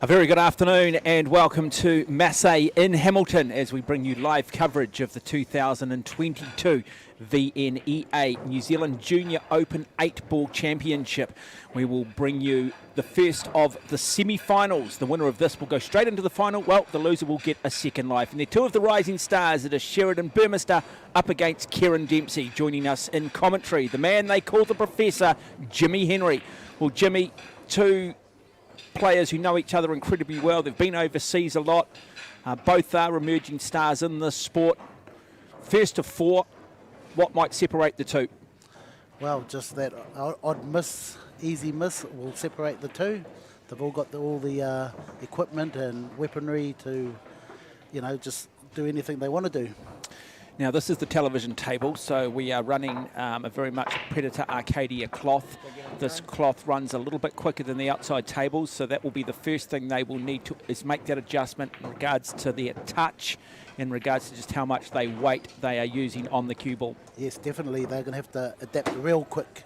A very good afternoon and welcome to Massey in Hamilton as we bring you live coverage of the 2022 VNEA New Zealand Junior Open 8-Ball Championship. We will bring you the first of the semi-finals. The winner of this will go straight into the final. Well, the loser will get a second life. And they're two of the rising stars. It is Sheridan Burmester up against Kieran Dempsey. Joining us in commentary, the man they call the Professor, Jimmy Henry. Well, Jimmy, two players who know each other incredibly well. They've been overseas a lot. Both are emerging stars in this sport. First of four, what might separate the two? Well, just that odd miss, easy miss will separate the two. They've all got all the equipment and weaponry to, just do anything they want to do. Now, this is the television table, so we are running a very much Predator Arcadia cloth. This cloth runs a little bit quicker than the outside tables, so that will be the first thing they will need to is make that adjustment in regards to their touch, in regards to just how much weight they are using on the cue ball. Yes, definitely. They're going to have to adapt real quick.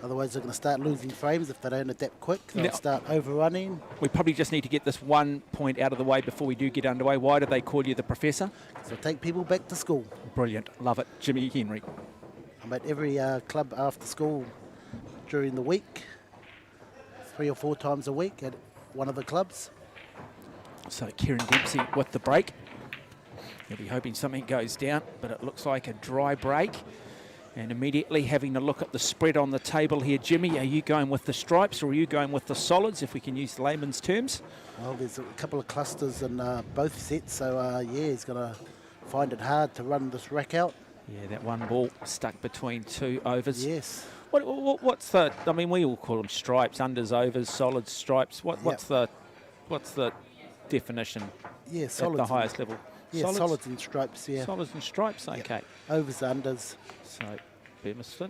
Otherwise, they're going to start losing frames if they don't adapt quick. They'll start overrunning. We probably just need to get this one point out of the way before we do get underway. Why do they call you the Professor? So take people back to school. Brilliant. Love it. Jimmy Henry. I'm at every club after school during the week, 3 or 4 times a week at one of the clubs. So Kieran Dempsey with the break. He'll be hoping something goes down, but it looks like a dry break. And immediately having a look at the spread on the table here, Jimmy, are you going with the stripes or are you going with the solids, if we can use layman's terms? Well, there's a couple of clusters in both sets, so he's going to find it hard to run this rack out. Yeah, that one ball stuck between two overs. Yes. What's the? I mean, we all call them stripes, unders, overs, solids, stripes. What's the definition? Yeah, solids at the highest level. Yeah, solids and stripes. Yeah. Solids and stripes. Okay. Yeah. Overs, unders. So Burmester,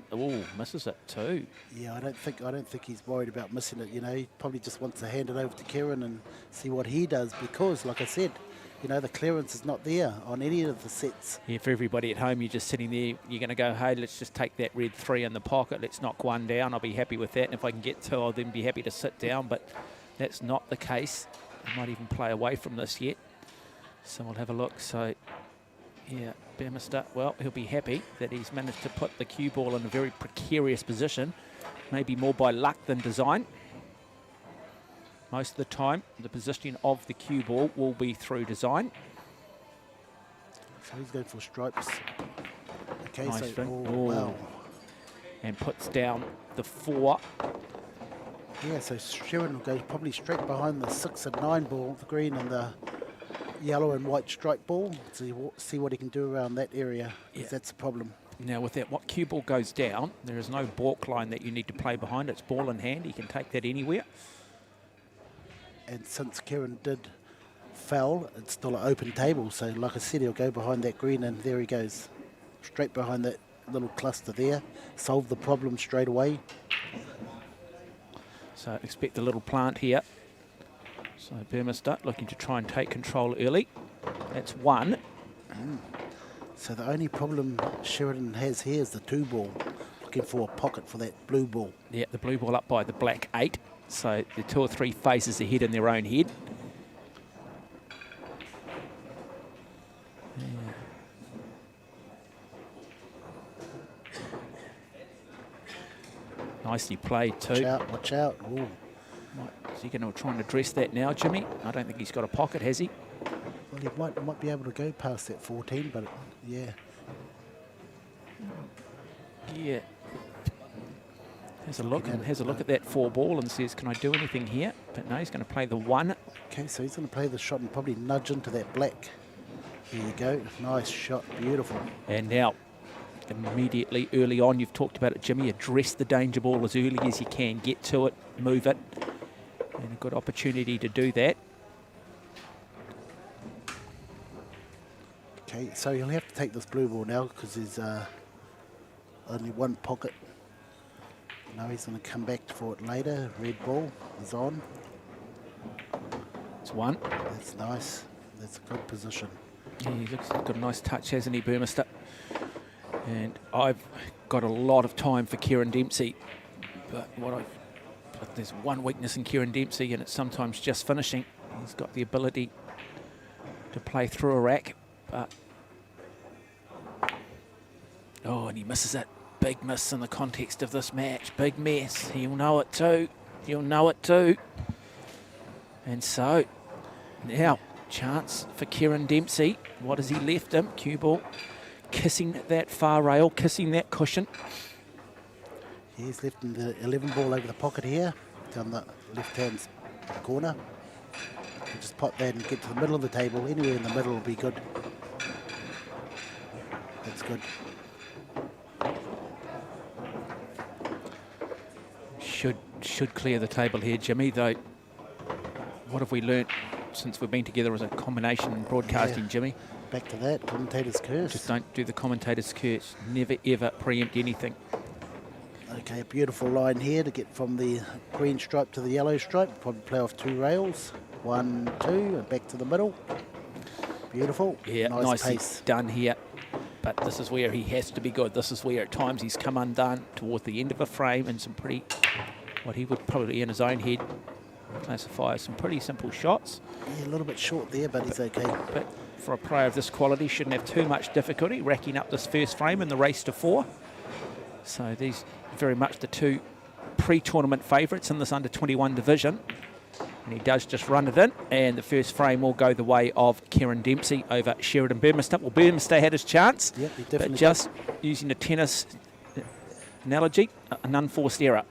misses it too. Yeah, I don't think he's worried about missing it. He probably just wants to hand it over to Kieran and see what he does because, like I said, the clearance is not there on any of the sets. Yeah, for everybody at home, you're just sitting there, you're going to go, hey, let's just take that red 3 in the pocket, let's knock one down, I'll be happy with that, and if I can get 2, I'll then be happy to sit down, but that's not the case. I might even play away from this yet. So we'll have a look. So, yeah, Burmester, well, he'll be happy that he's managed to put the cue ball in a very precarious position, maybe more by luck than design. Most of the time, the positioning of the cue ball will be through design. So he's going for stripes. Okay, nice so, wow. And puts down the 4. Yeah, so Sheridan will go probably straight behind the 6 and 9 ball, the green and the yellow and white stripe ball. So see what he can do around that area, because that's the problem. Now with that, what cue ball goes down, there is no balk line that you need to play behind. It's ball in hand. He can take that anywhere. And since Kieran did foul, it's still an open table. So like I said, he'll go behind that green and there he goes. Straight behind that little cluster there. Solve the problem straight away. So expect a little plant here. So Burmester looking to try and take control early. That's 1. So the only problem Sheridan has here is the 2 ball. Looking for a pocket for that blue ball. Yeah, the blue ball up by the black 8. So the 2 or 3 faces ahead in their own head. Yeah. Nicely played too. Watch out, watch out. Ooh. Is he going to try and address that now, Jimmy? I don't think he's got a pocket, has he? Well, he might be able to go past that 14, but yeah. Yeah. Has a look at that 4 ball and says, can I do anything here? But no, he's going to play the 1. Okay, so he's going to play the shot and probably nudge into that black. There you go. Nice shot. Beautiful. And now, immediately early on, you've talked about it, Jimmy, address the danger ball as early as you can. Get to it, move it. And a good opportunity to do that. Okay, so he'll have to take this blue ball now because there's only 1 pocket. Now he's going to come back for it later. Red ball is on. It's 1. That's nice. That's a good position. Yeah, he looks got a nice touch, hasn't he, Burmester? And I've got a lot of time for Kieran Dempsey, but there's one weakness in Kieran Dempsey, and it's sometimes just finishing. He's got the ability to play through a rack, but... Oh, and he misses it. Big miss in the context of this match. Big mess. He'll know it too. He'll know it too. And so, now, chance for Kieran Dempsey. What has he left him? Cue ball. Kissing that far rail, kissing that cushion. He's left him the 11 ball over the pocket here, down the left-hand corner. You just pop that and get to the middle of the table. Anywhere in the middle will be good. That's good. Should clear the table here, Jimmy, though. What have we learnt since we've been together as a combination in broadcasting, Yeah. Jimmy? Back to that, commentator's curse. Just don't do the commentator's curse. Never, ever preempt anything. Okay, a beautiful line here to get from the green stripe to the yellow stripe. Probably play off 2 rails. 1, 2, and back to the middle. Beautiful. Yeah, nice nicely pace. done here. But this is where he has to be good. This is where at times he's come undone towards the end of a frame and some pretty, what he would probably in his own head classify as some pretty simple shots. Yeah, a little bit short there, but he's okay. But for a player of this quality, shouldn't have too much difficulty racking up this first frame in the race to 4. So these very much the 2 pre-tournament favourites in this under-21 division. And he does just run it in, and the first frame will go the way of Kieran Dempsey over Sheridan Burmester. Well, Burmester had his chance, Yep, he definitely but just using a tennis analogy, an unforced error.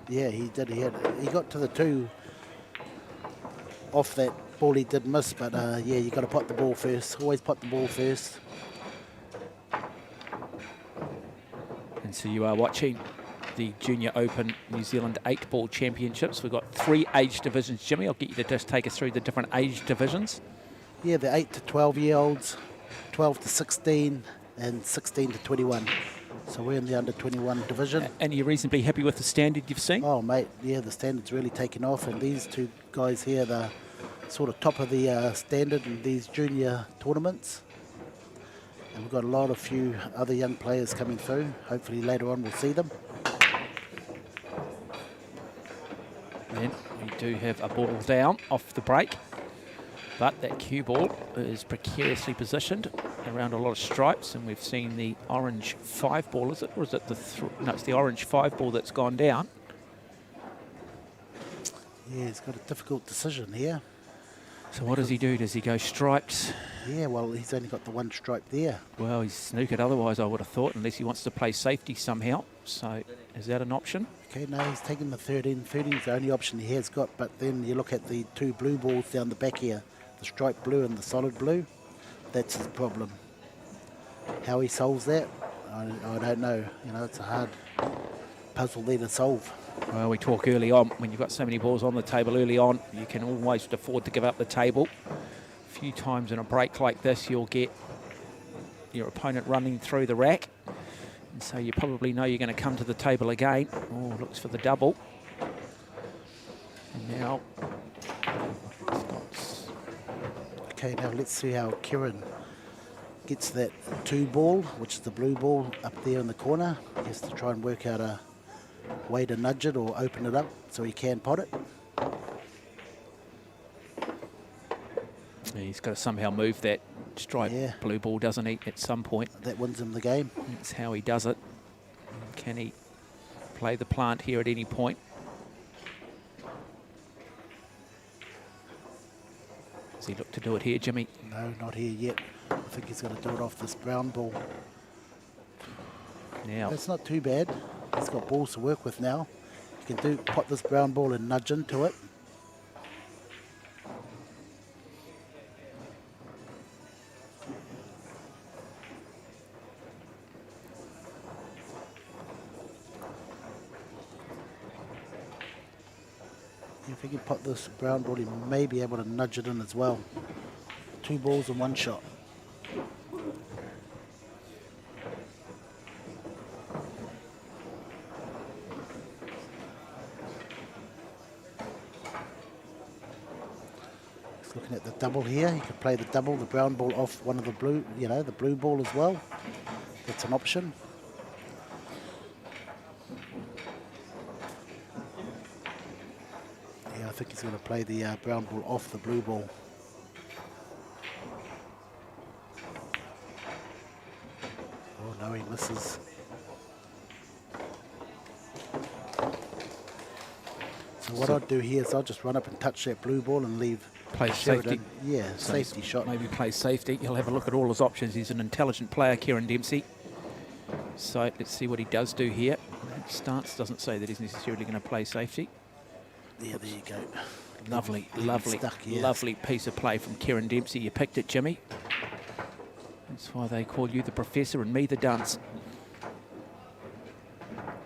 Yeah, he did. He got to the 2 off that ball he did miss, but yeah, you got to pot the ball first. Always pot the ball first. And so you are watching the Junior Open New Zealand 8-ball championships. We've got 3 age divisions, Jimmy. I'll get you to just take us through the different age divisions. Yeah, the 8 to 12-year-olds, 12 to 16, and 16 to 21. So we're in the under-21 division. And you're reasonably happy with the standard you've seen? Oh, mate, yeah, the standard's really taken off, and these 2 guys here, the sort of top of the standard in these junior tournaments. And we've got a few other young players coming through. Hopefully later on we'll see them. And we do have a ball down off the break, but that cue ball is precariously positioned around a lot of stripes, and we've seen the orange 5 ball, is it? Or is it the no, it's the orange 5 ball that's gone down. Yeah, he's got a difficult decision here. So what does he do? Does he go stripes? Yeah, well, he's only got the 1 stripe there. Well, he's snookered otherwise, I would have thought, unless he wants to play safety somehow. So is that an option? Okay, no, he's taking the 13. 13 is the only option he has got, but then you look at the 2 blue balls down the back here, the striped blue and the solid blue. That's his problem. How he solves that, I don't know. You know, it's a hard puzzle there to solve. Well, we talk early on. When you've got so many balls on the table early on, you can almost afford to give up the table. A few times in a break like this, you'll get your opponent running through the rack. And so you probably know you're going to come to the table again. Oh, looks for the double. And now, Okay, now let's see how Kieran gets that 2 ball, which is the blue ball up there in the corner. He has to try and work out a way to nudge it or open it up so he can pot it. yeah, he's got to somehow move that striped Yeah. blue ball, doesn't he, at some point? That wins him the game. That's how he does it. Can he play the plant here at any point? Does he look to do it here, Jimmy? No, not here yet. I think he's got to do it off this brown ball. Now, That's not too bad. He's got balls to work with now. He can pot this brown ball and nudge into it. If he can pot this brown ball, he may be able to nudge it in as well. 2 balls and 1 shot. He's looking at the double here. He could play the double, the brown ball off one of the blue, you know, the blue ball as well. That's an option. think he's going to play the brown ball off the blue ball. Oh no, he misses. So what I'll do here is I'll just run up and touch that blue ball and leave Play Sheridan. safety. Yeah, So safety shot. Maybe play safety. He'll have a look at all his options. He's an intelligent player, Kieran Dempsey. So let's see what he does do here. Stance doesn't say that he's necessarily going to play safety. Yeah, there you go. Lovely, Getting lovely, stuck, yeah. lovely piece of play from Kieran Dempsey. You picked it, Jimmy. That's why they call you the professor and me the dunce.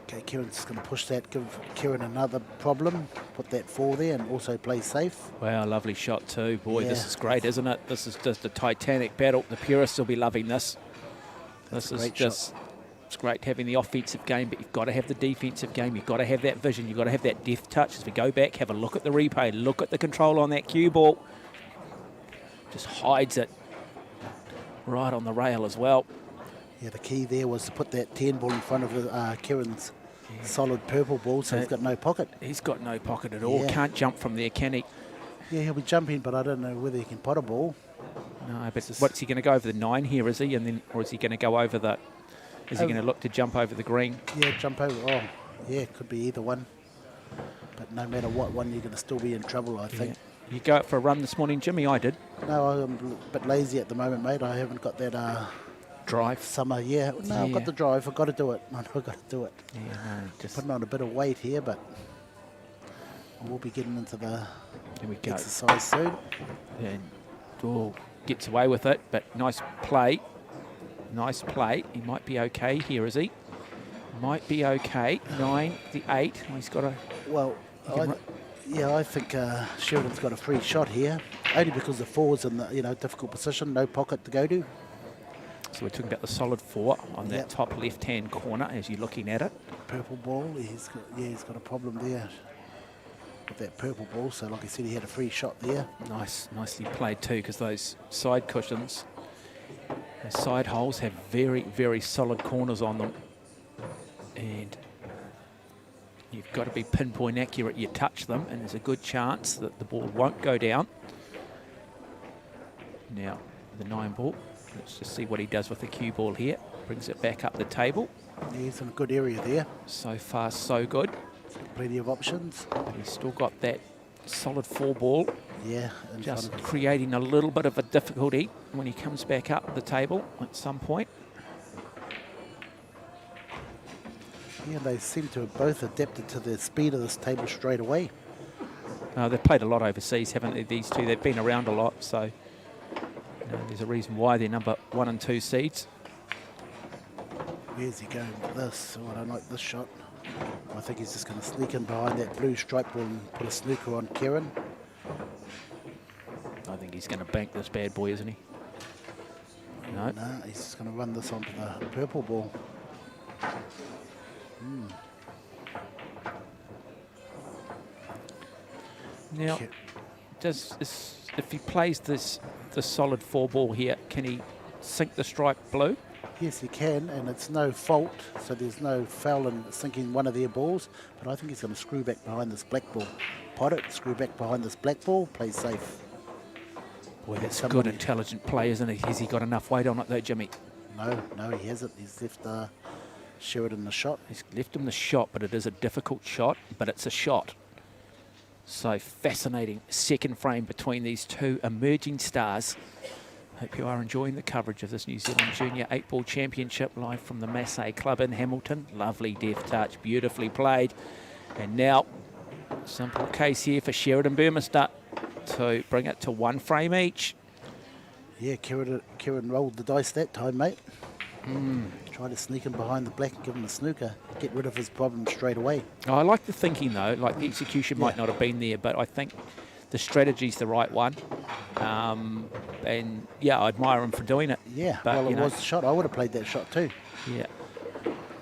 Okay, Kieran's going to push that, give Kieran another problem, put that 4 there and also play safe. Wow, lovely shot too. Boy, Yeah. this is great, isn't it? This is just a titanic battle. The purists will be loving this. That's a This is great just, it's great having the offensive game, but you've got to have the defensive game. You've got to have that vision. You've got to have that deft touch. As we go back, have a look at the replay. Look at the control on that cue ball. Just hides it right on the rail as well. Yeah, the key there was to put that 10 ball in front of Kieran's solid purple ball, so he's got no pocket. He's got no pocket at all. Yeah. Can't jump from there, can he? Yeah, he'll be jumping, but I don't know whether he can pot a ball. No, but what's he going to go over the 9 here, is he? And then, or is he going to go over the... Is he going to look to jump over the green? Yeah, jump over. Oh, yeah, could be either one. But no matter what one, you're going to still be in trouble, I think. You go out for a run this morning, Jimmy? I did. No, I'm a bit lazy at the moment, mate. I haven't got that Drive. summer. Yeah, no, I've got the drive. I've got to do it. I've got to do it. Yeah, no, just... Putting on a bit of weight here, but we'll be getting into the There we go. exercise soon. And gets away with it, but nice play. Nice play. He might be okay here, is he? Might be okay. 9, the 8. Oh, he's got a... Well, I think Sheridan's got a free shot here, only because the 4's in the difficult position, no pocket to go to. So we're talking about the solid 4 on that Yep. top left-hand corner as you're looking at it. Purple ball, he's got a problem there with that purple ball. So like I said, he had a free shot there. Nicely played too, because those side cushions, those side holes have very, very solid corners on them. And you've got to be pinpoint accurate. You touch them and there's a good chance that the ball won't go down. Now, the 9 ball. Let's just see what he does with the cue ball here. Brings it back up the table. Yeah, he's in a good area there. So far, so good. Plenty of options. But he's still got that solid 4 ball. Yeah, in Just front of creating a little bit of a difficulty when he comes back up the table at some point. Yeah, they seem to have both adapted to the speed of this table straight away. They've played a lot overseas, haven't they, these two? They've been around a lot, so there's a reason why they're number 1 and 2 seeds. Where's he going with this? Oh, I don't like this shot. I think he's just going to sneak in behind that blue stripe ball and put a snooker on Kieran. I think he's going to bank this bad boy, isn't he? No. Nah, he's just going to run this onto the purple ball. Now, if he plays the solid 4 ball here, can he sink the stripe blue? Yes, he can, and it's no fault, so there's no foul in sinking one of their balls. But I think he's going to screw back behind this black ball. Pot it, screw back behind this black ball, play safe. Boy, that's a good, intelligent play, isn't he? Has he got enough weight on it, though, Jimmy? No, he hasn't. He's left Sheridan the shot. He's left him the shot, but it is a difficult shot, but it's a shot. So fascinating second frame between these two emerging stars. Hope you are enjoying the coverage of this New Zealand Junior 8-Ball Championship live from the Massey Club in Hamilton. Lovely deft touch, beautifully played. And now, simple case here for Sheridan Burmester to bring it to 1 frame each. Yeah, Kieran rolled the dice that time, mate. Try to sneak him behind the black and give him a snooker. Get rid of his problem straight away. I like the thinking, though. Like, the execution might not have been there, but I think the strategy's the right one. And, yeah, I admire him for doing it. Yeah, but, well, it was the shot. I would have played that shot too. Yeah.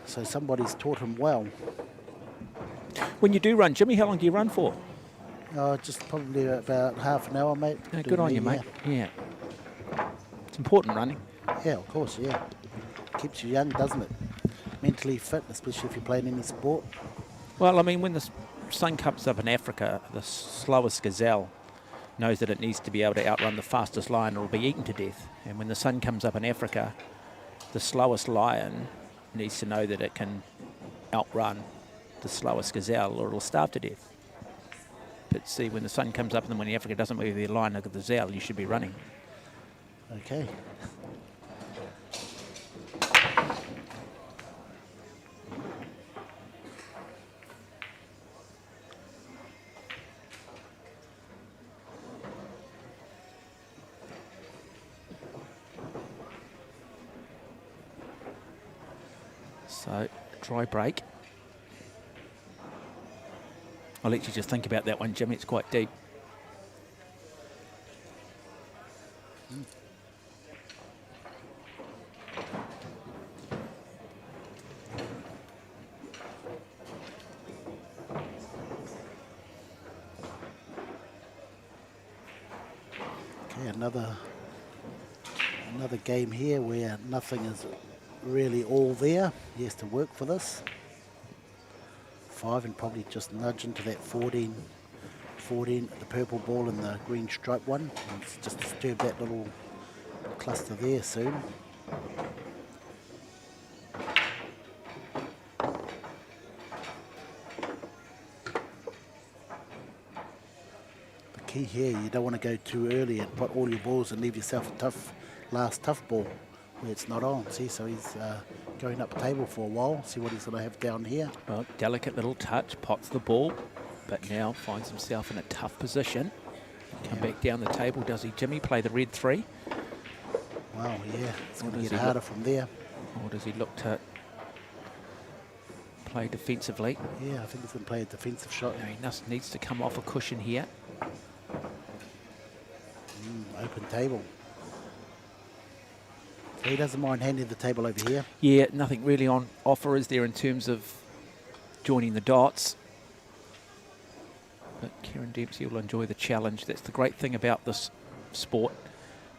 So somebody's taught him well. When you do run, Jimmy, how long do you run for? Just probably about half an hour, mate. Yeah, good on you, mate. Yeah. It's important, running. Yeah, of course, yeah. Keeps you young, doesn't it? Mentally fit, especially if you're playing any sport. Well, I mean, when sun comes up in Africa, the slowest gazelle knows that it needs to be able to outrun the fastest lion or it'll be eaten to death. And when the sun comes up in Africa, the slowest lion needs to know that it can outrun the slowest gazelle or it'll starve to death. But see, when the sun comes up and when Africa doesn't move the lion like the gazelle, you should be running. Okay. So, dry break. I'll let you just think about that one, Jimmy. It's quite deep. Okay, another game here where nothing is really all there. He has to work for this. 5 and probably just nudge into that 14, the purple ball and the green stripe one. And just disturb that little cluster there soon. The key here, you don't want to go too early and put all your balls and leave yourself a last tough ball where it's not on. See, so he's going up the table for a while. See what he's going to have down here. Well, delicate little touch, pots the ball, but now finds himself in a tough position. Come back down the table, does he, Jimmy? Play the red 3. Wow, yeah, it's going to get harder from there. Or does he look to play defensively? Yeah, I think he's going to play a defensive shot. No, he needs to come off a cushion here. Open table. He doesn't mind handing the table over here. Yeah, nothing really on offer is there in terms of joining the dots. But Kieran Dempsey will enjoy the challenge. That's the great thing about this sport.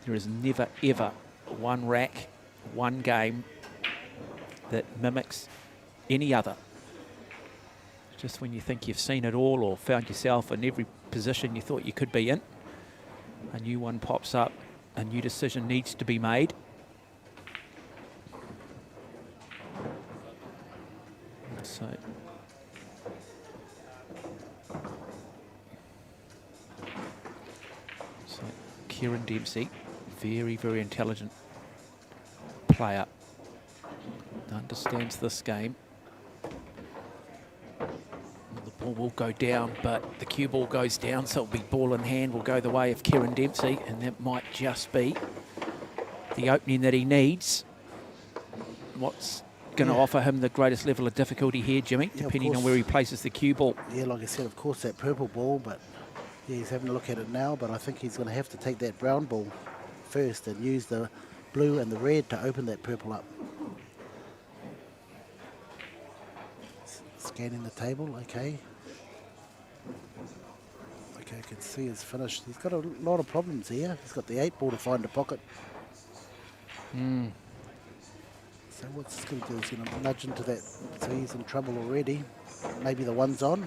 There is never, ever one rack, one game that mimics any other. Just when you think you've seen it all or found yourself in every position you thought you could be in, a new one pops up, a new decision needs to be made. So Kieran Dempsey, very, very intelligent player, understands this game. The ball will go down, but the cue ball goes down, so it'll be ball in hand, will go the way of Kieran Dempsey, and that might just be the opening that he needs. What's going to offer him the greatest level of difficulty here, Jimmy, depending on where he places the cue ball? Yeah, like I said, of course, that purple ball, but yeah, he's having a look at it now, but I think he's going to have to take that brown ball first and use the blue and the red to open that purple up. Scanning the table, okay. Okay, I can see he's finished. He's got a lot of problems here. He's got the 8 ball to find a pocket. So what's he going to do? He's going to nudge into that, so he's in trouble already. Maybe the 1's on.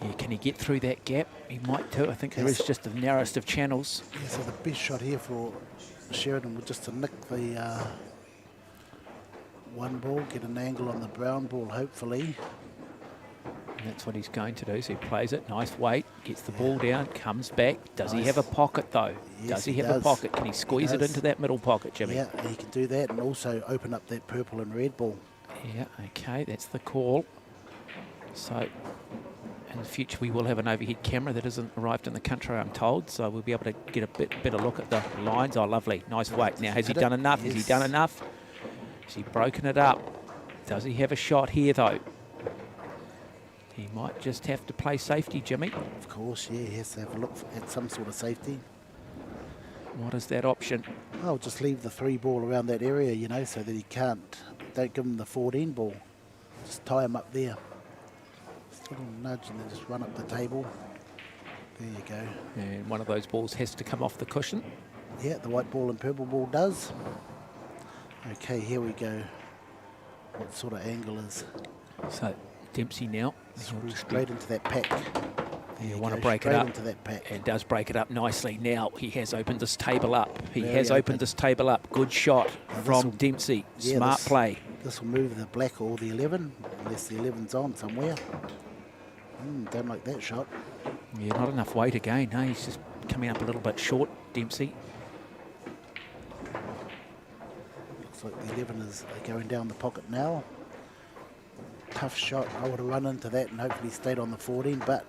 Yeah, can he get through that gap? He might too. I think there is just the narrowest of channels. Yeah, so the best shot here for Sheridan was just to nick the 1 ball, get an angle on the brown ball, hopefully. And that's what he's going to do. So he plays it, nice weight, gets the ball down, comes back. Does he have a pocket though? Yes, does he have a pocket? Can he squeeze it into that middle pocket, Jimmy? Yeah, he can do that and also open up that purple and red ball. Yeah, okay, that's the call. So in the future we will have an overhead camera that hasn't arrived in the country, I'm told, so we'll be able to get a bit better look at the lines. Oh, lovely, nice weight. Now, has he done enough? Yes. Has he done enough? Has he broken it up? Does he have a shot here though? He might just have to play safety, Jimmy. Of course, yeah, he has to have a look at some sort of safety. What is that option? I'll just leave the 3 ball around that area, you know, so that he can't. Don't give him the 14 ball. Just tie him up there. Just a little nudge and then just run up the table. There you go. And one of those balls has to come off the cushion. Yeah, the white ball and purple ball does. Okay, here we go. What sort of angle is? So Dempsey now. Screw straight into that pack. You want to break it up. Into that pack. And does break it up nicely. Now he has opened this table up. He Very has open. opened this table up. Good shot from Dempsey. Yeah, Smart play. This will move the black or the 11, unless the 11's on somewhere. Don't like that shot. Yeah, not enough weight again. No, he's just coming up a little bit short, Dempsey. Looks like the 11 is going down the pocket now. Tough shot. I would have run into that and hopefully stayed on the 14, but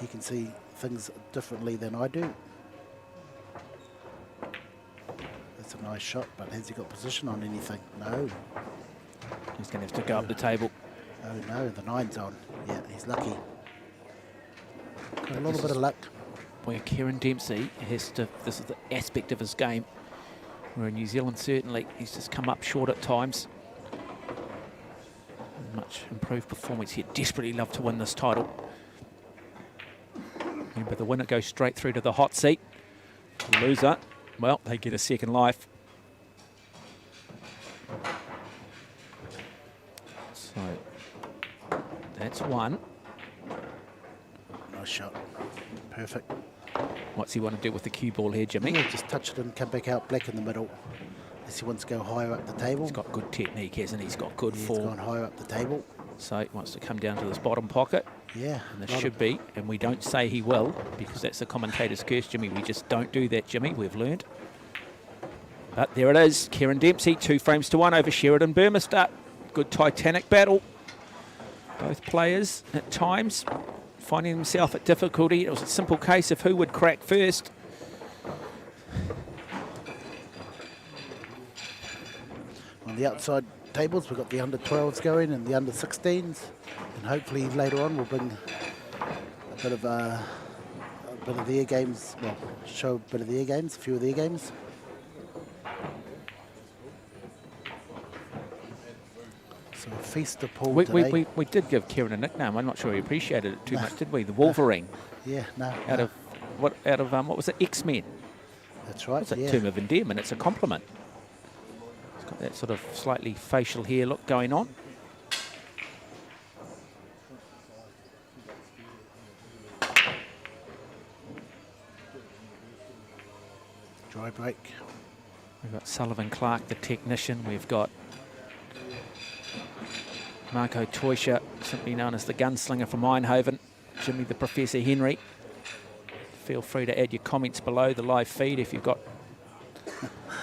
he can see things differently than I do. That's a nice shot, but has he got position on anything? No. He's going to have to go up the table. Oh no, the 9's on. Yeah, he's lucky. Got a little bit of luck. Where Kieran Dempsey has to, this is the aspect of his game, where in New Zealand certainly he's just come up short at times. Much improved performance here. Desperately love to win this title. Remember, the winner goes straight through to the hot seat. The loser, well, they get a second life. So that's one. Nice shot. Perfect. What's he want to do with the cue ball here, Jimmy? Yeah, just touch it and come back out black in the middle. Unless he wants to go higher up the table. He's got good technique, hasn't he? He's got good form. He's gone higher up the table. So he wants to come down to this bottom pocket. Yeah. And this should be, and we don't say he will, because that's the commentator's curse, Jimmy. We just don't do that, Jimmy. We've learned. But there it is. Kieran Dempsey, 2 frames to 1 over Sheridan Burmester. Good titanic battle. Both players at times finding himself at difficulty. It was a simple case of who would crack first. On the outside tables, we've got the under 12s going and the under 16s, and hopefully later on we'll bring a bit of their games. Well, show a bit of their games, a few of their games. So a feast of pool today. We did give Kieran a nickname. I'm not sure he appreciated it too much, did we? The Wolverine. Yeah, no. Out of what was it? X-Men. That's right. It's a term of endearment. It's a compliment. It's got that sort of slightly facial hair look going on. Dry break. We've got Sullivan Clark, the technician. We've got Marco Teuscher, simply known as the gunslinger from Eindhoven. Jimmy the Professor Henry. Feel free to add your comments below the live feed if you've got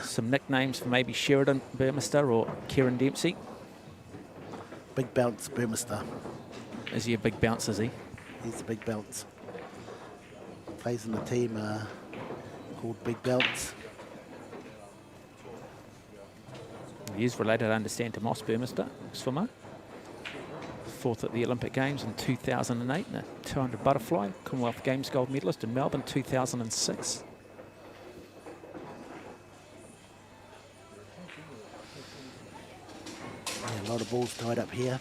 some nicknames for maybe Sheridan Burmester or Kieran Dempsey. Big bounce Burmester. Is he a big bounce, is he? He's a big bounce. Plays in the team called Big Bounce. He is related, I understand, to Moss Burmester, swimmer. 4th at the Olympic Games in 2008 in the 200 butterfly. Commonwealth Games gold medalist in Melbourne 2006. Yeah, a lot of balls tied up here.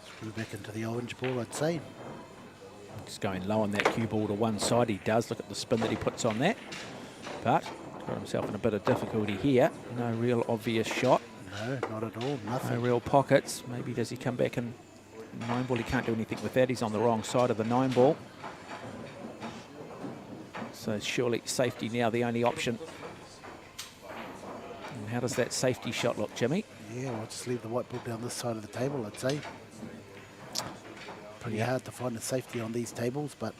Screw back into the orange ball, I'd say. Just going low on that cue ball to one side. He does. Look at the spin that he puts on that. But got himself in a bit of difficulty here. No real obvious shot. No, not at all. Nothing. No real pockets. Maybe does he come back and 9 ball? He can't do anything with that. He's on the wrong side of the 9 ball. So surely safety now the only option. And how does that safety shot look, Jimmy? Yeah, I'll just leave the white ball down this side of the table, I'd say. Pretty hard to find a safety on these tables, but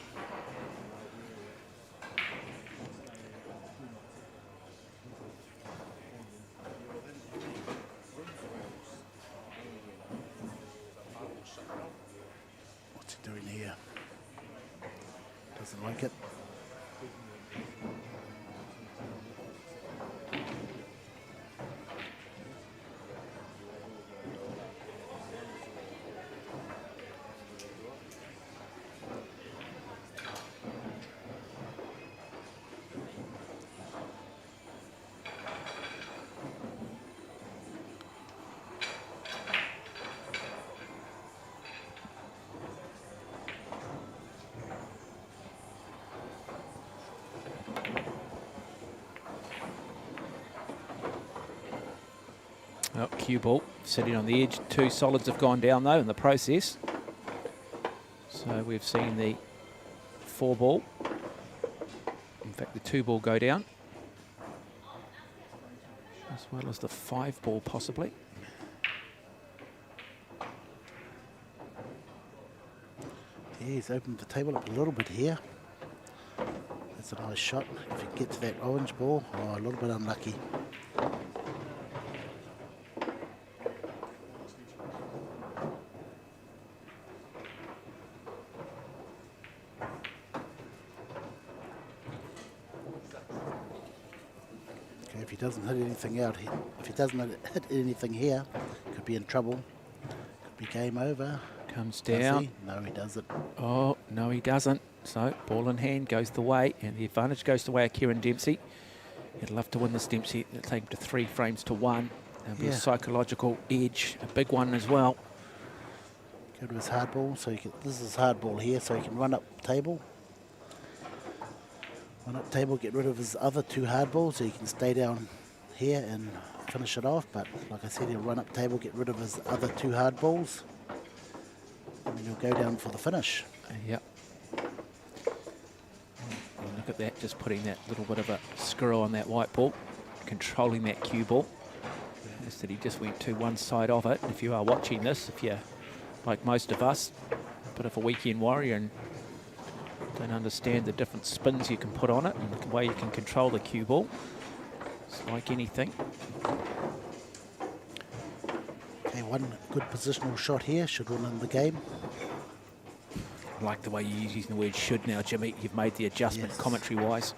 what's he doing here? Doesn't like it. Oh, cue ball sitting on the edge. 2 solids have gone down though in the process. So we've seen the 4 ball. In fact, the 2 ball go down, as well as the 5 ball possibly. Yeah, he's opened the table up a little bit here. That's a nice shot. If you get to that orange ball, oh, a little bit unlucky. Okay, if he doesn't hit anything out here, if he doesn't hit anything here, could be in trouble. Could be game over. Comes down. No, he doesn't. Oh, no, he doesn't. So, ball in hand goes the way, and the advantage goes the way of Kieran Dempsey. He'd love to win this, Dempsey. It'll take him to 3 frames to 1. There'll be a psychological edge, a big one as well. Go to his hard ball. So this is hard ball here, so he can run up table. Run up table, get rid of his other 2 hard balls, so he can stay down here and finish it off. But like I said, he'll run up table, get rid of his other 2 hard balls. And then he'll go down for the finish. Yep. And look at that, just putting that little bit of a screw on that white ball, controlling that cue ball. Notice that he just went to one side of it. If you are watching this, if you're like most of us, a bit of a weekend warrior and don't understand the different spins you can put on it and the way you can control the cue ball, it's like anything. Okay, one good positional shot here should win in the game. I like the way you're using the word should now, Jimmy. You've made the adjustment commentary-wise.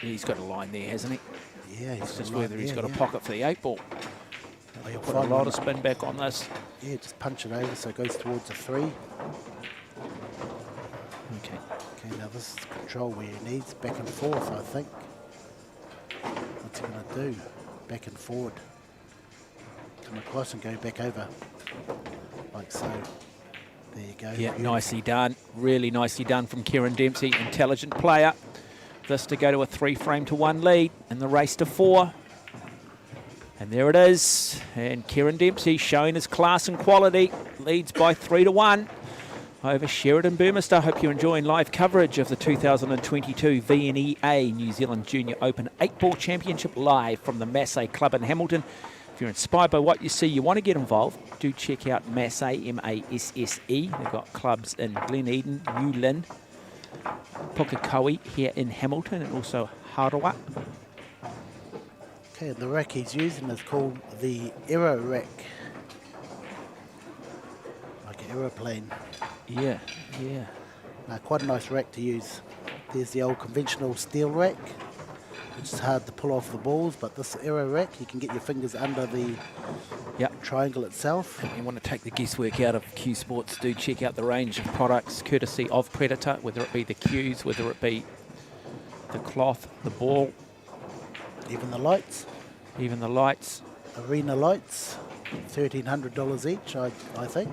He's got a line there, hasn't he? Yeah, it's just whether he's got a pocket for the 8 ball. Oh, He'll put a lot of spin back on this. Yeah, just punch it over so it goes towards a 3. Okay. Okay, now this is control where he needs. Back and forth, I think. What's he going to do? Back and forward. Come across and go back over. Like so. There you go. Yeah, nicely done. Really nicely done from Kieran Dempsey. Intelligent player. This to go to a 3 frame to 1 lead and the race to 4. And there it is. And Kieran Dempsey showing his class and quality. Leads by 3 to 1 over Sheridan Burmester. Hope you're enjoying live coverage of the 2022 VNEA New Zealand Junior Open 8-Ball Championship live from the Massey Club in Hamilton. If you're inspired by what you see, you want to get involved, do check out Massey, M-A-S-S-E. They've got clubs in Glen Eden, New Lynn, Pukekohe here in Hamilton, and also Harawa. Okay, the rack he's using is called the Aero rack. Like an aeroplane. Yeah, yeah. Quite a nice rack to use. There's the old conventional steel rack, which is hard to pull off the balls, but this Aero rack, you can get your fingers under the triangle itself. If you want to take the guesswork out of Q Sports, do check out the range of products courtesy of Predator, whether it be the cues, whether it be the cloth, the ball. Even the lights. Even the lights. Arena lights, $1,300 each, I think.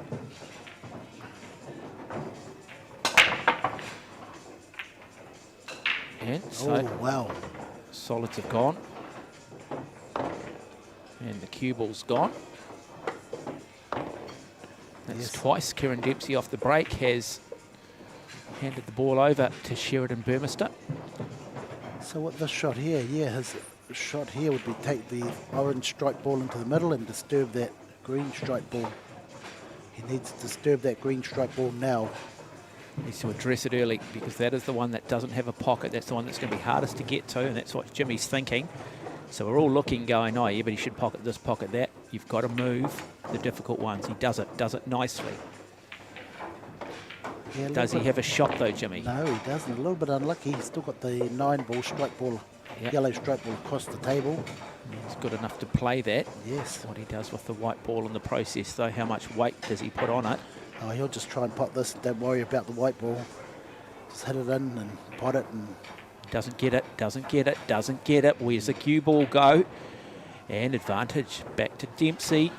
And so wow. Solids have gone. And the cue ball's gone. That's twice. Kieran Dempsey off the break has handed the ball over to Sheridan Burmester. So what this shot here, his shot here would be take the orange strike ball into the middle and disturb that green strike ball. He needs to disturb that green strike ball now. Needs to address it early because that is the one that doesn't have a pocket. That's the one that's going to be hardest to get to, and that's what Jimmy's thinking. So we're all looking, going, oh, yeah, but he should pocket this, pocket that. You've got to move the difficult ones. He does it nicely. Yeah, does he have a shot, though, Jimmy? No, he doesn't. A little bit unlucky. He's still got the 9-ball strike ball, yellow strike ball across the table. He's good enough to play that. Yes. What he does with the white ball in the process, though, how much weight does he put on it? Oh, he'll just try and pot this. Don't worry about the white ball. Just hit it in and pot it. And doesn't get it, doesn't get it, doesn't get it. Where's the cue ball go? And advantage back to Dempsey.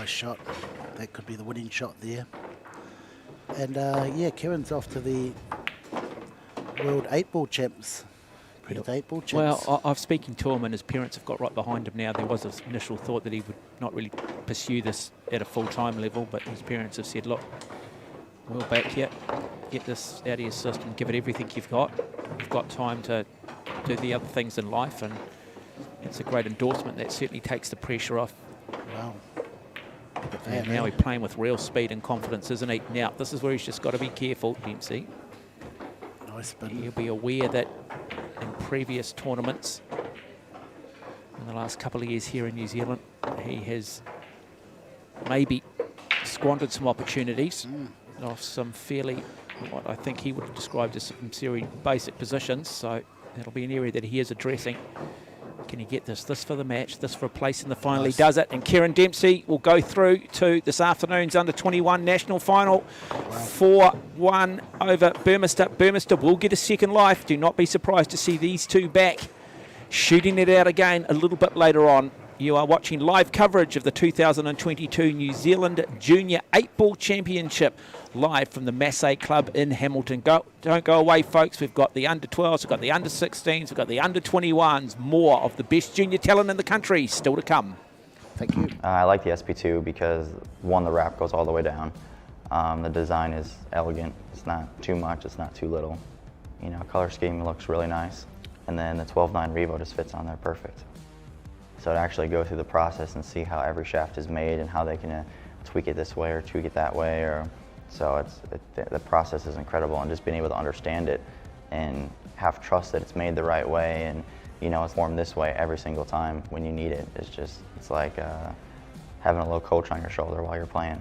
Nice shot. That could be the winning shot there. And yeah, Kieran's off to the World 8-ball champs. Pretty 8-ball champs. Well, I've speaking to him, and his parents have got right behind him now. There was this initial thought that he would not really pursue this at a full-time level, but his parents have said, look, we'll back you. Get this out of your system. Give it everything you've got. You've got time to do the other things in life, and it's a great endorsement. That certainly takes the pressure off. Wow. And now he's playing with real speed and confidence, isn't he? Now, this is where he's just got to be careful, Dempsey. Nice spin. He'll be aware that in previous tournaments, in the last couple of years here in New Zealand, he has maybe squandered some opportunities off some fairly, what I think he would have described as some very basic positions. So that'll be an area that he is addressing. Can he get this? This for the match, this for a place in the final. Nice. He does it, and Kieran Dempsey will go through to this afternoon's under-21 national final. 4-1 over Burmester. Burmester will get a second life. Do not be surprised to see these two back, shooting it out again a little bit later on. You are watching live coverage of the 2022 New Zealand Junior 8-Ball Championship live from the Massey Club in Hamilton. Don't go away, folks. We've got the under-12s, we've got the under-16s, we've got the under-21s. More of the best junior talent in the country still to come. Thank you. I like the SP2 because, one, the wrap goes all the way down. The design is elegant. It's not too much, it's not too little. You know, color scheme looks really nice. And then the 12.9 Revo just fits on there perfect. So to actually go through the process and see how every shaft is made and how they can tweak it this way or tweak it that way, so the process is incredible, and just being able to understand it and have trust that it's made the right way, and you know it's formed this way every single time when you need it. It's like having a little coach on your shoulder while you're playing.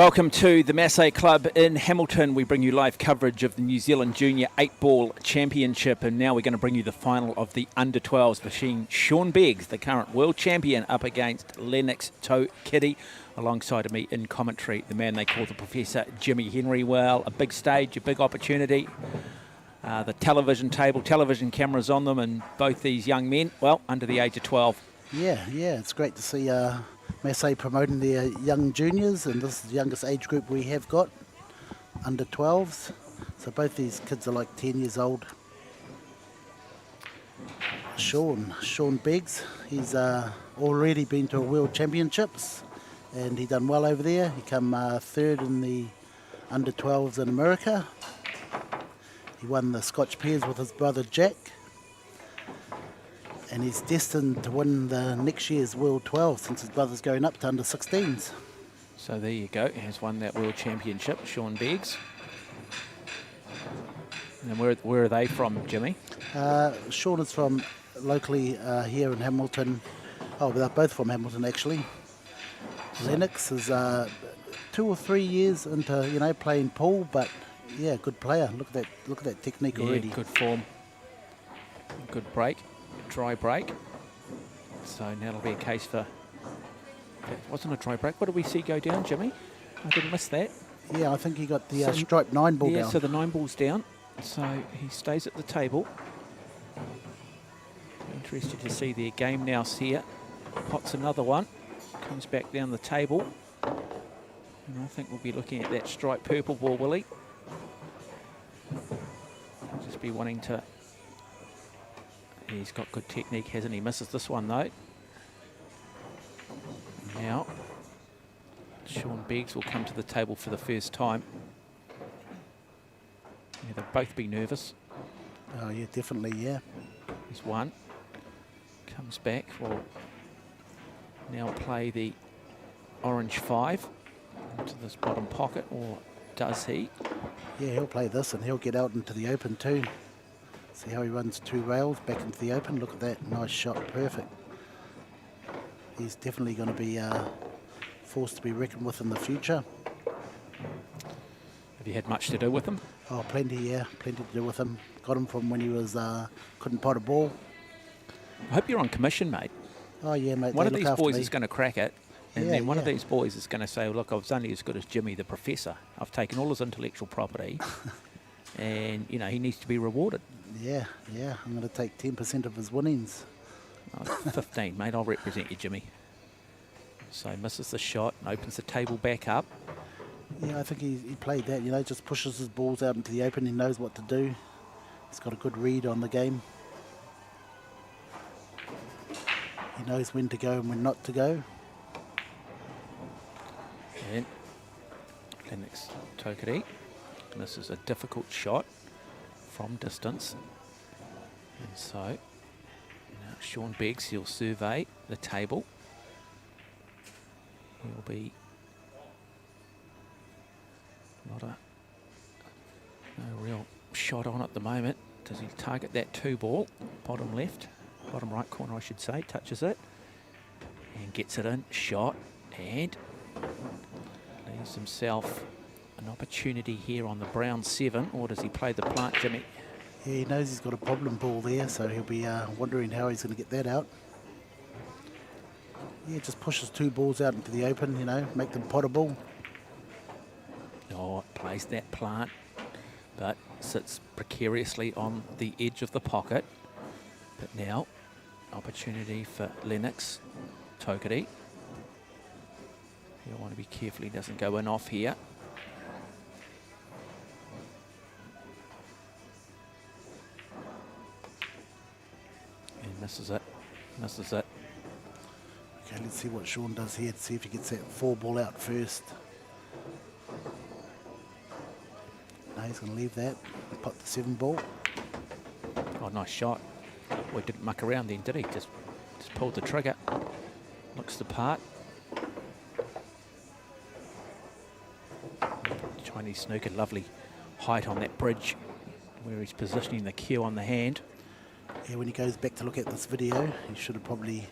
Welcome to the Massey Club in Hamilton. We bring you live coverage of the New Zealand Junior 8-Ball Championship, and now we're going to bring you the final of the Under-12s between Sean Beggs, the current world champion, up against Lennox Kitty. Alongside of me in commentary, the man they call the Professor, Jimmy Henry. Well, a big stage, a big opportunity. The television table, television cameras on them, and both these young men, well, under the age of 12. Yeah, it's great to see Massey promoting their young juniors, and this is the youngest age group we have got, under 12s. So both these kids are like 10 years old. Sean Beggs, he's already been to a World Championships, and he done well over there. He come third in the under 12s in America. He won the Scotch Pairs with his brother Jack. And he's destined to win the next year's World 12 since his brother's going up to under 16s. So there you go. He has won that World Championship, Sean Beggs. And where are they from, Jimmy? Sean is from locally here in Hamilton. Oh, they're both from Hamilton, actually. Lennox is 2 or 3 years into, playing pool, but yeah, good player. Look at that technique already. Good form. Good break. Dry break. So now it'll be a case for... That wasn't a dry break. What did we see go down, Jimmy? I didn't miss that. Yeah, I think he got the striped 9-ball down. Yeah, so the 9-ball's down. So he stays at the table. Interested to see their game now here. Pots another one. Comes back down the table. And I think we'll be looking at that striped purple ball, will he? He'll just be wanting to... He's got good technique, hasn't he? Misses this one, though. Now, Sean Beggs will come to the table for the first time. Yeah, they'll both be nervous. Oh, yeah, definitely, yeah. He's won. Comes back. Will now play the orange 5 into this bottom pocket, or does he? Yeah, he'll play this and he'll get out into the open too. See how he runs 2 rails back into the open. Look at that, nice shot, perfect. He's definitely going to be forced to be reckoned with in the future. Have you had much to do with him? Oh, plenty, yeah, plenty to do with him. Got him from when he was couldn't pot a ball. I hope you're on commission, mate. Oh yeah, mate. One of these boys is going to crack it, and Yeah, then one of yeah. these boys is going to say, look, I was only as good as Jimmy the Professor. I've taken all his intellectual property, and, he needs to be rewarded. Yeah, I'm going to take 10% of his winnings. Oh, 15, mate. I'll represent you, Jimmy. So misses the shot and opens the table back up. Yeah, I think he played that, just pushes his balls out into the open. He knows what to do. He's got a good read on the game. He knows when to go and when not to go. And Lennox Tokiri misses a difficult shot from distance. And so now Sean Beggs, he'll survey the table. He'll be no real shot on at the moment. Does he target that 2-ball? Bottom left, bottom right corner I should say, touches it and gets it in, shot, and leaves himself an opportunity here on the brown 7, or does he play the plant, Jimmy? Yeah, he knows he's got a problem ball there, so he'll be wondering how he's going to get that out. Yeah, just pushes 2 balls out into the open, make them potable. Oh, plays that plant, but sits precariously on the edge of the pocket. But now, opportunity for Lennox Tokiri. He'll want to be careful he doesn't go in off here. And misses it. Okay, let's see what Sean does here to see if he gets that 4-ball out first. No, he's going to leave that. Pot the 7-ball. Oh, nice shot. Well, he didn't muck around then, did he? Just pulled the trigger. Looks the part. Chinese snooker, lovely height on that bridge where he's positioning the cue on the hand. Yeah, when he goes back to look at this video, he should have probably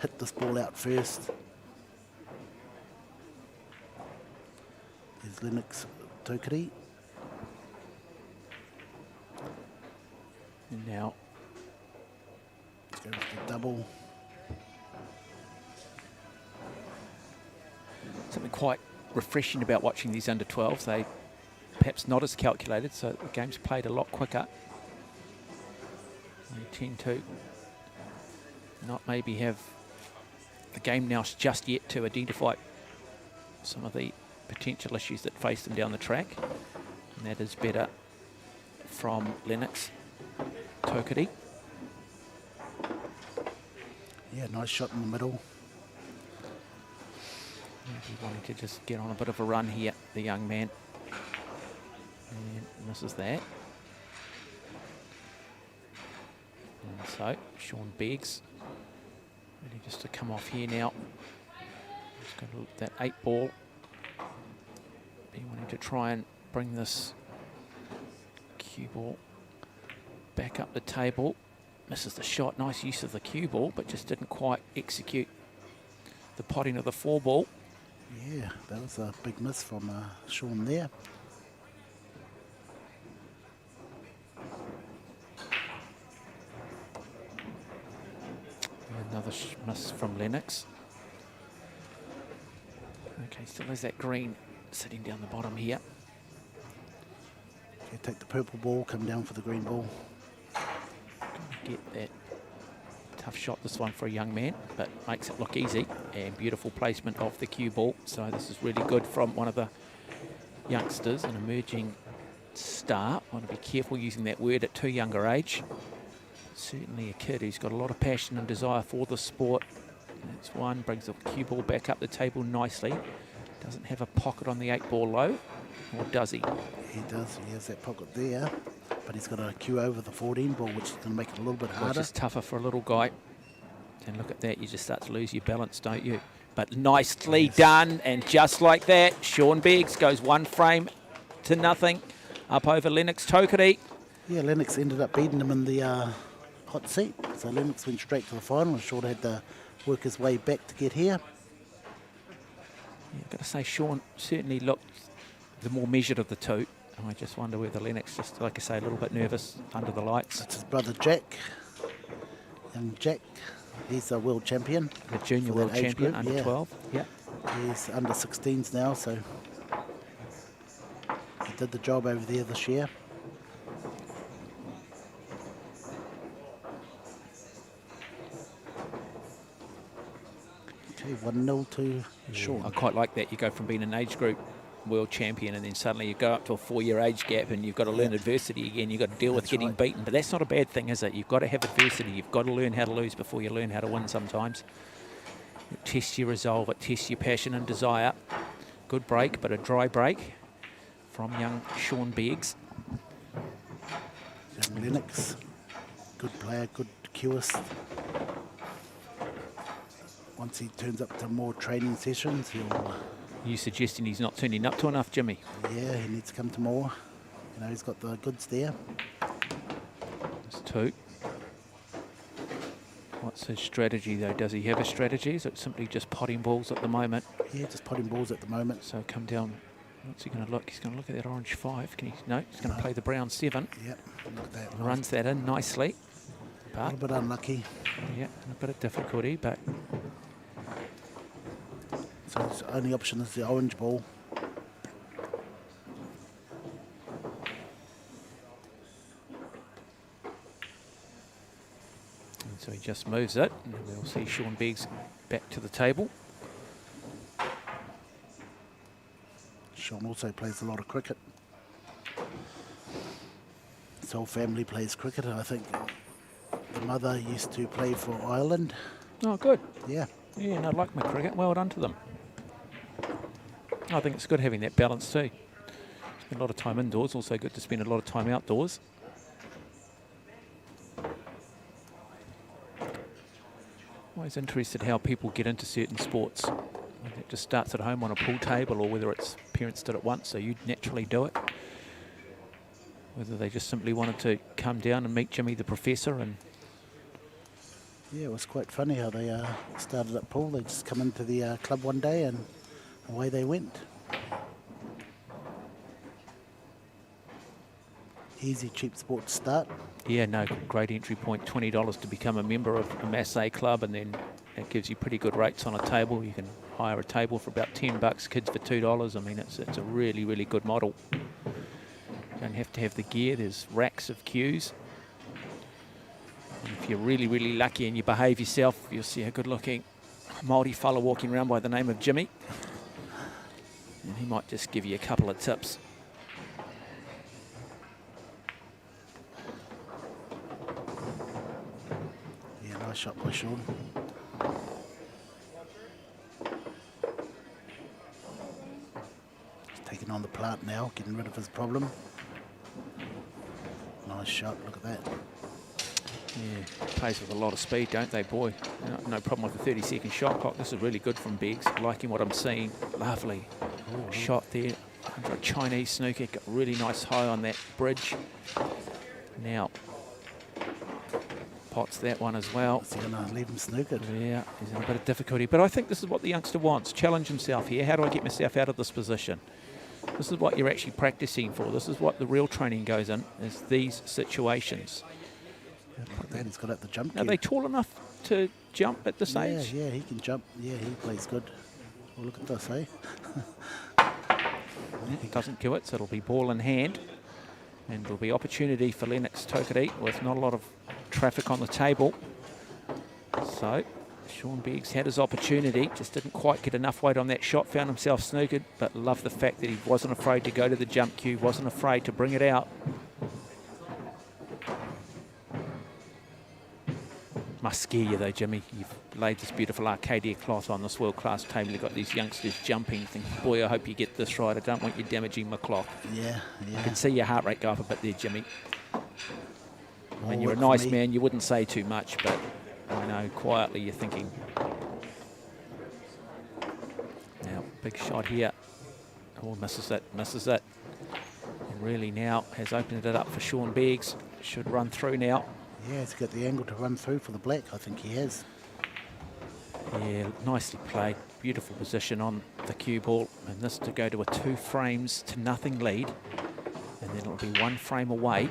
hit this ball out first. Lennox Tokiri. And now Goes to double. something quite refreshing about watching these under 12s. They perhaps not as calculated, so the game's played a lot quicker. They tend to not maybe have the game now just yet to identify some of the potential issues that face them down the track. And that is better from Lennox Tokiri. Yeah, nice shot in the middle. Maybe wanting to just get on a bit of a run here, the young man. And misses that. And so, Sean Beggs, ready just to come off here now. Just going to look at that 8 ball. Be wanting to try and bring this cue ball back up the table. Misses the shot, nice use of the cue ball, but just didn't quite execute the potting of the 4 ball. Yeah, that was a big miss from Sean there. Another miss from Lennox. Okay, still has that green sitting down the bottom here. Okay, take the purple ball, come down for the green ball. Get that tough shot, this one for a young man, but makes it look easy. And beautiful placement of the cue ball. So this is really good from one of the youngsters, an emerging star. I want to be careful using that word at too younger age. Certainly a kid who's got a lot of passion and desire for the sport. That's one, brings the cue ball back up the table nicely. Doesn't have a pocket on the 8 ball low, or does he? He does, he has that pocket there, but he's got a cue over the 14 ball, which is going to make it a little bit harder. Which is tougher for a little guy. And look at that, you just start to lose your balance, don't you? But nicely done, and just like that, Sean Beggs goes 1 frame to nothing up over Lennox Tokiri. Yeah, Lennox ended up beating him in the hot seat, so Lennox went straight to the final. Sean had to work his way back to get here. Yeah, I've got to say, Sean certainly looked the more measured of the two. I just wonder whether Lennox, just like I say, a little bit nervous under the lights. That's his brother Jack. Young Jack, he's a world champion. The junior world champion, group, under 12. Yeah. He's under 16s now, so he did the job over there this year. Okay, 1-0 to Sean. I quite like that. You go from being an age group world champion and then suddenly you go up to a 4-year age gap and you've got to learn adversity again. You've got to deal with getting beaten. But that's not a bad thing, is it? You've got to have adversity. You've got to learn how to lose before you learn how to win sometimes. It tests your resolve. It tests your passion and desire. Good break, but a dry break from young Sean Beggs. Young Lennox, good player, good cueist. Once he turns up to more training sessions, he'll... You suggesting he's not turning up to enough, Jimmy? Yeah, he needs to come to more. You know, he's got the goods there. There's 2. What's his strategy, though? Does he have a strategy? Is it simply just potting balls at the moment? Yeah, just potting balls at the moment. So come down. What's he going to look? He's going to look at that orange 5. Can he? No, he's going to play the brown 7. Yep, look at that. And runs that in nicely. A But, little bit unlucky. yeah, a bit of difficulty, but So his only option is the orange ball. and so he just moves it. And we'll see Sean Beggs back to the table. Sean also plays a lot of cricket. His whole family plays cricket. I think the mother used to play for Ireland. Oh, good. Yeah. Yeah, and I like my cricket. Well done to them. I think it's good having that balance too. Spend a lot of time indoors, also good to spend a lot of time outdoors. Always interested how people get into certain sports. Whether it just starts at home on a pool table or whether it's parents did it once, so you naturally do it. Whether they just simply wanted to come down and meet Jimmy the Professor. And Yeah, it was quite funny how they started at pool. They just come into the club one day and away they went. Easy, cheap sport to start. Yeah, no, great entry point, $20 to become a member of a Massey club, and then it gives you pretty good rates on a table. You can hire a table for about $10, kids for $2. I mean, it's a really, really good model. You don't have to have the gear. There's racks of cues. And if you're really, really lucky and you behave yourself, you'll see a good-looking Māori fella walking around by the name of Jimmy. And he might just give you a couple of tips. Yeah, nice shot by Sean. He's taking on the plant now, getting rid of his problem. Nice shot, look at that. Yeah, plays with a lot of speed, don't they, boy? No problem with the 30-second shot clock. This is really good from Beggs. Liking what I'm seeing. Lovely shot there. Under a Chinese snooker. Got really nice high on that bridge. Now, pots that one as well. Is he going to leave him snookered? Yeah, he's in a bit of difficulty. But I think this is what the youngster wants. Challenge himself here. How do I get myself out of this position? This is what you're actually practicing for. This is what the real training goes in, is these situations. Like that, he's got out the jump. Are they tall enough to jump at this age? Yeah, he can jump. Yeah, he plays good. Well, look at this, eh? He doesn't kill it, so it'll be ball in hand. And there'll be opportunity for Lennox Tokaree with not a lot of traffic on the table. So, Sean Beggs had his opportunity, just didn't quite get enough weight on that shot, found himself snookered, but loved the fact that he wasn't afraid to go to the jump cue, wasn't afraid to bring it out. Must scare you though, Jimmy. You've laid this beautiful Arcadia cloth on this world-class table. You've got these youngsters jumping. You think, boy, I hope you get this right. I don't want you damaging my cloth. Yeah. I can see your heart rate go up a bit there, Jimmy. And you're a nice man. You wouldn't say too much, but I know quietly you're thinking. Now, big shot here. Oh, misses it, misses it. And really now has opened it up for Sean Beggs. Should run through now. Yeah, he's got the angle to run through for the black. I think he has. Yeah, nicely played. Beautiful position on the cue ball. And this to go to a 2-0 lead. And then it'll be 1 frame away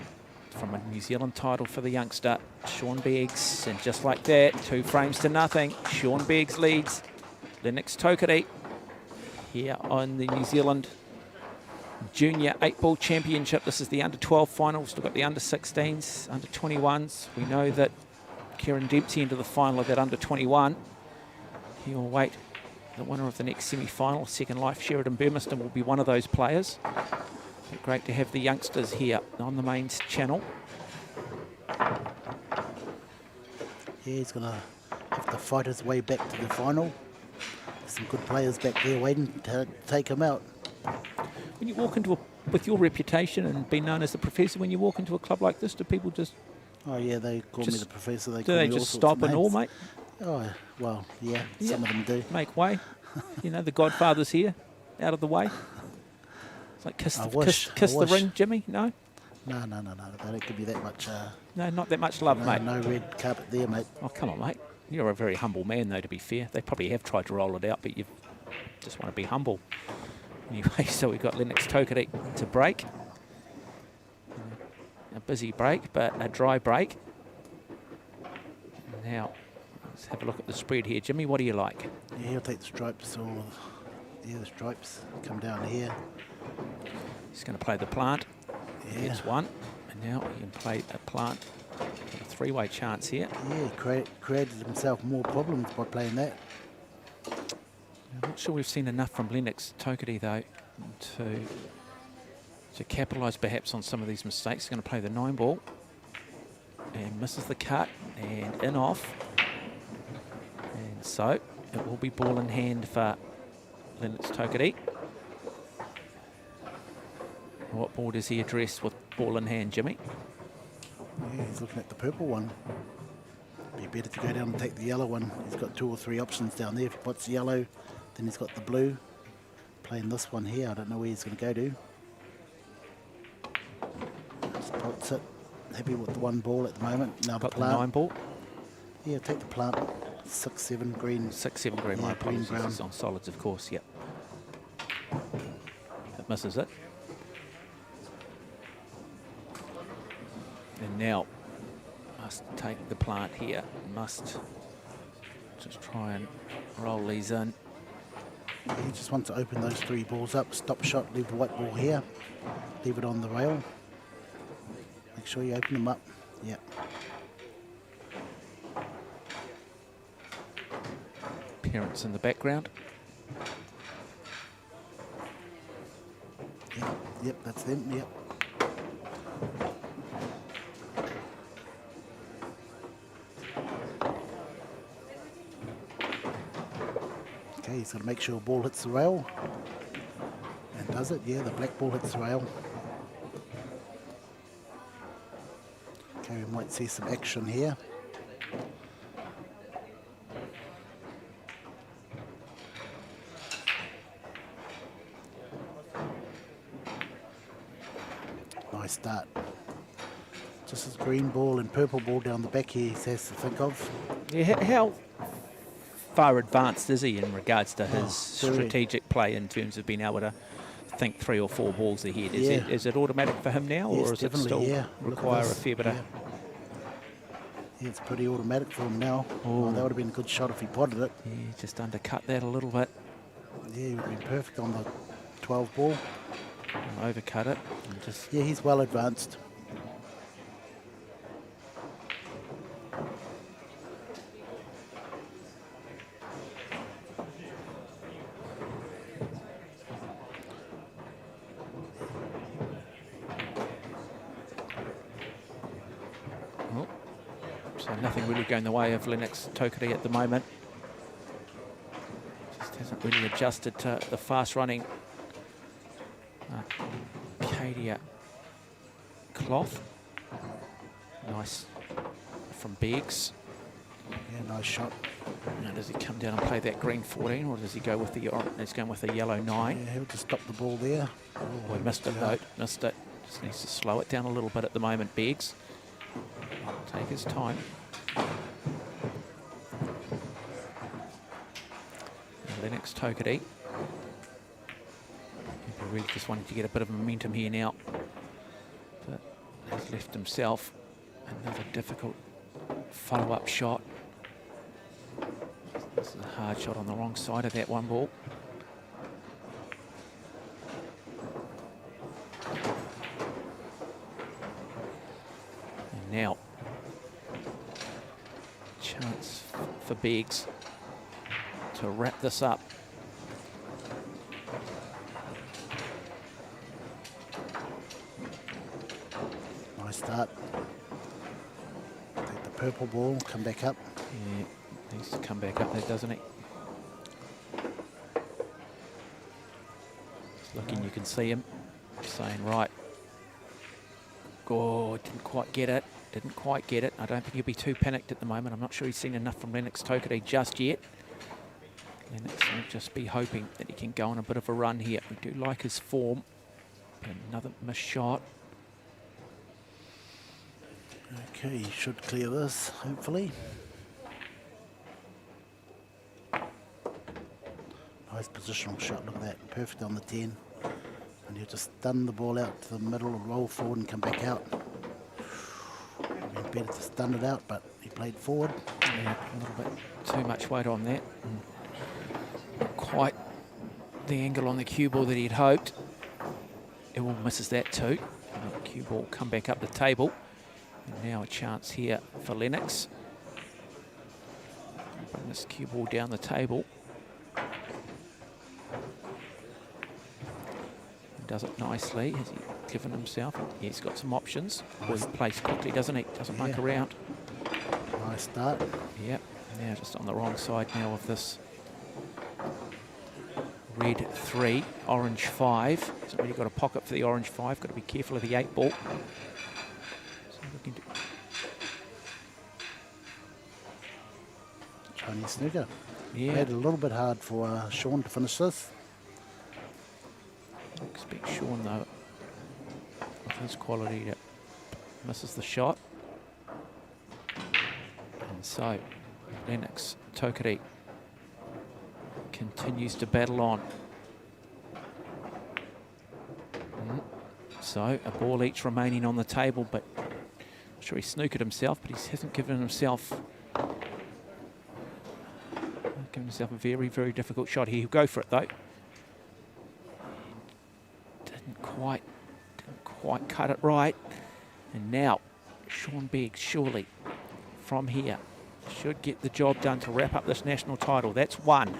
from a New Zealand title for the youngster, Sean Beggs. And just like that, 2-0. Sean Beggs leads Lennox Tokaree here on the New Zealand Junior 8-ball Championship. This is the under-12 final. We've still got the under-16s, under-21s. We know that Kieran Dempsey into the final of that under-21. He will wait. The winner of the next semi-final, Second Life, Sheridan Burmiston, will be one of those players. But great to have the youngsters here on the mains channel. Yeah, he's going to have to fight his way back to the final. There's some good players back there waiting to take him out. When you walk into with your reputation and being known as the professor, when you walk into a club like this, do people just... Oh, yeah, they call me the professor. Do they just stop and all, mate? Oh, well, yeah, some of them do. Make way. You know, the Godfather's here, out of the way. It's like kiss the ring, Jimmy? No? No. They don't give you that much... no, not that much love, mate. No red carpet there, mate. Oh, come on, mate. You're a very humble man, though, to be fair. They probably have tried to roll it out, but you just want to be humble. Anyway, so we've got Lennox Tokaree to break. A busy break, but a dry break. Now, let's have a look at the spread here. Jimmy, what do you like? Yeah, he'll take the stripes, or the stripes come down here. He's going to play the plant. Yeah. Gets one, and now he can play a plant. A 3-way chance here. Yeah, he created himself more problems by playing that. I'm not sure we've seen enough from Lennox Tokaree, though, to capitalise perhaps on some of these mistakes. He's going to play the 9-ball and misses the cut and in off. And so it will be ball in hand for Lennox Tokaree. What ball does he address with ball in hand, Jimmy? Yeah, he's looking at the purple one. Be better to go down and take the yellow one. He's got 2 or 3 options down there. If he puts the yellow, then he's got the blue. Playing this one here, I don't know where he's going to go to. Just puts it. Happy with the 1 ball at the moment. Now got the plant. The 9-ball. Yeah, take the plant. 6-7 green. 6-7 green. Yeah, My green apologies. brown. It's on solids, of course. Yep. It misses it. And now must take the plant here. Must just try and roll these in. You just want to open those 3 balls up. Stop shot, leave the white ball here. Leave it on the rail. Make sure you open them up. Yeah. Parents in the background. Yep, that's them. Yep. Okay, he's got to make sure the ball hits the rail. And does it? Yeah, the black ball hits the rail. Okay, we might see some action here. Nice start. Just his green ball and purple ball down the back here he has to think of. Yeah, how far advanced is he in regards to his very. strategic play in terms of being able to think 3 or 4 balls ahead? Yeah. Is it automatic for him now, Yes, or is it definitely, still yeah. require a Look at this. fair bit of... Yeah, it's pretty automatic for him now. Oh. Oh, that would have been a good shot if he potted it. Yeah, just undercut that a little bit, Yeah, he would have been perfect on the 12 ball. overcut it, and just... Yeah, he's well advanced. Oh, so nothing really going the way of Lennox Tokiri at the moment. Just hasn't really adjusted to the fast running Cadia cloth. Nice from Beggs. Yeah, nice shot. Now, does he come down and play that green 14, or does he go with the orange? He's going with the yellow 9. Yeah, he'll just stop the ball there. Oh, he missed it though. Missed it. Just needs to slow it down a little bit at the moment, Beggs. Take his time. Lennox Tokiri. Really just wanting to get a bit of momentum here now. But has left himself another difficult follow-up shot. This is a hard shot on the wrong side of that one ball. And now, chance for Beggs to wrap this up. Nice start. Take the purple ball, come back up. Yeah, needs to come back up there, doesn't he? Just looking, you can see him saying, right. Oh, didn't quite get it. Didn't quite get it. I don't think he'll be too panicked at the moment. I'm not sure he's seen enough from Lennox Tokiri just yet. Lennox will just be hoping that he can go on a bit of a run here. We do like his form. Another missed shot. Okay, he should clear this, hopefully. Nice positional shot, look at that. Perfect on the 10. And you just stun the ball out to the middle and roll forward and come back out. Would have been better to stun it out, but he played forward. Yeah, a little bit too much weight on that. Not quite the angle on the cue ball that he'd hoped. Ewell misses that too. Cue ball come back up the table. And now a chance here for Lennox. Bring this cue ball down the table. Does it nicely. Has he given himself? Yeah, he's got some options. Well, he plays quickly, doesn't he? Doesn't muck around. Nice start. Yep. Now just on the wrong side now of this red 3, orange 5. Hasn't really got a pocket for the orange 5. Got to be careful of the 8 ball. So looking to Chinese snooker. yeah. Made it a little bit hard for Sean to finish this. I expect Sean though, with his quality, to misses the shot. And so Lennox Tokiri continues to battle on. So a ball each remaining on the table, but sure he snookered himself, but he hasn't given himself a very, very difficult shot here. He'll go for it though. Didn't quite cut it right. And now Sean Beggs surely from here should get the job done to wrap up this national title. That's one.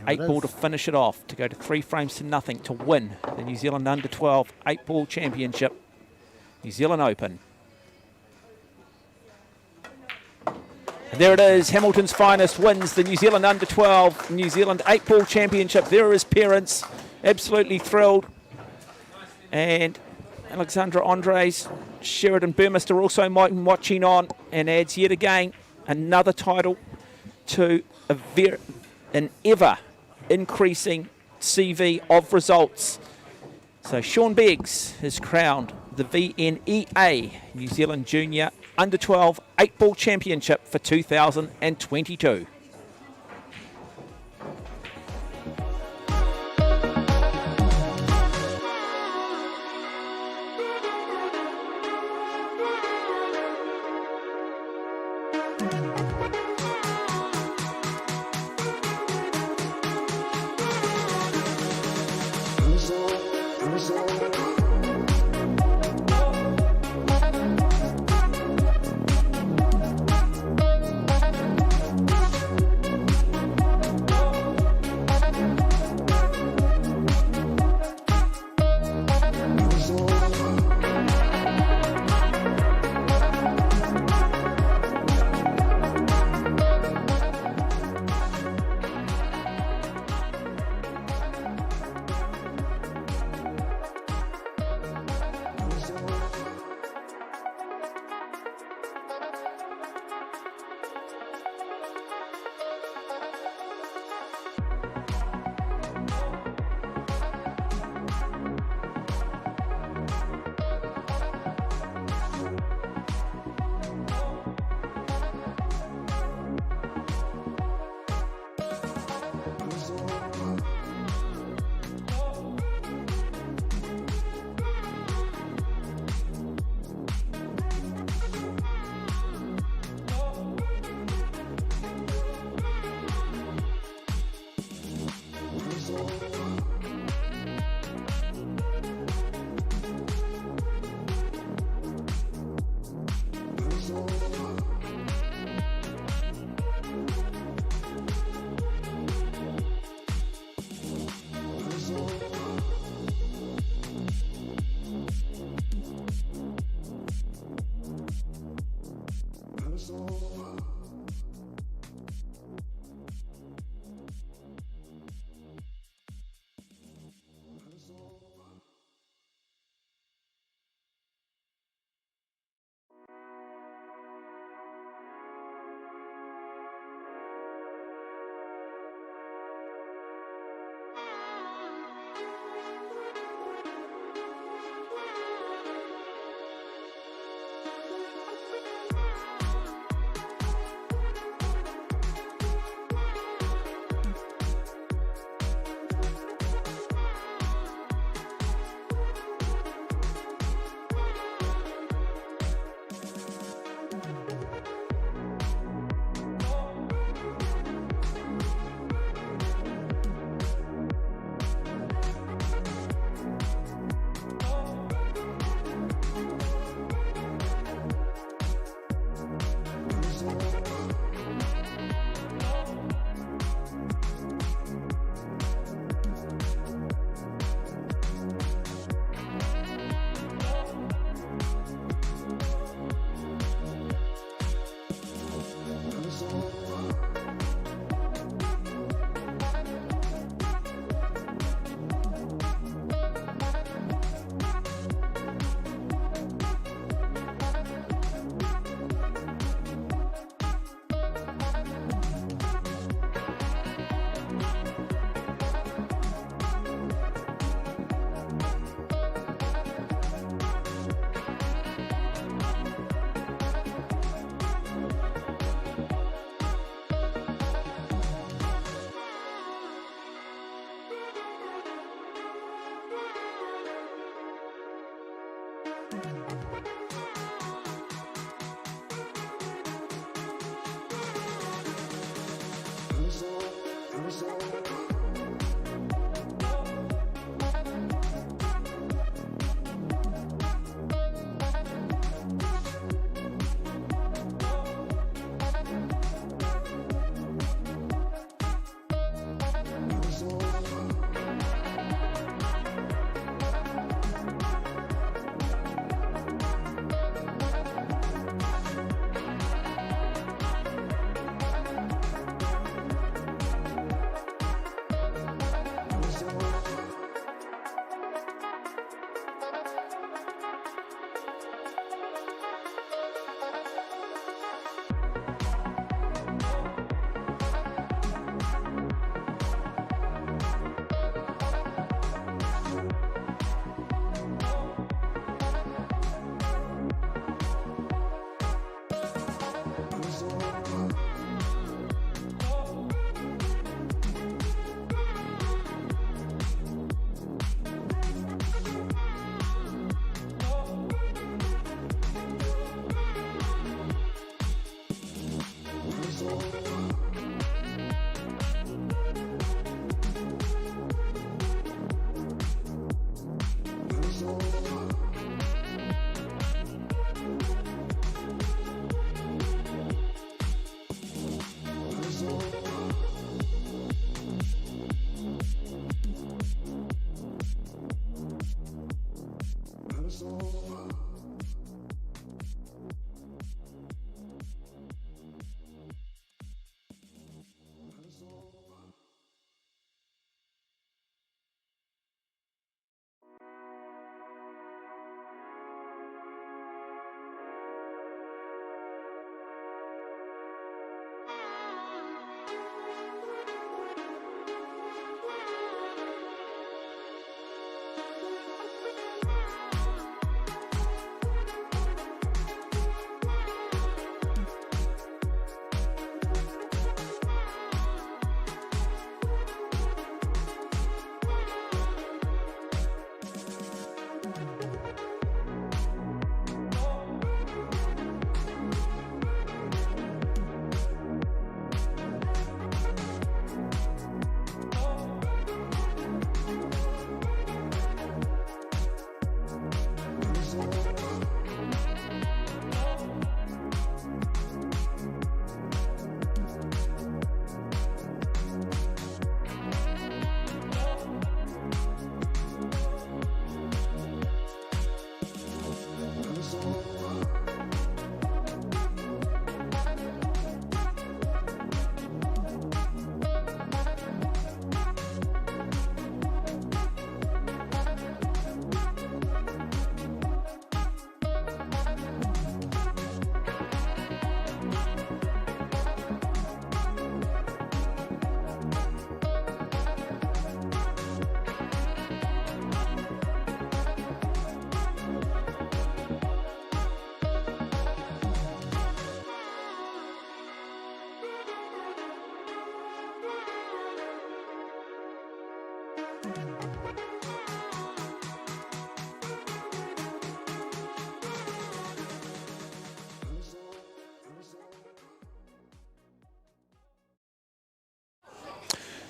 8-ball to finish it off, to go to 3 frames to nothing to win the New Zealand Under-12 8-ball championship, New Zealand Open. And there it is, Hamilton's finest wins the New Zealand Under-12 New Zealand 8-ball championship. There are his parents, absolutely thrilled. And Alexandra Andres, Sheridan Burmester also watching on, and adds yet again another title to an ever increasing CV of results. So Sean Beggs is crowned the VNEA New Zealand Junior Under-12 8-ball championship for 2022.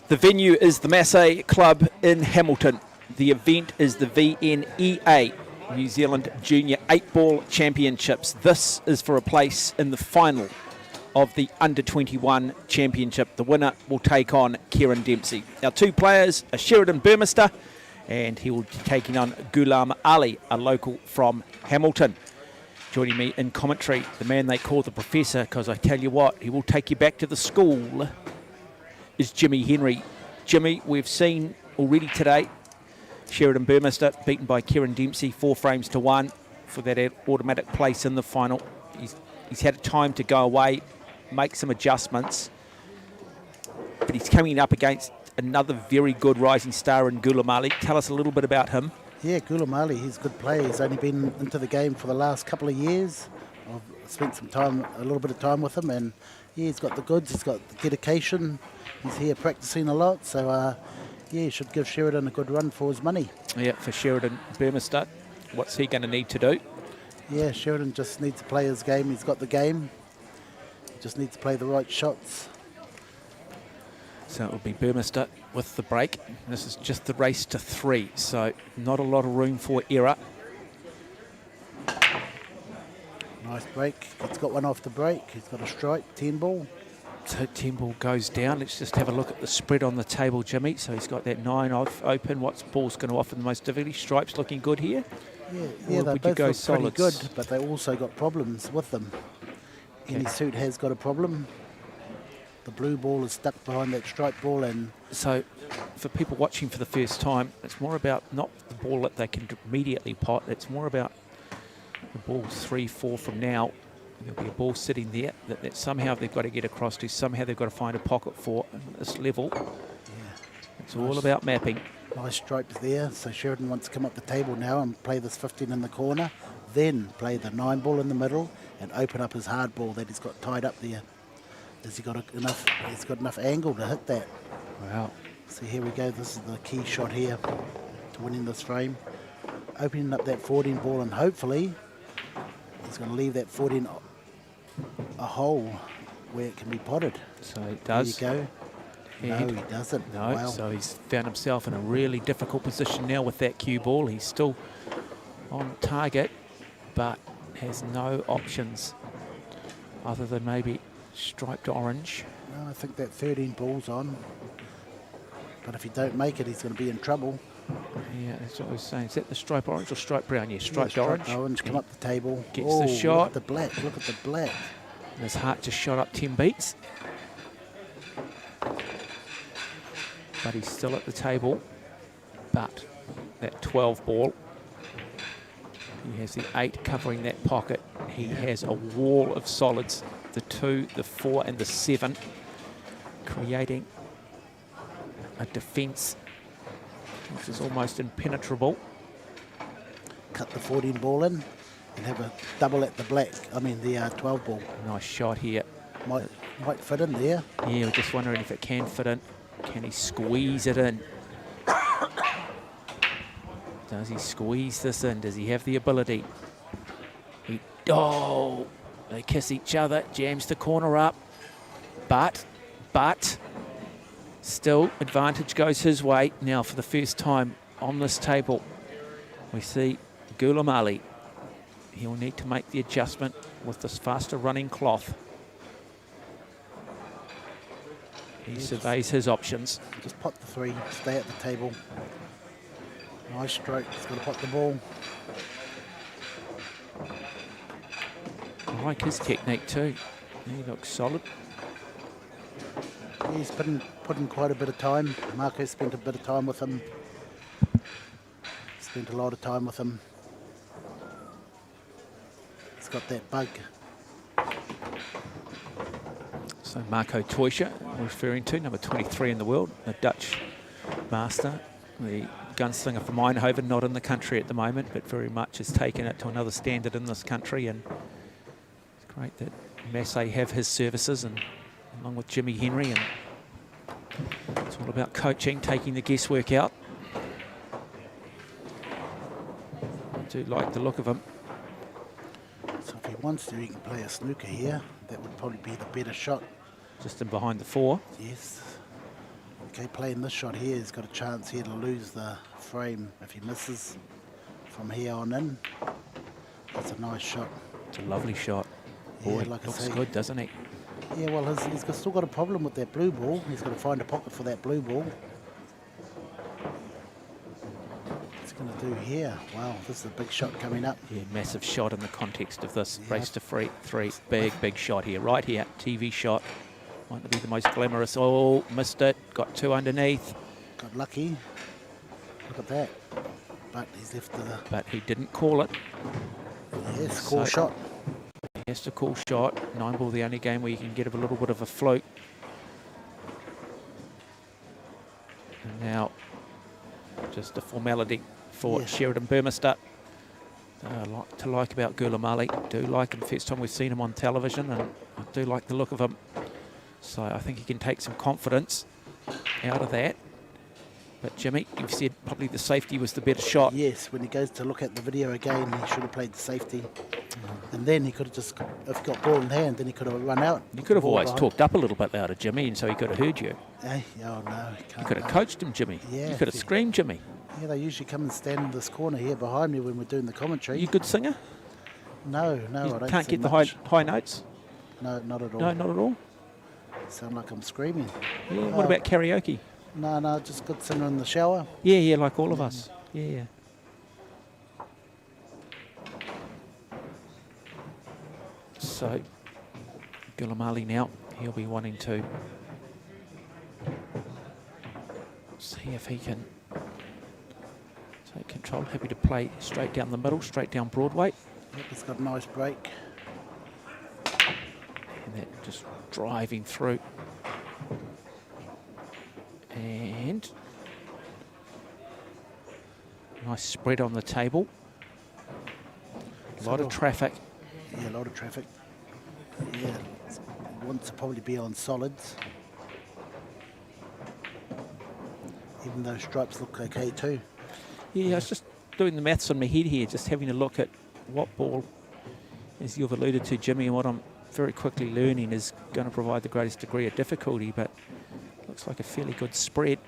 The venue is the Massey Club in Hamilton. The event is the VNEA, New Zealand Junior 8-Ball Championships. This is for a place in the final of the Under-21 Championship. The winner will take on Kieran Dempsey. Our two players are Sheridan Burmester, and he will be taking on Ghulam Ali, a local from Hamilton. Joining me in commentary, the man they call the Professor, because I tell you what, he will take you back to the school, is Jimmy Henry. Jimmy, we've seen already today Sheridan Burmester beaten by Kieran Dempsey 4 frames to 1 for that automatic place in the final. He's had time to go away, make some adjustments, but he's coming up against another very good rising star in Ghulam Ali. Tell us a little bit about him. Yeah, Ghulam Ali, he's a good player. He's only been into the game for the last couple of years. I've spent a little bit of time with him, and yeah, he's got the goods, he's got the dedication. He's here practicing a lot, so yeah, he should give Sheridan a good run for his money. Yeah, for Sheridan Burmester, what's he going to need to do? Yeah, Sheridan just needs to play his game. He's got the game. He just needs to play the right shots. So it will be Burmester with the break. This is just the race to 3, so not a lot of room for error. Nice break. He's got one off the break. He's got a strike, 10 ball. So 10 ball goes down. Let's just have a look at the spread on the table, Jimmy. So he's got that 9 off open. What's ball's going to offer the most difficulty? Stripes looking good here. Yeah, Or they would you both go look solids? pretty good, but they also got problems with them. Any suit has got a problem. The blue ball is stuck behind that stripe ball, and So for people watching for the first time, it's more about not the ball that they can immediately pot. It's more about the ball 3, 4 from now. There'll be a ball sitting there that somehow they've got to get across to, somehow they've got to find a pocket for at this level. It's all about mapping. nice stripes there. So Sheridan wants to come up the table now and play this 15 in the corner, then play the 9 ball in the middle and open up his hard ball that he's got tied up there. Has he got enough? He's got enough angle to hit that. Wow. So here we go. This is the key shot here to winning this frame. Opening up that 14 ball, and hopefully he's going to leave that 14 a hole where it can be potted. So he does. There you go. And No, he doesn't. no, Wow. so he's found himself in a really difficult position now with that cue ball. He's still on target, but has no options other than maybe striped orange. No, I think that 13 ball's on. But if he don't make it, he's going to be in trouble. Yeah, that's what I was saying. Is that the stripe orange or stripe brown? Yeah, striped Yeah, orange. Orange, come up the table. Gets oh, the shot. Look at the black. Look at the black. And his heart just shot up 10 beats. But he's still at the table. But that 12 ball, he has the 8 covering that pocket. He has a wall of solids, the 2, the 4 and the 7, creating a defence which is almost impenetrable. Cut the 14 ball in and have a double at the black. I mean the 12 ball. Nice shot here. Might fit in there. Yeah, we're just wondering if it can fit in. Can he squeeze it in? Does he squeeze this in? Does he have the ability? Oh, they kiss each other, jams the corner up. But, still, advantage goes his way. Now, for the first time on this table, we see Gulamali. He'll need to make the adjustment with this faster running cloth. He surveys his options. Just pot the 3, stay at the table. Nice stroke, he's got to pot the ball. I like his technique too. He looks solid. He's put in quite a bit of time. Marco spent a bit of time with him. Spent a lot of time with him. He's got that bug. So Marco Teuscher, we're referring to, number 23 in the world, a Dutch master, the gunslinger from Eindhoven, not in the country at the moment, but very much has taken it to another standard in this country. And it's great that Massey have his services, and along with Jimmy Henry, and it's all about coaching, taking the guesswork out. I do like the look of him. So if he wants to, he can play a snooker here. That would probably be the better shot. Just in behind the 4. Yes. Okay, playing this shot here, he's got a chance here to lose the frame if he misses from here on in. That's a nice shot. It's a lovely shot. Yeah, Boy, like I looks say. good, doesn't he? Yeah, well, still got a problem with that blue ball. He's got to find a pocket for that blue ball. What's he going to do here? Wow, this is a big shot coming up. Yeah, massive shot in the context of this Yeah. race to 3. Big shot here, right here. TV shot. Might be the most glamorous. Oh, missed it. Got 2 underneath. Got lucky. Look at that. But he's left the... But he didn't call it. Yes, cool shot. He has to call shot. 9 ball, the only game where you can get a little bit of a fluke. And now, just a formality for Yeah. Sheridan Burmester. A lot to like about Gulamali. Do like him. First time we've seen him on television, and I do like the look of him. So I think he can take some confidence out of that. But Jimmy, you've said probably the safety was the better shot. Yes, when he goes to look at the video again, he should have played the safety. And then he could have just, if he got ball in hand, then he could have run out. You could have Ball always behind. talked up a little bit louder, Jimmy, and so he could have heard you. Eh? Oh, no. You could have coached him, Jimmy. Yeah, You could have yeah. screamed, Jimmy. Yeah, they usually come and stand in this corner here behind me when we're doing the commentary. Are you a good singer? No, no, You I don't can't sing get the much. high notes? No, not at all. No, not at all? Sound like I'm screaming. Yeah, what about karaoke? No, just good singer in the shower. Yeah, like all of us. Yeah. So, Gulamali now, he'll be wanting to see if he can take control. Happy to play straight down the middle, straight down Broadway. Yep, he's got a nice break. And that just driving through. And nice spread on the table. A lot of traffic. Yeah, a lot of traffic. Yeah, wants to probably be on solids. Even though stripes look okay too. Yeah, I was just doing the maths on my head here, just having a look at what ball, as you've alluded to, Jimmy, and what I'm very quickly learning is going to provide the greatest degree of difficulty, but looks like a fairly good spread.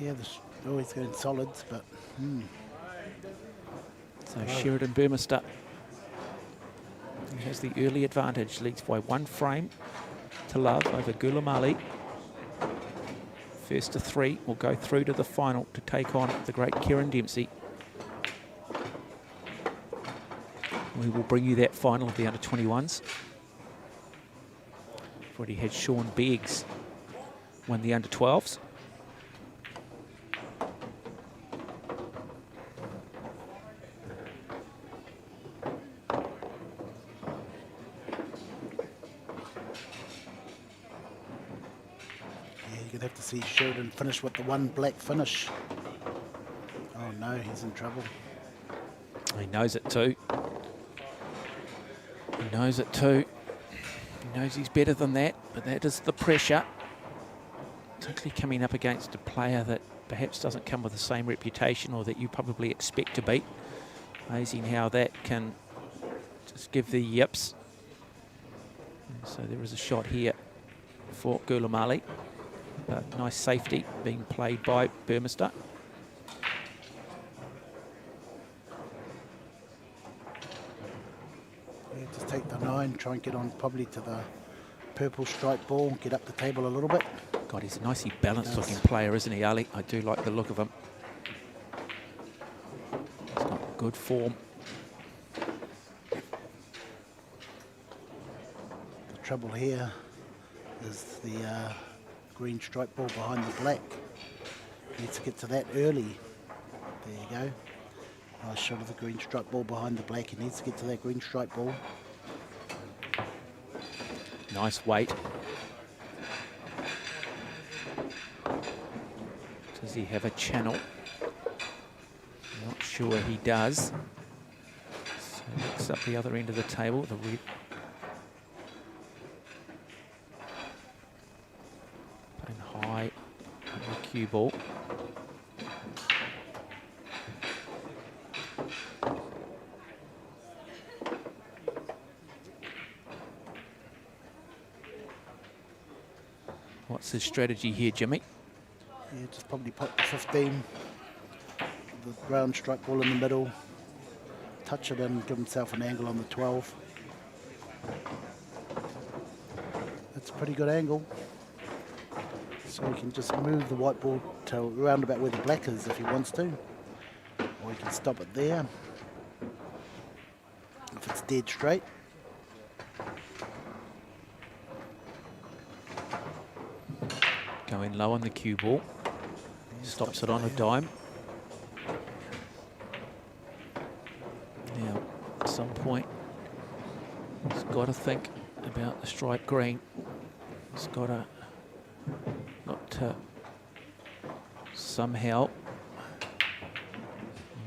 Yeah, they're always going solids, but So Sheridan Burmester has the early advantage, leads by 1 frame to love over Gulamali. First to 3 will go through to the final to take on the great Kieran Dempsey. We will bring you that final of the under-21s. We've already had Sean Beggs win the under-12s. you'd have to see Sheridan finish with the one black finish. Oh no, he's in trouble. He knows it too. He knows it too. He knows he's better than that, but that is the pressure. Particularly coming up against a player that perhaps doesn't come with the same reputation or that you probably expect to beat. Amazing how that can just give the yips. And so there is a shot here for Gulamali. But nice safety being played by Burmester. Yeah, just take the 9, try and get on probably to the purple striped ball, get up the table a little bit. God, he's a nicely balanced looking player, isn't he, Ali? I do like the look of him. He's got good form. The trouble here is the green striped ball behind the black. Needs to get to that early. There you go. Nice shot of the green striped ball behind the black. He needs to get to that green striped ball. Nice weight. Does he have a channel? Not sure he does. So looks up the other end of the table, the red. Playing high on the cue ball. What's his strategy here, Jimmy? Yeah, just probably put the 15, the brown striped ball in the middle, touch it in, give himself an angle on the 12. That's a pretty good angle. So he can just move the white ball to round about where the black is if he wants to. Or he can stop it there. If it's dead straight. Going low on the cue ball. Stops it on a dime. Now, at some point, he's got to think about the strike green. He's got to somehow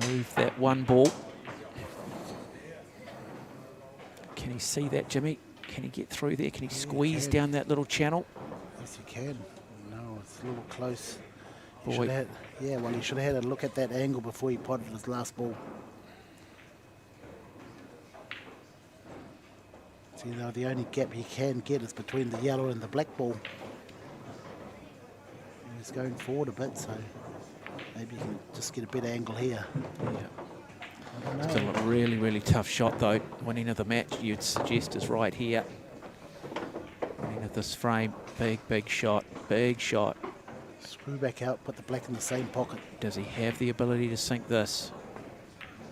move that one ball. Can he see that, Jimmy? Can he get through there? Can he squeeze down that little channel? Yes, he can. No, it's a little close. Boy. Yeah, well, he should have had a look at that angle before he potted his last ball. See, now the only gap he can get is between the yellow and the black ball. He's going forward a bit, so maybe you can just get a better angle here. Yeah. Still a really, really tough shot, though. Winning of the match, you'd suggest, is right here. Winning of this frame. Big, big shot. Big shot. Screw back out, put the black in the same pocket. Does he have the ability to sink this?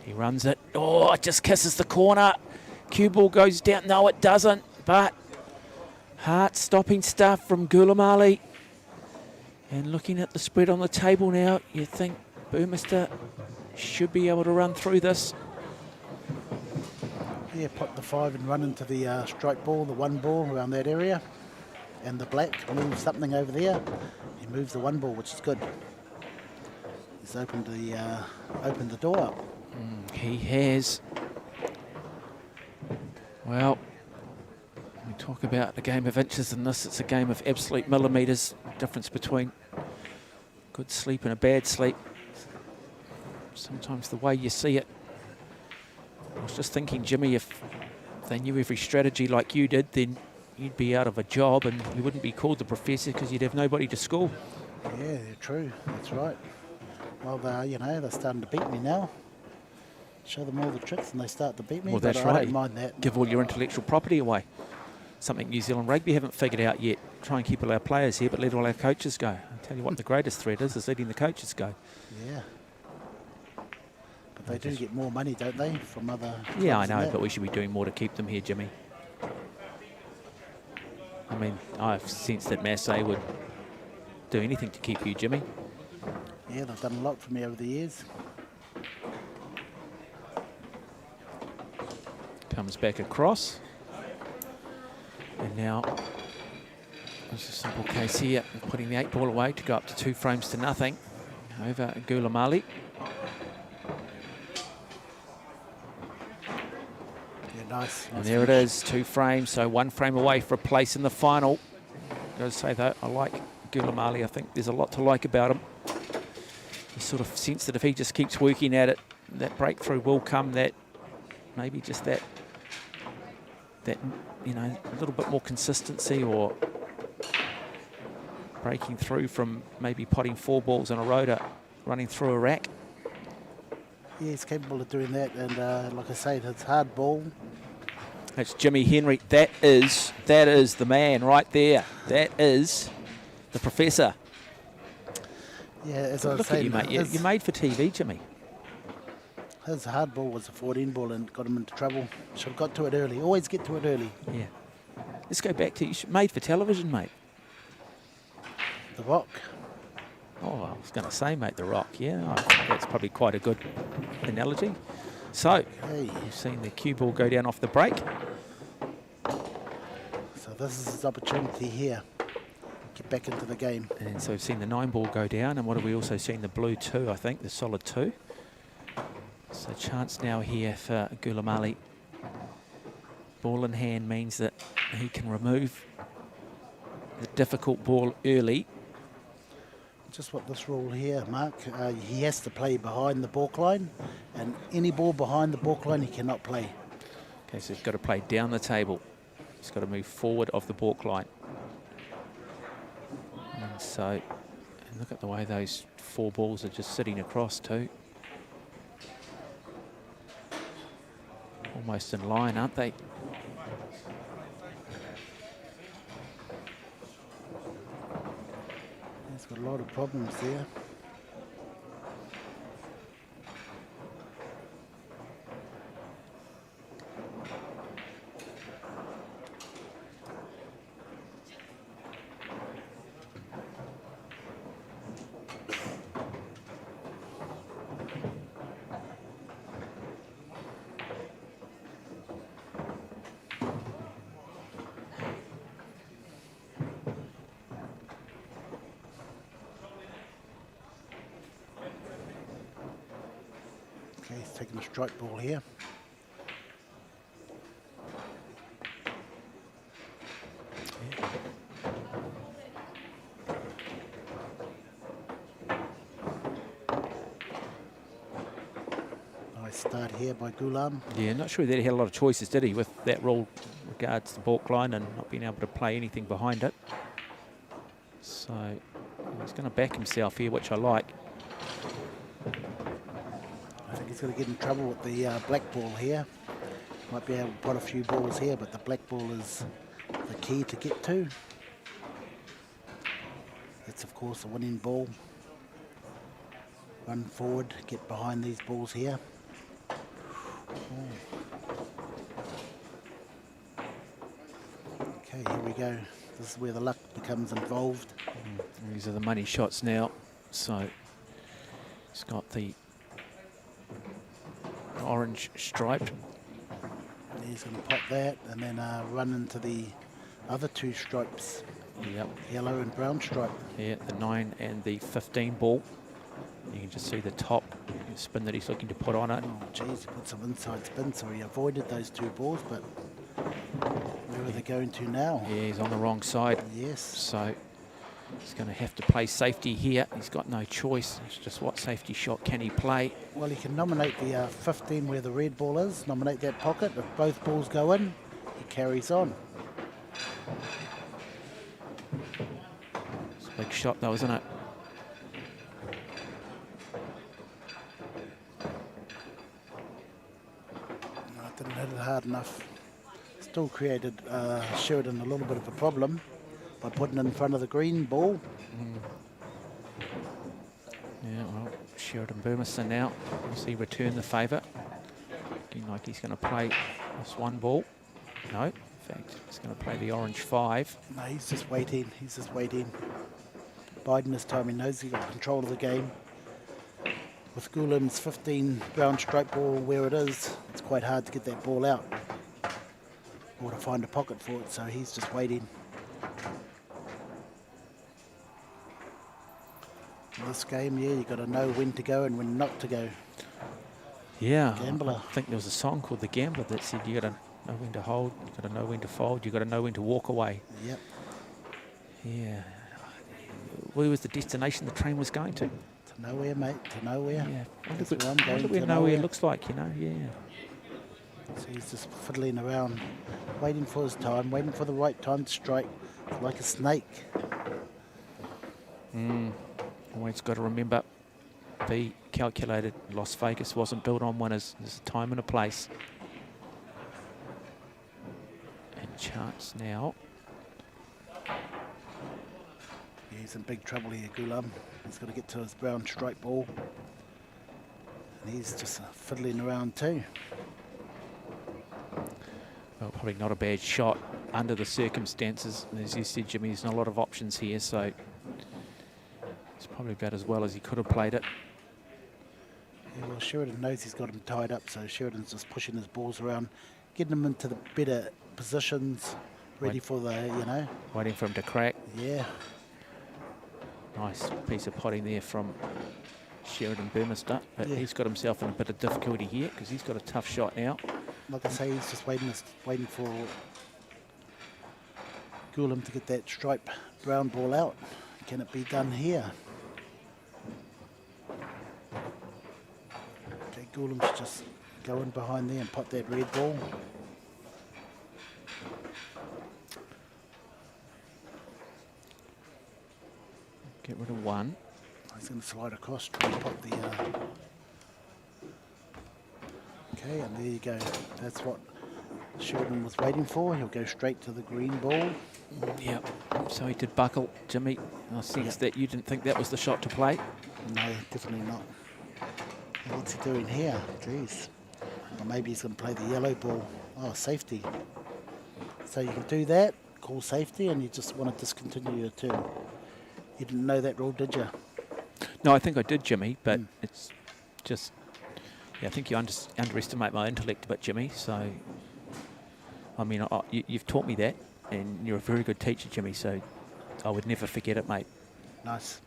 He runs it. Oh, it just kisses the corner. Cue ball goes down. No, it doesn't. But heart-stopping stuff from Gulamali. And looking at the spread on the table now, you think Burmester should be able to run through this. Yeah, put the 5 and run into the strike ball, the 1 ball around that area. And the black moves something over there. He moves the 1 ball, which is good. He's opened the door up. He has. Well, we talk about a game of inches in this. It's a game of absolute millimetres. Difference between good sleep and a bad sleep. Sometimes the way you see it. I was just thinking, Jimmy, if they knew every strategy like you did, then you'd be out of a job and you wouldn't be called the professor because you'd have nobody to school. Yeah, true. That's right. Well, they're starting to beat me now. Show them all the tricks and they start to beat me. Well, that's but right. I don't mind that. Give all your intellectual property away. Something New Zealand Rugby haven't figured out yet. Try and keep all our players here, but let all our coaches go. I tell you what, the greatest threat is letting the coaches go. Yeah. But they do get more money, don't they, from other clubs? Yeah, I know, but we should be doing more to keep them here, Jimmy. I mean, I've sensed that Massey would do anything to keep you, Jimmy. Yeah, they've done a lot for me over the years. Comes back across. And now, there's a simple case here of putting the 8 ball away to go up to 2 frames to nothing over Gulamali. Yeah, nice. And there it is, 2 frames, so 1 frame away for a place in the final. I've got to say, though, I like Gulamali. I think there's a lot to like about him. You sort of sense that if he just keeps working at it, that breakthrough will come, that maybe just that a little bit more consistency or breaking through from maybe potting 4 balls in a row to running through a rack. Yeah, he's capable of doing that, and like I say, it's hard ball. That's Jimmy Henry. That is the man right there. That is the professor. Yeah, as I was Look saying, at you, mate. You're made for TV, Jimmy. His hard ball was a 14 ball and got him into trouble. Should have got to it early. Always get to it early. Yeah. Let's go back to made for television, mate. The Rock. Oh, I was going to say, mate, The Rock. Yeah, I think that's probably quite a good analogy. So, Hey. you've seen the cue ball go down off the break. So this is his opportunity here. Get back into the game. And so we've seen the 9 ball go down. And what have we also seen? The blue 2, I think, the solid 2. So chance now here for Gulamali. Ball in hand means that he can remove the difficult ball early. Just what this rule here, Mark, he has to play behind the balk line, and any ball behind the balk line he cannot play. Okay, so he's got to play down the table. He's got to move forward of the balk line. And so, and look at the way those 4 balls are just sitting across too. Almost in line, aren't they? He's got a lot of problems there. Okay, he's taking a strike ball here. Nice stuff. start here by Ghulam. Yeah, not sure that he had a lot of choices, did he, with that rule regards the balk line and not being able to play anything behind it. So he's going to back himself here, which I like. I think he's going to get in trouble with the black ball here. Might be able to pot a few balls here, but the black ball is the key to get to. It's, of course, a winning ball. Run forward, get behind these balls here. Okay, here we go. This is where the luck becomes involved. These are the money shots now. So he's got the orange stripe. He's going to pop that and then run into the other two stripes. Yep. Yellow and brown stripe. Yeah, the 9 and the 15 ball. You can just see the top spin that he's looking to put on it. Oh, geez, he put some inside spin, so he avoided those two balls, but where are they going to now? Yeah, he's on the wrong side. Yes. So he's going to have to play safety here. He's got no choice. It's just what safety shot can he play? Well, he can nominate the 15 where the red ball is, nominate that pocket. If both balls go in, he carries on. It's a big shot though, isn't it? No, it didn't hit it hard enough. Still created Sheridan a little bit of a problem by putting in front of the green ball. Yeah, well, Sheridan Burmester now. We'll see return the favour. Looking like he's going to play this one ball. No, in fact, he's going to play the orange 5. No, he's just waiting. He's just waiting. Biden this time, he knows he's got control of the game. With Ghulam's 15 brown stripe ball where it is, it's quite hard to get that ball out or to find a pocket for it, so he's just waiting. In this game, yeah, you've got to know when to go and when not to go. Yeah, Gambler. I think there was a song called The Gambler that said you got to know when to hold, you got to know when to fold, you got to know when to walk away. Yep. Yeah. Where was the destination the train was going to? To nowhere, mate, to nowhere. Yeah. That's where I'm going, where to nowhere nowhere. looks like, you know, yeah. So he's just fiddling around, waiting for his time, waiting for the right time to strike, like a snake. Always got to remember, be calculated. Las Vegas wasn't built on winners. There's a time and a place. And chance now. Yeah, he's in big trouble here, Ghulam. He's got to get to his brown stripe ball. And he's just fiddling around too. Well, probably not a bad shot under the circumstances. And as you said, Jimmy, there's not a lot of options here, so it's probably about as well as he could have played it. Yeah, well, Sheridan knows he's got him tied up, so Sheridan's just pushing his balls around, getting him into the better positions, ready for the, you know. Waiting for him to crack. Yeah. Nice piece of potting there from Sheridan Burmester. But Yeah. he's got himself in a bit of difficulty here because he's got a tough shot now. Like I say, he's just waiting for Ghulam to get that stripe brown ball out. Can it be done here? Okay, Ghulam's just going behind there and pot that red ball. Get rid of one. He's going to slide across, try and pot the... Okay, and there you go. That's what Sheridan was waiting for. He'll go straight to the green ball. Yep. So he did buckle, Jimmy. I sense that you didn't think that was the shot to play. No, definitely not. What's he doing here? Jeez. Or maybe he's going to play the yellow ball. Oh, safety. So you can do that, call safety, and you just want to discontinue your turn. You didn't know that rule, did you? No, I think I did, Jimmy, but it's just... Yeah, I think you underestimate my intellect a bit, Jimmy. So, I mean, you've taught me that, and you're a very good teacher, Jimmy, so I would never forget it, mate. Nice.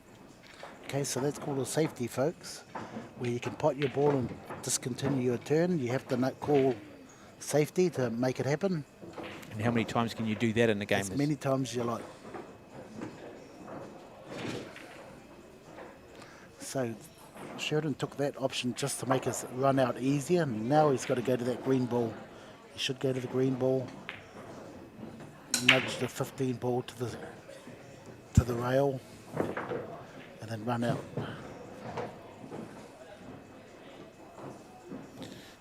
Okay, so that's called a safety, folks, where you can pot your ball and discontinue your turn. You have to call safety to make it happen. And how many times can you do that in a game? As many times as you like. So Sheridan took that option just to make his run out easier. And now he's got to go to that green ball. He should go to the green ball. Nudge the 15 ball to the rail. And then run out.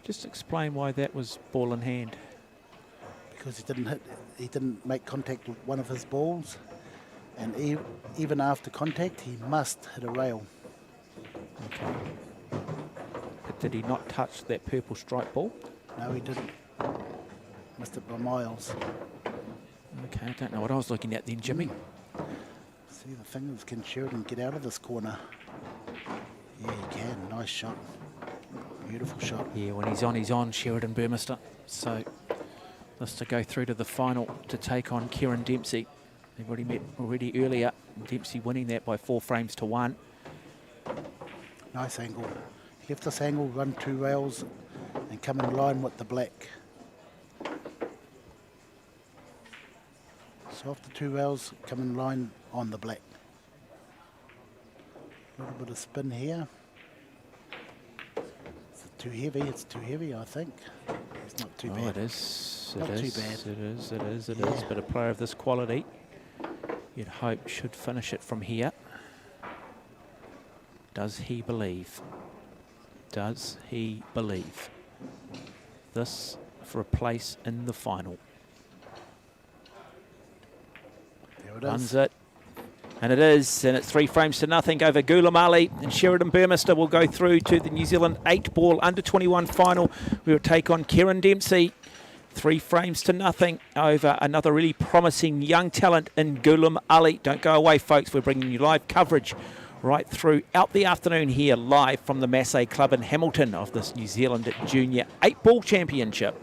Just explain why that was ball in hand. Because he didn't make contact with one of his balls. And even after contact, he must hit a rail. Okay. But did he not touch that purple stripe ball? No, he didn't. Missed it by miles. Okay, I don't know what I was looking at then, Jimmy. See, the thing is, can Sheridan get out of this corner? Yeah, he can. Nice shot. Beautiful shot. Yeah, when he's on, Sheridan Burmester. So this to go through to the final to take on Kieran Dempsey. They've already met earlier. Dempsey winning that by 4 frames to 1. Nice angle. Left this angle, run 2 rails, and come in line with the black. So after 2 rails, come in line on the black. A little bit of spin here. Is it too heavy? It's too heavy, I think. It's not too bad. Oh, it is. Not It too is. bad. It is. But a player of this quality, you'd hope, should finish it from here. Does he believe? Does he believe? This for a place in the final. There it Runs is. it. And it is. And it's 3 frames to nothing over Gulamali. And Sheridan Burmester will go through to the New Zealand 8-ball under-21 final. We will take on Kieran Dempsey. 3 frames to nothing over another really promising young talent in Gulam Ali. Don't go away, folks. We're bringing you live coverage right throughout the afternoon here, live from the Massey Club in Hamilton of this New Zealand Junior 8-ball championship.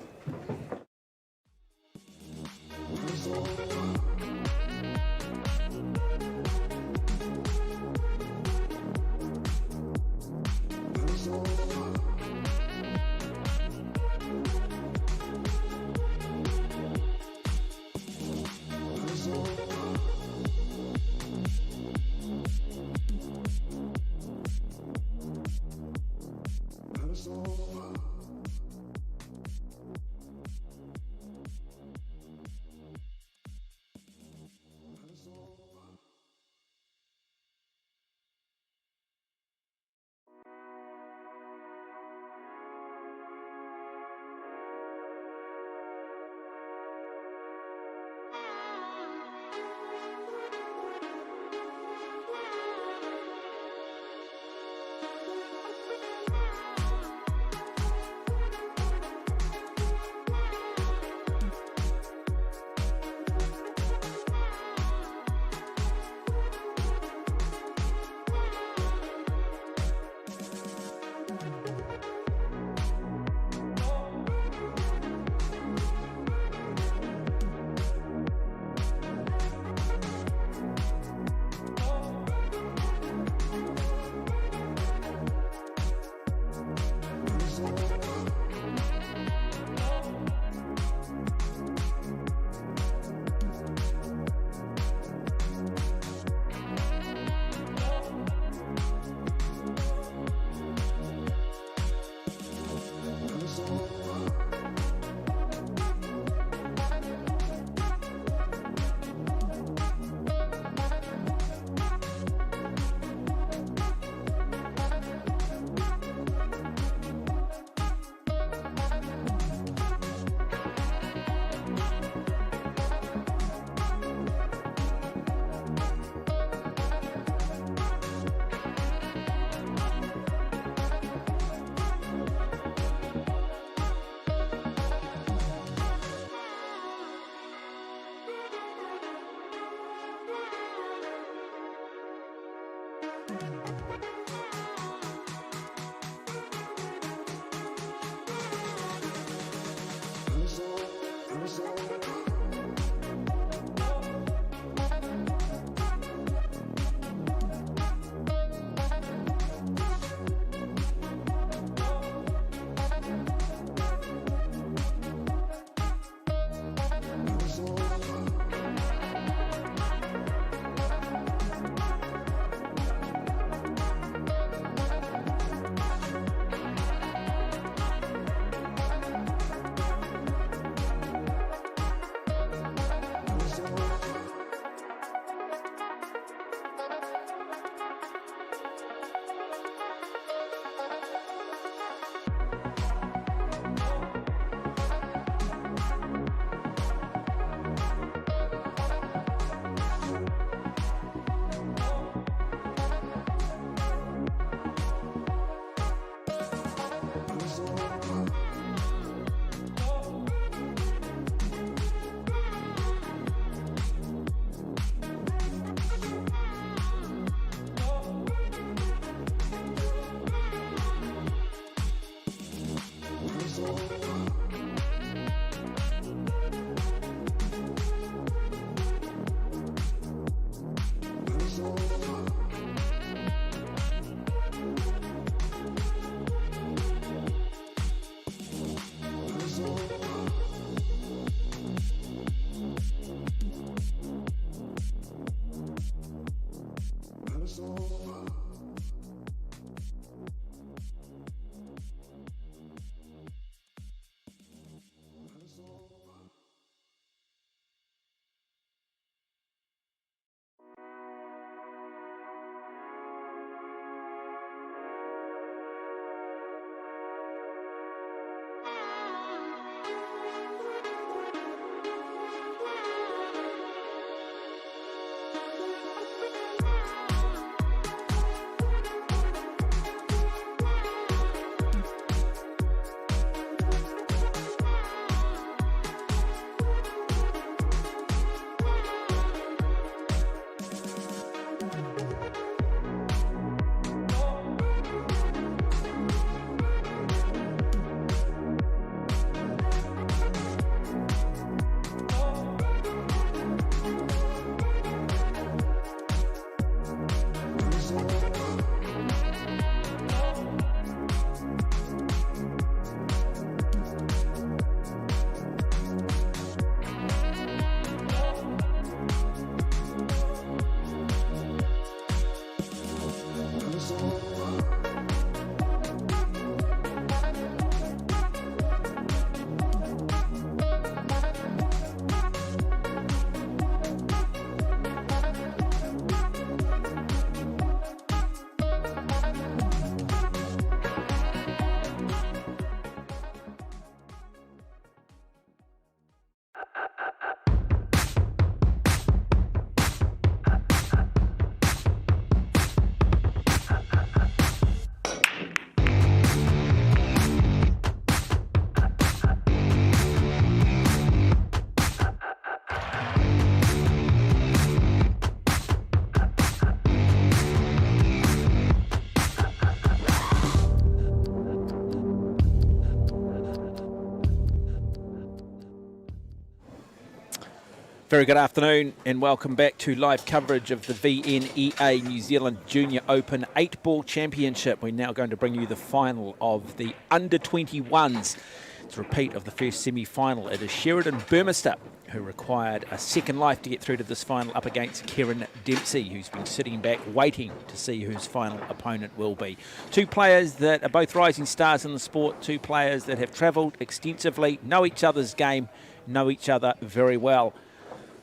Very good afternoon and welcome back to live coverage of the VNEA New Zealand Junior Open 8-Ball Championship. We're now going to bring you the final of the under-21s. It's a repeat of the first semi-final. It is Sheridan Burmester who required a second life to get through to this final up against Kieran Dempsey, who's been sitting back waiting to see who his final opponent will be. Two players that are both rising stars in the sport, two players that have travelled extensively, know each other's game, know each other very well.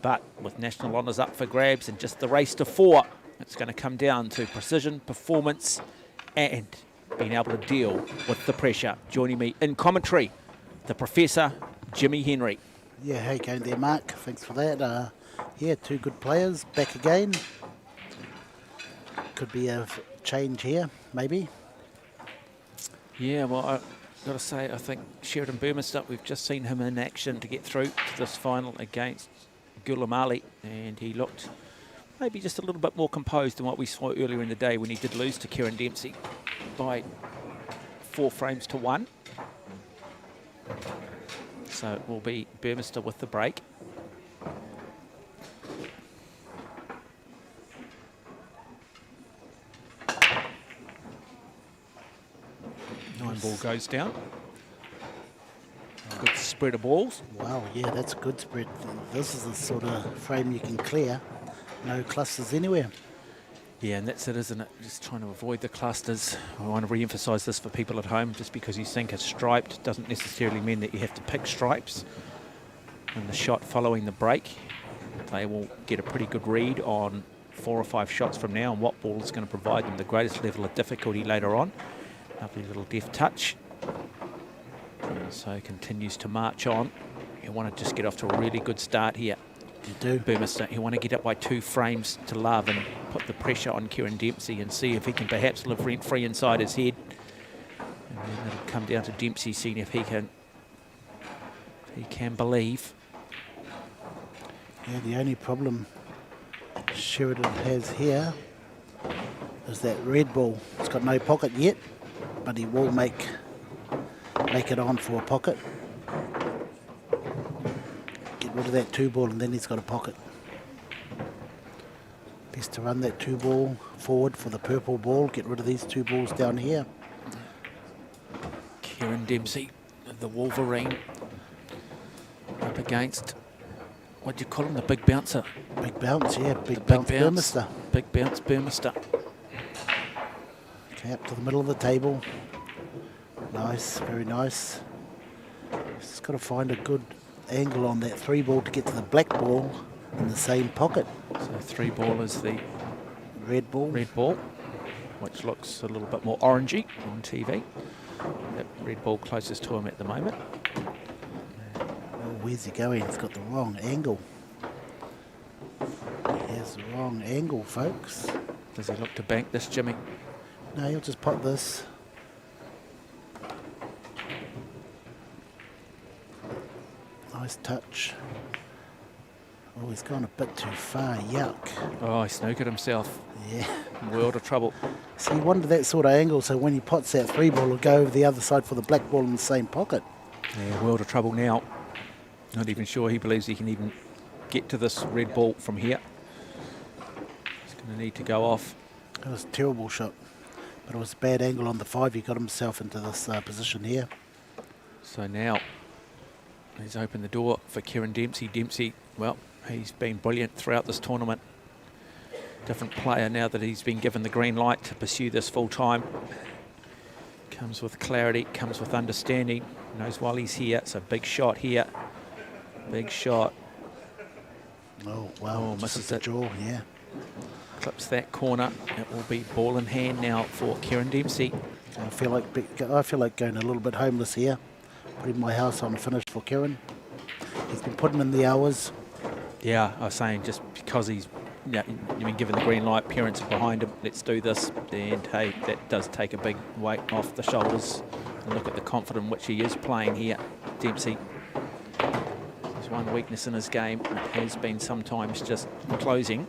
But with national honours up for grabs and just the race to 4, it's going to come down to precision, performance and being able to deal with the pressure. Joining me in commentary, the Professor, Jimmy Henry. Yeah, how you going there, Mark? Thanks for that. Yeah, two good players back again. Could be a change here, maybe. Yeah, well, I've got to say, I think Sheridan Burmester, we've just seen him in action to get through to this final against Gulamali, and he looked maybe just a little bit more composed than what we saw earlier in the day when he did lose to Kieran Dempsey by 4 frames to 1. So it will be Burmester with the break. Nine ball goes down. Good spread of balls. Wow, yeah, that's a good spread. This is the sort of frame you can clear. No clusters anywhere. Yeah, and that's it, isn't it? Just trying to avoid the clusters. I want to re-emphasise this for people at home. Just because you think it's striped doesn't necessarily mean that you have to pick stripes. And the shot following the break, they will get a pretty good read on 4 or 5 shots from now and what ball is going to provide them the greatest level of difficulty later on. Lovely little deft touch. And so continues to march on. You want to just get off to a really good start here. You do. Burmester, you want to get up by 2 frames to love and put the pressure on Kieran Dempsey and see if he can perhaps live rent-free inside his head. And then it'll come down to Dempsey seeing if he can believe. Yeah, the only problem Sheridan has here is that red ball. It's got no pocket yet, but he will make it on for a pocket. Get rid of that 2 ball and then he's got a pocket. Best to run that 2 ball forward for the purple ball. Get rid of these 2 balls down here. Kieran Dempsey, the Wolverine, up against, what do you call him, the big bouncer? Big bounce, yeah, big bounce Burmester. Big bounce Burmester. Okay, up to the middle of the table. Nice, very nice. Just got to find a good angle on that 3 ball to get to the black ball in the same pocket. So 3 ball is the red ball, which looks a little bit more orangey on TV. That red ball closest to him at the moment. Oh, where's he going? He's got the wrong angle. He has the wrong angle, folks. Does he look to bank this, Jimmy? No, he'll just pop this. Nice touch. Oh, he's gone a bit too far. Yuck. Oh, he snookered himself. Yeah. World of trouble. So he wanted that sort of angle, so when he pots that 3 ball, he'll go over the other side for the black ball in the same pocket. Yeah, world of trouble now. Not even sure he believes he can even get to this red ball from here. He's going to need to go off. That was a terrible shot, but it was a bad angle on the 5. He got himself into this position here. So now he's opened the door for Kieran Dempsey. Dempsey, well, he's been brilliant throughout this tournament. Different player now that he's been given the green light to pursue this full time. Comes with clarity, comes with understanding, knows while he's here. It's a big shot here. Big shot. Oh, wow. Oh, misses the it. jaw, yeah. Clips that corner. It will be ball in hand now for Kieran Dempsey. I feel like going a little bit homeless here. Putting my house on finish for Kieran. He's been putting in the hours. Yeah, I was saying just because he's been given the green light, parents are behind him, let's do this, and hey, that does take a big weight off the shoulders. And look at the confidence in which he is playing here, Dempsey. There's one weakness in his game. It has been sometimes just closing.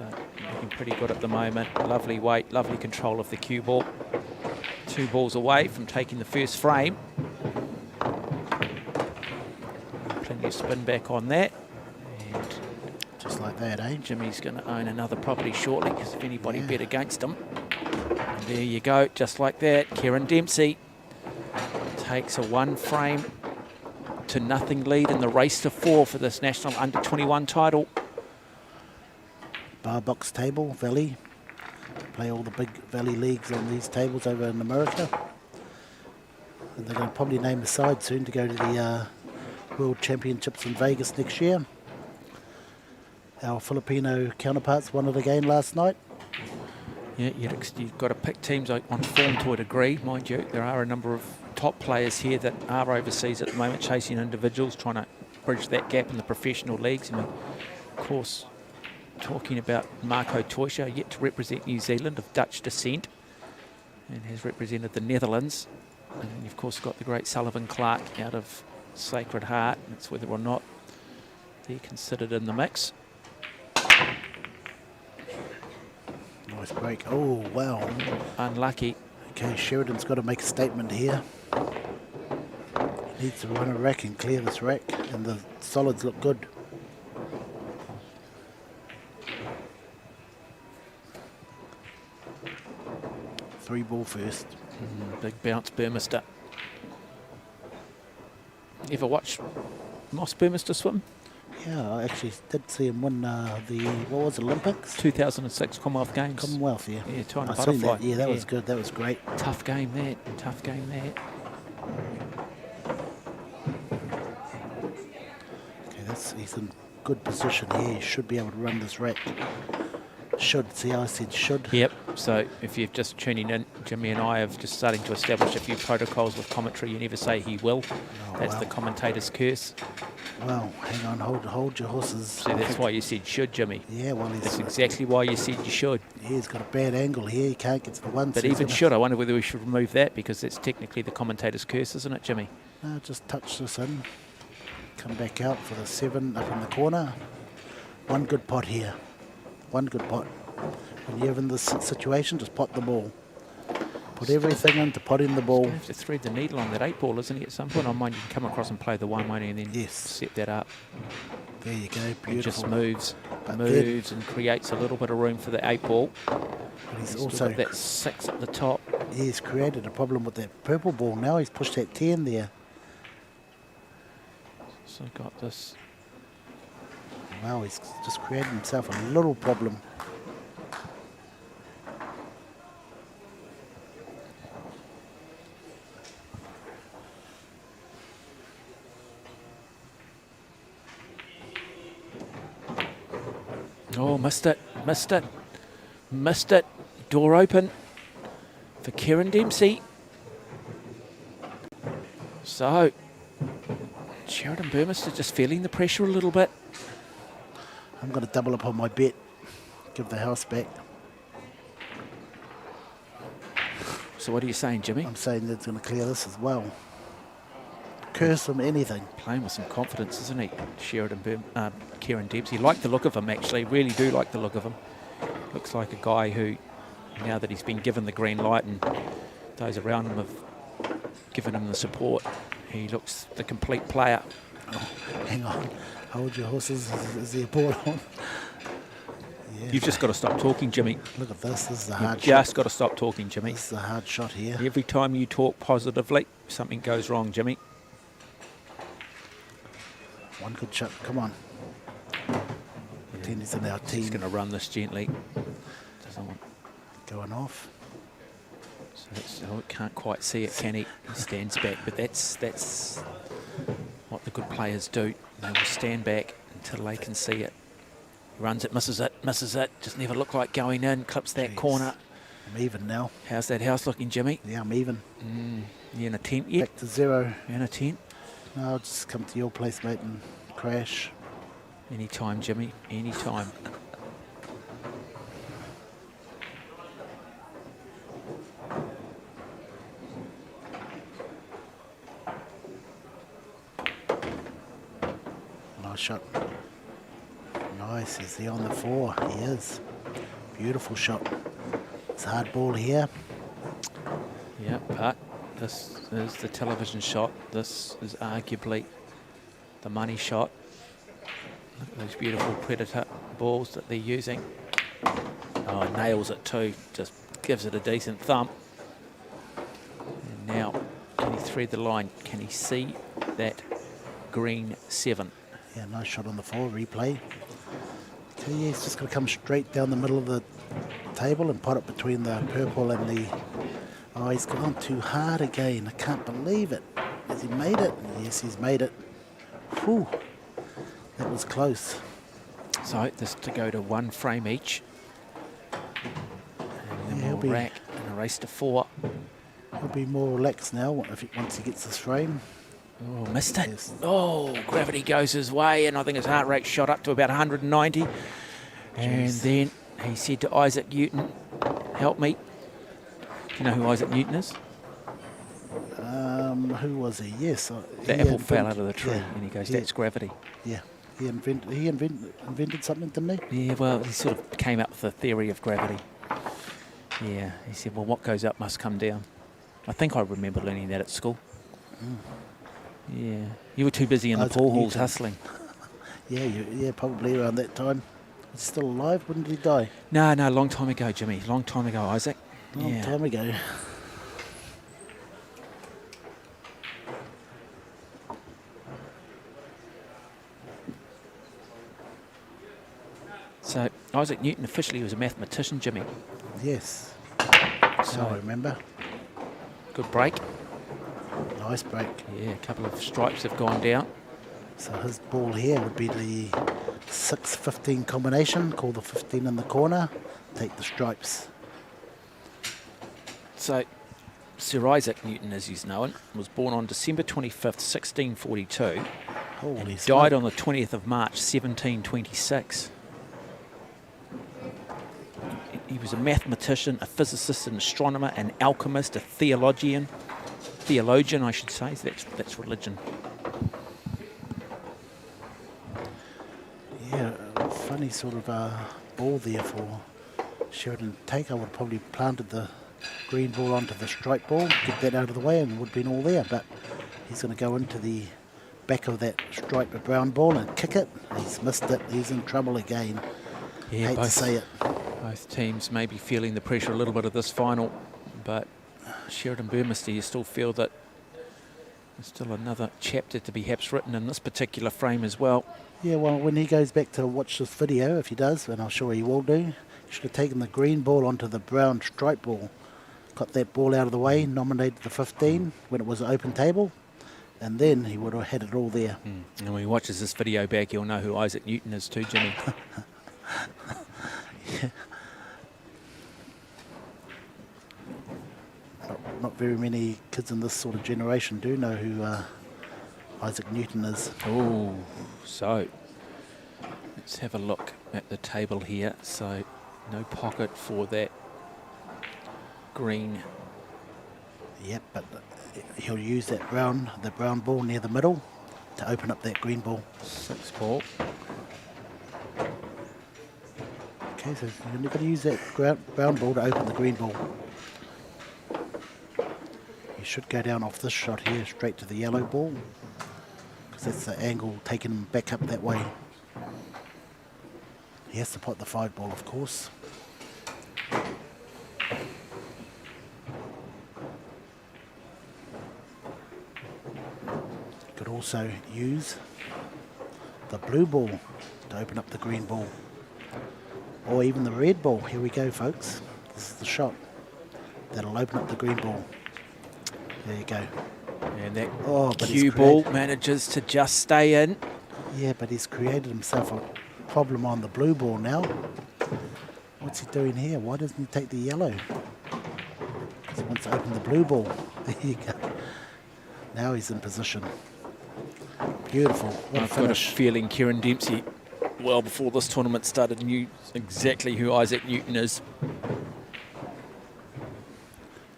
But looking pretty good at the moment. Lovely weight, lovely control of the cue ball. 2 balls away from taking the first frame. Plenty of spin back on that. And Just like that, eh? Jimmy's going to own another property shortly, because if anybody bet against him. And there you go, just like that. Kieran Dempsey takes a 1-frame to nothing lead in the race to 4 for this national under-21 title. Bar box table, Valley. Play all the big Valley leagues on these tables over in America. And they're going to probably name a side soon to go to the World Championships in Vegas next year. Our Filipino counterparts won it again last night. Yeah, you've got to pick teams on form to a degree, mind you. There are a number of top players here that are overseas at the moment, chasing individuals, trying to bridge that gap in the professional leagues. And of course, talking about Marco Toysha, yet to represent New Zealand of Dutch descent, and has represented the Netherlands. And you've of course got the great Sullivan Clark out of Sacred Heart. And it's whether or not they're considered in the mix. Nice break. Oh, wow. Unlucky. Okay, Sheridan's got to make a statement here. He needs to run a rack and clear this rack, and the solids look good. Three ball first. Big bounce, Burmester. Ever watch Moss Burmester swim? Yeah, I actually did see him win what was it, Olympics? 2006 Commonwealth Games. Commonwealth, yeah. Yeah, China I seen butterfly. that. Yeah, that was good. That was great. Tough game that. Tough game that. Okay, he's in good position here. He should be able to run this rack. Should. See, I said should. Yep. So if you're just tuning in, Jimmy and I have just starting to establish a few protocols with commentary. You never say he will. Oh, That's wow. the commentator's curse. Well, hang on, hold your horses. So that's why you said should, Jimmy. Yeah, well, That's exactly why you said you should. Yeah, he's got a bad angle here. He can't get to the one. But so he's even gonna- should, I wonder whether we should remove that, because it's technically the commentator's curse, isn't it, Jimmy? No, just touch this in. Come back out for the 7 up in the corner. One good pot here. One good pot. When you're in this situation, just pot the ball. Put everything into potting the ball. You have to thread the needle on that 8 ball, isn't he? At some point, I mind you can come across and play the 1, won't you, and then Yes. set that up. There you go, beautiful. It just moves, But moves, and creates a little bit of room for the 8 ball. But he's Still also got that 6 at the top. he's created a problem with that purple ball. Now he's pushed that 10 there. So got this. Wow, he's just created himself a little problem. Oh, missed it, missed it, missed it. Door open for Kieran Dempsey. So, Sheridan Burmester just feeling the pressure a little bit. I'm going to double up on my bet. Give the house back. So what are you saying, Jimmy? I'm saying that's going to clear this as well. Curse him, anything. Playing with some confidence, isn't he? Kieran Dempsey. Like the look of him, actually. Really do like the look of him. Looks like a guy who, now that he's been given the green light and those around him have given him the support, he looks the complete player. Oh, hang on. Hold your horses. Is there a ball on? Yeah. You've just got to stop talking, Jimmy. Look at this. This is a You've hard just shot. got to stop talking, Jimmy. This is a hard shot here. Every time you talk positively, something goes wrong, Jimmy. One good shot. Come on. Pretend he's in our He's team. going to run this gently. Doesn't want. Going off. So can't quite see it, can he? He stands back, but that's what the good players do. They will stand back until they can see it. Runs it, misses it, misses it. Just never look like going in. Clips that Jeez. corner. I'm even now. How's that house looking, Jimmy? Yeah, I'm even. You in a tent yet? Back to 0. You in a tent? No, I'll just come to your place, mate, and crash. Anytime, Jimmy. Anytime. Nice shot. Nice. Is he on the 4? He is. Beautiful shot. It's a hard ball here. Yeah, but this is the television shot. This is arguably the money shot. Look at those beautiful Predator balls that they're using. Oh, nails it too. Just gives it a decent thump. And now, can he thread the line? Can he see that green 7? Yeah, nice shot on the 4, replay. Okay, yeah, he's just going to come straight down the middle of the table and pot it between the purple and the... Oh, he's gone too hard again. I can't believe it. Has he made it? Yes, he's made it. Whew. That was close. So this to go to 1 frame each. And then we'll rack and a race to 4. He'll be more relaxed now once he gets this frame. Oh, missed it. Yes. Oh, gravity goes his way, and I think his heart rate shot up to about 190. Jeez. And then he said to Isaac Newton, help me. Do you know who Isaac Newton is? Who was he? Yes. The apple fell out of the tree, and he goes, that's gravity. Yeah. He invented something, didn't he? Yeah, well, he sort of came up with the theory of gravity. Yeah, he said, well, what goes up must come down. I think I remember learning that at school. Mm. Yeah. You were too busy in the pool halls hustling. Yeah, probably around that time. He's still alive? When did he die? No, long time ago, Jimmy. Long time ago, Isaac. Long time ago. So, Isaac Newton officially was a mathematician, Jimmy. Yes. So I remember. Good break. Nice break. Yeah, a couple of stripes have gone down. So his ball here would be the 6-15 combination. Call the 15 in the corner. Take the stripes. So, Sir Isaac Newton, as he's known, was born on December 25th, 1642. And he died on the 20th of March, 1726. He was a mathematician, a physicist, an astronomer, an alchemist, a theologian, I should say. So that's religion. Yeah, funny sort of ball there for Sheridan to take. I would have probably planted the green ball onto the stripe ball, get that out of the way, and it would have been all there. But he's going to go into the back of that striped brown ball and kick it. He's missed it. He's in trouble again. Yeah, hate to say it. Both teams may be feeling the pressure a little bit of this final, but Sheridan Burmester, you still feel that there's still another chapter to be perhaps written in this particular frame as well. Yeah, well, when he goes back to watch this video, if he does, and I'm sure he will do, he should have taken the green ball onto the brown stripe ball, got that ball out of the way, nominated the 15 when it was an open table, and then he would have had it all there. And when he watches this video back, he'll know who Isaac Newton is too, Jimmy. Yeah. Not very many kids in this sort of generation do know who Isaac Newton is. Oh, so let's have a look at the table here. So no pocket for that green. Yep, but he'll use that the brown ball near the middle to open up that green ball. 6 ball. Okay, so you're going to use that brown ball to open the green ball. He should go down off this shot here, straight to the yellow ball, because that's the angle taking him back up that way. He has to pot the 5 ball, of course. Could also use the blue ball to open up the green ball. Or even the red ball. Here we go, folks. This is the shot. That'll open up the green ball. There you go. And that cue ball manages to just stay in. Yeah, but he's created himself a problem on the blue ball now. What's he doing here? Why doesn't he take the yellow? Because he wants to open the blue ball. There you go. Now he's in position. Beautiful. What I've got a feeling Kieran Dempsey, well before this tournament started, knew exactly who Isaac Newton is.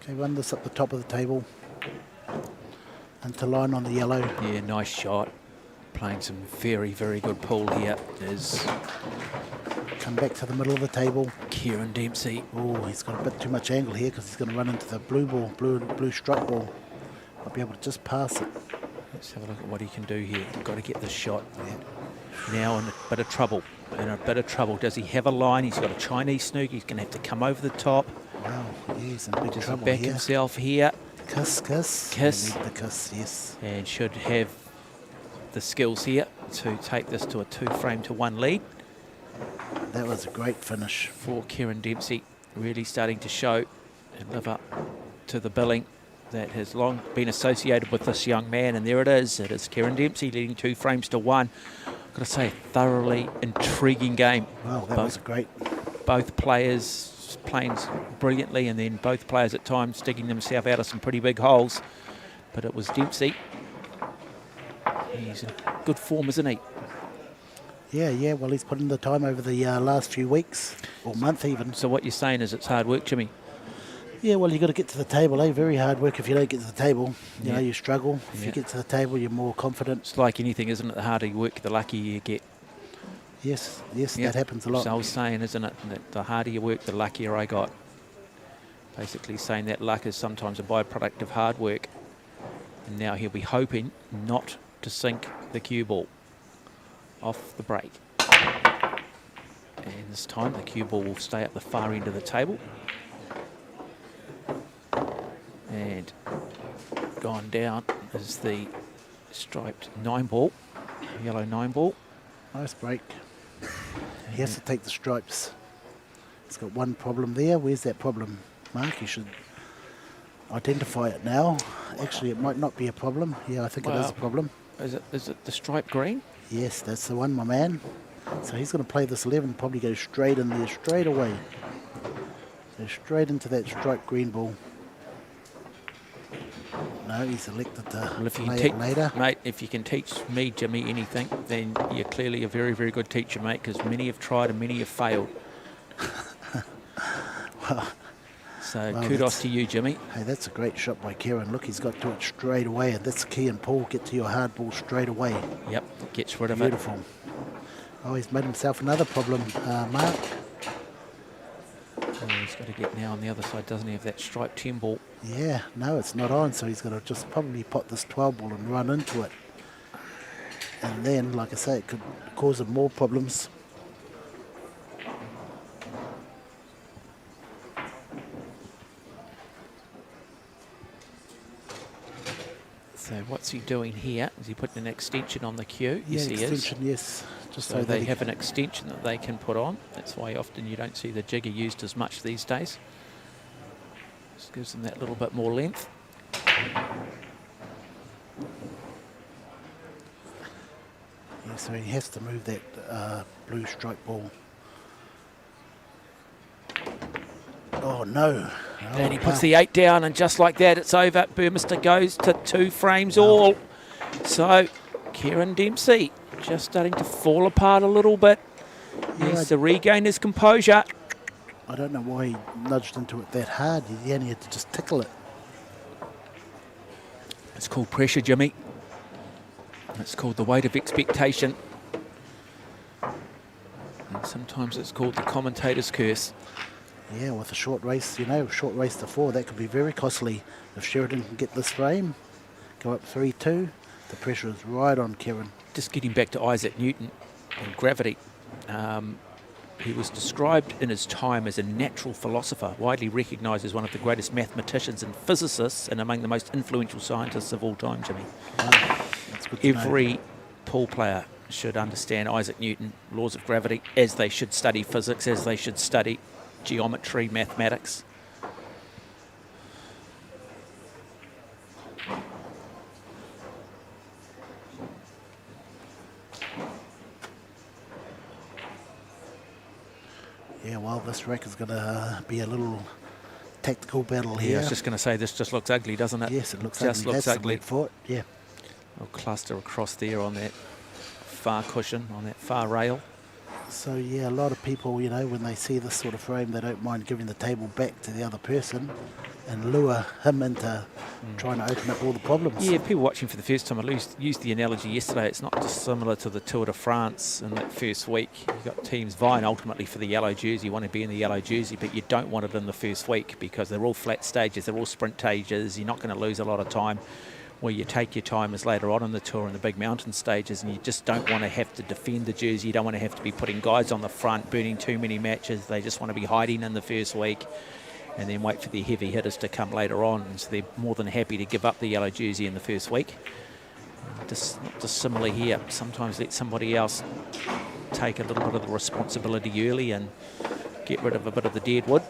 Okay, run this up the top of the table. Into line on the yellow. Yeah, nice shot. Playing some very, very good pool here is... Come back to the middle of the table. Kieran Dempsey. Oh, he's got a bit too much angle here because he's going to run into the blue ball, blue stripe ball. I'll be able to just pass it. Let's have a look at what he can do here. Got to get this shot. Now in a bit of trouble. Does he have a line? He's got a Chinese snook. He's going to have to come over the top. Wow, he's in big Does trouble he back here. himself here? Kiss. Kiss. You need the kiss, yes. And should have the skills here to take this to a 2-frame to 1 lead. That was a great finish. For Kieran Dempsey, really starting to show and live up to the billing that has long been associated with this young man. And there it is. It is Kieran Dempsey leading 2 frames to 1. I've got to say, thoroughly intriguing game. Wow, that was great. Both players playing brilliantly, and then both players at times digging themselves out of some pretty big holes. But it was Dempsey. He's in good form, isn't he? Yeah, well, he's put in the time over the last few weeks, or month even. So what you're saying is it's hard work, Jimmy? Yeah, well, you got to get to the table, eh? Very hard work if you don't get to the table. You know, Yeah. you struggle. If Yeah. you get to the table, you're more confident. It's like anything, isn't it? The harder you work, the luckier you get. Yes, Yeah. that happens a lot. So I was saying, isn't it, that the harder you work, the luckier I got. Basically saying that luck is sometimes a byproduct of hard work. And now he'll be hoping not to sink the cue ball off the break. And this time the cue ball will stay at the far end of the table. And gone down is the striped 9-ball, yellow 9-ball. Nice break. He has to take the stripes. He's got one problem there. Where's that problem, Mark? You should identify it now. Actually, it might not be a problem. Yeah, I think it is a problem. Is it the stripe green? Yes, that's the one, my man. So he's going to play this 11, probably go straight in there, straight away. So straight into that striped green ball. No, he's elected to Well, if you play can it later. mate, if you can teach me, Jimmy, anything, then you're clearly a very, very good teacher, mate, because many have tried and many have failed. So kudos to you, Jimmy. Hey, that's a great shot by Kieran. Look, he's got to it straight away, and that's key and Paul. Get to your hard ball straight away. Yep, gets rid of Beautiful. Oh, he's made himself another problem, Mark. it. Oh, he's got to get now on the other side, doesn't he, have that striped 10 ball? Yeah, no, it's not on, so he's got to just probably pot this 12 ball and run into it. And then, like I say, it could cause him more problems. So what's he doing here? Is he putting an extension on the cue? Yeah, Yes, he is. extension, yes. Just So that they he have an extension that they can put on. That's why often you don't see the jigger used as much these days. Just gives them that little bit more length. Yeah, so he has to move that blue stripe ball. Oh, no. Oh, And he puts the 8 down, and just like that, it's over. Burmester goes to 2 frames all. So Kieran Dempsey just starting to fall apart a little bit. He Yeah, needs to regain his composure. I don't know why he nudged into it that hard. He only had to just tickle it. It's called pressure, Jimmy. It's called the weight of expectation. And sometimes it's called the commentator's curse. Yeah, with a short race, you know, short race to 4, that could be very costly. If Sheridan can get this frame, go up 3-2, the pressure is right on Kieran. Just getting back to Isaac Newton and gravity. He was described in his time as a natural philosopher, widely recognised as one of the greatest mathematicians and physicists and among the most influential scientists of all time, Jimmy. That's good to know. Every pool player should understand Isaac Newton, laws of gravity, as they should study physics, as they should study geometry, mathematics. Yeah, well, this rack is going to be a little tactical battle here. Yeah, I was just going to say, this just looks ugly, doesn't it? Yes, it looks just ugly. looks That's ugly. the word for it, yeah. I'll cluster across there on that far cushion, on that far rail. So, yeah, a lot of people, you know, when they see this sort of frame, they don't mind giving the table back to the other person and lure him into trying to open up all the problems. Yeah, people watching for the first time, I used the analogy yesterday. It's not dissimilar to the Tour de France in that first week. You've got teams vying ultimately for the yellow jersey. You want to be in the yellow jersey, but you don't want it in the first week because they're all flat stages, they're all sprint stages. You're not going to lose a lot of time. where you take your time is later on in the tour in the big mountain stages, and you just don't want to have to defend the jersey. You don't want to have to be putting guys on the front, burning too many matches. They just want to be hiding in the first week and then wait for the heavy hitters to come later on. And so they're more than happy to give up the yellow jersey in the first week. Just not dissimilar here. Sometimes let somebody else take a little bit of the responsibility early and get rid of a bit of the dead wood.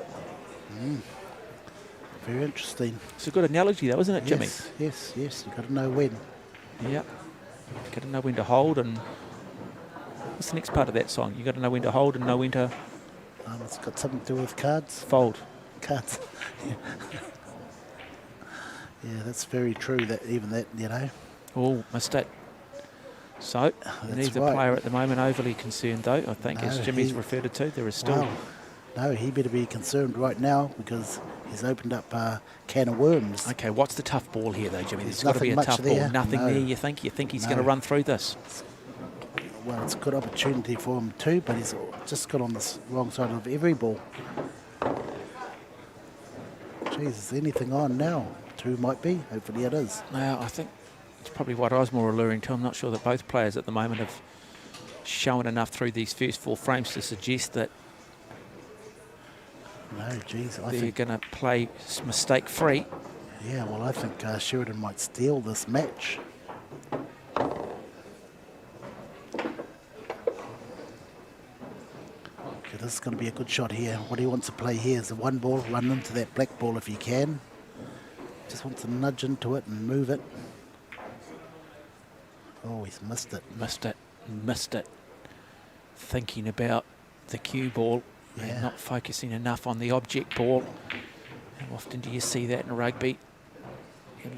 Very interesting. It's a good analogy though, isn't it, Jimmy? Yes. You've got to know when. Yeah. Got to know when to hold. And what's the next part of that song? You got to know when to hold and know when to It's got something to do with cards. fold. Cards. Yeah, that's very true. That even that, you know. Oh, missed it. So, neither player at the moment overly concerned though, I think, No, as Jimmy's referred to. There is still... Wow. No, he better be concerned right now because he's opened up a can of worms. Okay, what's the tough ball here though, Jimmy? There's There's got to be a nothing tough much there. ball. Nothing No. there, you think? You think he's No. going to run through this? Well, it's a good opportunity for him too, but he's just got on the wrong side of every ball. Jeez, is anything on now? Two might be. Hopefully it is. Well, I think it's probably what I was more alluring to. I'm not sure that both players at the moment have shown enough through these first 4 frames to suggest that No, geez, I they're think. going to play mistake-free. Yeah, well, I think Sheridan might steal this match. Okay, this is going to be a good shot here. What he wants to play here is the one ball, run into that black ball if he can. Just wants to nudge into it and move it. Oh, he's missed it. Missed it. Thinking about the cue ball and Yeah. not focusing enough on the object ball. How often do you see that in rugby? You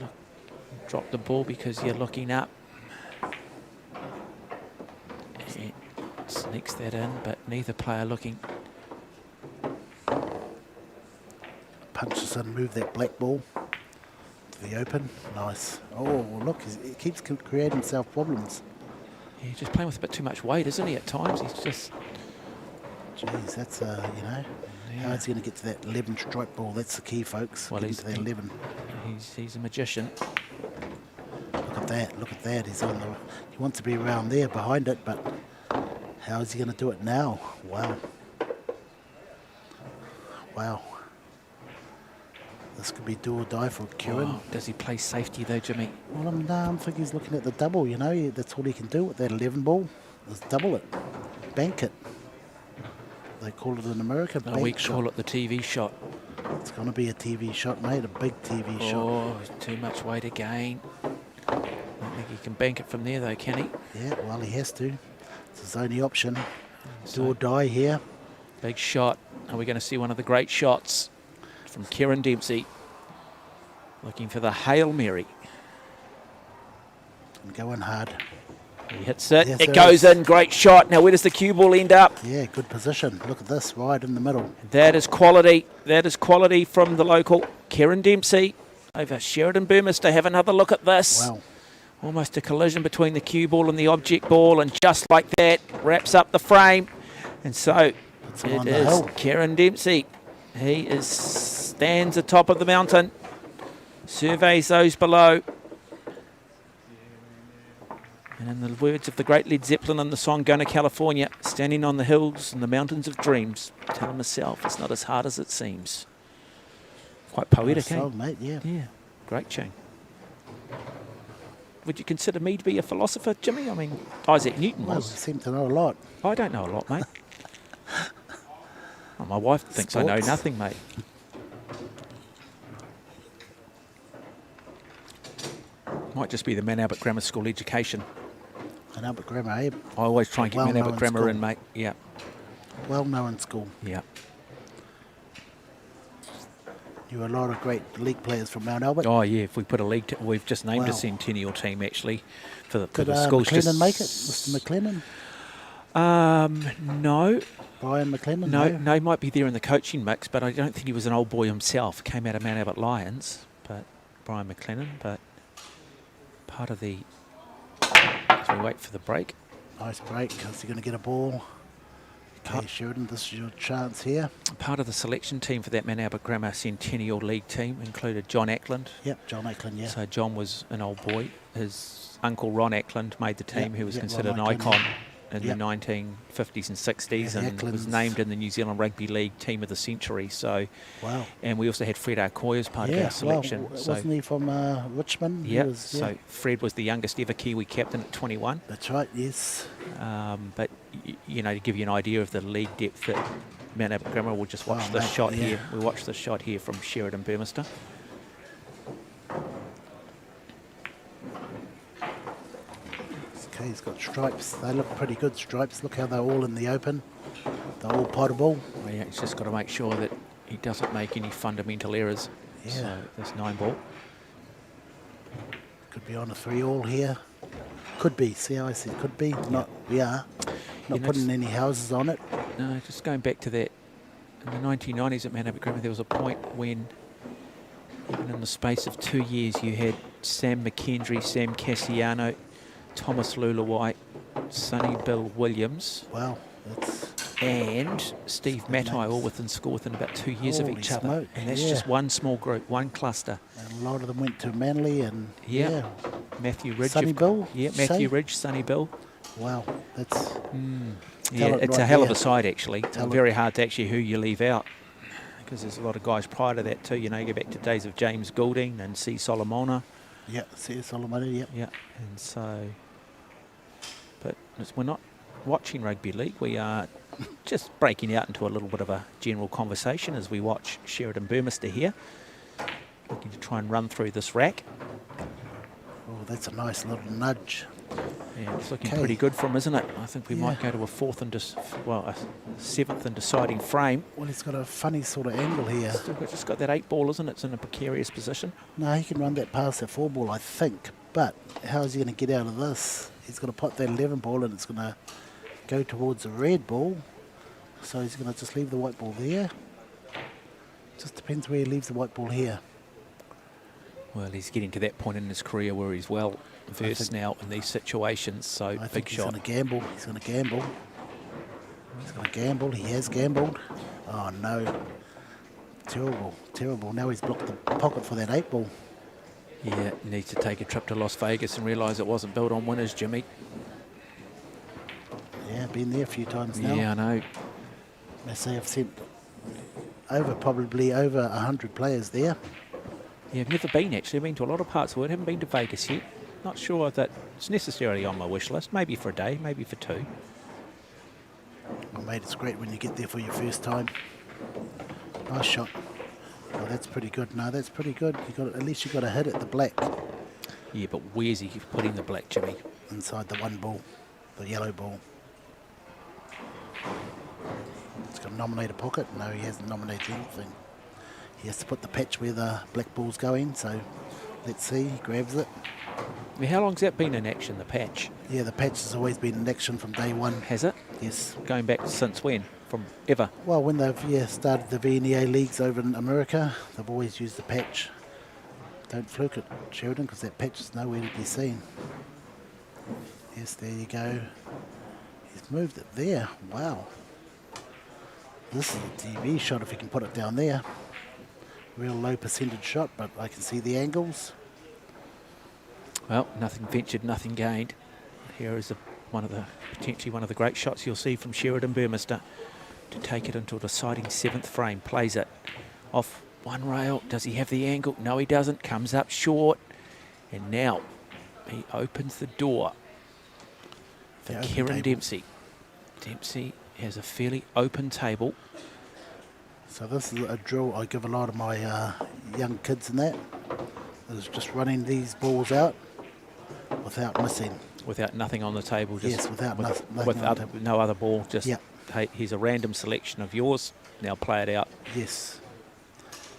drop the ball because you're looking up. It sneaks that in, but neither player looking. Punch this in, move that black ball to the open. Nice. Oh, look, he keeps creating himself problems. He's just playing with a bit too much weight, isn't he, at times? He's just... Jeez, that's, you know, how Yeah. is he going to get to that 11 strike ball? That's the key, folks. Well, Get he's- to that 11. He's a magician. Look at that. He's on the. He wants to be around there behind it, but how is he going to do it now? Wow. Wow. This could be do or die for Kieran. Wow. Does he play safety though, Jimmy? Well, I'm thinking he's looking at the double, you know. That's all he can do with that 11 ball, is double it, bank it. They call it in America, No, bank we shot. call it the TV shot. It's going to be a TV shot, mate, a big TV shot. Oh, too much weight again. I don't think he can bank it from there though, can he? Yeah, well, he has to. It's his only option. So- Do or die here. Big shot. Are we going to see one of the great shots from Kieran Dempsey? Looking for the Hail Mary. And go in hard. He hits it. Yes, It there goes is. in. Great shot. Now, where does the cue ball end up? Yeah, good position. Look at this, right in the middle. That is quality. That is quality from the local Kieran Dempsey over Sheridan Burmester. Have another look at this. Wow. Almost a collision between the cue ball and the object ball, and just like that, wraps up the frame. And so Puts him it on the is hill. Kieran Dempsey. He stands atop of the mountain, surveys those below. And in the words of the great Led Zeppelin in the song Going to California, standing on the hills and the mountains of dreams, telling myself it's not as hard as it seems. Quite poetic, Nice eh? song, mate, yeah. Yeah, great tune. Would you consider me to be a philosopher, Jimmy? I mean, Isaac Newton Well, you was. seem to know a lot. I don't know a lot, mate. Well, my wife thinks I know Sports. nothing, mate. Might just be the Man Albert Grammar School education. And Albert Grammar, eh? I always try and get Man Well-known Albert Grammar school. in, mate. Yeah, Well known in school. yeah. You were a lot of great league players from Mount Albert. Oh, yeah, if we put a league, we've just named a Wow. centennial team, actually, for Could the schools. McLennan make it? Mr. McLennan? No, Brian McLennan? no, he might be there in the coaching mix, but I don't think he was an old boy himself. Came out of Mount Albert Lions, but Brian McLennan, but part of the, as we wait for the break. Nice break. Is he going to get a ball? Okay, Sheridan, this is your chance here. Part of the selection team for that Mount Albert Grammar Centennial League team included John Ackland. Yep, John Ackland, yeah. So John was an old boy. His uncle Ron Ackland made the team. He was considered an Ron icon Ackland, in the 1950s and 60s, and was Ackland's named in the New Zealand Rugby League Team of the Century. So, wow. And we also had Fred Arcoy as part of our selection. Well, wasn't he from Richmond? Yeah, so Fred was the youngest ever Kiwi captain at 21. That's right, yes. But, you know, to give you an idea of the league depth at Mount Albert Grammar, we'll just watch this shot here. We watch this shot here from Sheridan Burmester. Okay, he's got stripes. They look pretty good stripes. Look how they're all in the open. They're all potable. Well, yeah, he's just got to make sure that he doesn't make any fundamental errors. Yeah. So this 9 ball. Could be on a 3-all here. Could be. See how I see it? Could be. Not. We are. Not putting any houses on it. No, just going back to that. In the 1990s at Mount Albert Grammar, there was a point when, even in the space of 2 years, you had Sam McKendry, Sam Cassiano, Thomas Lulawai, Sonny Bill Williams. Wow, that's... And Steve Matai, all within score within about 2 years of each other. Smoke. And that's just one small group, one cluster. And a lot of them went to Manly and... Yeah. Matthew Ridge. Sonny Bill? Yeah, Matthew Ridge, Sonny Bill. Wow, that's... Yeah, it's a hell of a side, actually. It's very hard to actually who you leave out, because there's a lot of guys prior to that too. You know, you go back to days of James Goulding and C. Solomona. Yeah, C. Solomona, yeah. Yeah, and so... But we're not watching rugby league. We are just breaking out into a little bit of a general conversation as we watch Sheridan Burmester here, looking to try and run through this rack. Oh, that's a nice little nudge. Yeah, it's looking pretty good for him, isn't it? I think we might go to a seventh and deciding frame. Well, he's got a funny sort of angle here. Just got that 8 ball, isn't it? It's in a precarious position. No, he can run that past that 4 ball, I think. But how is he going to get out of this? He's going to pot that 11 ball and it's going to go towards the red ball. So he's going to just leave the white ball there. Just depends where he leaves the white ball here. Well, he's getting to that point in his career where he's well versed now in these situations. So I think big shot. He's going to gamble. He's going to gamble. He's going to gamble. He has gambled. Oh no! Terrible, terrible. Now he's blocked the pocket for that 8 ball. Yeah, he needs to take a trip to Las Vegas and realise it wasn't built on winners, Jimmy. Yeah, been there a few times now. Yeah, I know. They say I've sent probably over 100 players there. Yeah, I've never been actually. I've been to a lot of parts of it. Haven't been to Vegas yet. Not sure that it's necessarily on my wish list. Maybe for a day, maybe for 2. Well, mate, it's great when you get there for your first time. Nice shot. Oh, that's pretty good. No, that's pretty good. At least you got a hit at the black. Yeah, but where's he putting the black, Jimmy? Inside the 1 ball, the yellow ball. He's got to nominate a pocket. No, he hasn't nominated anything. He has to put the patch where the black ball's going. So let's see. He grabs it. I mean, how long's that been in action, the patch? Yeah, the patch has always been in action from day 1. Has it? Yes. Going back since when? From ever? Well, when they've started the VNEA leagues over in America, they've always used the patch. Don't fluke it, Sheridan, because that patch is nowhere to be seen. Yes, there you go. He's moved it there. Wow. This is a TV shot if he can put it down there. Real low percentage shot, but I can see the angles. Well, nothing ventured, nothing gained. Here is potentially one of the great shots you'll see from Sheridan Burmester to take it into a deciding 7th frame. Plays it off 1 rail. Does he have the angle? No, he doesn't. Comes up short. And now he opens the door for Kieran Dempsey. Dempsey has a fairly open table. So this is a drill I give a lot of my young kids in that. Is just running these balls out without missing. Without nothing on the table. Just yes, without nothing on the table. No other ball. Just, hey, here's a random selection of yours. Now play it out. Yes.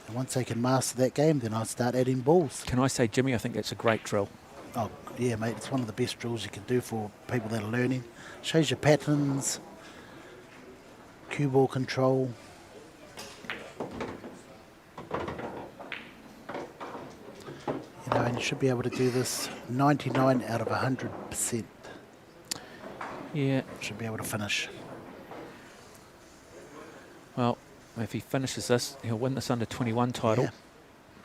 And once they can master that game, then I'll start adding balls. Can I say, Jimmy, I think that's a great drill. Oh, yeah, mate. It's one of the best drills you can do for people that are learning. Shows you patterns, cue ball control. You know, and you should be able to do this 99 out of 100%. Yeah. Should be able to finish. Well, if he finishes this, he'll win this under-21 title. Yeah.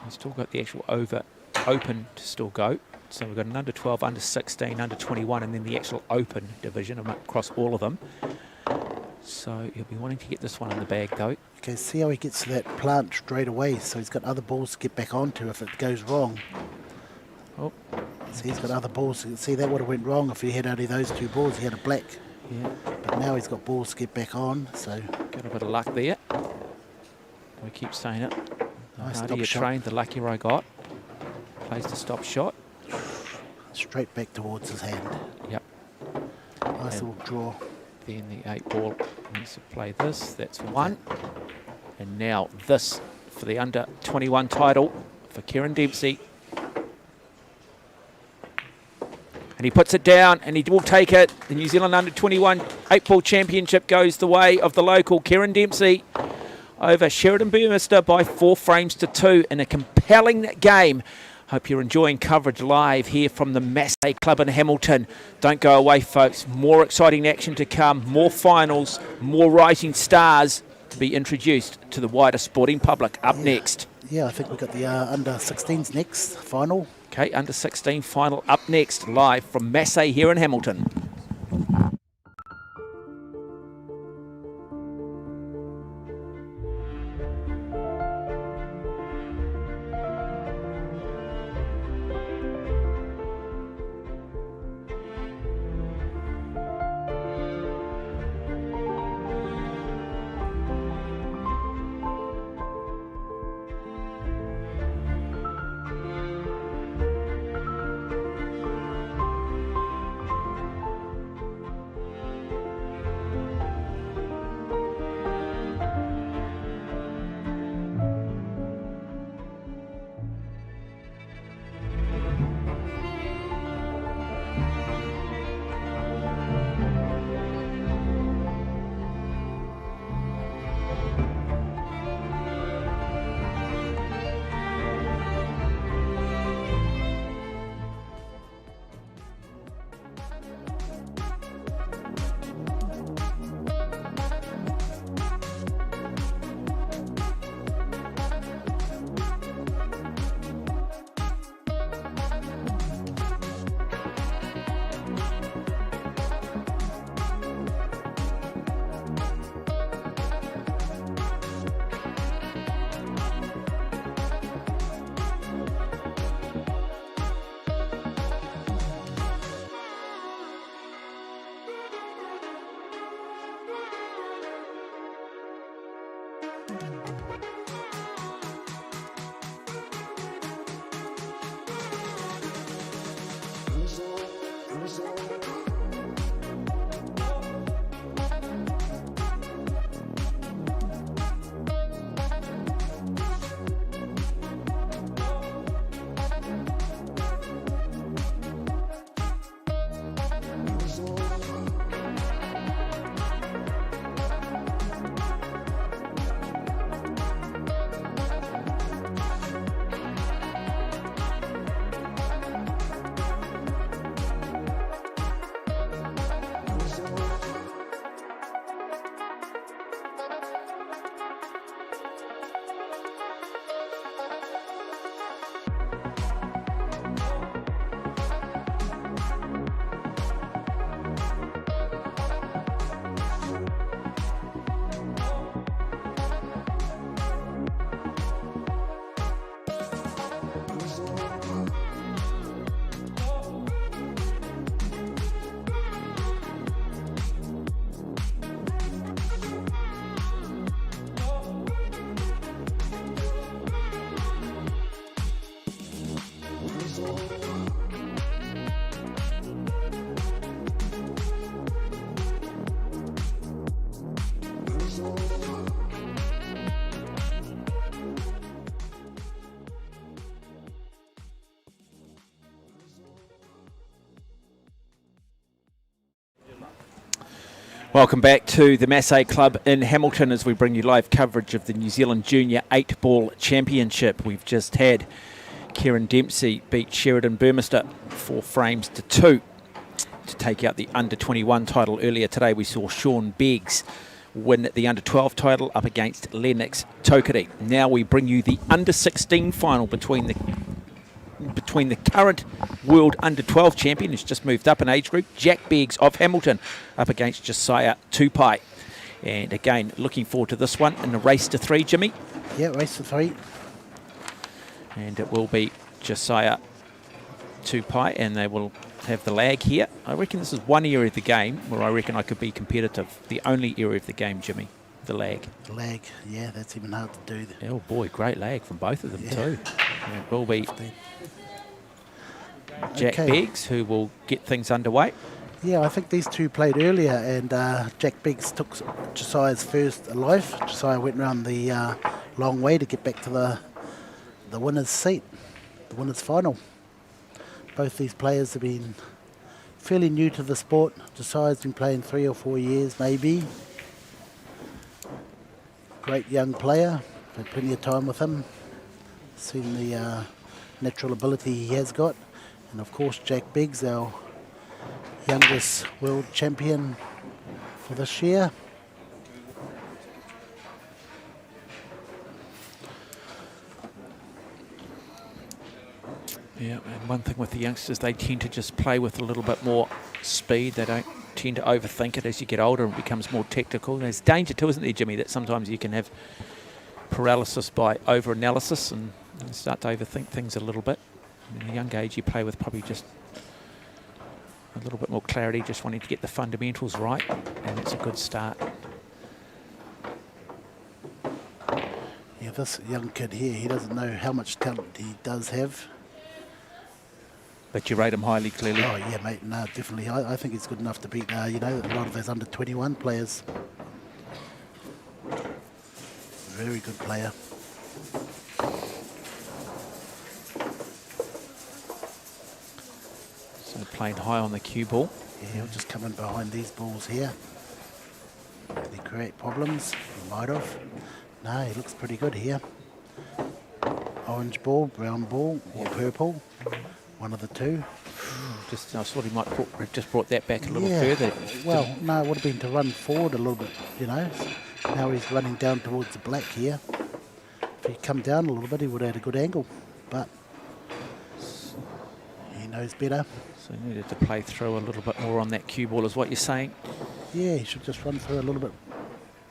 He's still got the actual open to still go. So we've got an under-12, under-16, under-21, and then the actual open division across all of them. So he'll be wanting to get this one in the bag, though. Okay, see how he gets to that plant straight away, so he's got other balls to get back onto if it goes wrong. Oh, See, he's got other balls. See, that would have went wrong if he had only those two balls. He had a black. yeah, But now he's got balls to get back on, so got a bit of luck there. We keep saying it. The Nice harder stop you shot. train, the luckier I got. Plays the stop shot. straight back towards his hand. Yep. Nice And little draw. then the 8 ball needs to play this. That's one. And now this for the under-21 title for Kieran Dempsey. And he puts it down and he will take it. The New Zealand under-21 8-ball championship goes the way of the local Kieran Dempsey over Sheridan Burmester by 4 frames to 2 in a compelling game. Hope you're enjoying coverage live here from the Massey Club in Hamilton. Don't go away, folks. More exciting action to come, more finals, more rising stars to be introduced to the wider sporting public. Up next. Yeah, I think we've got the under-16s next, final. Okay, under-16 final up next, live from Massey here in Hamilton. Welcome back to the Massey Club in Hamilton as we bring you live coverage of the New Zealand Junior 8-Ball Championship. We've just had Kieran Dempsey beat Sheridan Burmester 4 frames to 2 to take out the under-21 title. Earlier today we saw Sean Beggs win the under-12 title up against Lennox Tokiri. Now we bring you the under-16 final between the current world under-12 champion, who's just moved up in age group, Jack Beggs of Hamilton, up against Josiah Tupai. And again, looking forward to this one in the race to 3, Jimmy. Yeah, race to 3. And it will be Josiah Tupai, and they will have the lag here. I reckon this is one area of the game where I reckon I could be competitive. The only area of the game, Jimmy, the lag. The lag, yeah, that's even hard to do. Oh boy, great lag from both of them too. And it will be Jack Beggs who will get things underway. Yeah, I think these two played earlier, and Jack Beggs took Josiah's first alive. Josiah went round the long way to get back to the winner's seat, the winner's final. Both these players have been fairly new to the sport. Josiah's been playing 3 or 4 years, maybe. Great young player. Had plenty of time with him. Seen the natural ability he has got. And of course, Jack Beggs, our youngest world champion for this year. Yeah, and one thing with the youngsters, they tend to just play with a little bit more speed. They don't tend to overthink it as you get older and it becomes more tactical. There's danger too, isn't there, Jimmy, that sometimes you can have paralysis by over-analysis and start to overthink things a little bit. In a young age, you play with probably just a little bit more clarity, just wanting to get the fundamentals right, and it's a good start. Yeah, this young kid here, he doesn't know how much talent he does have. But you rate him highly, clearly. Oh, yeah, mate, no, definitely. I think he's good enough to beat, you know, a lot of those under-21 players. Very good player. Sort of playing high on the cue ball. Yeah, he'll just come in behind these balls here. They create problems. He might have. No, he looks pretty good here. Orange ball, brown ball, or purple. One of the two. I thought he might just brought that back a little further. Well, no, it would have been to run forward a little bit, you know. Now he's running down towards the black here. If he'd come down a little bit, he would have had a good angle. But he knows better. So he needed to play through a little bit more on that cue ball, is what you're saying? Yeah, he should just run through a little bit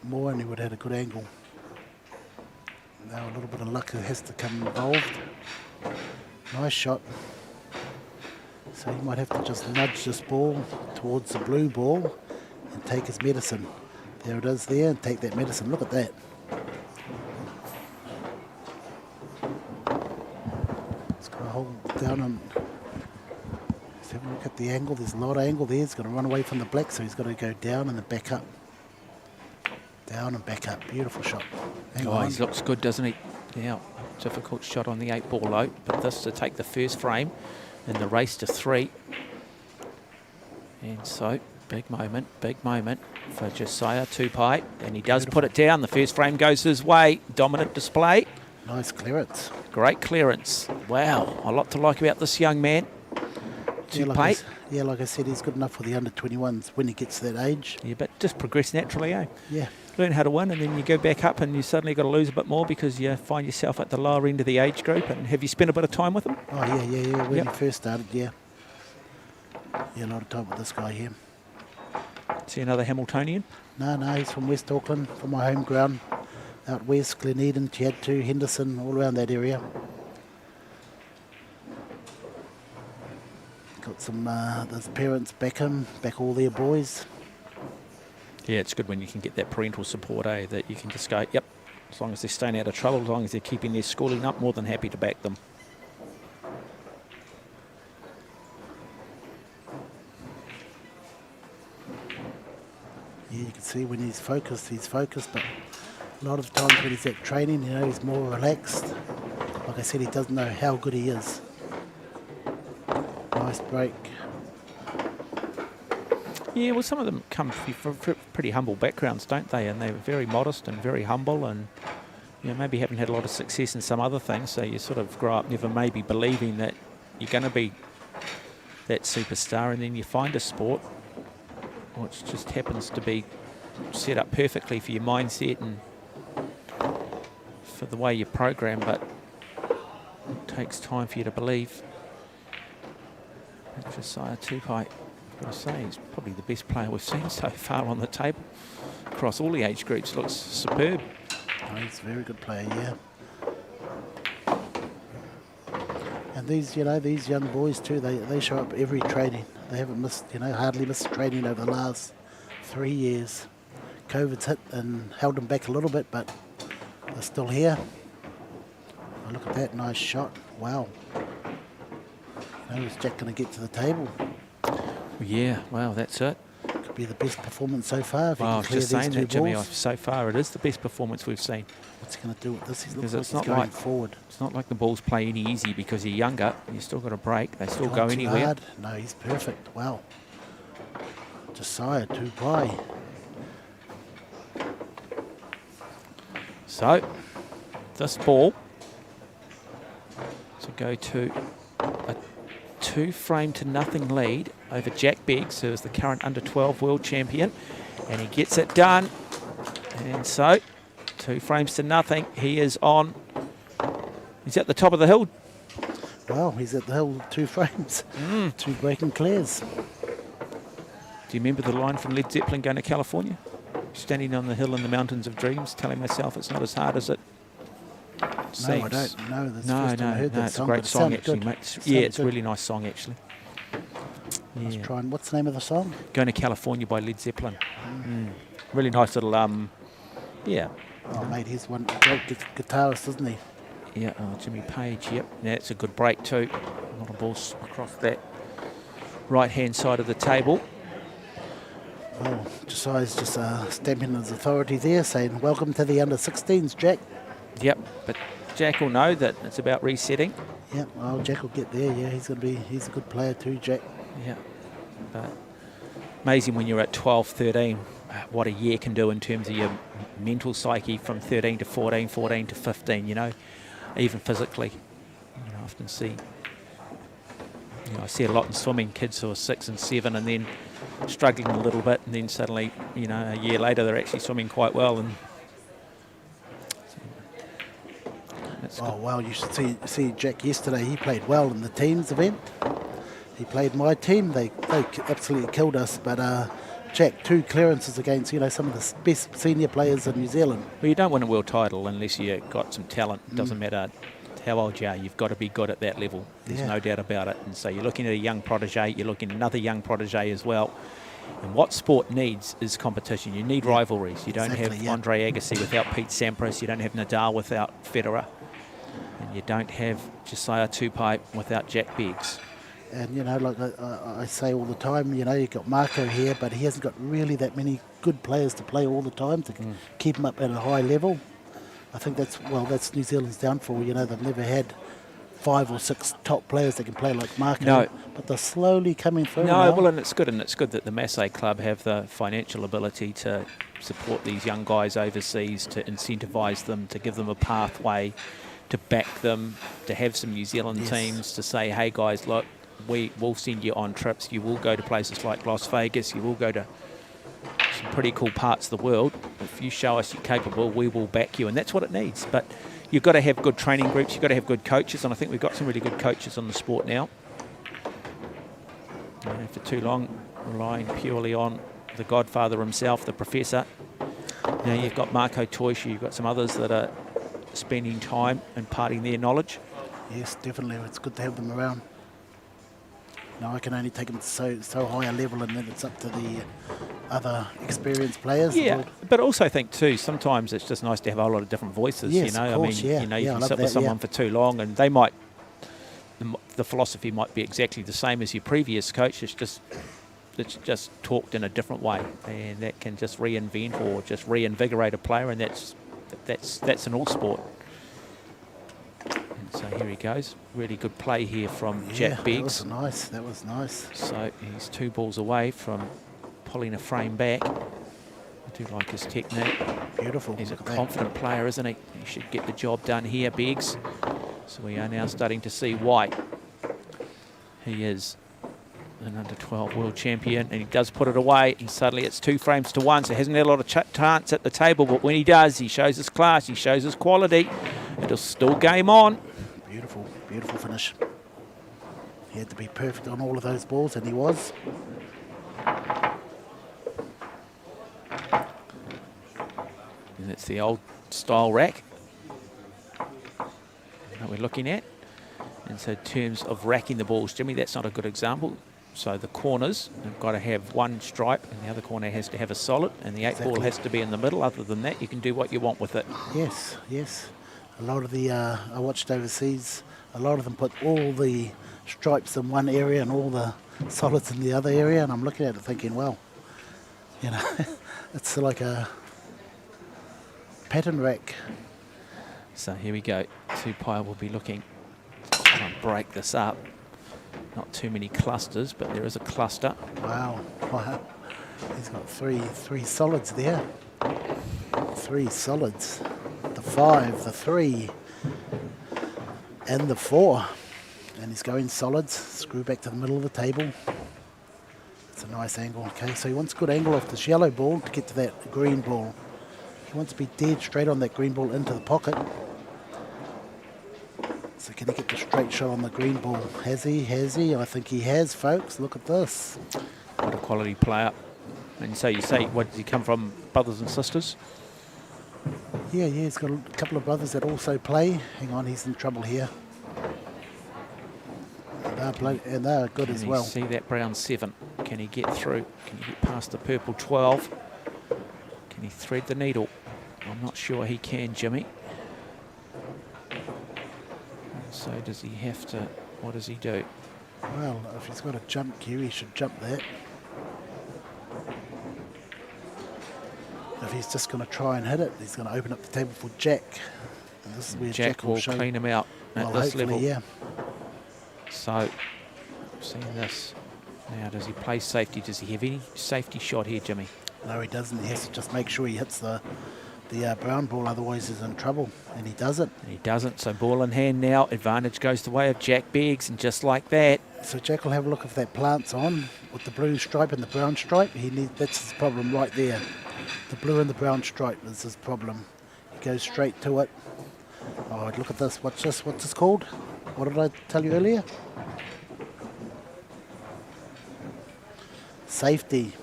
more and he would have had a good angle. Now a little bit of luck has to come involved. Nice shot. So he might have to just nudge this ball towards the blue ball and take his medicine. There it is there, and take that medicine. Look at that. It's got to hold down and just have a look at the angle. There's a lot of angle there. He's got to run away from the black, so he's got to go down and then back up. Down and back up. Beautiful shot. Hang on. He looks good, doesn't he? Yeah, difficult shot on the 8-ball out, but this to take the first frame in the race to 3. And so, big moment for Josiah Tupai. And he does put it down. The first frame goes his way. Dominant display. Nice clearance. Great clearance. Wow, a lot to like about this young man. Tupai. Yeah, like I said, he's good enough for the under-21s when he gets to that age. Yeah, but just progress naturally, eh? Yeah. Learn how to win, and then you go back up and you suddenly got to lose a bit more because you find yourself at the lower end of the age group. And have you spent a bit of time with him? Oh, yeah. When he first started, yeah. Yeah, a lot of time with this guy here. See another Hamiltonian? No, he's from West Auckland, from my home ground. Out west, Gleneden, Tiatu, Henderson, all around that area. Got some, those parents back all their boys. Yeah, it's good when you can get that parental support, eh? That you can just go, yep, as long as they're staying out of trouble, as long as they're keeping their schooling up, more than happy to back them. Yeah, you can see when he's focused, but a lot of times when he's at training, you know, he's more relaxed. Like I said, he doesn't know how good he is. Nice break. Yeah, well, some of them come from pretty humble backgrounds, don't they? And they're very modest and very humble and, you know, maybe haven't had a lot of success in some other things. So you sort of grow up never maybe believing that you're going to be that superstar, and then you find a sport which just happens to be set up perfectly for your mindset and for the way you program, but it takes time for you to believe. Josiah Tupai, I've got to say, he's probably the best player we've seen so far on the table. Across all the age groups, looks superb. Oh, he's a very good player, yeah. And these, you know, these young boys too, they show up every training. They haven't missed, you know, hardly missed training over the last 3 years. COVID's hit and held them back a little bit, but they're still here. Oh, look at that, nice shot. Wow. You know, is Jack going to get to the table? Yeah, wow, that's it. Could be the best performance so far. If he Well, I can was clear just these saying two that, Jimmy. balls. So far, it is the best performance we've seen. What's he going to do with this? He Because looks it's like he's not going like- forward. It's not like the balls play any easy because you're younger. You still got a break. They still Gone go too anywhere. hard. No, he's perfect. Wow. Josiah Tupai. So, this ball to go to a 2-frame-to-nothing lead over Jack Beggs, who is the current under-12 world champion, and he gets it done. And so, 2 frames to nothing. He is on. He's at the top of the hill. Wow, he's at the hill 2 frames. 2 breaking clears. Do you remember the line from Led Zeppelin going to California? Standing on the hill in the mountains of dreams, telling myself it's not as hard as it seems. No, I don't know. That's the No, first time I heard that it's a song, great but it song sounded actually, good. mate. It Yeah, sounded it's a good. really nice song actually. Let's Yeah. try and what's the name of the song? Going to California by Led Zeppelin. Really nice little, yeah. Oh, mate, he's one great guitarist, isn't he? Yeah, Jimmy Page, yep. That's a good break too. A lot of balls across that right-hand side of the table. Well, Josiah's just stamping his authority there, saying, welcome to the under-16s, Jack. Yep, but Jack will know that it's about resetting. Yeah, well, Jack will get there. Yeah, he's a good player too, Jack. Yeah, but amazing when you're at 12, 13, what a year can do in terms of your mental psyche from 13 to 14, 14 to 15, you know, even physically. You know, I often see, you know, I see a lot in swimming, kids who are 6 and 7 and then struggling a little bit, and then suddenly, you know, a year later they're actually swimming quite well. And that's Oh, well, you should see Jack yesterday. He played well in the teams event. He played my team. They absolutely killed us, but Jack, 2 clearances against, you know, some of the best senior players in New Zealand. Well, you don't win a world title unless you've got some talent. It doesn't matter how old you are, you've got to be good at that level. There's Yeah. no doubt about it. And so you're looking at a young protege, you're looking at another young protege as well. And what sport needs is competition. You need rivalries. You don't Exactly, have yeah. Andre Agassi without Pete Sampras. You don't have Nadal without Federer. And you don't have Josiah Tupai without Jack Beggs. And, you know, like I say all the time, you know, you've got Marco here, but he hasn't got really that many good players to play all the time to keep him up at a high level. I think that's New Zealand's downfall. You know, they've never had 5 or 6 top players that can play like Marco. No. But they're slowly coming through No, now. well, and it's good that the Massey Club have the financial ability to support these young guys overseas, to incentivise them, to give them a pathway, to back them, to have some New Zealand Yes. teams to say, hey guys, look, we will send you on trips. You will go to places like Las Vegas. You will go to some pretty cool parts of the world. If you show us you're capable, we will back you, and that's what it needs. But you've got to have good training groups. You've got to have good coaches, and I think we've got some really good coaches on the sport now. For too long, relying purely on the godfather himself, the professor. Now you've got Marco Toishu, you've got some others that are spending time imparting their knowledge. Yes, definitely. It's good to have them around. Now I can only take them to so high a level, and then it's up to the other experienced players. Yeah, but also I think too, sometimes it's just nice to have a lot of different voices. Yes, you know, of course, I mean, yeah. you know, Yeah, you I can love sit with that, someone yeah. for too long, and they might, the philosophy might be exactly the same as your previous coach. It's just talked in a different way, and that can just reinvent or just reinvigorate a player, and that's in all sport. And so here he goes. Really good play here from Jack Beggs. That was nice. So he's 2 balls away from pulling a frame back. I do like his technique. Beautiful. He's a Look at that. confident player, isn't he? He should get the job done here, Beggs. So we are now starting to see why he is an under-12 world champion, and he does put it away, and suddenly it's 2 frames to 1, so he hasn't had a lot of chance at the table, but when he does, he shows his class, he shows his quality. It'll still game on. Beautiful, beautiful finish. He had to be perfect on all of those balls, and he was. And it's the old style rack that we're looking at. And so in terms of racking the balls, Jimmy, that's not a good example. So the corners have got to have one stripe, and the other corner has to have a solid, and the 8 ball has to be in the middle. Other than that, you can do what you want with it. Yes, yes. A lot of the, I watched overseas, a lot of them put all the stripes in one area and all the solids in the other area, and I'm looking at it thinking, well, you know, it's like a pattern rack. So here we go. Tupai will be looking to try and break this up. Not too many clusters, but there is a cluster. Wow, wow. He's got three solids there. 3 solids. The 5, the 3, and the 4. And he's going solids. Screw back to the middle of the table. It's a nice angle. Okay, so he wants a good angle off this yellow ball to get to that green ball. He wants to be dead straight on that green ball into the pocket. So can he get the straight shot on the green ball? Has he? Has he? I think he has, folks. Look at this. What a quality player. And so you say, what, does he come from, brothers and sisters? Yeah, he's got a couple of brothers that also play. Hang on, he's in trouble here. And they're good as well. Can he see that brown 7? Can he get through? Can he get past the purple 12? Can he thread the needle? I'm not sure he can, Jimmy. So does he have to, what does he do? Well, if he's got a jump cue, he should jump that. If he's just going to try and hit it, he's going to open up the table for Jack. And this is where Jack will clean him out at this level. Yeah. So, seeing this. Now, does he play safety? Does he have any safety shot here, Jimmy? No, he doesn't. He has to just make sure he hits the brown ball, otherwise he's in trouble, and he doesn't. And he doesn't, so ball in hand now. Advantage goes the way of Jack Beggs, and just like that. So Jack will have a look if that plant's on with the blue stripe and the brown stripe. That's his problem right there. The blue and the brown stripe is his problem. He goes straight to it. Oh, look at this. What's this? What's this called? What did I tell you earlier? Safety.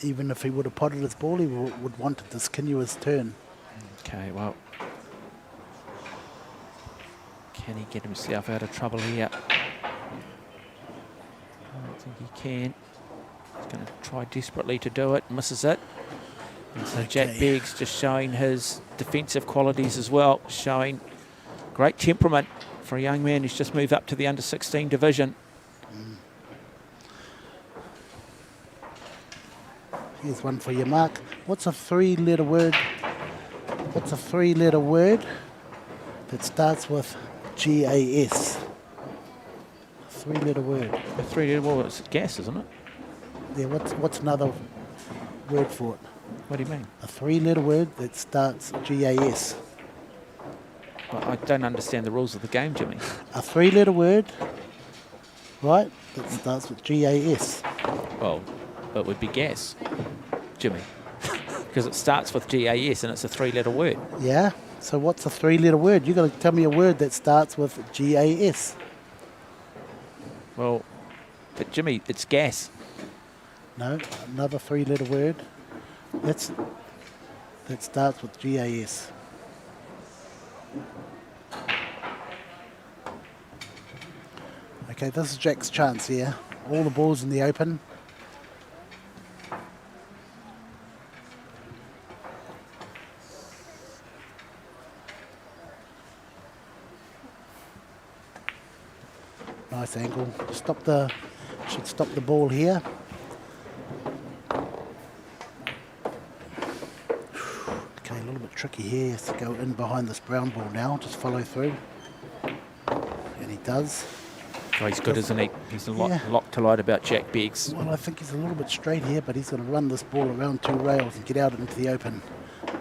Even if he would have potted his ball, he would want to continue his turn. Okay, well, can he get himself out of trouble here? I don't think he can. He's going to try desperately to do it, misses it. And so Jack Beggs just showing his defensive qualities as well, showing great temperament for a young man who's just moved up to the under-16 division. Here's one for you, Mark. What's a 3-letter word? What's a 3-letter word that starts with GAS? 3-letter word. A 3-letter word, it's gas, isn't it? Yeah, what's another word for it? What do you mean? A 3-letter word that starts GAS. Well, I don't understand the rules of the game, Jimmy. A 3-letter word, right, that starts with GAS. Well, it would be gas, Jimmy, because it starts with GAS and it's a 3-letter word. Yeah, so what's a 3-letter word? You've got to tell me a word that starts with GAS. Well, but Jimmy, it's gas. No, another 3-letter word that starts with GAS. Okay, this is Jack's chance here. All the balls in the open. Nice angle. Should stop the ball here. Okay, a little bit tricky here. He has to go in behind this brown ball now. Just follow through. And he does. Oh, he's good, isn't he? He's a lot to like about Jack Beggs. Well, I think he's a little bit straight here, but he's going to run this ball around 2 rails and get out into the open.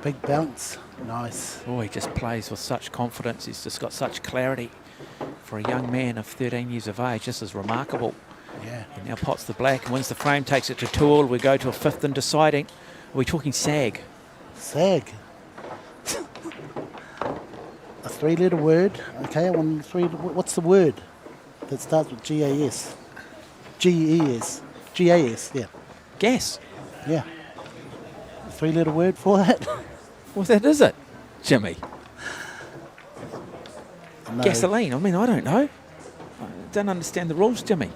Big bounce. Nice. Oh, he just plays with such confidence. He's just got such clarity. For a young man of 13 years of age, this is remarkable. Yeah. He now pots the black and wins the frame, takes it to 2-all. We go to a 5th and deciding. Are we talking sag? Sag. A 3-letter word. Okay, I want 3. What's the word that starts with GAS? GES. GAS, yeah. Gas. Yeah. A 3-letter word for that? Well, that is it, Jimmy. No. Gasoline. I mean, I don't know. I don't understand the rules, Jimmy.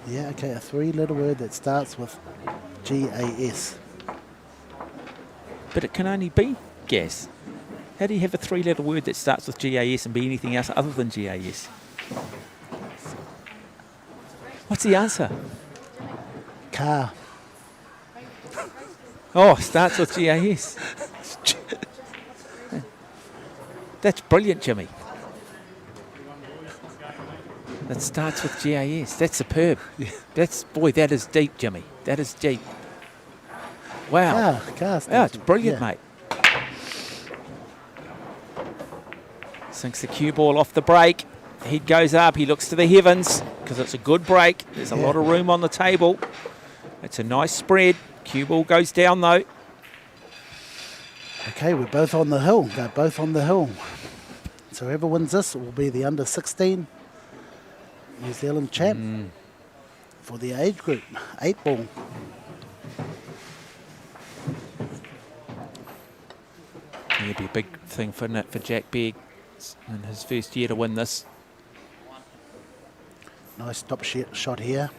Yeah, okay, a 3-letter word that starts with GAS. But it can only be gas. How do you have a 3-letter word that starts with GAS and be anything else other than GAS? What's the answer? Car. Oh, starts with GAS. That's brilliant, Jimmy. That starts with GAS. That's superb. Boy, that is deep, Jimmy. That is deep. Wow. Car. Yeah, it's brilliant, yeah. mate. Sinks the cue ball off the break. Head goes up. He looks to the heavens because it's a good break. There's a lot of room on the table. It's a nice spread. Cue ball goes down, though. Okay, we're both on the hill. They're both on the hill. So whoever wins this will be the under-16 New Zealand champ for the age group, 8-ball. It'd be a big thing for Jack Begg in his first year to win this. Nice stop shot here.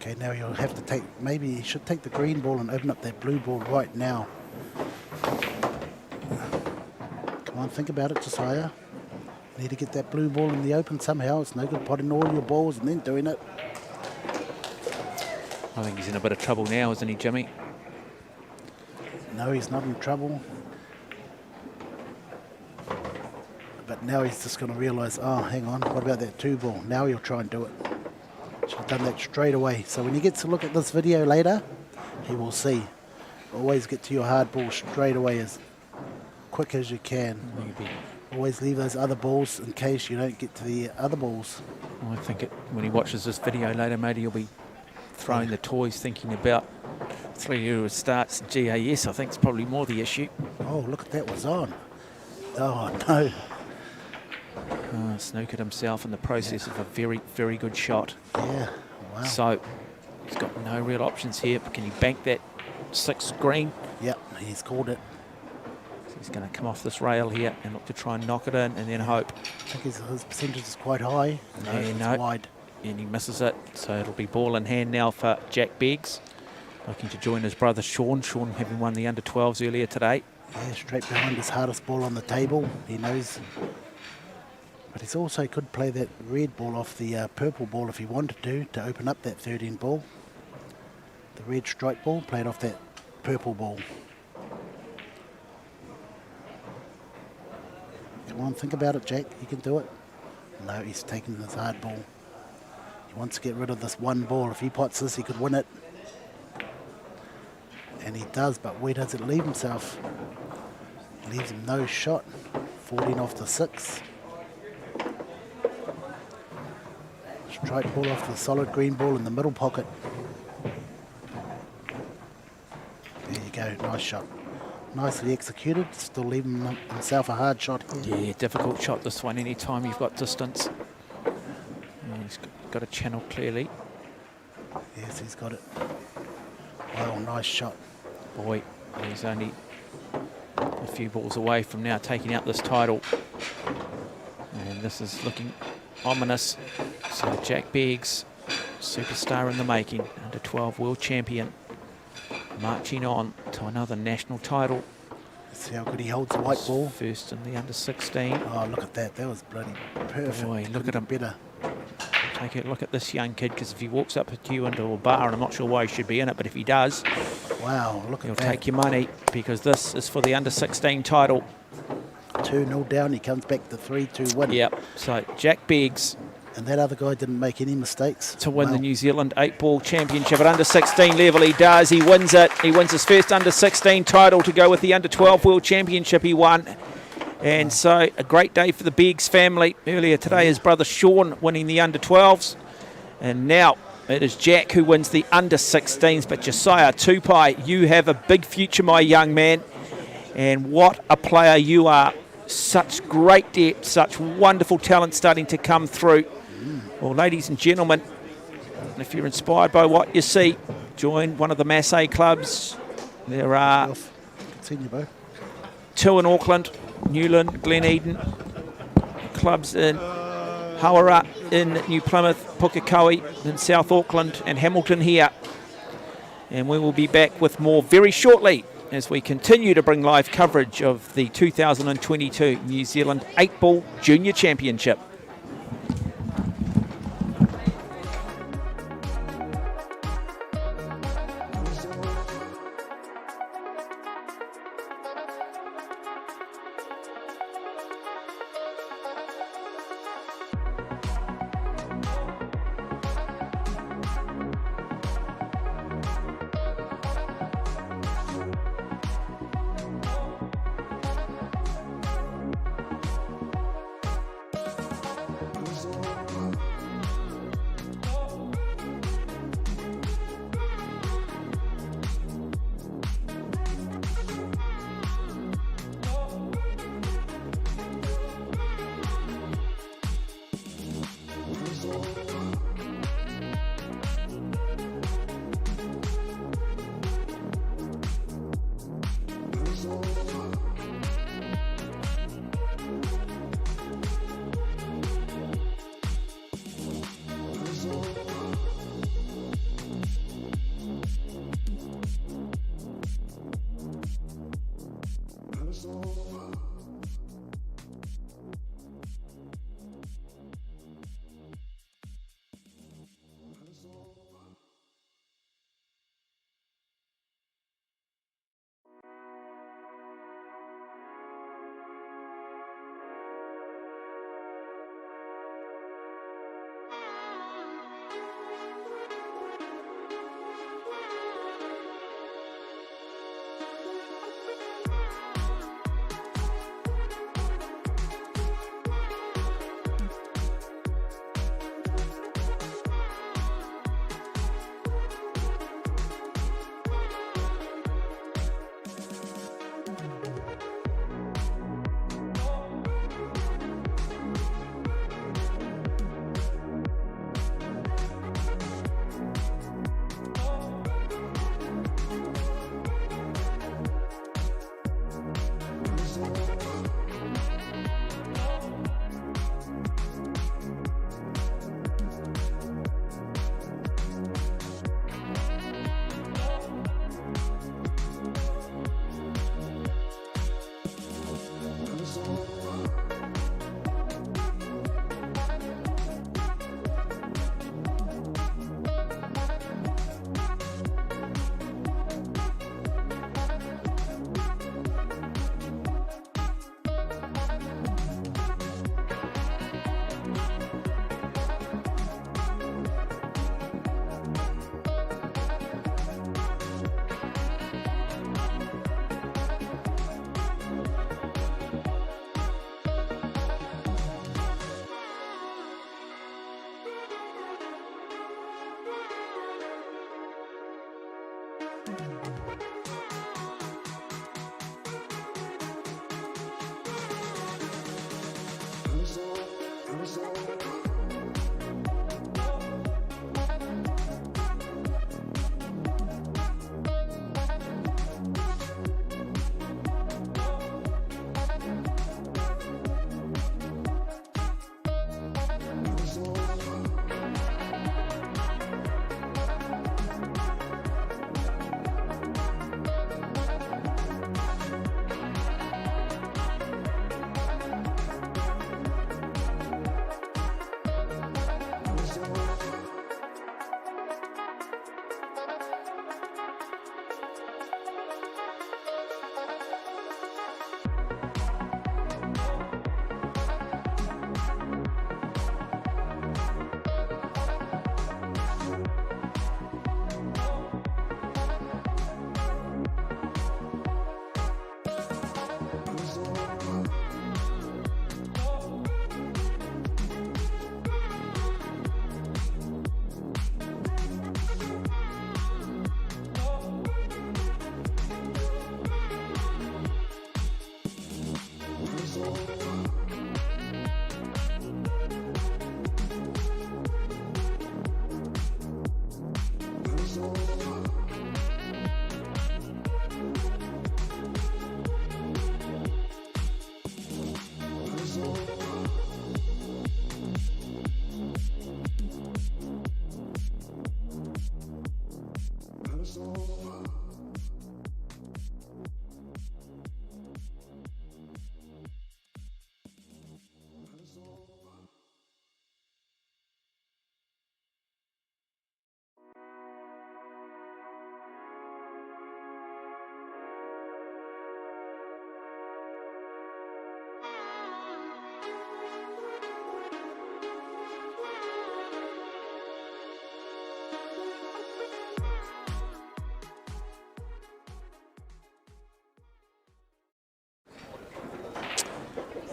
Okay, now you'll have to take, maybe you should take the green ball and open up that blue ball right now. Come on, think about it, Josiah. Need to get that blue ball in the open somehow. It's no good potting all your balls and then doing it. I think he's in a bit of trouble now, isn't he, Jimmy? No, he's not in trouble. But now he's just going to realise, oh, hang on, what about that 2-ball? Now he'll try and do it. Should have done that straight away. So when he gets to look at this video later, he will see. Always get to your hard ball straight away as quick as you can. Maybe. Always leave those other balls in case you don't get to the other balls. I think when he watches this video later, maybe he'll be throwing the toys, thinking about 3 starts GAS. I think it's probably more the issue. Oh, look at that was on. Oh, no. Snookered himself in the process of a very, very good shot. Yeah, wow. So he's got no real options here. But can he bank that 6 green? Yep, he's called it. So he's going to come off this rail here and look to try and knock it in and then hope. I think his percentage is quite high. No, it's wide. And he misses it. So it'll be ball in hand now for Jack Beggs. Looking to join his brother Sean. Sean having won the under-12s earlier today. Yeah, straight behind his hardest ball on the table. He knows. But he's also could play that red ball off the purple ball if he wanted to open up that 13 ball. The red strike ball played off that purple ball. Come on, think about it, Jack. You can do it. No, he's taking this hard ball. He wants to get rid of this 1 ball. If he pots this, he could win it. And he does, but where does it leave himself? It leaves him no shot. 14 off the 6. Strike ball off the solid green ball in the middle pocket. There you go, nice shot. Nicely executed, still leaving himself a hard shot here. Yeah, difficult shot this one, anytime you've got distance. Yeah, he's got a channel clearly. Yes, he's got it. Wow, nice shot. Boy, he's only a few balls away from now taking out this title. And this is looking ominous. So Jack Beggs, superstar in the making, under-12 world champion, marching on to another national title. Let's see how good he holds the white ball. First in the under-16. Oh, look at that. That was bloody perfect. Boy, look at him. Better. Take a look at this young kid, because if he walks up to you into a bar, and I'm not sure why he should be in it, but if he does, wow, look he'll at that. take your money, because this is for the under-16 title. 2-0 down, he comes back to 3-2-1. Yep, so Jack Beggs. And that other guy didn't make any mistakes. To win the New Zealand 8-ball championship at under-16 level. He does, he wins it. He wins his first under-16 title to go with the under-12 world championship he won And so a great day for the Biggs family. Earlier today, his brother Sean winning the under-12s. And now it is Jack who wins the under-16s. But Josiah Tupai, you have a big future, my young man. And what a player you are. Such great depth, such wonderful talent starting to come through. Well, ladies and gentlemen, if you're inspired by what you see, join one of the Massey clubs. There are Continue, bro. 2 in Auckland, Newland, Glen Eden, clubs in Hawara, in New Plymouth, Pukekohe, in South Auckland, and Hamilton here. And we will be back with more very shortly as we continue to bring live coverage of the 2022 New Zealand 8-Ball Junior Championship.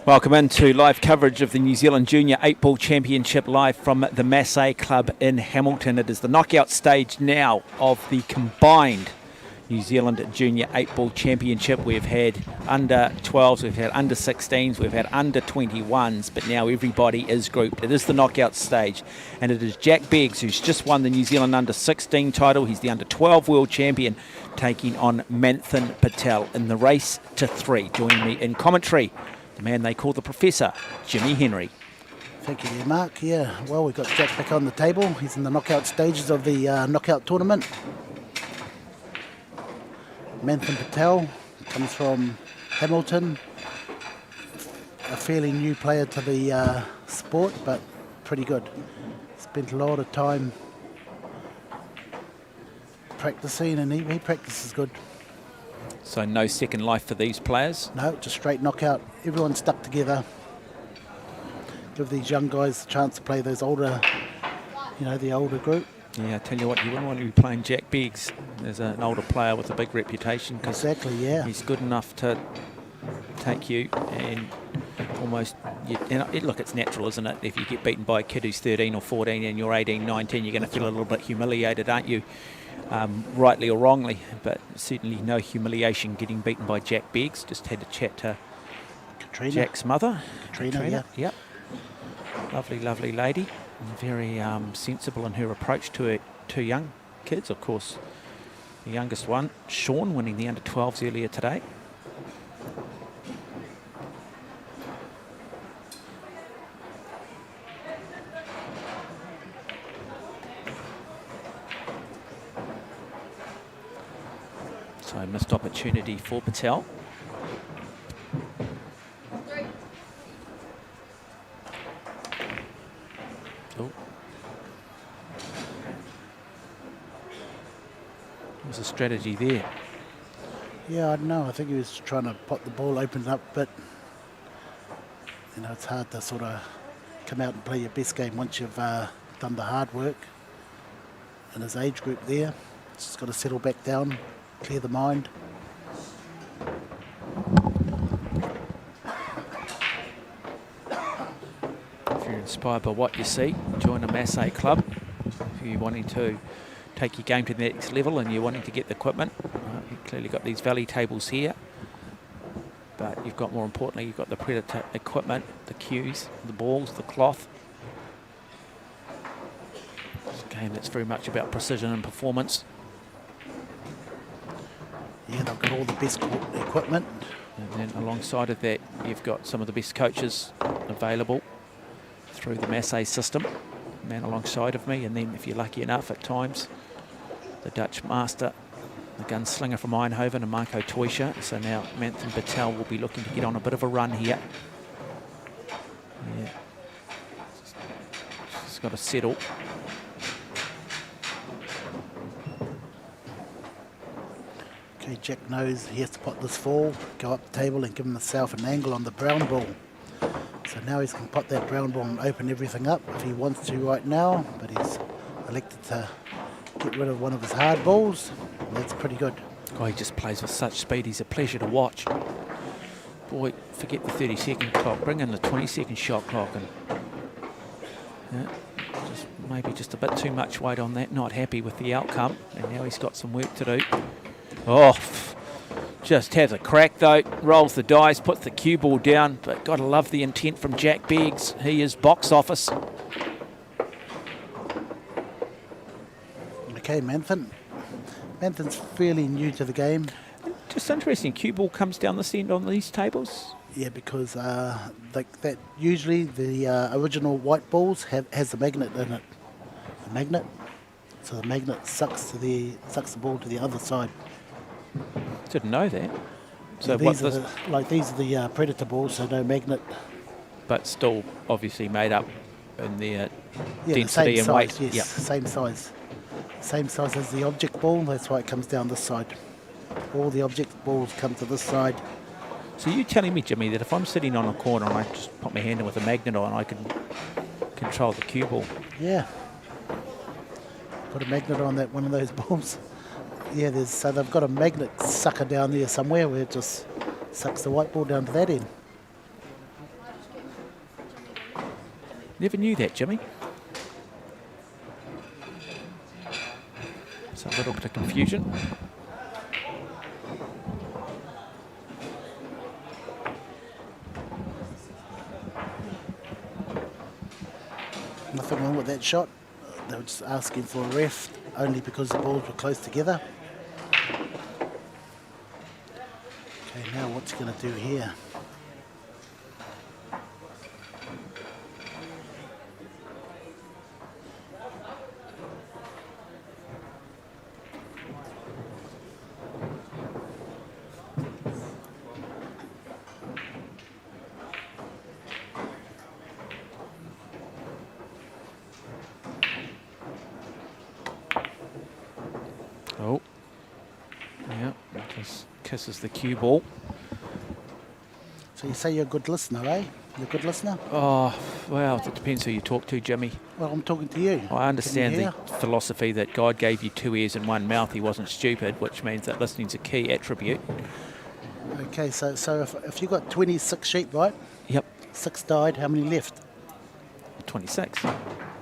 Welcome into live coverage of the New Zealand Junior 8-Ball Championship live from the Massey Club in Hamilton. It is the knockout stage now of the combined New Zealand Junior 8-Ball Championship. We've had under 12s, we've had under 16s, we've had under 21s, but now everybody is grouped. It is the knockout stage, and it is Jack Beggs, who's just won the New Zealand under 16 title. He's the under 12 world champion, taking on Manthan Patel in the race to 3. Joining me in commentary, the man they call the Professor, Jimmy Henry. Thank you there, Mark. Yeah, well, we've got Jack back on the table. He's in the knockout stages of the knockout tournament. Manthan Patel comes from Hamilton, a fairly new player to the sport, but pretty good. Spent a lot of time practicing, and he practices good. So no second life for these players? No, just straight knockout. Everyone's stuck together. Give these young guys a chance to play those older, the older group. Yeah, I tell you what, you wouldn't want to be playing Jack Beggs as an older player with a big reputation. Exactly, yeah. He's good enough to take you and almost, look, it's natural, isn't it? If you get beaten by a kid who's 13 or 14 and you're 18, 19, you're going to feel a little bit humiliated, aren't you? Rightly or wrongly, but certainly no humiliation getting beaten by Jack Beggs. Just had to chat to Jack's mother. Katrina, yeah. Yep. Lovely, lovely lady. And very sensible in her approach to her two young kids. Of course, the youngest one, Sean, winning the under-12s earlier today. So missed opportunity for Patel. Oh. There's a strategy there. Yeah, I don't know. I think he was trying to pop the ball, open it up, but it's hard to sort of come out and play your best game once you've done the hard work. In his age group there, just got to settle back down, clear the mind. If you're inspired by what you see, join the Massey Club. If you're wanting to take your game to the next level and you're wanting to get the equipment, you've clearly got these valley tables here, but you've got, more importantly, you've got the Predator equipment, the cues, the balls, the cloth. It's a game that's very much about precision and performance. Yeah, they've got all the best equipment. And then alongside of that, you've got some of the best coaches available through the Massey system. Man alongside of me, and then if you're lucky enough at times, the Dutch master, the gunslinger from Eindhoven, and Marco Teuscher. So now Manthan Patel will be looking to get on a bit of a run here. Yeah, just got to settle. Okay, Jack knows he has to pot this fall, go up the table and give himself an angle on the brown ball. So now he's going to pot that brown ball and open everything up if he wants to right now, but he's elected to get rid of one of his hard balls. That's pretty good. Oh, he just plays with such speed. He's a pleasure to watch. Boy, forget the 30-second clock. Bring in the 20-second shot clock. And maybe just a bit too much weight on that. Not happy with the outcome. And now he's got some work to do. Oh, just has a crack though. Rolls the dice, puts the cue ball down. But got to love the intent from Jack Beggs. He is box office. Okay, Manthan. Manthan's fairly new to the game. Just interesting, cue ball comes down this end on these tables. Yeah, because that usually the original white balls has a magnet in it. A magnet. So the magnet sucks the ball to the other side. Didn't know that. So yeah, these are the Predator balls, so no magnet. But still obviously made up in their Yeah, density and weight. Yes, Yep. same size. Same size as the object ball, that's why it comes down this side. All the object balls come to this side. So you're telling me, Jimmy, that if I'm sitting on a corner and I just put my hand in with a magnet on, I can control the cue ball? Yeah. Put a magnet on that one of those balls. Yeah, so they've got a magnet sucker down there somewhere where it just sucks the white ball down to that end. Never knew that, Jimmy. So a little bit of confusion. Nothing wrong with that shot. They were just asking for a ref only because the balls were close together. Okay, now what's he going to do here? Oh, yeah, just kisses the cue ball. So you say you're a good listener, eh? You're a good listener? Oh, well, it depends who you talk to, Jimmy. Well, I'm talking to you. I understand Can you the hear? philosophy that God gave you 2 ears and 1 mouth. He wasn't stupid, which means that listening's a key attribute. Okay, so if you got 26 sheep, right? Yep, 6 died, how many left? 26.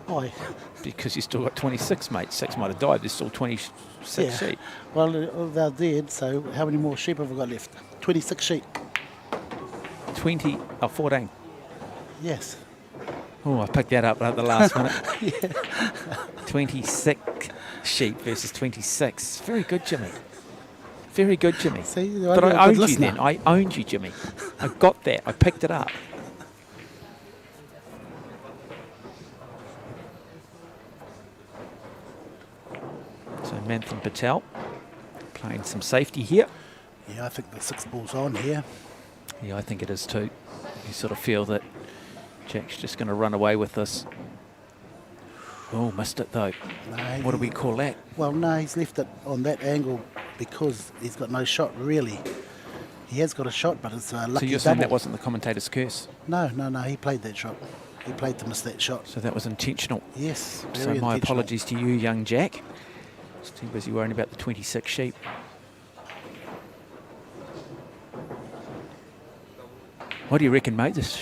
Why? Because you still got 26, mate. 6 might have died. There's still 26 sheep. Well, they're dead, so how many more sheep have we got left? 26 sheep. 14. Yes. Oh, I picked that up at the last minute. 26 sheep versus 26. Very good, Jimmy. Very good, Jimmy. See, But I owned you then. I owned you, Jimmy. I got that. I picked it up. So Manthan Patel playing some safety here. Yeah, I think the 6 ball's on here. Yeah, I think it is too. You sort of feel that Jack's just going to run away with this. Oh, missed it though. No, What do we call that? Well, no, he's left it on that angle because he's got no shot, really. He has got a shot, but it's a lucky So you're saying double. that wasn't the commentator's curse? No, he played that shot. He played to miss that shot. So that was intentional. Yes, very So my intentional. apologies to you, young Jack. Just too busy worrying about the 26 sheep. What do you reckon made this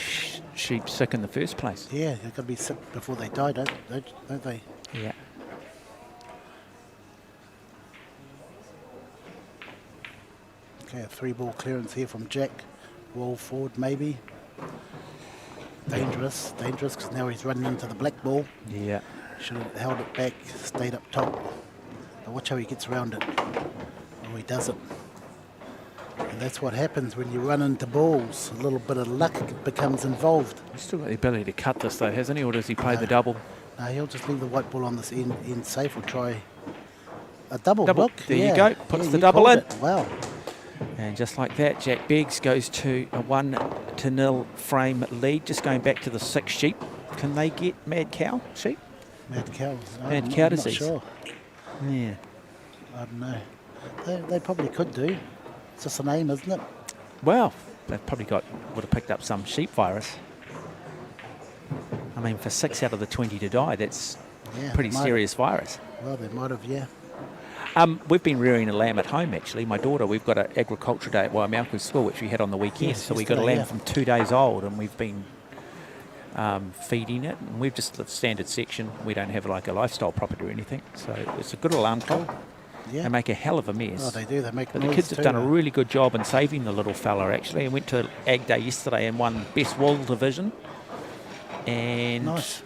sheep sick in the first place? Yeah, they've got to be sick before they die, don't they? Yeah. Okay, a 3-ball clearance here from Jack. Wall forward, maybe. Dangerous, because now he's running into the black ball. Yeah. Should have held it back, stayed up top. But watch how he gets around it. Oh, he does it. And that's what happens when you run into balls. A little bit of luck becomes involved. He's still got the ability to cut this though, hasn't he? Or does he play the double? No, he'll just leave the white ball on this end safe or try a double. Double. Look, There yeah. you go. Puts the you double called in. it. Wow. And just like that, Jack Beggs goes to a 1-0 frame lead. Just going back to the 6 sheep. Can they get mad cow sheep? Mad cow. Mad I'm cow not disease. sure. Yeah. I don't know. They probably could do. It's just a name, isn't it? Well, they've probably would have picked up some sheep virus. I mean, for 6 out of the 20 to die, that's Yeah, pretty they might serious virus. Well, they might have, yeah. We've been rearing a lamb at home, actually. My daughter, we've got an agriculture day at Waimaoku School, which we had on the weekend. Yes, So we got a yesterday, lamb from 2 days old, and we've been feeding it. And we've just the standard section. We don't have like a lifestyle property or anything. So it's a good alarm clock. Yeah. They make a hell of a mess. Oh, they do. They make But the noise kids have too, done a though. really good job in saving the little fella, actually. I went to Ag Day yesterday and won Best Wool Division. And Nice.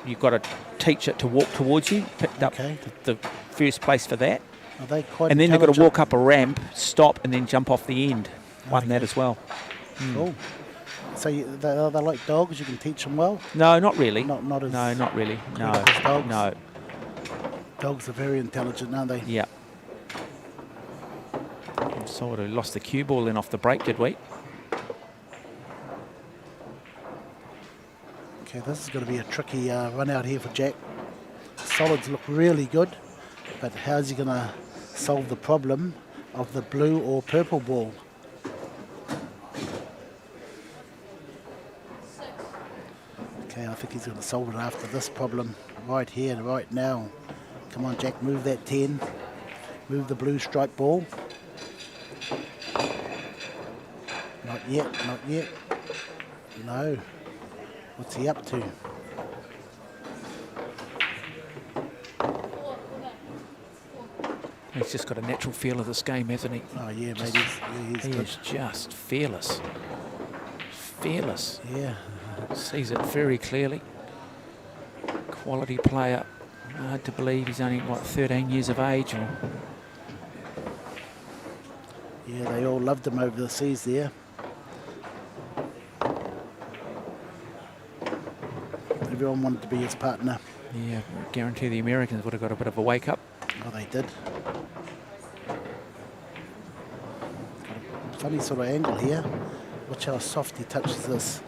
you've got to teach it to walk towards you. Picked up Okay. the first place for that. Are they quite And then they've got to intelligent? walk up a ramp, stop, and then jump off the end. Won that Okay. as well. Cool. So they're like dogs. You can teach them well. No, not really. Not as No, not really. No, clever as dogs. no. Dogs are very intelligent, aren't they? Yeah. Sort of lost the cue ball in off the break, did we? Okay, this is going to be a tricky run out here for Jack. Solids look really good, but how's he going to solve the problem of the blue or purple ball? Okay, I think he's going to solve it after this problem right here, right now. Come on, Jack, move that 10. Move the blue stripe ball. Not yet, not yet. No. What's he up to? He's just got a natural feel of this game, hasn't he? Oh, yeah, Just- mate. He's He good. is just fearless. Fearless. Yeah. Sees it very clearly. Quality player. Hard to believe he's only, what, 13 years of age? Or Yeah, they all loved him over the seas there. Everyone wanted to be his partner. yeah, I guarantee the Americans would have got a bit of a wake up. Oh, they did. Funny sort of angle here. Watch how soft he touches this.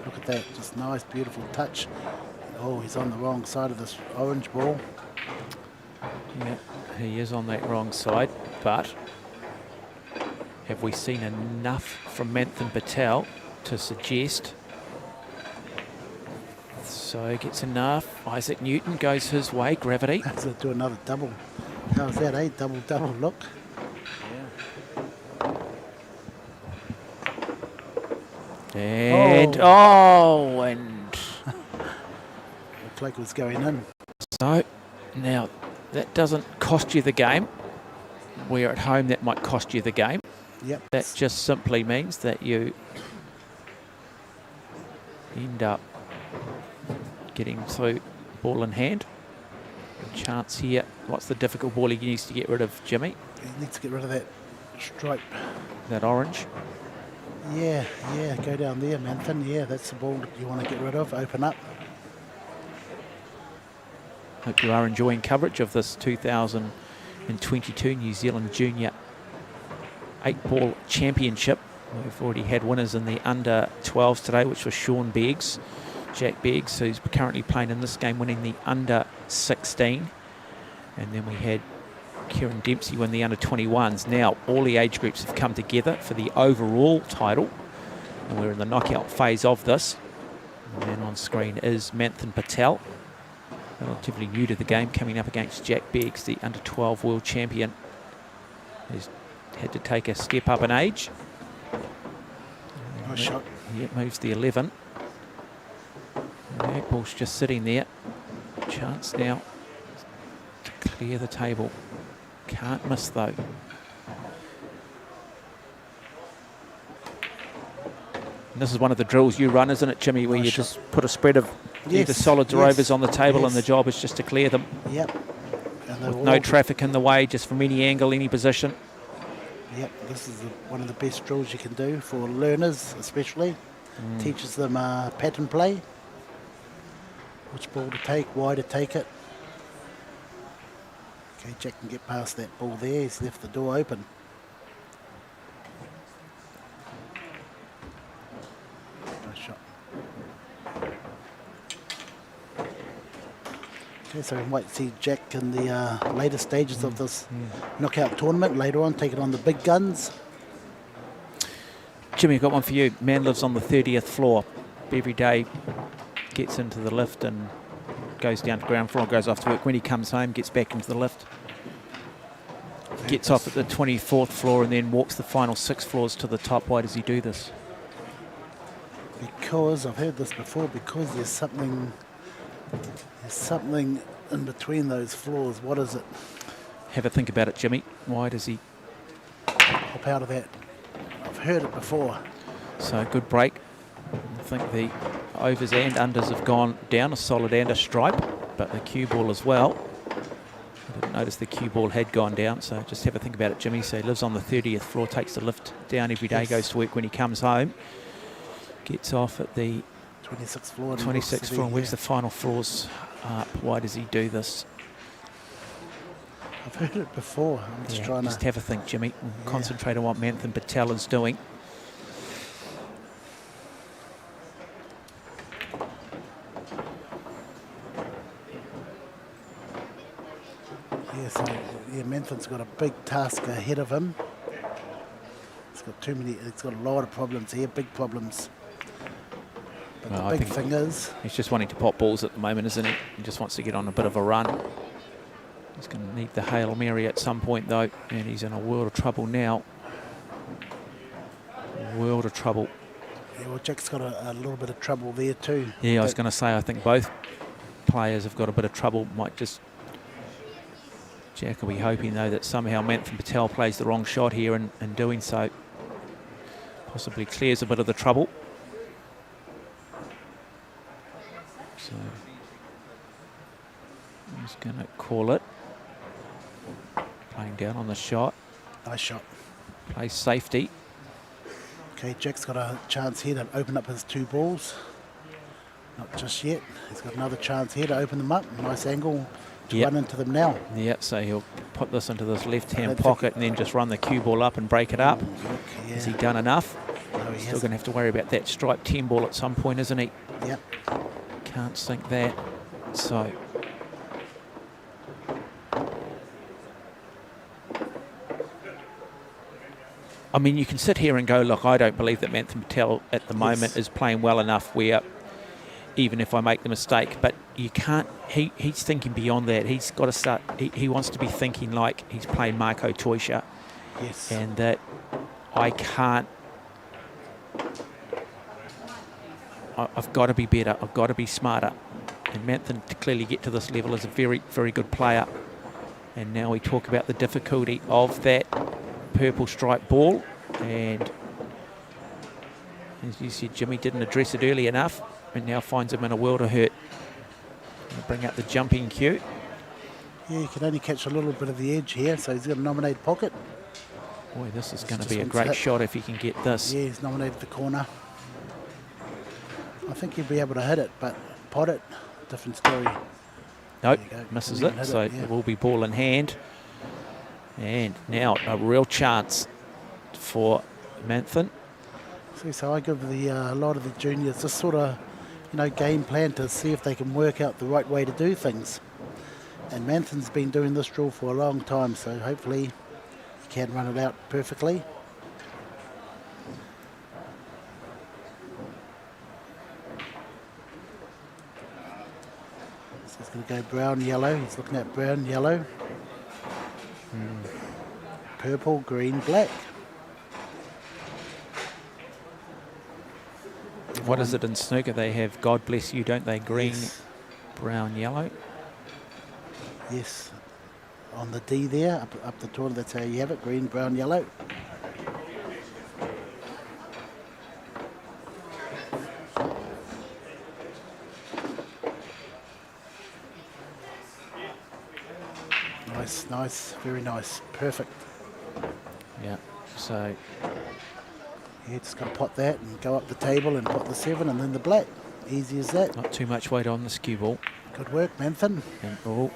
Look at that, just nice, beautiful touch. Oh, he's on the wrong side of this orange ball. Yeah, he is on that wrong side, but have we seen enough from Manthan Patel to suggest? So he gets enough. Isaac Newton goes his way, gravity. So do another double. How's that, eh? Double, double, look. And, and Looked like it was going in. so now that doesn't cost you the game. Where at home that might cost you the game. Yep. That just simply means that you end up getting through ball in hand. Chance here. What's the difficult ball he needs to get rid of, Jimmy? He needs to get rid of that stripe. That orange. Yeah, go down there, Manthan. Yeah, that's the ball that you want to get rid of. Open up. Hope you are enjoying coverage of this 2022 New Zealand Junior 8-ball championship. We've already had winners in the under 12s today, which was Sean Beggs, Jack Beggs, who's currently playing in this game, winning the under 16. And then we had Kieran Dempsey win the under 21s. Now all the age groups have come together for the overall title, and we're in the knockout phase of this. The man on screen is Manthan Patel, relatively new to the game, coming up against Jack Beggs, the under 12 world champion. He's had to take a step up in age. Nice shot. Yeah, moves the 11. And that ball's just sitting there. Chance now to clear the table. Can't miss though. And this is one of the drills you run, isn't it, Jimmy, where Nice you shot. just put a spread of either Yes, solids or yes, overs on the table, and the yes. job is just to clear them Yep. And they're with all no traffic in the way, just from any angle, any position. Yep, this is one of the best drills you can do for learners, especially. Teaches them pattern play. Which ball to take, why to take it. Okay, Jack can get past that ball there. He's left the door open. Nice shot. Okay, so we might see Jack in the later stages of this knockout tournament. Later on, take it on the big guns. Jimmy, I've got one for you. Man lives on the 30th floor. Every day gets into the lift and goes down to ground floor, goes off to work. When he comes home, gets back into the lift. Gets off at the 24th floor and then walks the final 6 floors to the top. Why does he do this? Because, I've heard this before, because there's something in between those floors. What is it? Have a think about it, Jimmy. Why does he? Hop out of that. I've heard it before. So good break. I think the overs and unders have gone down, a solid and a stripe, but the cue ball as well. I didn't notice the cue ball had gone down, so just have a think about it, Jimmy. So he lives on the 30th floor, takes the lift down every day, Yes. goes to work when he comes home, gets off at the 26th floor. and 26th floor and works works the final floors up. Why does he do this? I've heard it before. I'm just trying just to... have a think, Jimmy. Concentrate on what Manthan Patel is doing. Yeah, so, Manthan's got a big task ahead of him. It's got a lot of problems here, big problems. But Well, I the big think thing is... He's just wanting to pop balls at the moment, isn't he? He just wants to get on a bit of a run. He's going to need the Hail Mary at some point, though, and he's in a world of trouble now. World of trouble. Yeah, well, Jack's got a little bit of trouble there too. Yeah, I was going to say, I think both players have got a bit of trouble. Might just Jack will be hoping, though, that somehow Manthan Patel plays the wrong shot here, and in doing so, possibly clears a bit of the trouble. So he's going to call it. Playing down on the shot. Nice shot. Plays safety. Okay, Jack's got a chance here to open up his 2 balls. Not just yet. He's got another chance here to open them up. Nice angle to run into them now. Yep, so he'll put this into this left-hand pocket and then just run the cue ball up and break it up. Yeah. Has he done enough? No, he Still going to have to worry about that striped 10 ball at some point, isn't he? Yep. Can't sink that. So I mean, you can sit here and go, look, I don't believe that Manthan Patel at the moment is playing well enough where even if I make the mistake, but you can't, he's thinking beyond that. He's got to start, he wants to be thinking like he's playing Marco Toisha. Yes. And that I can't, I've got to be better, I've got to be smarter. And Manthan to clearly get to this level is a very, very good player. And now we talk about the difficulty of that purple stripe ball, and as you said, Jimmy didn't address it early enough and now finds him in a world of hurt. Bring up the jumping cue. Yeah, you can only catch a little bit of the edge here, so he's got a nominated pocket. Boy, this is going to be a great shot if he can get this. Yeah, he's nominated the corner. I think he'll be able to hit it, but pot it, different story. Nope, misses it, so it will be ball in hand. And now a real chance for Manthan. See, so I give a lot of the juniors this sort of, game plan to see if they can work out the right way to do things. And Manthan's been doing this drill for a long time, so hopefully he can run it out perfectly. So he's going to go brown, yellow. He's looking at brown, yellow. Purple, green, black. What is it in snooker? They have God bless you, don't they? Green, yes. Brown, yellow. Yes. On the D there, up the toilet, that's how you have it. Green, brown, yellow. Nice, nice, very nice, perfect. Yeah, so yeah, just got to pot that and go up the table and pot the 7 and then the black. Easy as that. not too much weight on the skew ball. Good work, Manthan. And oh.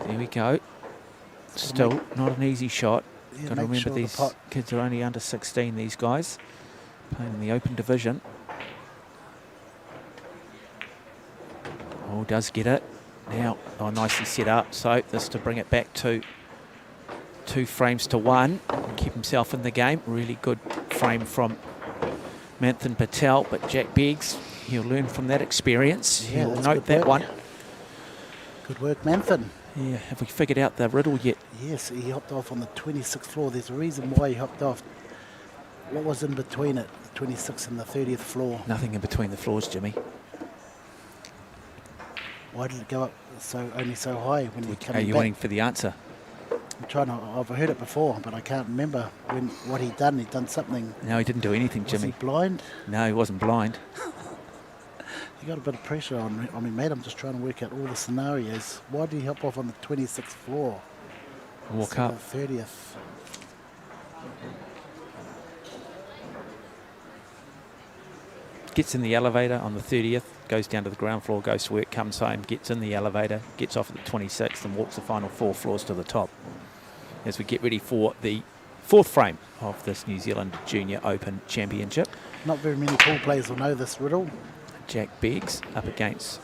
There we go. Still not an easy shot. Yeah, Got to remember these kids are only under 16, these guys. Playing in the open division. Oh, does get it. Now, nicely set up. So this to bring it back to 2 frames to 1 and keep himself in the game. Really good frame from Manthan Patel, but Jack Beggs, he'll learn from that experience. Yeah, he'll note that one. Good work, Manthan. Yeah, have we figured out the riddle yet? Yes, he hopped off on the 26th floor. There's a reason why he hopped off. What was in between it, the 26th and the 30th floor? Nothing in between the floors, Jimmy. Why did it go up only so high when he came back? Are you waiting for the answer? I'm trying to. I've heard it before, but I can't remember what he'd done. He'd done something. No, he didn't do anything, Was Jimmy. he blind? No, he wasn't blind. You got a bit of pressure on me, mate. I'm just trying to work out all the scenarios. Why did he hop off on the 26th floor? Walk up. The 30th. Gets in the elevator on the 30th, goes down to the ground floor, goes to work, comes home, gets in the elevator, gets off at the 26th and walks the final 4 floors to the top. As we get ready for the 4th frame of this New Zealand Junior Open Championship. Not very many pool players will know this riddle. Jack Beggs up against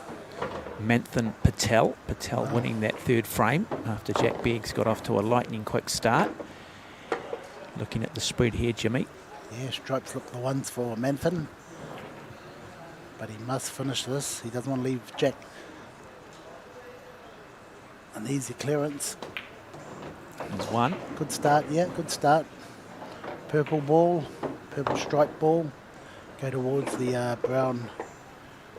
Manthan Patel. Patel winning that 3rd frame after Jack Beggs got off to a lightning quick start. Looking at the spread here, Jimmy. Yeah, stripes look the ones for Manthan. But he must finish this. He doesn't want to leave Jack an easy clearance. There's one. Good start, yeah, good start. Purple ball, purple stripe ball. Go towards the brown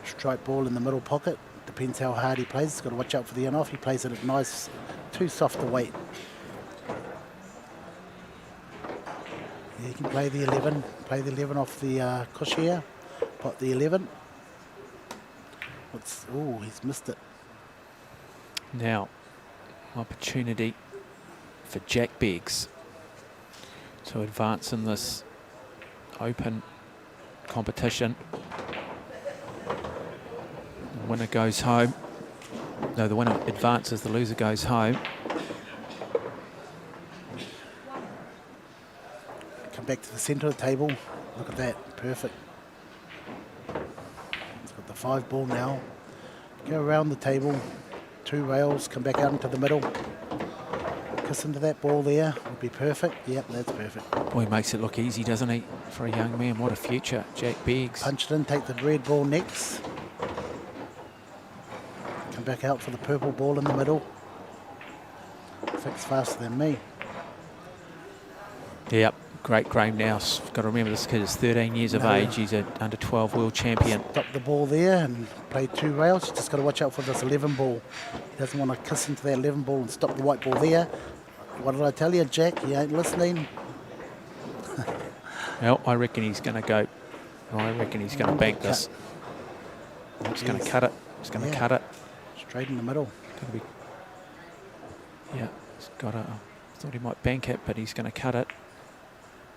Strike ball in the middle pocket. Depends how hard he plays. He's got to watch out for the in-off. He plays it at nice, too soft a weight. Yeah, he can play the 11. Play the 11 off the cush here. Pot the 11. Oh, he's missed it. Now, opportunity for Jack Beggs to advance in this open competition. The winner goes home. No, the winner advances, the loser goes home. Come back to the centre of the table. Look at that, perfect. He's got the 5 ball now. Go around the table, 2 rails, come back out into the middle. Kiss into that ball there, would be perfect. Yep, that's perfect. Boy, he makes it look easy, doesn't he? For a young man, what a future, Jack Beggs. Punch it in, take the red ball next. Come back out for the purple ball in the middle. Fix faster than me. Yep, great game now. Got to remember this kid is 13 years of age. He's an under-12 world champion. Stop the ball there and play 2 rails. Just got to watch out for this 11 ball. He doesn't want to kiss into that 11 ball and stop the white ball there. What did I tell you, Jack? You ain't listening. Well, I reckon he's going to go. I reckon he's going to bank this. He's going to cut it. He's going to cut it. Straight in the middle. Going to be. Yeah, he's got a. I thought he might bank it, but he's going to cut it.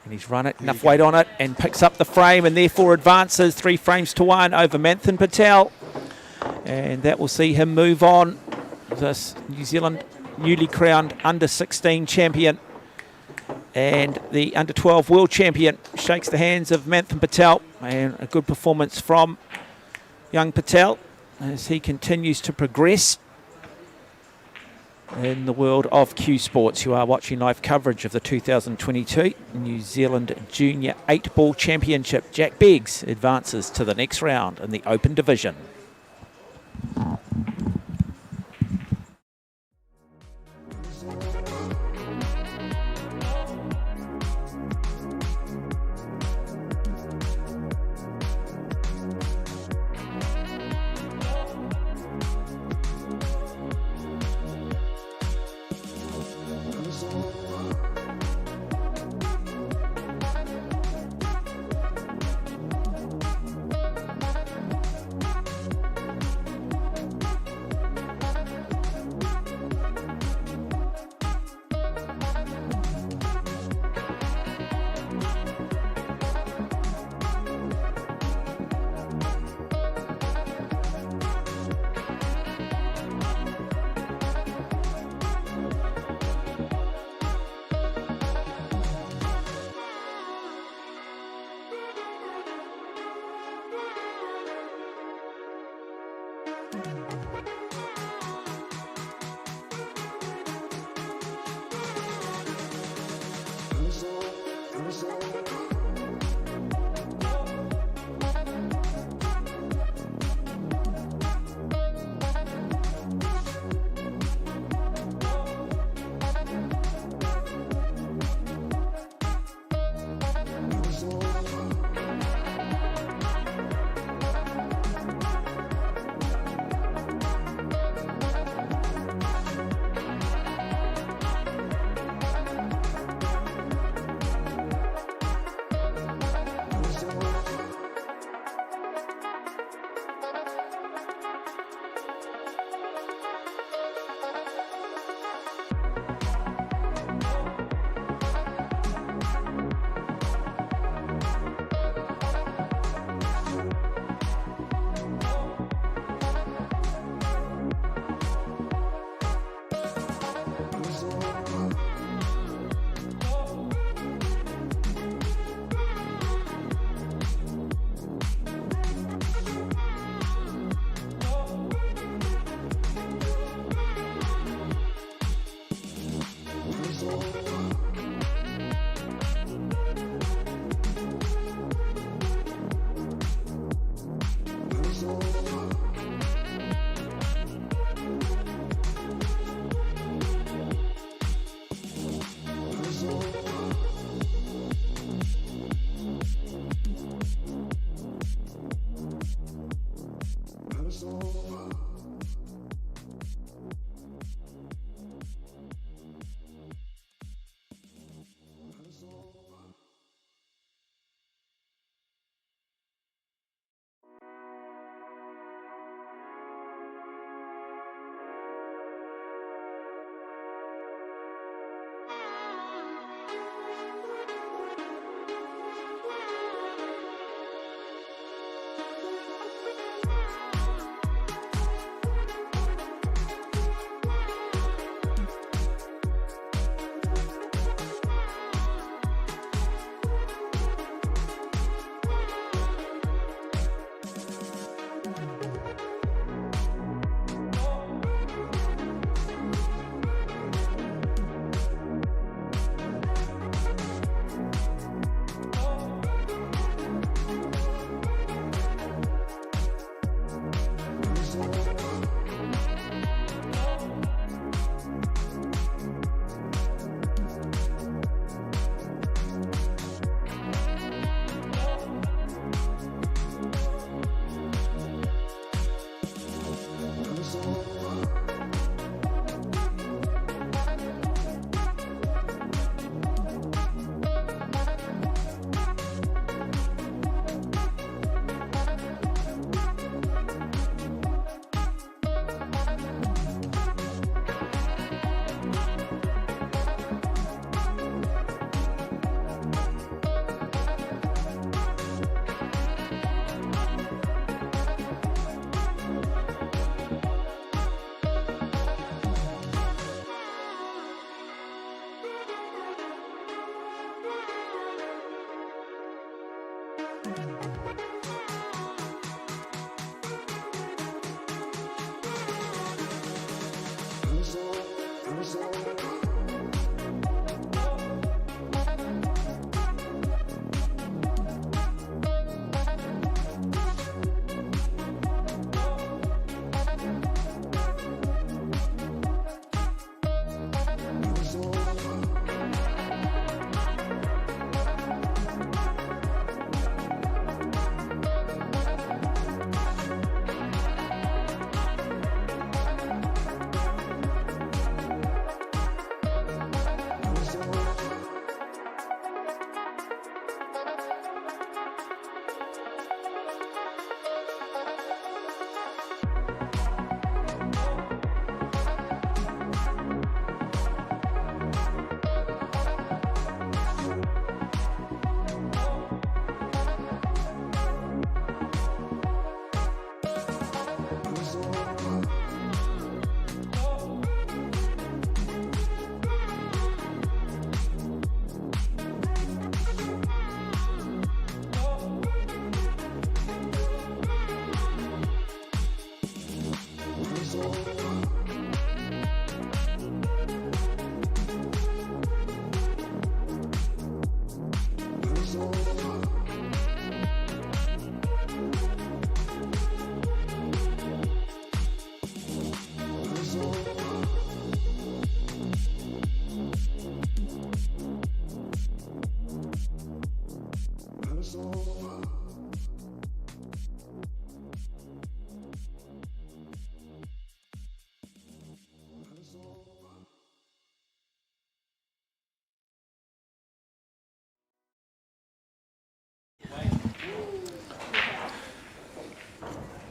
And he's run it, enough weight on it, and picks up the frame, and therefore advances 3 frames to 1 over Manthan Patel. And that will see him move on. This New Zealand newly crowned under-16 champion and the under-12 world champion shakes the hands of Manthan Patel, and a good performance from young Patel as he continues to progress in the world of Q Sports. You are watching live coverage of the 2022 New Zealand Junior 8-Ball Championship. Jack Beggs advances to the next round in the open division.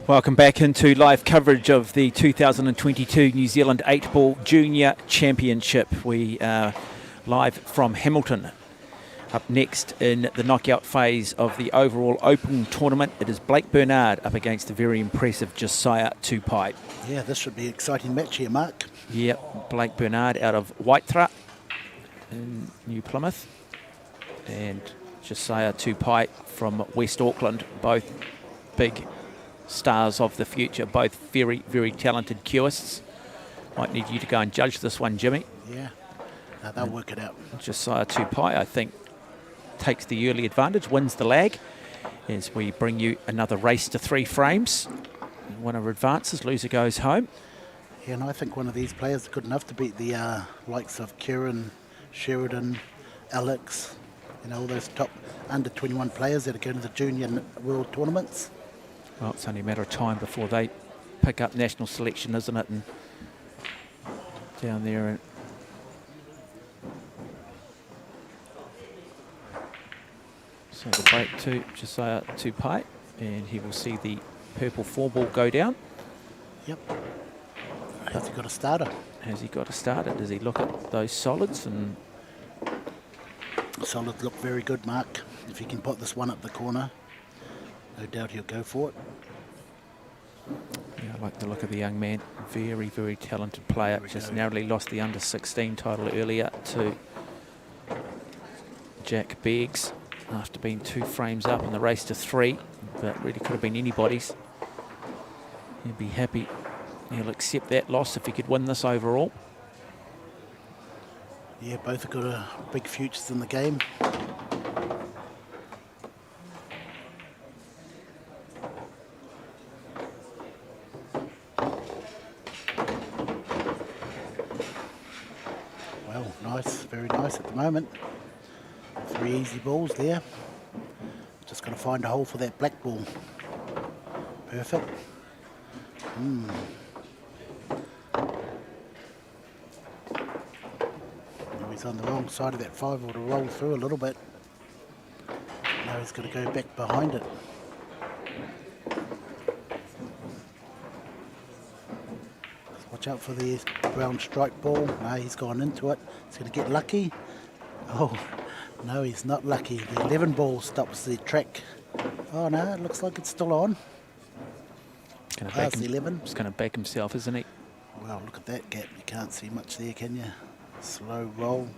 Welcome back into live coverage of the 2022 New Zealand 8-Ball Junior Championship. We are live from Hamilton. Up next in the knockout phase of the overall Open tournament, it is Blake Bernard up against the very impressive Josiah Tupai. Yeah, this should be an exciting match here, Mark. Yeah, Blake Bernard out of Waitara in New Plymouth, and Josiah Tupai from West Auckland, both big stars of the future, both very, very talented cueists. Might need you to go and judge this one, Jimmy. Yeah, no, they'll work it out. Josiah Tupai, I think, takes the early advantage, wins the lag, as we bring you another race to 3 frames. Winner advances, loser goes home. Yeah, and I think one of these players is good enough to beat the likes of Kieran, Sheridan, Alex, you know, all those top under 21 players that are going to the junior world tournaments. Well, it's only a matter of time before they pick up national selection, isn't it? And down there. And so the break to Josiah Tupai, and he will see the purple 4-ball go down. Yep. Has he got a starter? Has he got a starter? Does he look at those solids? And Solids look very good, Mark. If he can put this one up the corner, no doubt he'll go for it. yeah, I like the look of the young man. Very, very talented player. Just narrowly lost the under-16 title earlier to Jack Beggs after being 2 frames up in the race to 3, but really could have been anybody's. He'll be happy. He'll accept that loss if he could win this overall. Yeah, both have got big futures in the game. Well, nice, very nice at the moment. 3 easy balls there. Just got to find a hole for that black ball. Perfect. He's on the wrong side of that 5-ball to roll through a little bit. Now he's got to go back behind it. Watch out for the brown strike ball. No, he's gone into it. He's going to get lucky. Oh, no, he's not lucky. The 11 ball stops the track. Oh, no, it looks like it's still on. Past 11. He's going to back himself, isn't he? Well, look at that gap. You can't see much there, can you? Slow roll.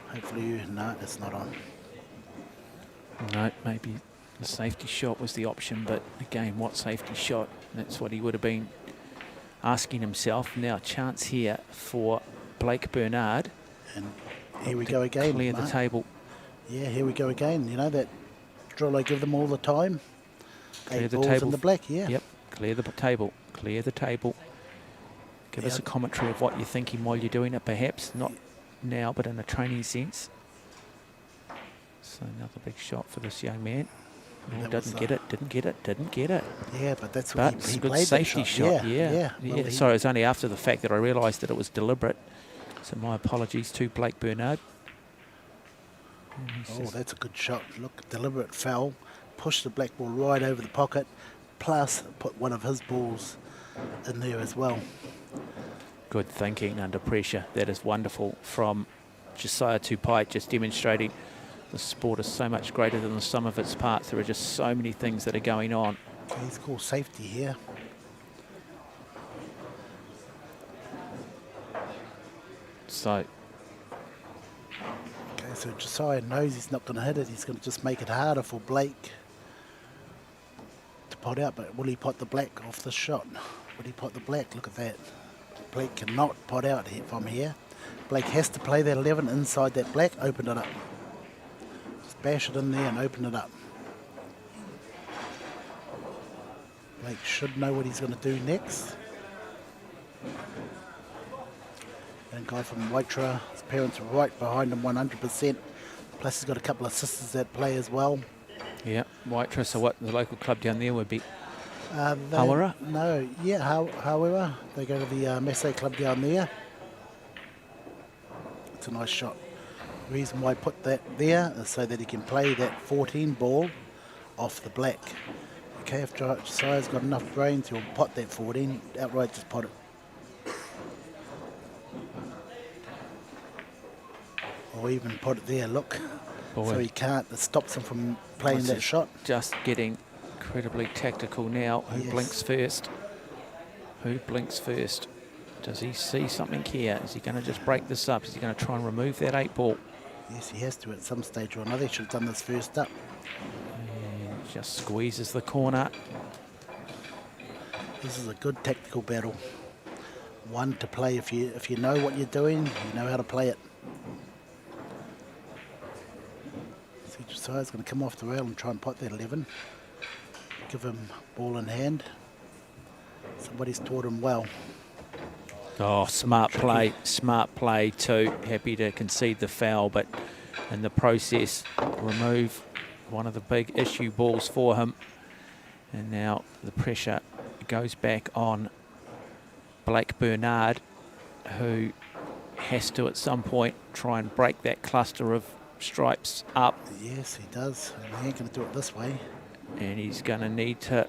Hopefully, no, it's not on. No, maybe the safety shot was the option, but again, what safety shot? That's what he would have been asking himself. Now, a chance here for Blake Bernard. And here we go again. Clear Mark. the table. Yeah, here we go again. You know that drill I give them all the time? Clear 8 the balls table. in the black, yeah. Yep, clear the table. Clear the table. Give us a commentary of what you're thinking while you're doing it, perhaps. Not now, but in a training sense. So another big shot for this young man. Oh, didn't get it. Yeah, but that's But what it's he a good played safety that shot. shot. Yeah. Well, Sorry, it was only after the fact that I realised that it was deliberate. So my apologies to Blake Bernard. Oh, that's a good shot. Look, deliberate foul. Push the black ball right over the pocket. Plus, put one of his balls in there as well. Good thinking under pressure. That is wonderful from Josiah Tupai, just demonstrating the sport is so much greater than the sum of its parts. There are just so many things that are going on. Okay, he's called safety here. So Josiah knows he's not going to hit it. He's going to just make it harder for Blake to pot out. But will he pot the black off this shot? Will he pot the black? Look at that. Blake cannot pot out here from here. Blake has to play that 11 inside that black. Open it up. Just bash it in there and open it up. Blake should know what he's going to do next. And guy from Waitara, his parents are right behind him 100%. Plus he's got a couple of sisters that play as well. yeah, Waitara. So what the local club down there would be? Hawera? No, yeah, Hawera. They go to the Massey club down there. It's a nice shot. The reason why I put that there is so that he can play that 14 ball off the black. Okay, if Josiah's got enough brains, he'll pot that 14, outright just pot it. Or even put it there, look. Boy. So he can't, it stops him from playing that shot. Just getting incredibly tactical now. Who Yes. blinks first? Who blinks first? Does he see something here? Is he going to just break this up? Is he going to try and remove that 8 ball? Yes, he has to at some stage or another. He should have done this first up. And just squeezes the corner. This is a good tactical battle. One to play if you know what you're doing, you know how to play it. See, Josiah's going to come off the rail and try and pot that 11. Give him ball in hand. Somebody's taught him well. Oh, smart play too. Happy to concede the foul, but in the process, remove one of the big issue balls for him. And now the pressure goes back on Blake Bernard, who has to at some point try and break that cluster of stripes up. Yes, he does. And he ain't going to do it this way. And he's going to need to,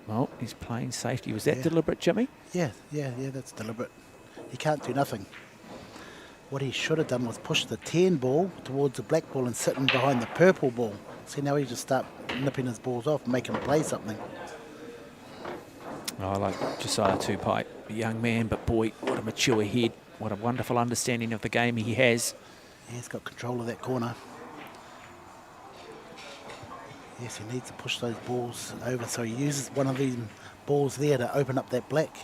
well, he's playing safety. Was that Yeah. deliberate, Jimmy? Yeah, that's deliberate. He can't do nothing. What he should have done was push the 10 ball towards the black ball and sit in behind the purple ball. See, now he just start nipping his balls off and make him play something. I like Josiah Tupai, a young man, but boy, what a mature head. What a wonderful understanding of the game he has. Yeah, he's got control of that corner. Yes, he needs to push those balls over, so he uses one of these balls there to open up that black.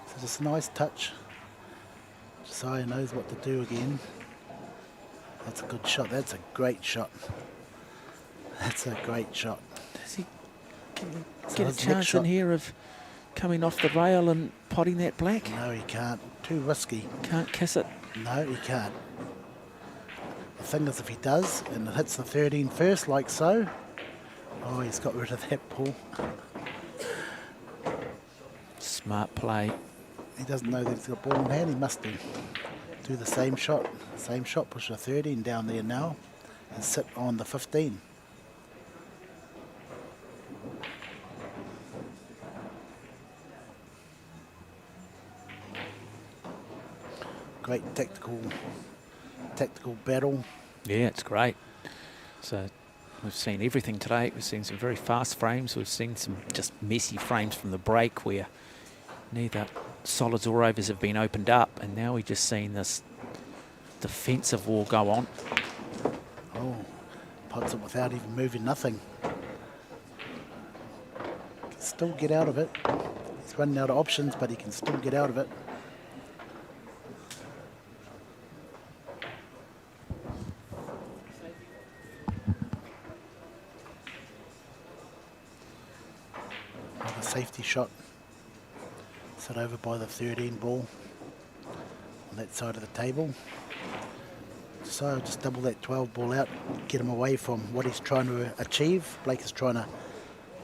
So just a nice touch. Josiah knows what to do again. That's a good shot. That's a great shot. That's a great shot. Does he So get a his next chance shot- in here of coming off the rail and potting that black? No, he can't. Too risky. Can't kiss it. No, he can't. The thing is, if he does, and it hits the 13 first, like so, oh, he's got rid of that ball. Smart play. He doesn't know that he's got a ball in hand. He must do the same shot. Same shot, push the 13 down there now, and sit on the 15. Great tactical battle. Yeah, it's great. So we've seen everything today. We've seen some very fast frames. We've seen some just messy frames from the break where neither solids or overs have been opened up. And now we've just seen this defensive war go on. Oh, pots it without even moving nothing. Can still get out of it. He's running out of options, but he can still get out of it. Another safety shot. Set over by the 13 ball on that side of the table. So just double that 12 ball out, get him away from what he's trying to achieve. Blake is trying to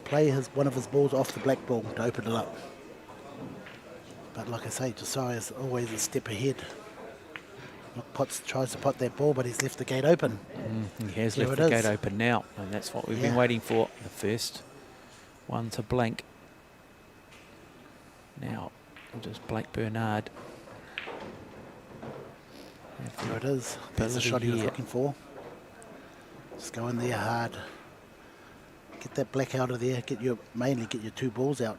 play one of his balls off the black ball to open it up. But like I say, Josiah is always a step ahead. Look, Potts tries to pot that ball, but he's left the gate open. He has There left it the is. gate open now, and that's what we've been Yeah. waiting for. The first one to blink. Now, does Blake Bernard have There it is. That's the ability shot he was here? looking for. Just go in there hard. Get that black out of there. Mainly get your two balls out.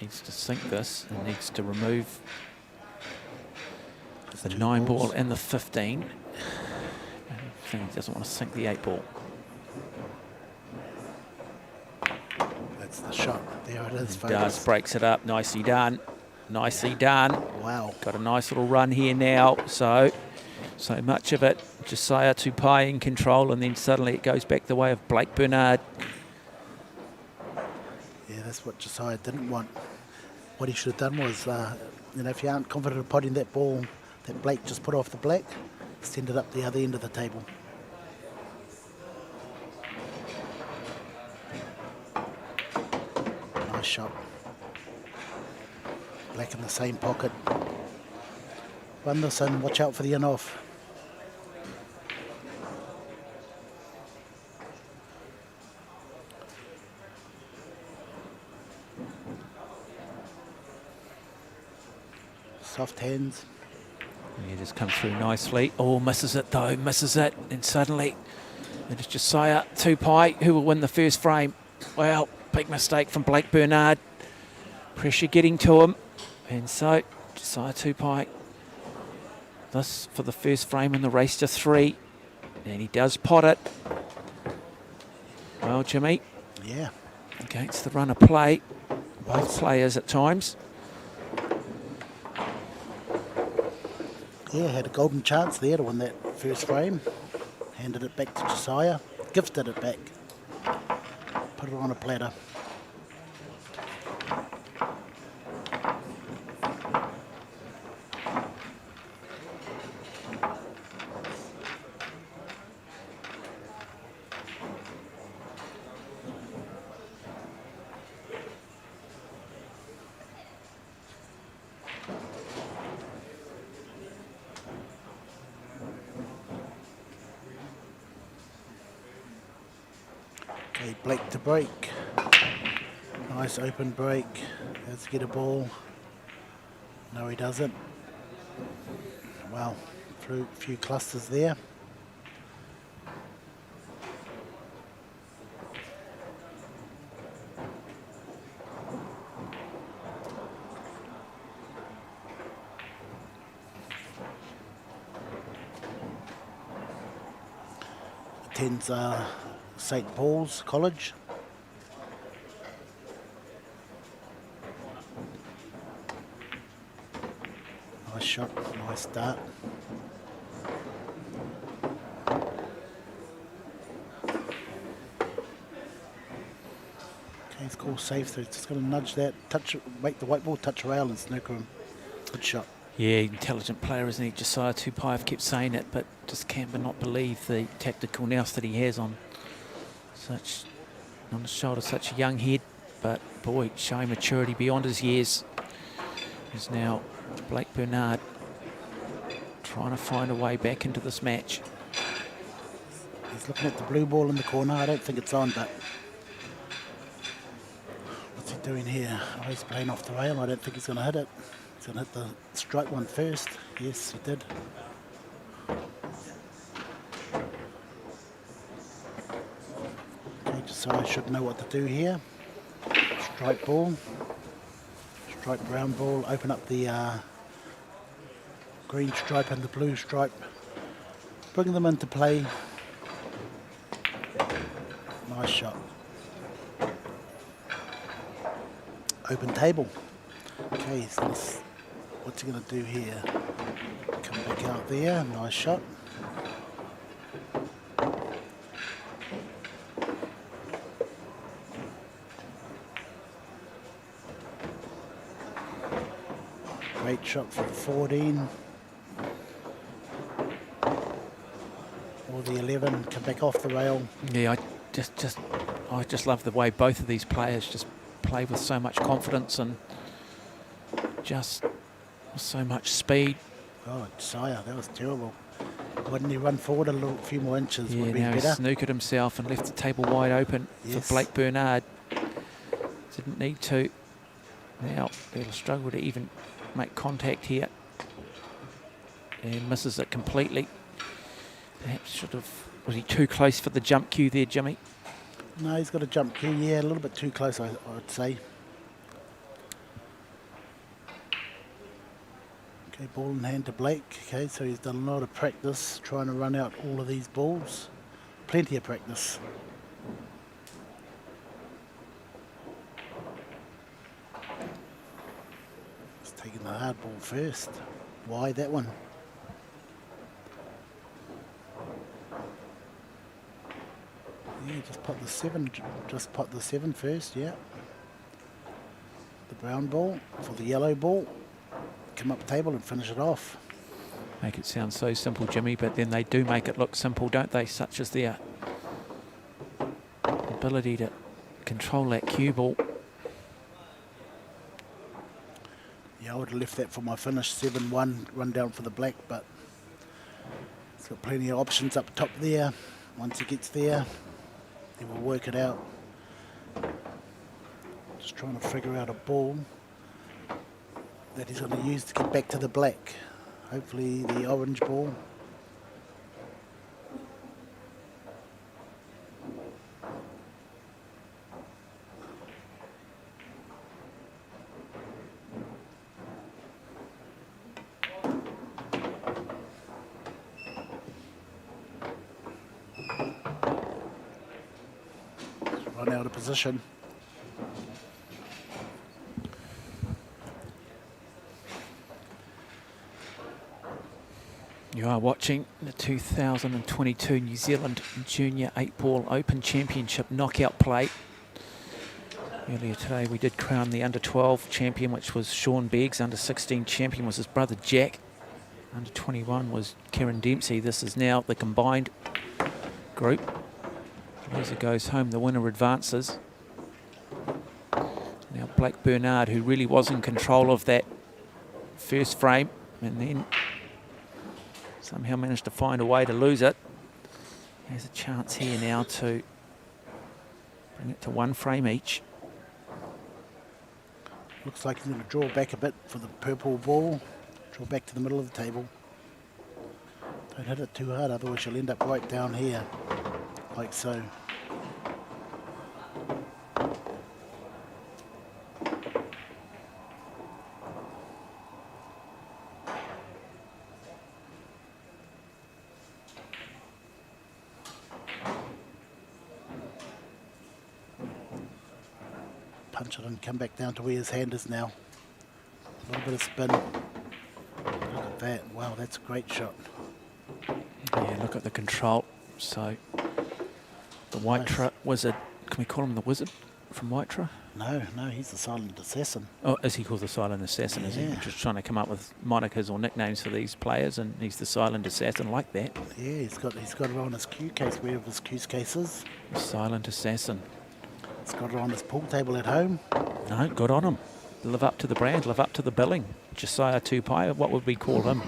Needs to sink this and needs to remove Just the two 9 ball balls. and the 15. I think he doesn't want to sink the 8 ball. That's the shot. There it is, Does, folks. breaks it up. Nicely done. Nicely done. Wow. Got a nice little run here now. So much of it. Josiah Tupai in control, and then suddenly it goes back the way of Blake Bernard. Yeah, that's what Josiah didn't want. What he should have done was, if you aren't confident of potting that ball that Blake just put off the black, send it up the other end of the table. Nice shot. Black in the same pocket. Run this in, watch out for the in-off. Soft hands. Yeah, just come through nicely. Oh, misses it though, misses it. And suddenly it is Josiah Tupai who will win the first frame. Well, big mistake from Blake Bernard. Pressure getting to him. And so Josiah Tupai, this for the first frame in the race to 3. And he does pot it. Well, Jimmy, Yeah. against the run of play, both players at times. Yeah, had a golden chance there to win that first frame. Handed it back to Josiah. Gifted it back. Put it on a platter. Okay, Blake to break. Nice open break. Has to get a ball. No, he doesn't. Wow, through a few clusters there. Attends St. Paul's College. Nice shot, nice start. Okay, it's called safe, so it's just going to nudge that, touch, make the white ball touch rail and snooker him. Good shot. Yeah, intelligent player, isn't he? Josiah Tupai, I've kept saying it, but just can't not believe the tactical nous that he has on the shoulder, such a young head. But boy, showing maturity beyond his years. Is now Blake Bernard trying to find a way back into this match. He's looking at the blue ball in the corner. I don't think it's on, but what's he doing here? Oh, he's playing off the rail. I don't think he's going to hit it. He's going to hit the strike one first. Yes, he did. Okay, so I should know what to do here. Strike ball. Strike brown ball. Open up the green stripe and the blue stripe. Bring them into play. Nice shot. Open table. Okay, so what's he going to do here? Come back out there. Nice shot. Great shot for the 14. Or the 11. Come back off the rail. Yeah, I just love the way both of these players just play with so much confidence and just so much speed. Oh, Josiah, that was terrible. Why didn't he run forward a few more inches? Yeah, would be now he better. snookered himself and left the table wide open Yes. for Blake Bernard. Didn't need to. Now he'll struggle to even make contact here. And misses it completely. Perhaps should have... Was he too close for the jump cue there, Jimmy? No, he's got a jump cue. Yeah, a little bit too close, I would say. Okay, ball in hand to Blake. Okay, so he's done a lot of practice trying to run out all of these balls. Plenty of practice. He's taking the hard ball first. Why that one? Yeah, just pot the 7. Just pot the 7 first, yeah. The brown ball for the yellow ball. Come up table and finish it off. Make it sound so simple, Jimmy, but then they do make it look simple, don't they? Such as their ability to control that cue ball. Yeah, I would have left that for my finish. 7-1, run down for the black, but he's got plenty of options up top there. Once he gets there, he will work it out. Just trying to figure out a ball that he's going to use to get back to the black. Hopefully the orange ball. Run out of position. You are watching the 2022 New Zealand Junior 8-Ball Open Championship knockout play. Earlier today we did crown the under-12 champion, which was Sean Beggs. Under-16 champion was his brother Jack. Under-21 was Kieran Dempsey. This is now the combined group. Loser goes home, the winner advances. Now Blake Bernard, who really was in control of that first frame, and then somehow managed to find a way to lose it. Has a chance here now to Bring it to 1 frame each. Looks like he's going to draw back a bit for the purple ball. Draw back to the middle of the table. Don't hit it too hard, otherwise you'll end up right down here, like so. Punch it and come back down to where his hand is now. A little bit of spin. Look at that. Wow, that's a great shot. Yeah, look at the control. So the White Wizard, can we call him the Wizard from White? No, he's the silent assassin. Oh, is he called the Silent Assassin? Is he just trying to come up with monikers or nicknames for these players, and he's the Silent Assassin like that? Yeah, he's got it on his cue case, wherever his cue case is. The Silent Assassin. He's got it on his pool table at home. No, good on him. Live up to the brand, live up to the billing. Josiah Tupai, what would we call him?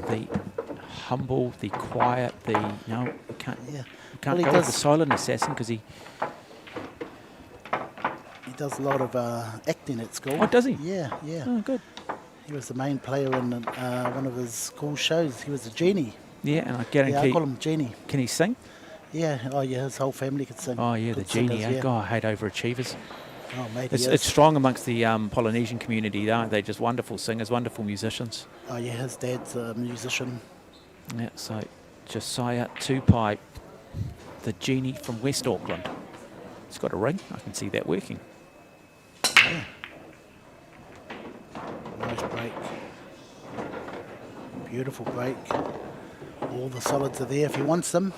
The humble, the quiet, the... No, we can't, Well, go with the Silent Assassin because he does a lot of acting at school. Oh, does he? Yeah. Oh, good. He was the main player in one of his school shows. He was a genie. Yeah, and I guarantee... Yeah, I call him Genie. Can he sing? Yeah, oh yeah, his whole family could sing. Oh, yeah, Good the Genie. singers, yeah. God, I hate overachievers. Oh, mate, It's strong amongst the Polynesian community, aren't they? Just wonderful singers, wonderful musicians. Oh, yeah, his dad's a musician. Yeah, so Josiah Tupai, the Genie from West Auckland. He's got a ring. I can see that working. Yeah. Nice break. Beautiful break. All the solids are there if he wants them.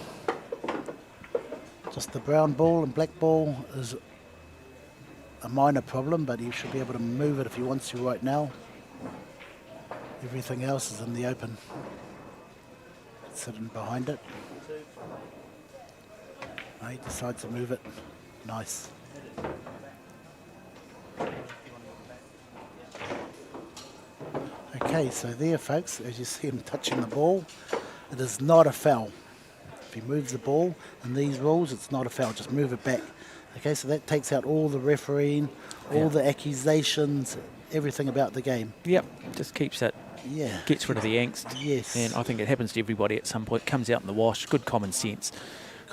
Just the brown ball and black ball is a minor problem, but he should be able to move it if he wants to right now. Everything else is in the open. Sitting behind it. He decides to move it. Nice. Okay, so there, folks, as you see him touching the ball, it is not a foul. If he moves the ball in these rules, it's not a foul. Just move it back. Okay, so that takes out all the refereeing, all the accusations, everything about the game. Yep, just keeps it. Yeah. Gets rid of the angst. Yes. And I think it happens to everybody at some point. Comes out in the wash. Good common sense.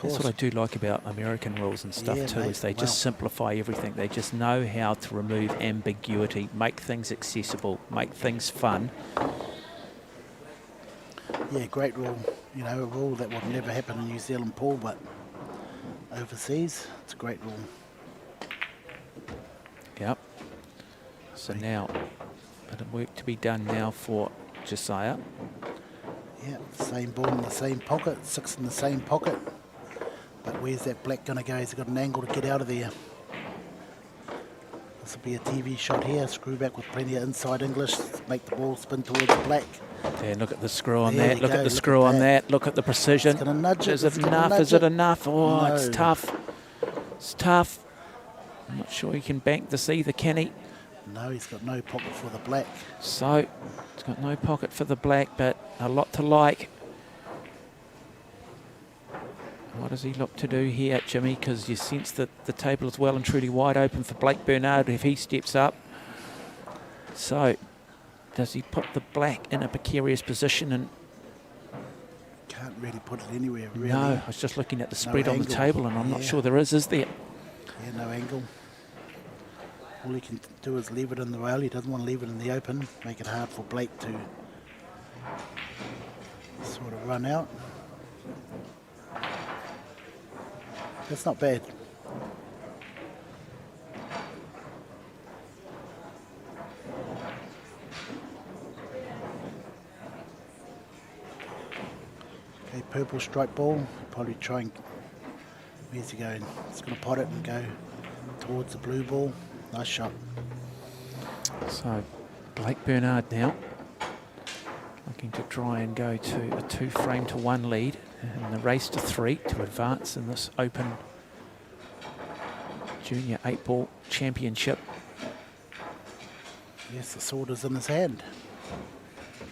That's what I do like about American rules and stuff too, mate, is they just simplify everything. They just know how to remove ambiguity, make things accessible, make things fun. Yeah, great rule. You know, a rule that would never happen in New Zealand pool, but overseas, it's a great rule. Yep. So now, bit of work to be done now for Josiah. Yeah, same ball in the same pocket, 6 in the same pocket. But where's that black going to go? He's got an angle to get out of there. This will be a TV shot here. Screw back with plenty of inside English. Make the ball spin towards the black. Yeah, look at the screw on There that. you Look go, at the look screw at on that. that. Look at the precision. It's gonna nudge it, Is it it's gonna enough? nudge Is it it. enough? Oh, it's No. tough. It's tough. I'm not sure he can bank this either, can he? No, he's got no pocket for the black. So, he's got no pocket for the black, but a lot to like. What does he look to do here, Jimmy? Because you sense that the table is well and truly wide open for Blake Bernard if he steps up. So, does he put the black in a precarious position? And Can't really put it anywhere, really. no, I was just looking at the spread on the angle. table, and I'm not Yeah. sure there is there? Yeah, no angle. All he can do is leave it in the rail. He doesn't want to leave it in the open. Make it hard for Blake to sort of run out. That's not bad. Okay, purple strike ball. Probably try and... Where's he going? He's going to pot it and go towards the blue ball. Nice shot. So, Blake Bernard now looking to try and go to a 2-frame-to-1 lead in the race to 3 to advance in this Open Junior 8-Ball Championship. Yes, the sword is in his hand.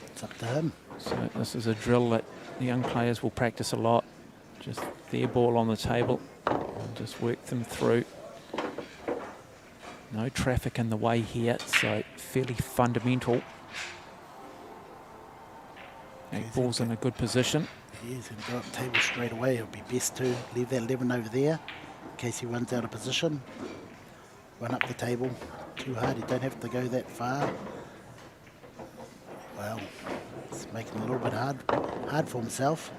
It's up to him. So this is a drill that the young players will practice a lot. Just their ball on the table. just work them through. No traffic in the way here, so fairly fundamental. Eight ball's in a good position. He's going to go up table straight away. It'll be best to leave that 11 over there in case he runs out of position. Run up the table too hard. You don't have to go that far. Well, it's making it a little bit hard for himself.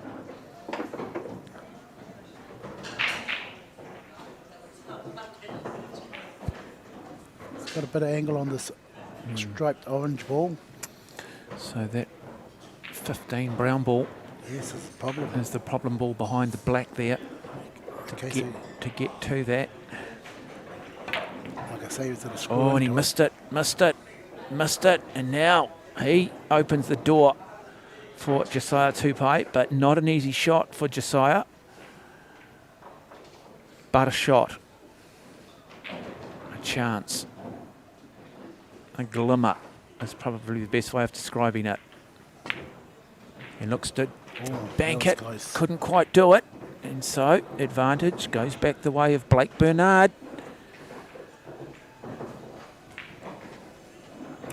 He's got a bit of angle on this striped orange ball. So that 15 brown ball, yes, is the problem. Is the problem ball behind the black there. Okay, To get to that. Like I say, he's at a Oh, and he missed it, and now he opens the door for Josiah Tupai, but not an easy shot for Josiah, but a shot, a chance, a glimmer is probably the best way of describing it. He looks to bank it, close. couldn't quite do it, and so advantage goes back the way of Blake Bernard.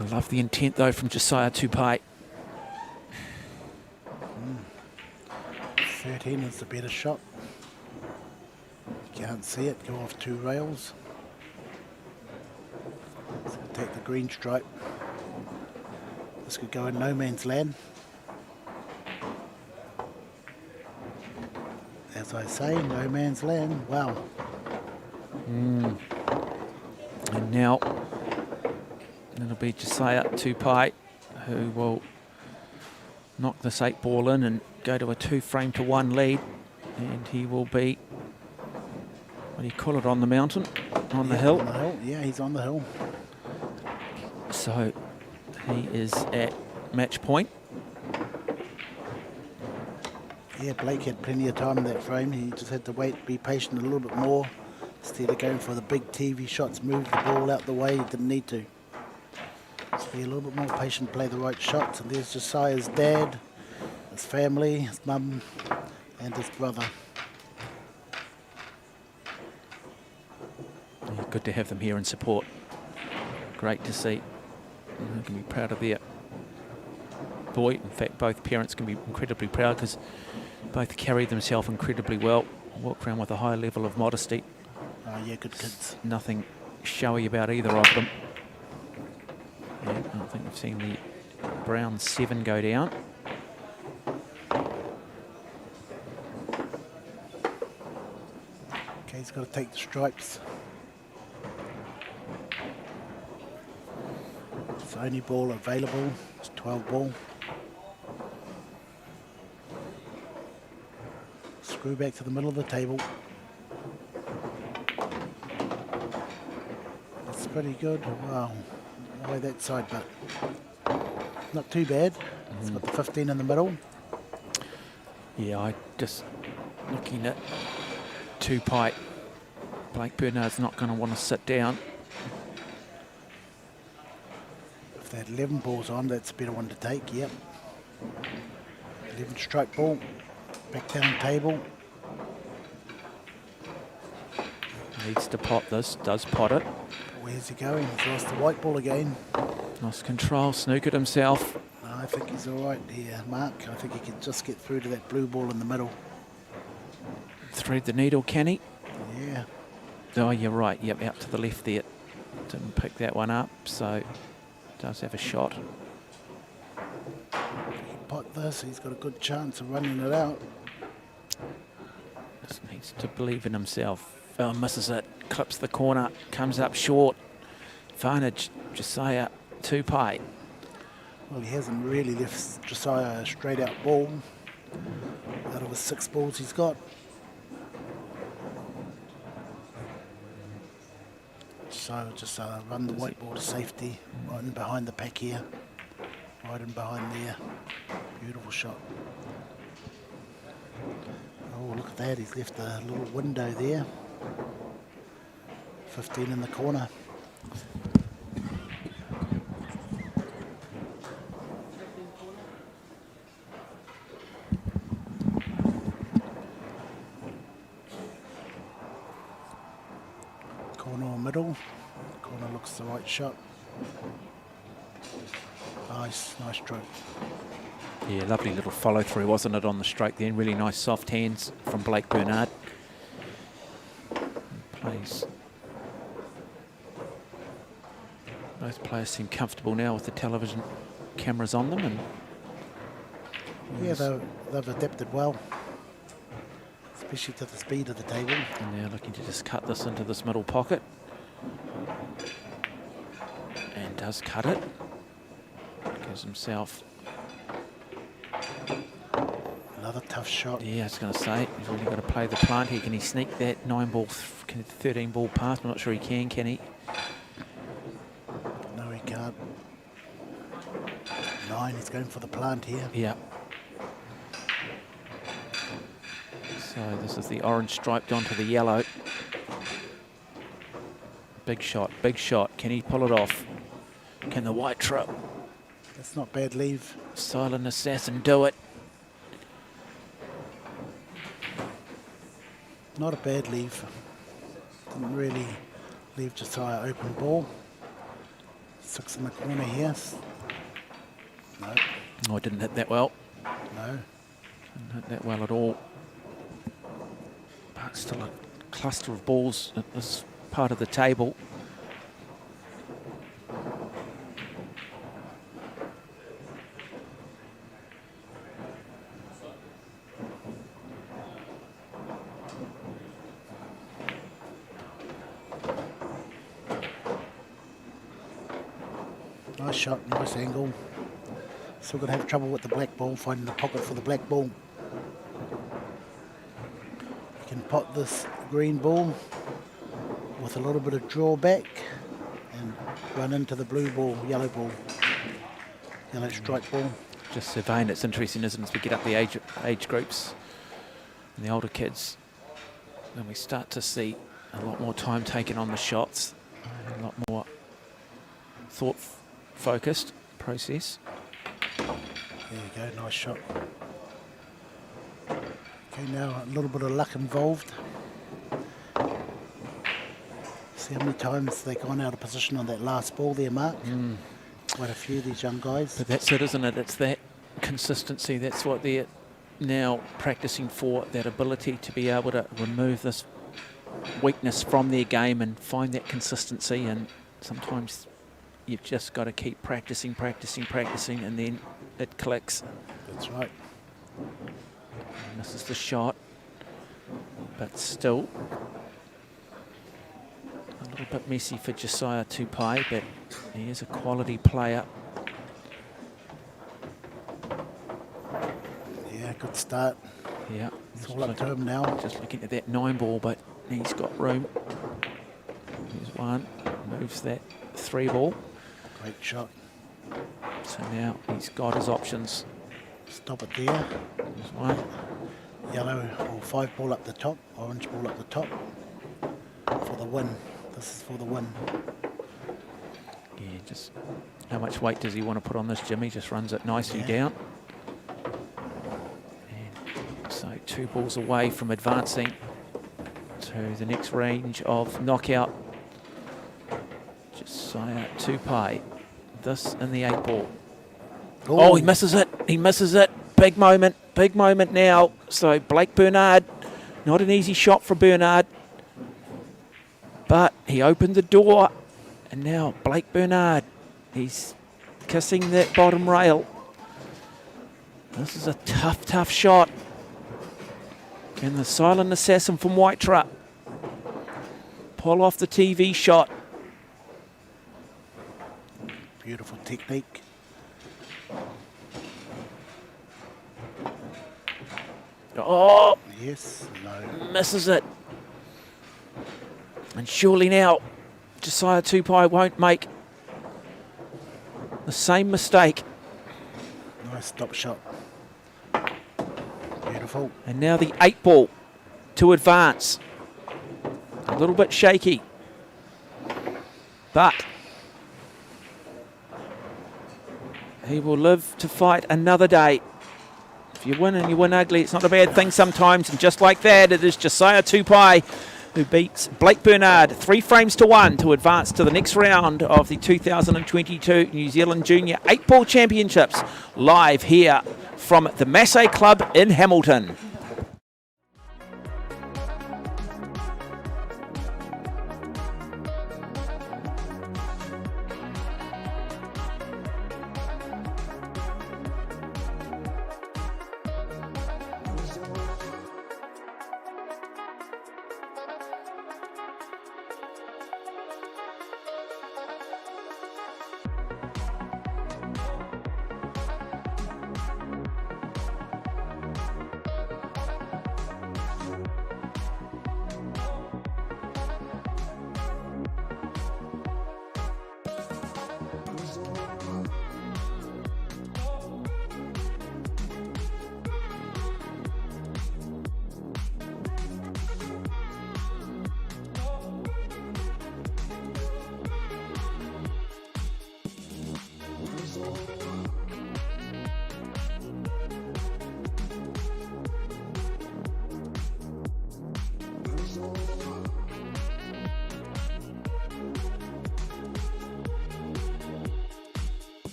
I love the intent though from Josiah Tupai. 13 is the better shot. You can't see it, go off 2 rails. So take the green stripe. This could go in no man's land. As I say, no man's land. Wow. And now it'll be Josiah Tupai who will knock this 8 ball in and go to a 2-frame-to-1 lead, and he will be, what do you call it, on the mountain, on the hill. On the hill. Yeah, he's on the hill. So he is at match point. Yeah, Blake had plenty of time in that frame. He just had to wait, be patient a little bit more. Instead of going for the big TV shots, move the ball out the way, he didn't need to. Just be a little bit more patient, play the right shots. And there's Josiah's dad, his family, his mum, and his brother. Yeah, good to have them here in support. Great to see. They can be proud of their boy. In fact, both parents can be incredibly proud because both carry themselves incredibly well. Walk around with a high level of modesty. Oh yeah, good kids. Nothing showy about either of them. Yeah, I think we've seen the brown 7 go down. Okay, he's got to take the stripes. It's the only ball available. It's 12 ball. Screw back to the middle of the table. That's pretty good. Wow. Away that side, but not too bad. It's got the 15 in the middle. Yeah, I just looking at Tupai. Blake Bernard's not going to want to sit down. If they had 11 balls on, that's a better one to take, yep. 11 strike ball, back down table. Needs to pot this, does pot it. Where's he going? He's lost the white ball again. Lost control, snookered himself. No, I think he's all right here, Mark. I think he can just get through to that blue ball in the middle. Thread the needle, can he? Yeah. Oh, you're right. Yep, out to the left there. Didn't pick that one up, so does have a shot. He pot this, he's got a good chance of running it out. Just needs to believe in himself. Oh, misses it. Clips the corner. Comes up short. Advantage, Josiah Tupai. Well, he hasn't really left Josiah a straight out ball out of the 6 balls he's got. So just run the white ball to safety, right in behind the pack here, right in behind there. Beautiful shot. Oh, look at that, he's left a little window there. 15 in the corner. more middle. Corner looks the right shot. Nice stroke. Yeah, lovely little follow through, wasn't it, on the stroke then? Really nice soft hands from Blake Bernard. Plays. Both players seem comfortable now with the television cameras on them, and yeah, they've adapted well, especially to the speed of the table. And now looking to just cut this into this middle pocket, and does cut it. Gives himself. Another tough shot. Yeah, I was going to say, he's really got to play the plant here. Can he sneak that 13 ball past? I'm not sure he can he? No, he can't. 9, he's going for the plant here. Yeah. So this is the orange striped onto the yellow. Big shot, big shot. Can he pull it off? Can the white trip? That's not bad leave. Silent Assassin do it. Not a bad leave. Didn't really leave Josiah open ball. 6 in the corner here. No. Oh, I didn't hit that well. No. Didn't hit that well at all. But still a cluster of balls at this part of the table. Nice shot, nice angle. Still going to have trouble with the black ball, finding the pocket for the black ball. You can pot this green ball with a little bit of drawback and run into the blue ball, yellow strike ball. Just surveying, it's interesting, isn't it, as we get up the age groups and the older kids, then we start to see a lot more time taken on the shots, a lot more thought-focused process. There you go, nice shot. Okay, now a little bit of luck involved. See how many times they've gone out of position on that last ball there, Mark. Quite a few of these young guys. But that's it, isn't it? It's that consistency. That's what they're now practicing for, that ability to be able to remove this weakness from their game and find that consistency. And sometimes you've just got to keep practicing, and then it clicks. That's right. And this is the shot, but still a little bit messy for Josiah Tupai, but he is a quality player. Yeah, good start. Yeah, It's all up to him now. just looking at that 9 ball, but he's got room. Here's one, moves that 3 ball. Great shot. So now he's got his options. Stop it there. There's one. Yellow or 5 ball up the top, orange ball up the top for the win. This is for the win. Yeah, just how much weight does he want to put on this, Jimmy? Just runs it nicely down. And so 2 balls away from advancing to the next range of knockout. Josiah Tupai. This in the 8 ball. Ooh. Oh, he misses it. He misses it. Big moment now. So Blake Bernard, not an easy shot for Bernard, but he opened the door, and now Blake Bernard, he's kissing that bottom rail. This is a tough shot. And the silent assassin from Waitara pull off the TV shot. Beautiful technique. Oh, Yes, no. misses it. And surely now Josiah Tupai won't make the same mistake. Nice stop shot. Beautiful. And now the 8 ball to advance. A little bit shaky, but he will live to fight another day. If you win and you win ugly, it's not a bad thing sometimes. And just like that, it is Josiah Tupai who beats Blake Bernard 3 frames to 1 to advance to the next round of the 2022 New Zealand Junior 8-Ball Championships, live here from the Massey Club in Hamilton.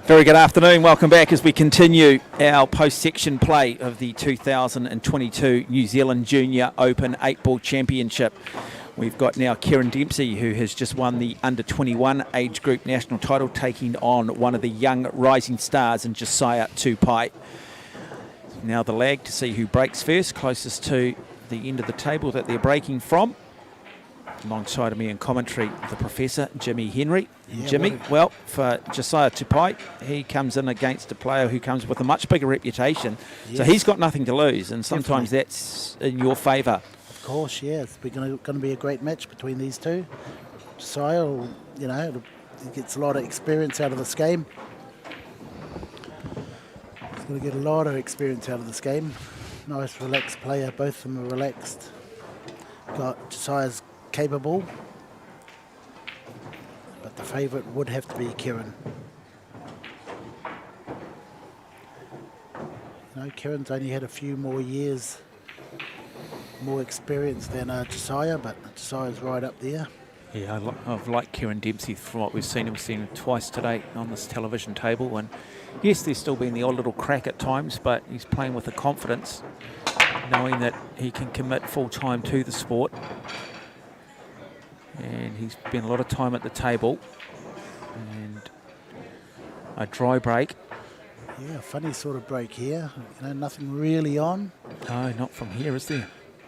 Very good afternoon. Welcome back as we continue our post-section play of the 2022 New Zealand Junior Open 8-Ball Championship. We've got now Kieran Dempsey, who has just won the under-21 age group national title, taking on one of the young rising stars in Josiah Tupai. Now the lag to see who breaks first, closest to the end of the table that they're breaking from. Alongside of me in commentary, the Professor, Jimmy Henry. Yeah, Jimmy, well, for Josiah Tupai, he comes in against a player who comes with a much bigger reputation. Yes. So he's got nothing to lose, and sometimes that's in your favour. Of course, yeah. It's going to be a great match between these two. Josiah, he gets a lot of experience out of this game. He's going to get a lot of experience out of this game. Nice, relaxed player. Both of them are relaxed. Got Josiah's capable, but the favourite would have to be Kieran. Kieran's only had a few more years, more experience than Josiah, but Josiah's right up there. Yeah, I've liked Kieran Dempsey from what we've seen him. We've seen him twice today on this television table, and yes, there's still been the odd little crack at times, but he's playing with the confidence, knowing that he can commit full time to the sport. And he's spent a lot of time at the table. And a dry break. Yeah, funny sort of break here. Nothing really on. No, not from here, is there?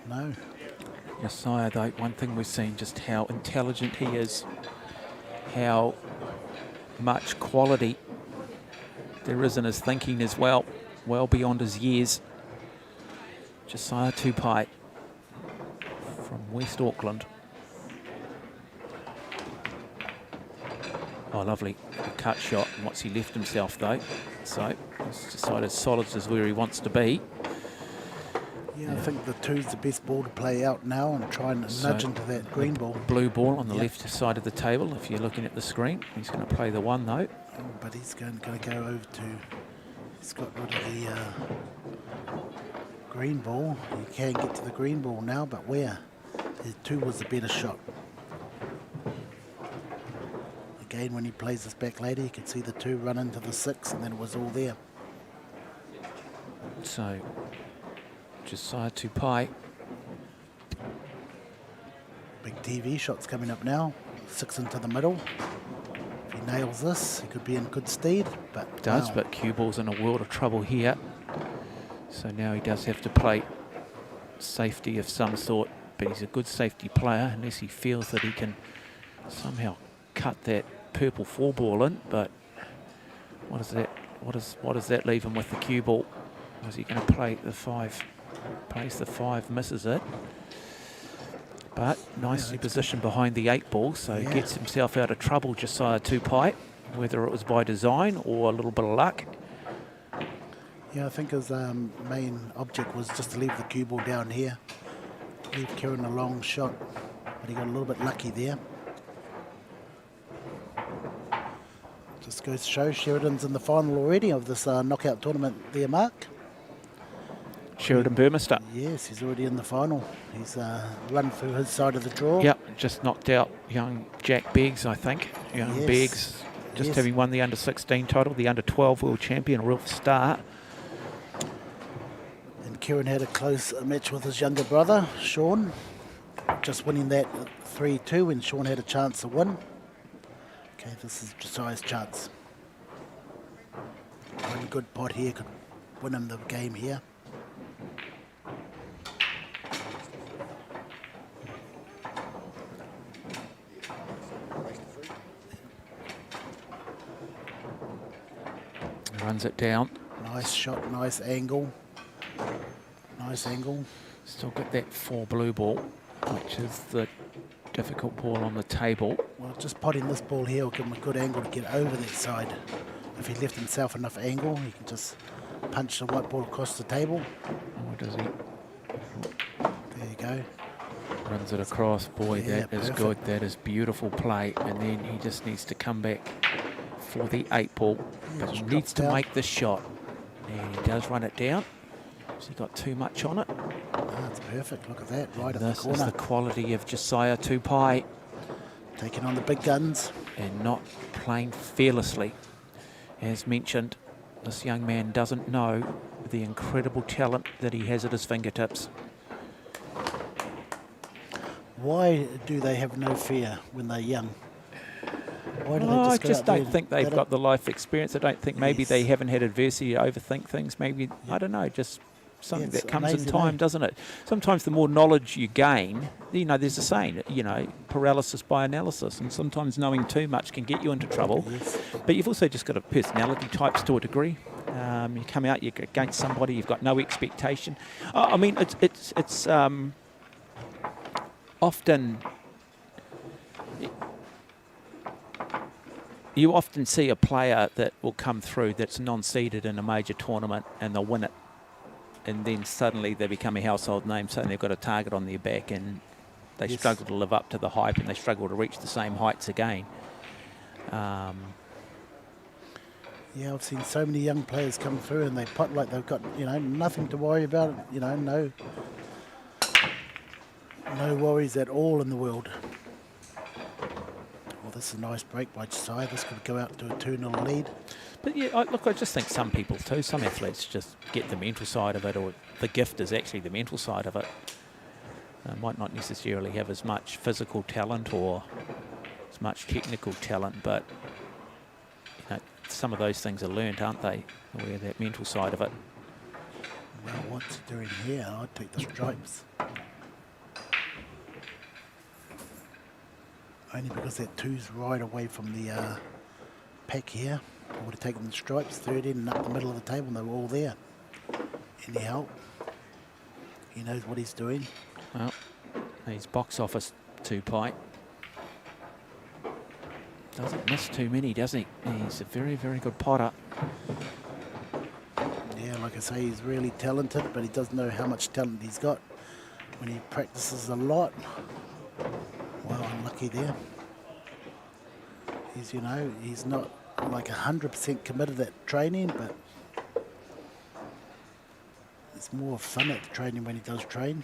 No. Josiah, though, one thing we've seen just how intelligent he is, how much quality there is in his thinking as well, well beyond his years. Josiah Tupai from West Auckland. Oh, lovely cut shot. And what's he left himself, though? So he's decided solid is where he wants to be. Yeah, I think the two's the best ball to play out now and try and nudge into that green ball. Blue ball on the left side of the table, if you're looking at the screen. He's going to play the one, though. Oh, but he's going to go over to... He's got rid of the green ball. He can get to the green ball now, but where? The two was the better shot. Again, when he plays this back ladder, you can see the two run into the six, and then it was all there. So, Josiah Tupai. Big TV shots coming up now. Six into the middle. If he nails this, he could be in good stead. But Does, wow. but cue ball's in a world of trouble here. So now he does have to play safety of some sort, but he's a good safety player unless he feels that he can somehow cut that purple four ball in. But what is that? What does that leave him with the cue ball? Was he going to play the five? Plays the five, misses it. But nicely positioned behind the 8 ball, so gets himself out of trouble, Josiah Tupai, whether it was by design or a little bit of luck. Yeah, I think his main object was just to leave the cue ball down here, leave Kieran a long shot, but he got a little bit lucky there. Just goes to show Sheridan's in the final already of this knockout tournament there, Mark. Sheridan Burmester. Yes, he's already in the final. He's run through his side of the draw. Yep, just knocked out young Jack Beggs, I think. Young Yes. Beggs, just Yes. having won the under-16 title, the under-12 world champion, a real start. And Kieran had a close match with his younger brother, Sean, just winning that 3-2 when Sean had a chance to win. Okay, this is Josiah's chance. One good pot here could win him the game here. Runs it down. Nice shot, nice angle. Nice angle. Still got that 4 blue ball, which is the difficult ball on the table. Well, just potting this ball here will give him a good angle to get over that side. If he left himself enough angle, he can just punch the white ball across the table. Or does he? There you go. Runs it across. Boy, Yeah, that is perfect. good. That is beautiful play. And then he just needs to come back for the 8 ball. But he just needs drops to down. make this shot. And he does run it down. Has he got too much on it? That's perfect. Look at that, right at the This is corner. the quality of Josiah Tupai, Taking on the big guns. and not playing fearlessly. As mentioned, this young man doesn't know the incredible talent that he has at his fingertips. Why do they have no fear when they're young? Why do they I just go just out there don't and think they've get it? got the life experience. I don't think maybe they Yes. haven't had adversity to overthink things. Maybe, I don't know, just something it's that comes in amazing, time, eh? doesn't it? Sometimes the more knowledge you gain, you know, there's a saying, you know, paralysis by analysis, and sometimes knowing too much can get you into trouble. Yes. But you've also just got a personality types to a degree. You come out, you're against somebody, you've got no expectation. I mean, it's often... You often see a player that will come through that's non-seeded in a major tournament and they'll win it, and then suddenly they become a household name, so they've got a target on their back and they Yes. struggle to live up to the hype and they struggle to reach the same heights again. Yeah, I've seen so many young players come through and they pot like they've got, you know, nothing to worry about, you know, no worries at all in the world. Well, this is a nice break by Josiah. This could go out to a 2-0 lead. But yeah, look, I just think some people too, some athletes just get the mental side of it, or the gift is actually the mental side of it. Might not necessarily have as much physical talent or as much technical talent, but you know, some of those things are learnt, aren't they? Where that mental side of it. Well, what's he doing here? I'd take the stripes. Only because that 2's right away from the pack here. I would have taken the stripes, 13 and up the middle of the table, and they were all there. Anyhow, he knows what he's doing. Well, he's box office Tupai. Doesn't miss too many, does he? He's a very, very good potter. Yeah, like I say, he's really talented, but he doesn't know how much talent he's got when he practices a lot. Well, unlucky there. He's, you know, he's not like 100% committed at training, but it's more fun at the training when he does train.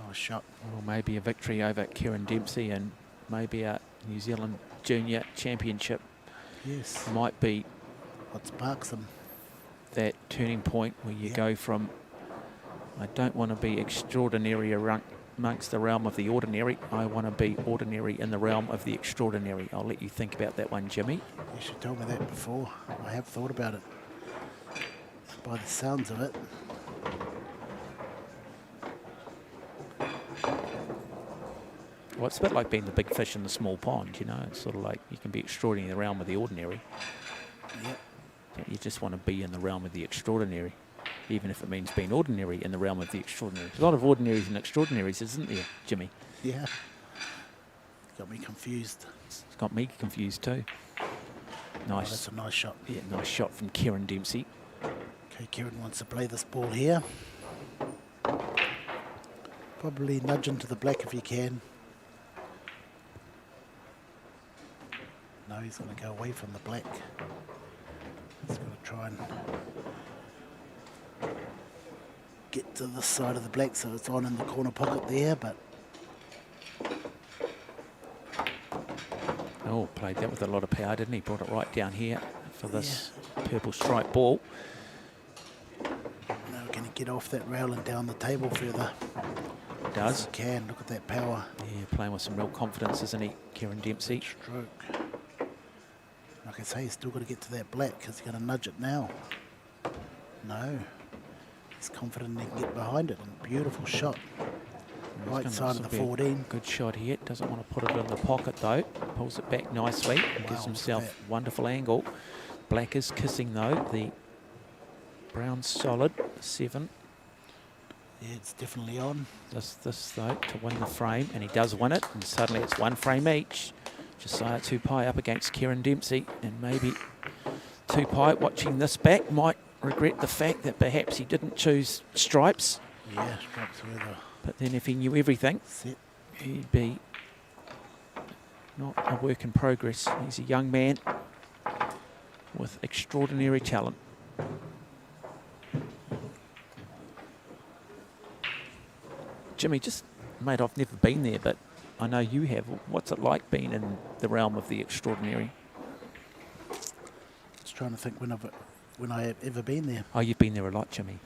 Nice shot. Well, maybe a victory over Kieran Dempsey and maybe a New Zealand Junior Championship Yes. might be What sparks him. that turning point where you Yeah. go from, I don't want to be extraordinary amongst the realm of the ordinary. I want to be ordinary in the realm of the extraordinary. I'll let you think about that one, Jimmy. You should tell me that before. I have thought about it. By the sounds of it. Well, it's a bit like being the big fish in the small pond, you know. It's sort of like you can be extraordinary in the realm of the ordinary. Yep. You just want to be in the realm of the extraordinary, even if it means being ordinary in the realm of the extraordinary. There's a lot of ordinaries and extraordinaries, isn't there, Jimmy? Yeah. Got me confused. It's got me confused too. Nice. That's a nice shot. Yeah, nice shot from Kieran Dempsey. Okay, Kieran wants to play this ball here. Probably nudge into the black if you can. No, he's going to go away from the black. He's going to try and get to the side of the black so it's on in the corner pocket there, but Oh, played that with a lot of power, didn't he? Brought it right down here for this purple stripe ball. now we're going to get off that rail and down the table further. Does. Yes, he can. Look at that power. Yeah, playing with some real confidence, isn't he, Kieran Dempsey? Stroke. Like I say, he's still got to get to that black because he's going to nudge it now. No. He's confident he can get behind it. And beautiful shot. Right side of the 14. Good shot here. Doesn't want to put it in the pocket though. Pulls it back nicely and gives Wow, himself that. wonderful angle. Black is kissing though. The brown's solid. 7. Yeah, it's definitely on. This though to win the frame, and he does win it. And suddenly it's 1 frame each. Josiah Tupai up against Kieran Dempsey, and maybe Tupai watching this back might regret the fact that perhaps he didn't choose stripes. Yeah, stripes were the But then if he knew everything, set. he'd be not a work in progress. He's a young man with extraordinary talent. Jimmy, just, mate, I've never been there, but I know you have. What's it like being in the realm of the extraordinary? Just trying to think when I have ever been there. Oh, you've been there a lot, Jimmy.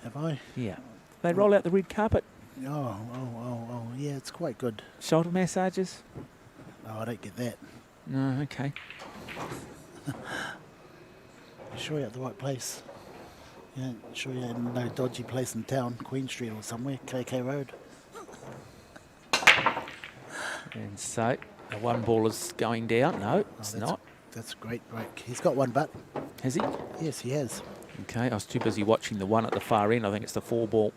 Have I? Yeah. They roll out the red carpet. Oh, yeah, it's quite good. Shoulder massages? No, I don't get that. No, okay. You sure you're at the right place? Yeah, sure you're in no dodgy place in town, Queen Street or somewhere, KK Road. And so, the 1 ball is going down. No, it's not. That's a great break. He's got one butt. Has he? Yes, he has. Okay, I was too busy watching the one at the far end. I think it's the 4 ball.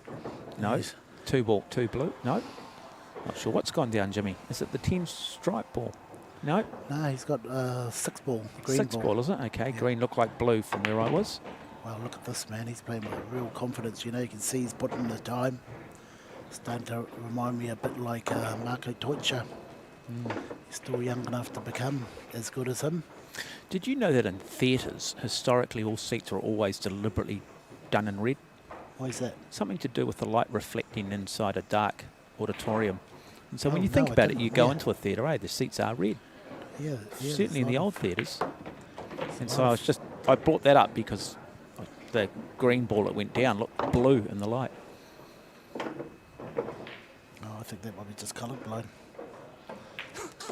No, Yes. 2 ball, 2 blue. No, not sure what's gone down, Jimmy. Is it the 10 stripe ball? No, No, he's got 6 ball, green 6 ball, is it? Okay, Yeah. green looked like blue from where I was. Well, look at this man. He's playing with real confidence. You know, you can see he's putting in the time. Starting to remind me a bit like Marco Teutscher. He's still young enough to become as good as him. Did you know that in theatres, historically, all seats are always deliberately done in red? Why is that? Something to do with the light reflecting inside a dark auditorium. And so when Oh, you think no, I about it, didn't. you go Yeah. into a theatre, the seats are red. Yeah, Certainly in the old theatres. And so nice. I brought that up because the green ball that went down looked blue in the light. Oh, I think that might be just colourblind.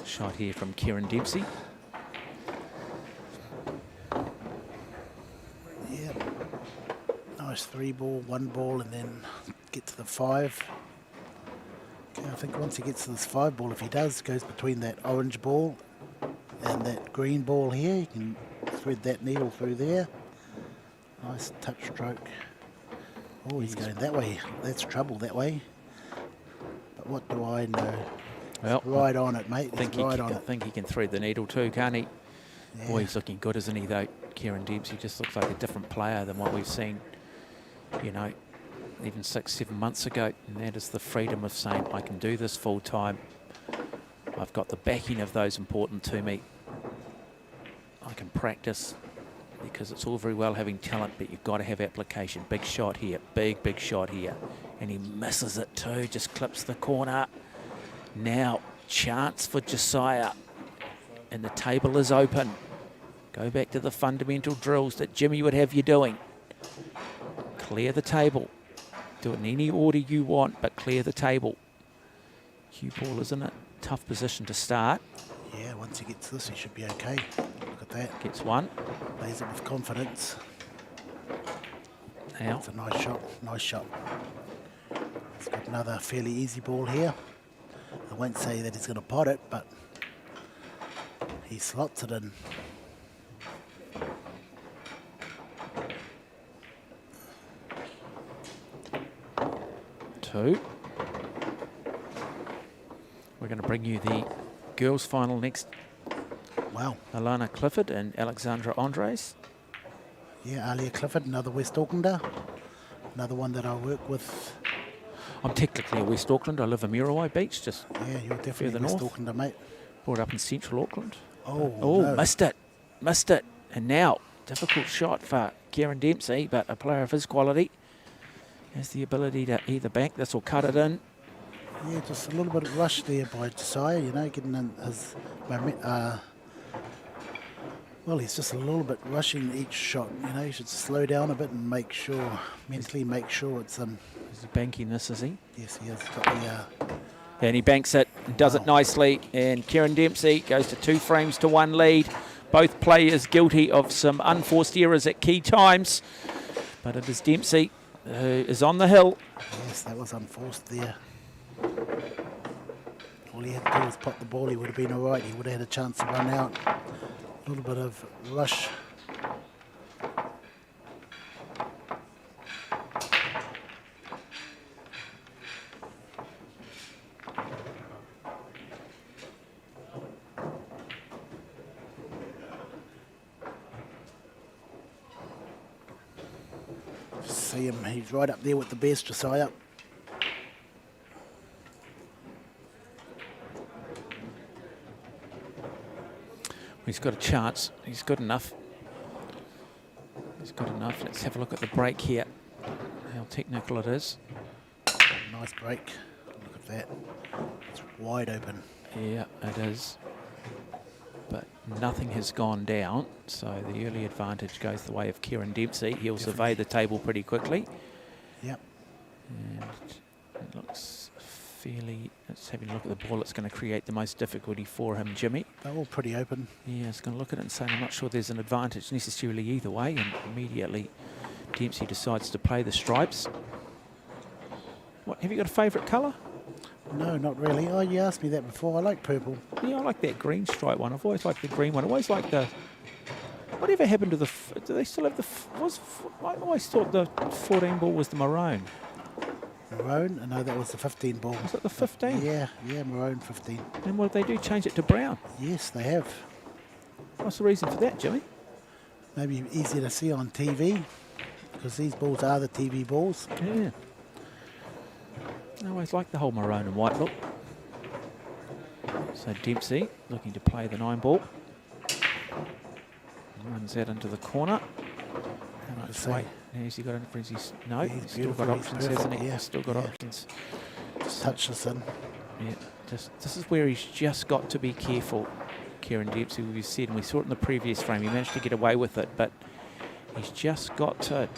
Shot here from Kieran Dempsey. Yeah. Nice 3 ball, 1 ball, and then get to the 5. Okay, I think once he gets to this 5 ball, if he does, goes between that orange ball and that green ball here. You can thread that needle through there. Nice touch stroke. Oh, he's going that way. That's trouble that way. But what do I know? Well, Right on it, mate. I think, He's right on I it. think he can thread the needle too, can't he? Yeah. Boy, he's looking good, isn't he, though? Kieran Dempsey just looks like a different player than what we've seen, you know, even 6-7 months ago. And that is the freedom of saying, I can do this full time. I've got the backing of those important to me. I can practice, because it's all very well having talent, but you've got to have application. Big shot here, big shot here. And he misses it too, just clips the corner. Now, chance for Josiah. And the table is open. Go back to the fundamental drills that Jimmy would have you doing. Clear the table. Do it in any order you want, but clear the table. Cue ball is in a tough position to start. Yeah, once he gets this, he should be okay. Look at that. Gets one. Plays it with confidence. Now, It's a nice shot. Nice shot. He's got another fairly easy ball here. I won't say that he's going to pot it, but he slots it in. two. We're going to bring you the girls' final next. Wow. Alana Clifford and Alexandra Andres. Yeah, Alia Clifford, another West Aucklander. Another one that I work with. I'm technically a West Auckland. I live in Muriwai Beach, just Yeah, you're definitely further West north. Aucklander, mate. Brought up in central Auckland. Oh, no. Missed it. And now, difficult shot for Kieran Dempsey, but a player of his quality has the ability to either bank this or cut it in. Yeah, just a little bit of rush there by Josiah, you know, getting in his well, he's just a little bit rushing each shot, you know. He should slow down a bit and mentally make sure it's in. Is he banking this, is he? Yes, he has got the... And he banks it and does it nicely. And Kieran Dempsey goes to 2 frames to 1 lead. Both players guilty of some unforced errors at key times. But it is Dempsey who is on the hill. Yes, that was unforced there. All he had to do was pop the ball. He would have been all right. He would have had a chance to run out. A little bit of rush. See him, he's right up there with the best, Josiah. He's got a chance. He's good enough. He's good enough. Let's have a look at the break here. How technical it is. Nice break. Look at that. It's wide open. Yeah, it is. But nothing has gone down, so the early advantage goes the way of Kieran Dempsey. He'll survey the table pretty quickly. Yep. And it looks fairly... Let's have a look at the ball. It's going to create the most difficulty for him, Jimmy. They're all pretty open. Yeah, it's going to look at it and say, I'm not sure there's an advantage necessarily either way, and immediately Dempsey decides to play the stripes. What, have you got a favourite colour? No, not really. Oh, you asked me that before. I like purple. Yeah, I like that green stripe one. I've always liked the green one. I always liked the... Whatever happened to the... Do they still have the... I always thought the 14 ball was the maroon. Maroon? No, that was the 15 ball. Was it the 15? Yeah, maroon 15. And what did they do? Change it to brown? Yes, they have. What's the reason for that, Jimmy? Maybe easier to see on TV, because these balls are the TV balls. Yeah. I always liked the whole maroon and white look. So Dempsey looking to play the 9 ball. Runs out into the corner. How much weight? Has he got any frenzies? No, Yeah, he's still got options, hasn't he? Yeah. He's still got options. Just touch this in. Yeah, this is where he's just got to be careful, Kieran Dempsey. We've said, and we saw it in the previous frame, he managed to get away with it, but he's just got to,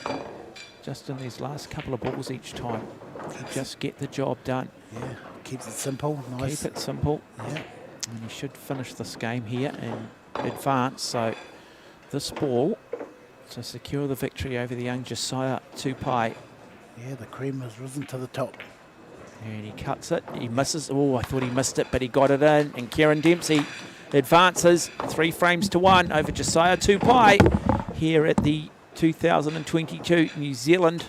just in these last couple of balls each time, just get the job done. Yeah, keeps it simple, nice. Keep it simple. Yeah. And he should finish this game here and advance. So this ball to secure the victory over the young Josiah Tupai. Yeah, the cream has risen to the top. And he cuts it. He misses. Oh, I thought he missed it, but he got it in. And Kieran Dempsey advances 3 frames to 1 over Josiah Tupai here at the 2022 New Zealand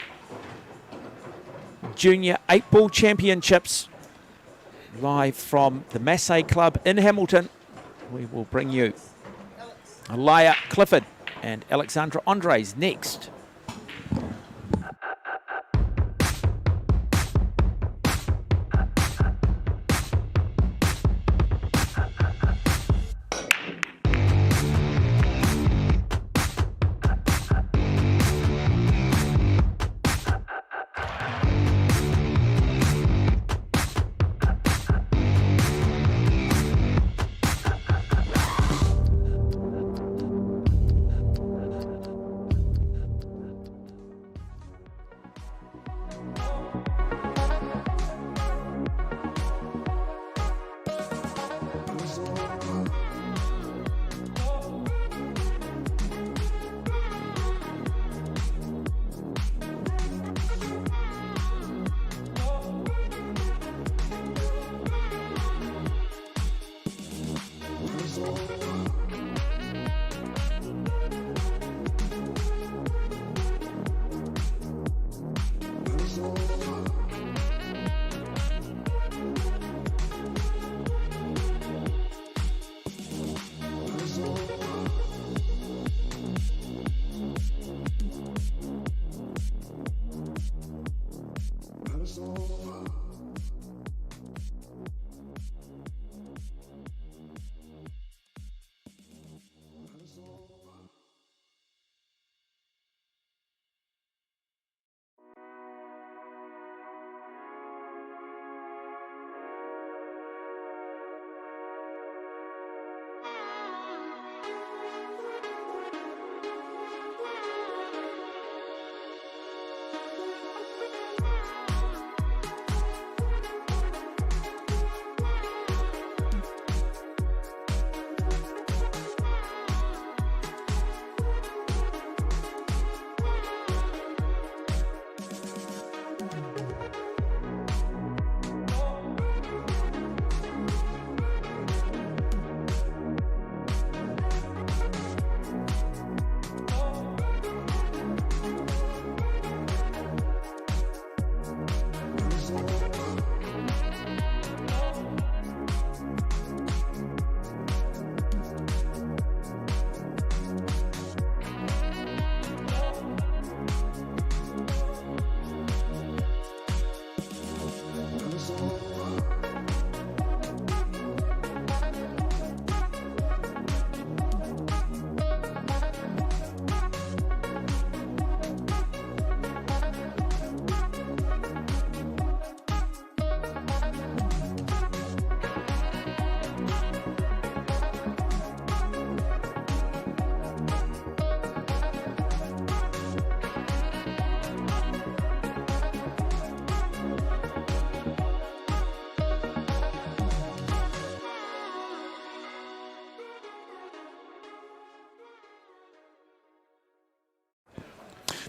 Junior 8-Ball Championships. Live from the Massey Club in Hamilton. We will bring you Alaya Clifford and Alexandra Andres next.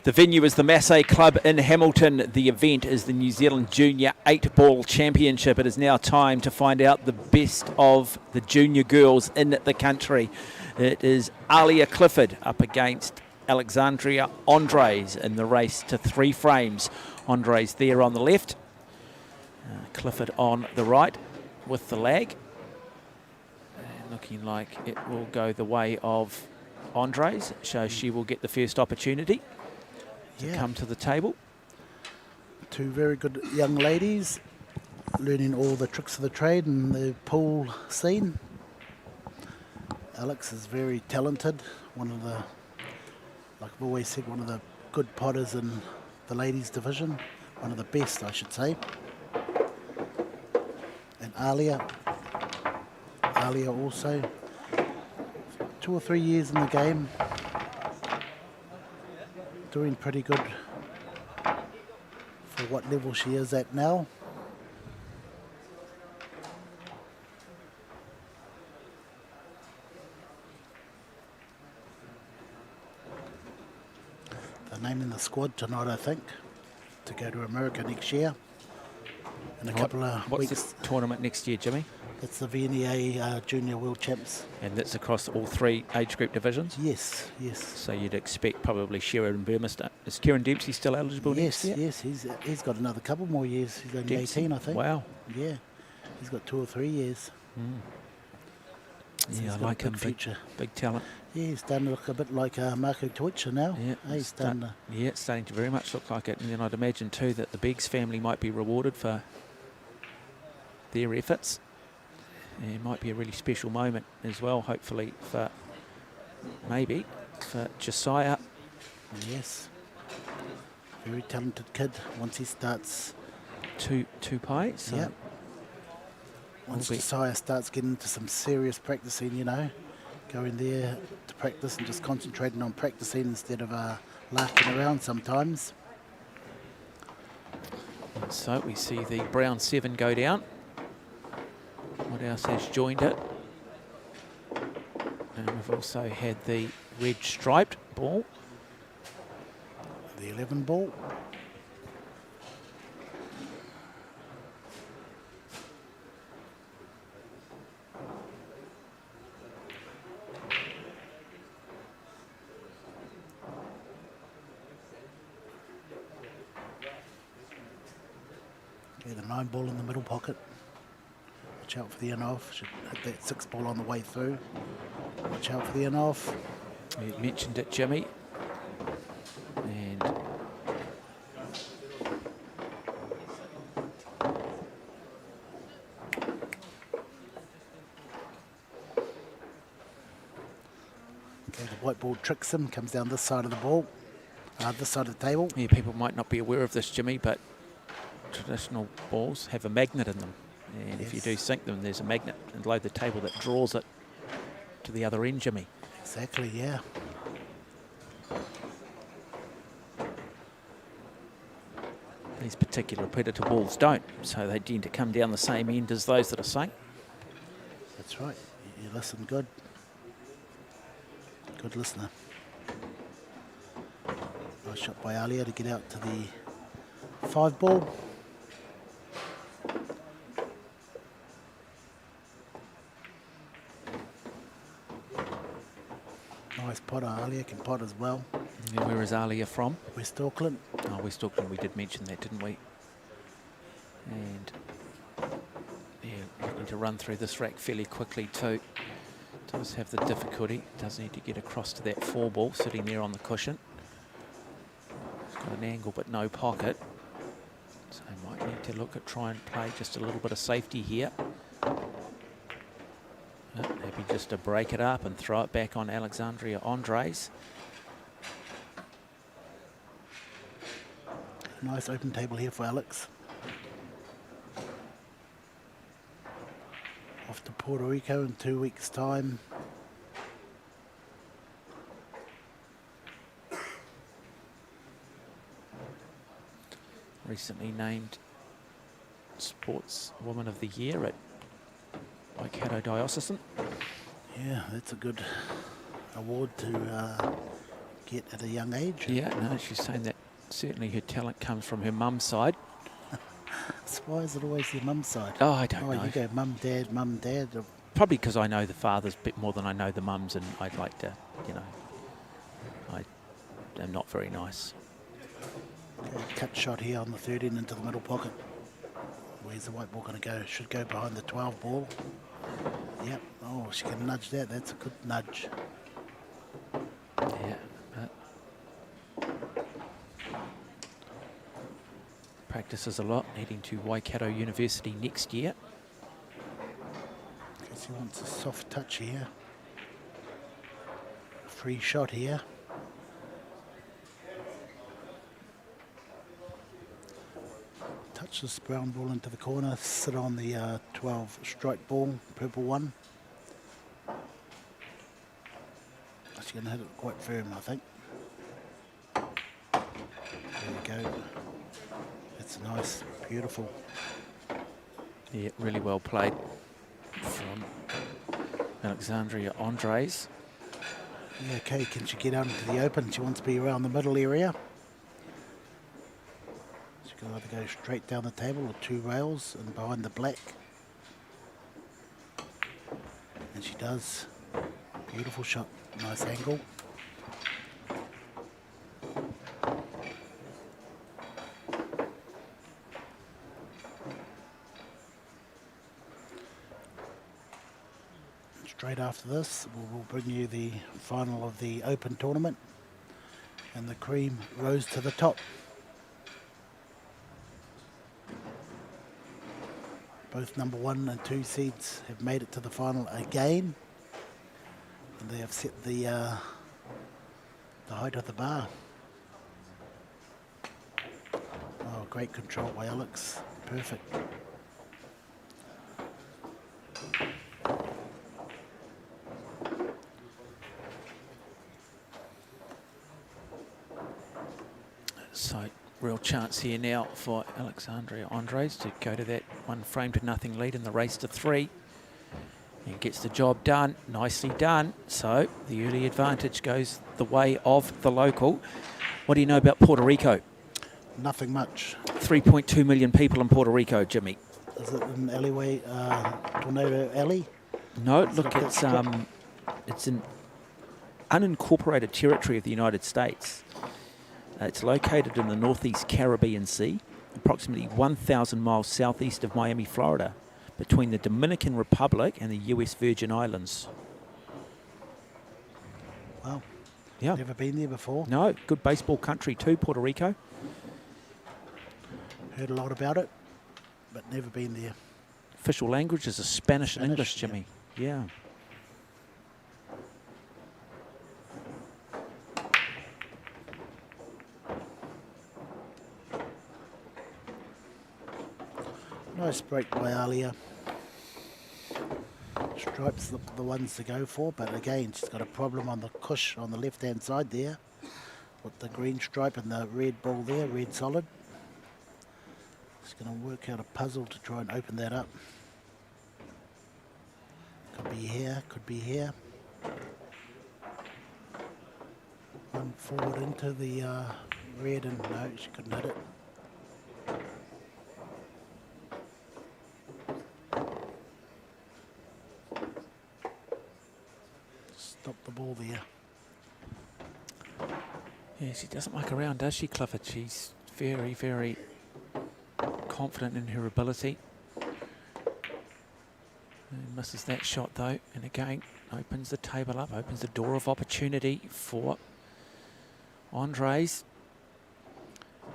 The venue is the Massey Club in Hamilton. The event is the New Zealand Junior 8-Ball Championship. It is now time to find out the best of the junior girls in the country. It is Alia Clifford up against Alexandria Andres in the race to 3 frames. Andres there on the left, Clifford on the right with the lag. And looking like it will go the way of Andres, so she will get the first opportunity to come to the table. 2 very good young ladies learning all the tricks of the trade in the pool scene. Alex is very talented, one of the, like I've always said, one of the good potters in the ladies division, one of the best I should say. And Alia also, 2 or 3 years in the game, doing pretty good for what level she is at now. They're naming the squad tonight, I think, to go to America next year. In a couple of weeks. What's the tournament next year, Jimmy? It's the VNEA Junior World Champs. And that's across all 3 age group divisions? Yes, yes. So you'd expect probably Sharon Burmester. Is Kieran Dempsey still eligible next year? Yes, he's got another couple more years. He's only Dempsey? 18, I think. Wow. Yeah, he's got 2 or 3 years. So Yeah, I like him. Big talent. Yeah, he's starting to look a bit like Marco Twitcher now. Yeah, He's starting to... Yeah, it's starting to very much look like it. And then I'd imagine too that the Biggs family might be rewarded for their efforts. And it might be a really special moment as well, hopefully, for maybe for Josiah. Yes. Very talented kid once he starts. Two pie. So yeah. Once Josiah starts getting into some serious practicing, you know, going there to practice and just concentrating on practicing instead of larking around sometimes. And so we see the brown 7 go down. What else has joined it? And we've also had the red striped ball. The 11 ball. Okay, the 9 ball in the middle pocket. Watch out for the in-off. Should hit that 6 ball on the way through. Watch out for the in-off. You mentioned it, Jimmy. And okay, the white ball tricks him, comes down this side of the ball, this side of the table. yeah, people might not be aware of this, Jimmy, but traditional balls have a magnet in them. And if you do sink them, there's a magnet below the table that draws it to the other end, Jimmy. Exactly, yeah. These particular predator balls don't, so they tend to come down the same end as those that are sunk. That's right. You listen good. Good listener. Nice shot by Alia to get out to the 5 ball. Nice potter. Alia can pot as well. And where is Alia from? West Auckland. Oh, West Auckland, we did mention that, didn't we? And yeah, looking to run through this rack fairly quickly too. Does have the difficulty, does need to get across to that 4 ball sitting there on the cushion. It's got an angle but no pocket. So might need to look at try and play just a little bit of safety here. Maybe just to break it up and throw it back on Alexandria Andres. Nice open table here for Alex. Off to Puerto Rico in 2 weeks' time. Recently named Sportswoman of the Year at Waikato Diocesan. Yeah, that's a good award to get at a young age. Yeah, no, she's saying that certainly her talent comes from her mum's side. So why is it always your mum's side? Oh, I don't know. You go mum, dad. Probably because I know the fathers a bit more than I know the mums, and I'd like to, you know, I am not very nice. Okay, cut shot here on the 13 into the middle pocket. Where's the white ball going to go? Should go behind the 12 ball. Yep. Oh, she can nudge that. That's a good nudge. Yeah. Practices a lot, heading to Waikato University next year. Guess he wants a soft touch here. Free shot here. Touch this brown ball into the corner, sit on the 12 strike ball, purple one. She's going to hit it quite firm, I think. There we go. That's nice, beautiful. Yeah, really well played from Alexandria Andres. Yeah, okay, can she get out into the open? She wants to be around the middle area. She can either go straight down the table or 2 rails and behind the black. And she does. Beautiful shot, nice angle. Straight after this, we'll bring you the final of the Open tournament, and the cream rose to the top. Both number 1 and 2 seeds have made it to the final again, and they have set the height of the bar. Oh, great control by Alex, perfect. So, real chance here now for Alexandria Andres to go to that 1-frame-to-nothing lead in the race to 3. And gets the job done, nicely done. So, the early advantage goes the way of the local. What do you know about Puerto Rico? Nothing much. 3.2 million people in Puerto Rico, Jimmy. Is it an alleyway, Tornado Alley? No, look, it's an unincorporated territory of the United States. It's located in the Northeast Caribbean Sea, approximately 1,000 miles southeast of Miami, Florida, between the Dominican Republic and the US Virgin Islands. Wow. Yeah. Never been there before. No, good baseball country too, Puerto Rico. Heard a lot about it, but never been there. Official language is Spanish and English, yeah. Jimmy. Yeah. Nice break by Alia. Stripes the ones to go for, but again, she's got a problem on the cush on the left-hand side there, with the green stripe and the red ball there, red solid. She's going to work out a puzzle to try and open that up. Could be here, could be here. One forward into the red, and no, she couldn't hit it. Stop the ball there. Yeah, she doesn't muck around, does she, Clifford? She's very, very confident in her ability. And misses that shot though, and again opens the table up, opens the door of opportunity for Andres.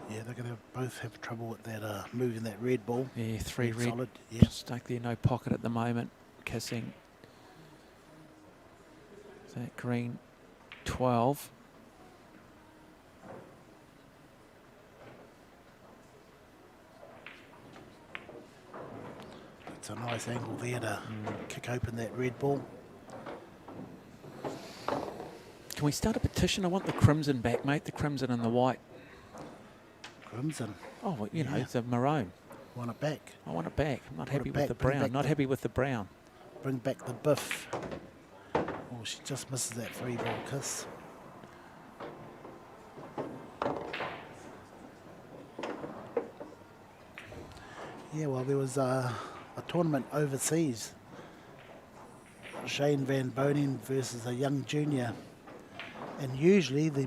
Yeah, they're going to both have trouble with that moving that red ball. Yeah, 3 red solid. Yeah. stuck there, no pocket at the moment, kissing that green 12. It's a nice angle there to kick open that red ball. Can we start a petition? I want the crimson back, mate, the crimson and the white. Crimson. Oh, well, you know, Yeah. it's a maroon. Want it back. I want it back. I'm not Want happy it with back, the bring brown. back Not the- happy with the brown. Bring back the biff. Oh, she just misses that 3 ball kiss. Yeah, well, there was a tournament overseas. Shane Van Boning versus a young junior. And usually the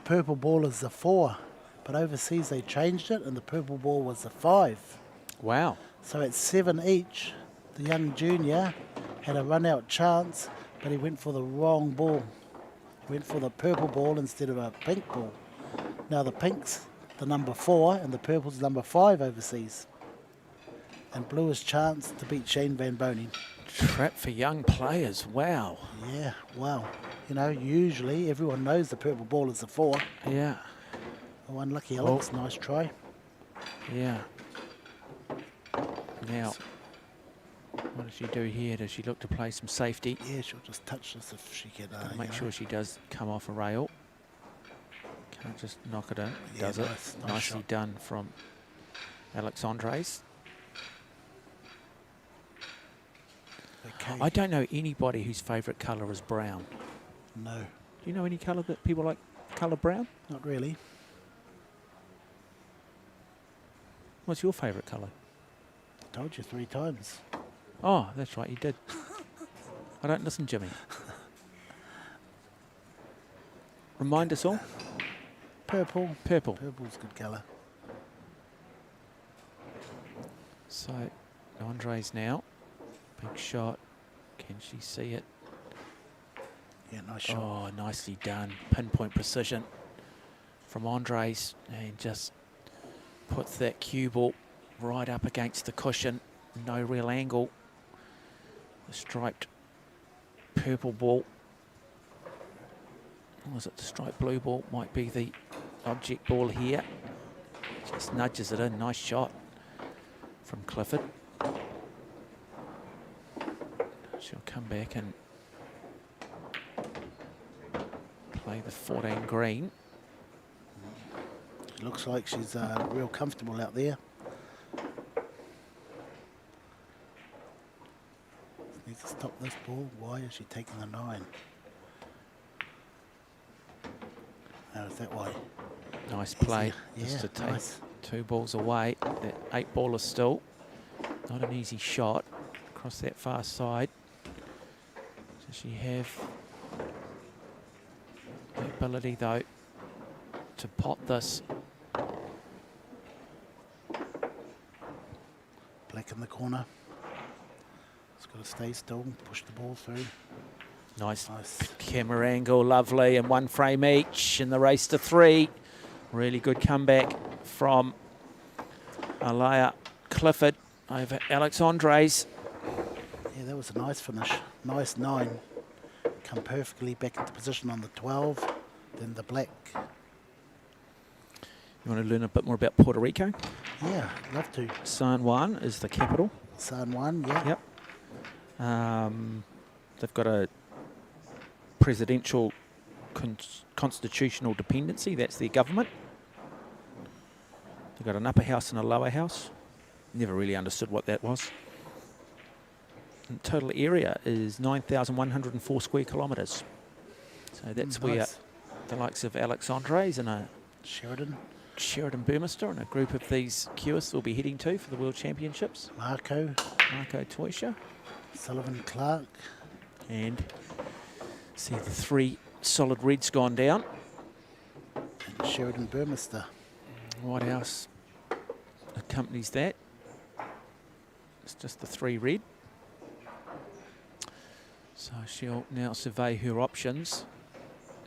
purple ball is the 4. But overseas they changed it and the purple ball was the 5. Wow. So at 7 each, the young junior had a run-out chance, but he went for the wrong ball. He went for the purple ball instead of a pink ball. Now the pink's the number 4 and the purple's number 5 overseas. And blue has chance to beat Shane Van Boning. Trap for young players. Wow. Yeah, wow. You know, usually everyone knows the purple ball is the 4. Yeah. Oh, unlucky Alex, nice try. Yeah. Now, what does she do here? Does she look to play some safety? Yeah, she'll just touch this if she can. Make sure she does come off a rail. Can't just knock it in, Yeah, does nice, it? nice Nicely shot. done from Alex Andres. Okay. I don't know anybody whose favourite colour is brown. No, Do you know any colour that people like colour brown? not really. What's your favourite colour? Told you 3 times. Oh, that's right, you did. I don't listen, Jimmy. Remind us all. Purple. Purple. Purple's good colour. So, Andres now. Big shot. Can she see it? Yeah, nice shot. Oh, nicely done. Pinpoint precision from Andres, and just puts that cue ball right up against the cushion. No real angle. The striped purple ball. Or is it the striped blue ball? Might be the object ball here. Just nudges it in. Nice shot from Clifford. She'll come back and play the 14 green. It looks like she's real comfortable out there. Needs to stop this ball. Why is she taking the 9? Oh, is that why? Nice play. Yeah, Just to take nice. 2 balls away. That 8 ball is still not an easy shot across that far side. Does she have the ability, though, to pot this? Black in the corner. It's got to stay still, push the ball through. Nice Nice. camera angle, lovely, and 1 frame each in the race to 3. Really good comeback from Alaya Clifford over Alex Andres. Yeah, that was a nice finish. Nice 9. Come perfectly back into position on the 12. Then the black. You want to learn a bit more about Puerto Rico? Yeah, love to. San Juan is the capital. San Juan, yeah. Yep. They've got a presidential constitutional dependency. That's their government. They've got an upper house and a lower house. Never really understood what that was. And total area is 9,104 square kilometres. So that's where Nice. the likes of Alex Andres and a Sheridan, Sheridan Burmester and a group of these Kewists will be heading to for the World Championships. Marco, Marco Toysha. Sullivan Clark. And see the 3 solid reds gone down. And Sheridan Burmester. What else accompanies that? It's just the 3 red. So she'll now survey her options.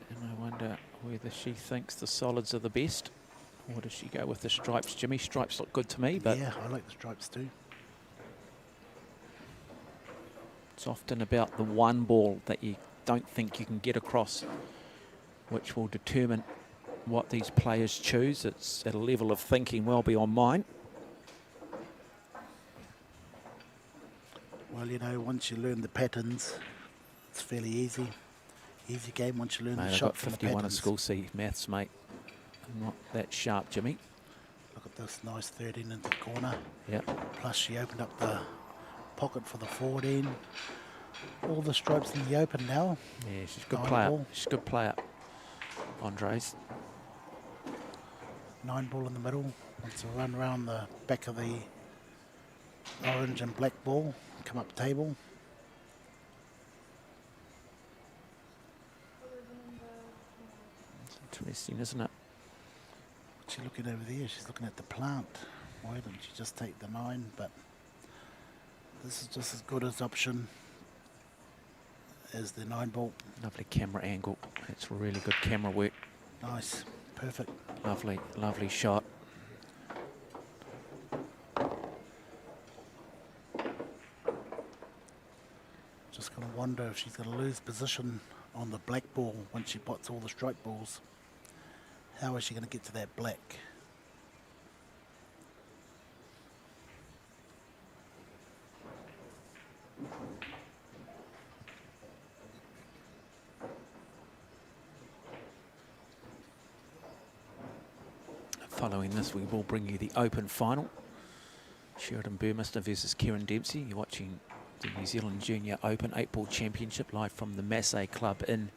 And I wonder whether she thinks the solids are the best. Or does she go with the stripes? Jimmy, stripes look good to me, but Yeah, I like the stripes too. it's often about the 1 ball that you don't think you can get across, which will determine what these players choose. It's at a level of thinking well beyond mine. Well, you know, once you learn the patterns, it's fairly easy. Easy game once you learn Mate, the I shot got from the 51 in patterns. school C maths, mate. I'm not that sharp, Jimmy. Look at this nice 13 into the corner. Yeah. Plus she opened up the pocket for the 14. All the stripes in the open now. Yeah, she's a good 9 player. ball. She's a good player. Andres. 9 ball in the middle. Wants to run around the back of the Orange and black ball come up table. It's interesting, isn't it? What's she looking over there? She's looking at the plant. Why didn't she just take the 9? But this is just as good as option as the 9 ball. Lovely camera angle. It's really good camera work. Nice. Perfect. Lovely, lovely shot. Just going to wonder if she's going to lose position on the black ball once she pots all the strike balls. How is she going to get to that black? Following this, we will bring you the Open final. Sheridan Burmester versus Kieran Dempsey. You're watching the New Zealand Junior Open 8-Ball Championship live from the Massey Club in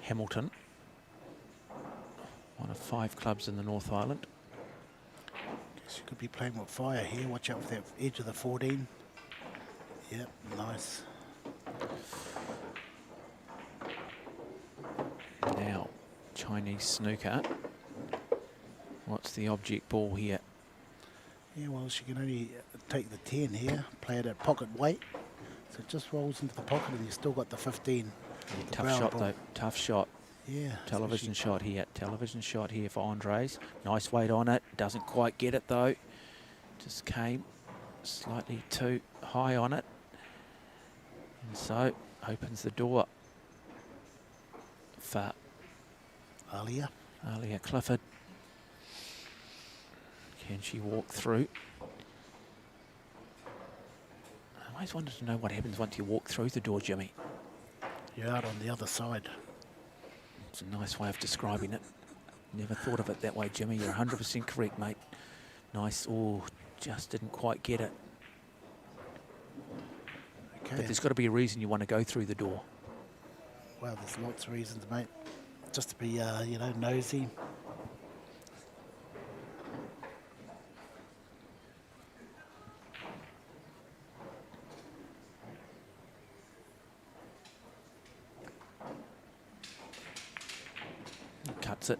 Hamilton. One of 5 clubs in the North Island. She could be playing with fire here. Watch out for that edge of the 14. Yep, nice. Now, Chinese snooker. What's the object ball here? Yeah, well, she can only take the 10 here, play it at pocket weight. So it just rolls into the pocket and you've still got the 15. Yeah, The tough brown shot ball. though, tough shot. Yeah. Television especially- shot here, television shot here for Andres. Nice weight on it, doesn't quite get it though. Just came slightly too high on it. And so opens the door for Alia. Alia Clifford. Can she walk through? I always wanted to know what happens once you walk through the door, Jimmy. You're out on the other side. It's a nice way of describing it. Never thought of it that way, Jimmy. You're 100% correct, mate. Nice. Oh, just didn't quite get it. Okay. But there's got to be a reason you want to go through the door. Well, there's lots of reasons, mate. Just to be, you know, nosy. Cuts it.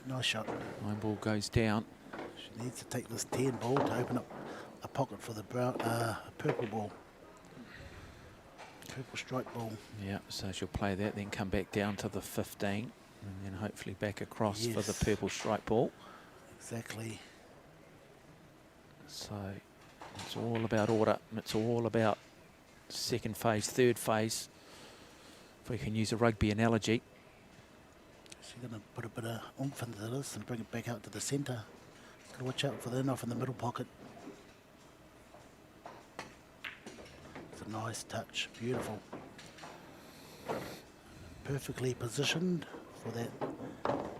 Nice shot. 9 ball goes down. She needs to take this 10 ball to open up a pocket for the brown, purple ball. Purple strike ball. Yeah, so she'll play that, then come back down to the 15, and then hopefully back across for the Yes. purple strike ball. Exactly. So it's all about order. It's all about second phase, third phase, if we can use a rugby analogy. She's going to put a bit of oomph into this and bring it back out to the centre. Got to watch out for the in-off in the middle pocket. It's a nice touch. Beautiful. Perfectly positioned for that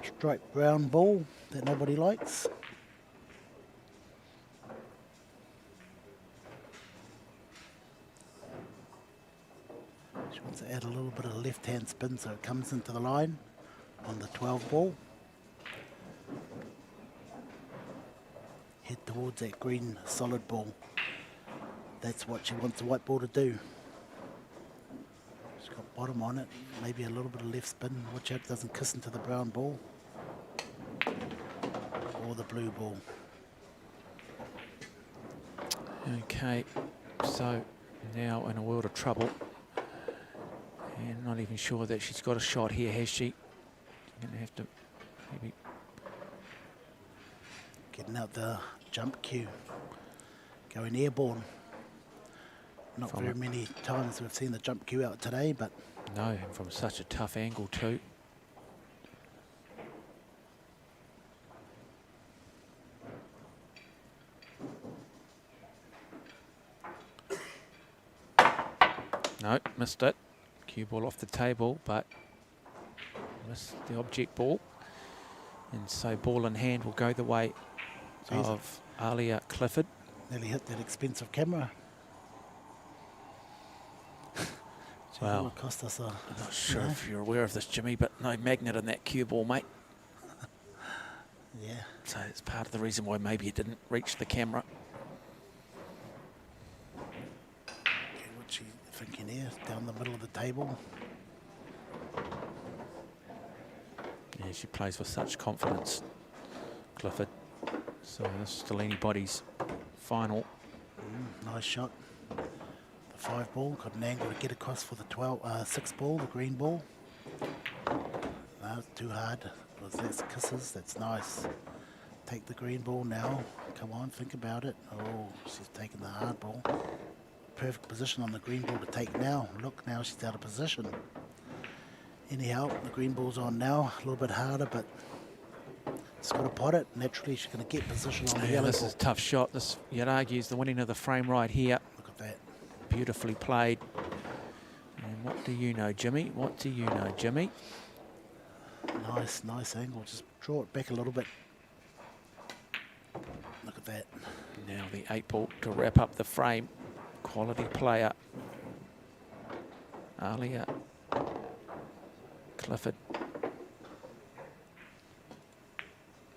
striped brown ball that nobody likes. She wants to add a little bit of left-hand spin so it comes into the line on the 12 ball. Head towards that green solid ball. That's what she wants the white ball to do. She's got bottom on it, maybe a little bit of left spin. Watch out it doesn't kiss into the brown ball or the blue ball. Okay, so now in a world of trouble, and not even sure that she's got a shot here, has she? Going to have to maybe. Getting out the jump cue. Going airborne. Not From very it. many times we've seen the jump cue out today, but No, and from such a tough angle too. No, missed it. Cue ball off the table, but missed the object ball. And so ball in hand will go the way Jeez. of Alia Clifford. nearly hit that expensive camera. Wow. It cost us a... I'm not sure if you're aware of this, Jimmy, but no magnet in that cue ball, mate. Yeah. So it's part of the reason why maybe it didn't reach the camera. Thinking here, down the middle of the table. Yeah, she plays with such confidence, Clifford. So this is still anybody's final. Nice shot. The 5 ball, got an angle to get across for the 6 ball, the green ball. No, it's too hard. That's kisses, that's nice. Take the green ball now. Come on, think about it. Oh, she's taking the hard ball. Perfect position on the green ball to take now. Look, now she's out of position. Anyhow, the green ball's on now. A little bit harder, but it's got to pot it. Naturally, she's going to get position on the yellow This ball. is a tough shot. This, you'd argue, is the winning of the frame right here. Look at that. Beautifully played. And what do you know, Jimmy? What do you know, Jimmy? Nice, nice angle. Just draw it back a little bit. Look at that. Now the 8 ball to wrap up the frame. Quality player. Alia Clifford.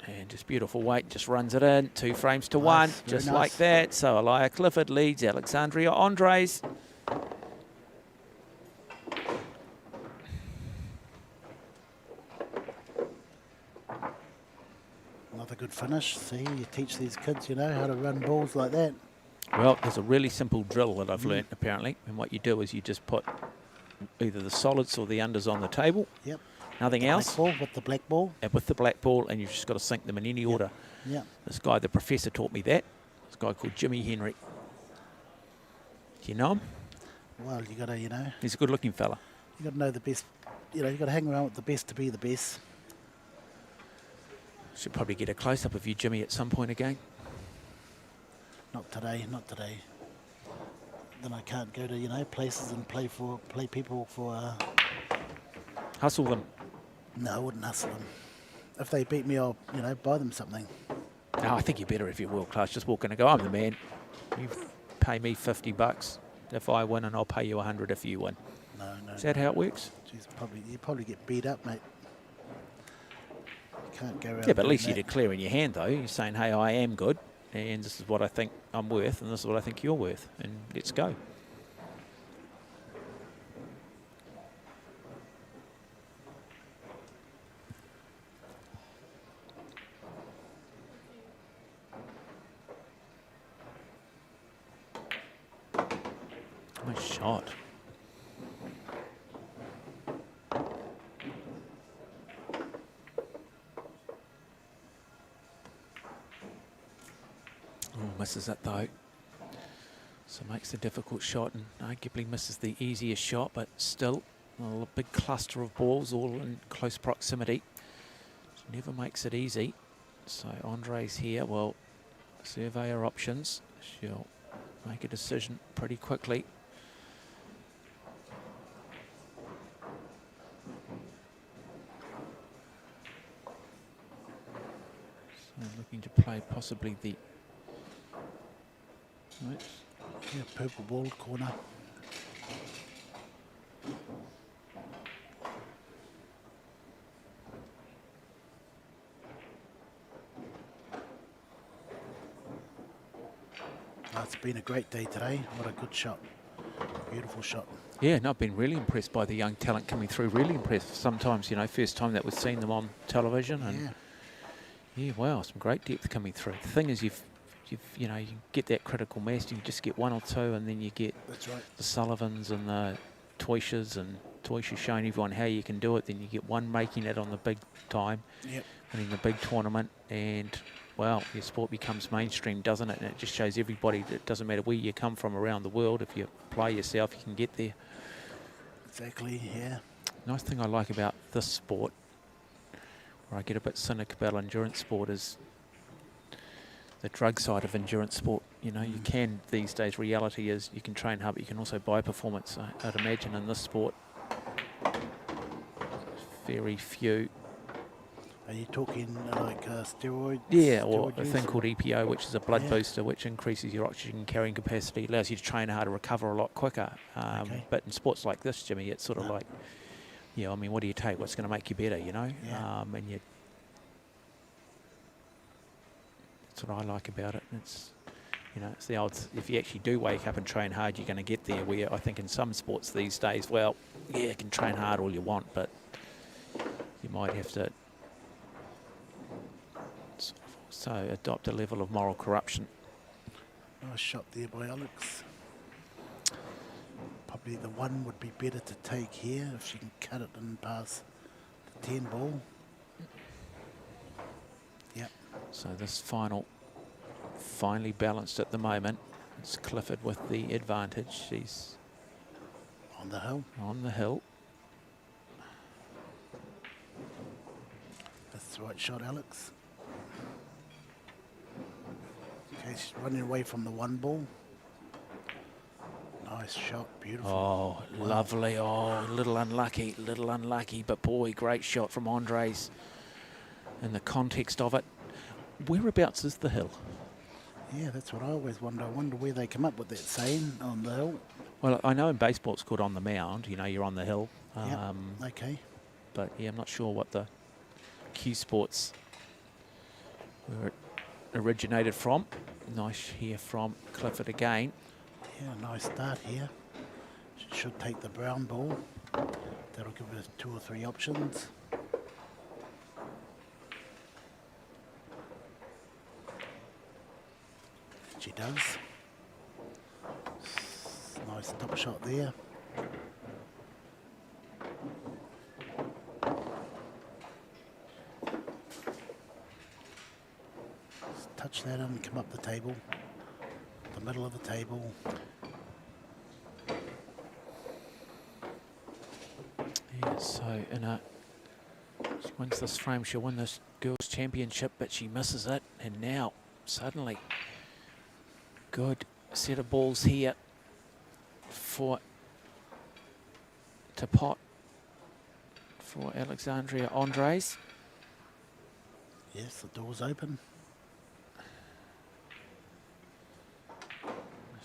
And just beautiful weight, just runs it in. 2 frames to 1, just like that. So Alia Clifford leads Alexandria Andres. Another good finish. See, you teach these kids, you know, how to run balls like that. Well, there's a really simple drill that I've learnt, apparently. And what you do is you just put either the solids or the unders on the table. Yep. Nothing else. Black ball with the black ball. And with the black ball, and you've just got to sink them in any order. Yeah. This guy, the professor, taught me that. This guy called Jimmy Henry. Do you know him? Well, you got to, you know. He's a good-looking fella. You got to know the best. You know, you got to hang around with the best to be the best. Should probably get a close-up of you, Jimmy, at some point again. Not today, not today. Then I can't go to, you know, places and play people for... Hustle them. No, I wouldn't hustle them. If they beat me, I'll, you know, buy them something. No, I think you're better if you're world-class. Just walk in and go, I'm the man. You pay me $50 if I win, and I'll pay you 100 if you win. No. Is that how it works? Jeez, you probably get beat up, mate. You can't go around. Yeah, but at least doing you're declaring your hand, though. You're saying, hey, I am good, and this is what I think I'm worth, and this is what I think you're worth, and let's go. Nice shot. Oh, misses it though. So makes a difficult shot and arguably misses the easiest shot, but still a big cluster of balls all in close proximity. Never makes it easy. So Andre's here. Well, survey her options. She'll make a decision pretty quickly. So looking to play possibly the... Right. Yeah, purple ball corner. Oh, it's been a great day today. What a good shot. Beautiful shot. Yeah, and I've been really impressed by the young talent coming through. Really impressed. Sometimes, you know, first time that we've seen them on television. And yeah, wow, some great depth coming through. The thing is, you know, you get that critical mass, you just get 1 or 2, and then you get the Sullivans and the Toishas, and Toisha showing everyone how you can do it. Then you get one making it on the big time, winning the big tournament, and well, your sport becomes mainstream, doesn't it? And it just shows everybody that it doesn't matter where you come from around the world. If you play yourself, you can get there. Exactly, yeah. Nice thing I like about this sport, where I get a bit cynic about endurance sport, is the drug side of endurance sport. You know, you can, these days, reality is you can train hard, but you can also buy performance. I'd imagine in this sport, very few. Are you talking like steroids? Yeah, or steroid a use? thing called EPO, which is a blood booster, which increases your oxygen carrying capacity, allows you to train harder, recover a lot quicker. But in sports like this, Jimmy, it's sort of like, yeah, I mean, what do you take? What's going to make you better, you know? And you, that's what I like about it. It's, You know, it's the odds. If you actually do wake up and train hard, you're going to get there. Where I think in some sports these days, well, yeah, you can train hard all you want, but you might have to sort of also adopt a level of moral corruption. Nice shot there by Alex. Probably the 1 would be better to take here if she can cut it and pass the 10 ball. Yep. So this finally balanced at the moment. It's Clifford with the advantage. She's On the hill. on the hill. That's the right shot, Alex. Okay, she's running away from the 1 ball. Nice shot, beautiful. Oh, Wow. lovely. Oh, little unlucky, but boy, great shot from Andres in the context of it. Whereabouts is the hill? Yeah, that's what I always wonder. I wonder where they come up with that saying, on the hill. Well, I know in baseball it's called on the mound. You know, you're on the hill. Yeah, okay. But yeah, I'm not sure what the Q Sports where it originated from. Nice here from Clifford again. Yeah, nice start here. She should take the brown ball. That'll give her 2 or 3 options. She does. Nice top shot there. Just touch that and come up the table. The middle of the table. Yeah, so she wins this frame, she'll win this girls' championship, but she misses it, and now suddenly good set of balls here to pot for Alexandria Andres. Yes, the door's open.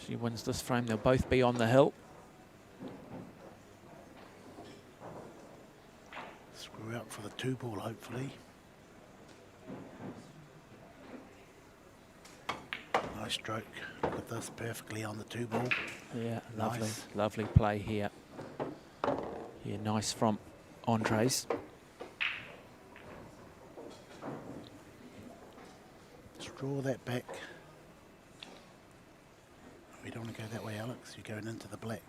She wins this frame, they'll both be on the hill. Screw out for the 2 ball, hopefully. Nice stroke. Look at this, perfectly on the 2 ball. Yeah, Nice. lovely play here. Yeah, nice from Andres. Just draw that back. We don't want to go that way, Alex. You're going into the black.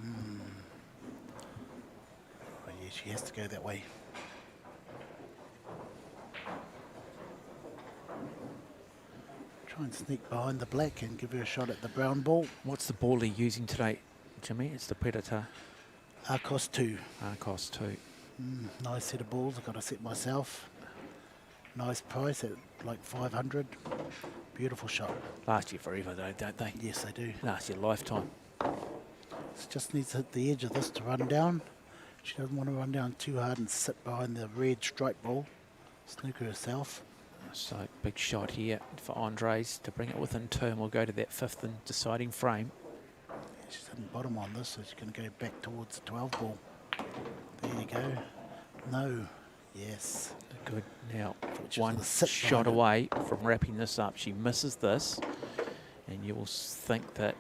Oh, yeah, she has to go that way. Try and sneak behind the black and give her a shot at the brown ball. What's the ball they're using today, Jimmy? It's the Predator Arcos 2. Arcos 2. Nice set of balls. I've got to set myself. Nice price at like 500. Beautiful shot. Last year forever though, don't they? Yes, they do. Last year lifetime. She just needs to hit the edge of this to run down. She doesn't want to run down too hard and sit behind the red strike ball. Snooker herself. So big shot here for Andres to bring it within 2, and we'll go to that 5th and deciding frame. Yeah, she's hitting bottom on this, so she's going to go back towards the 12 ball. There you go. No. Yes. Good. Now, Thought she was one gonna sit shot behind it. away from wrapping this up. She misses this, and you will think that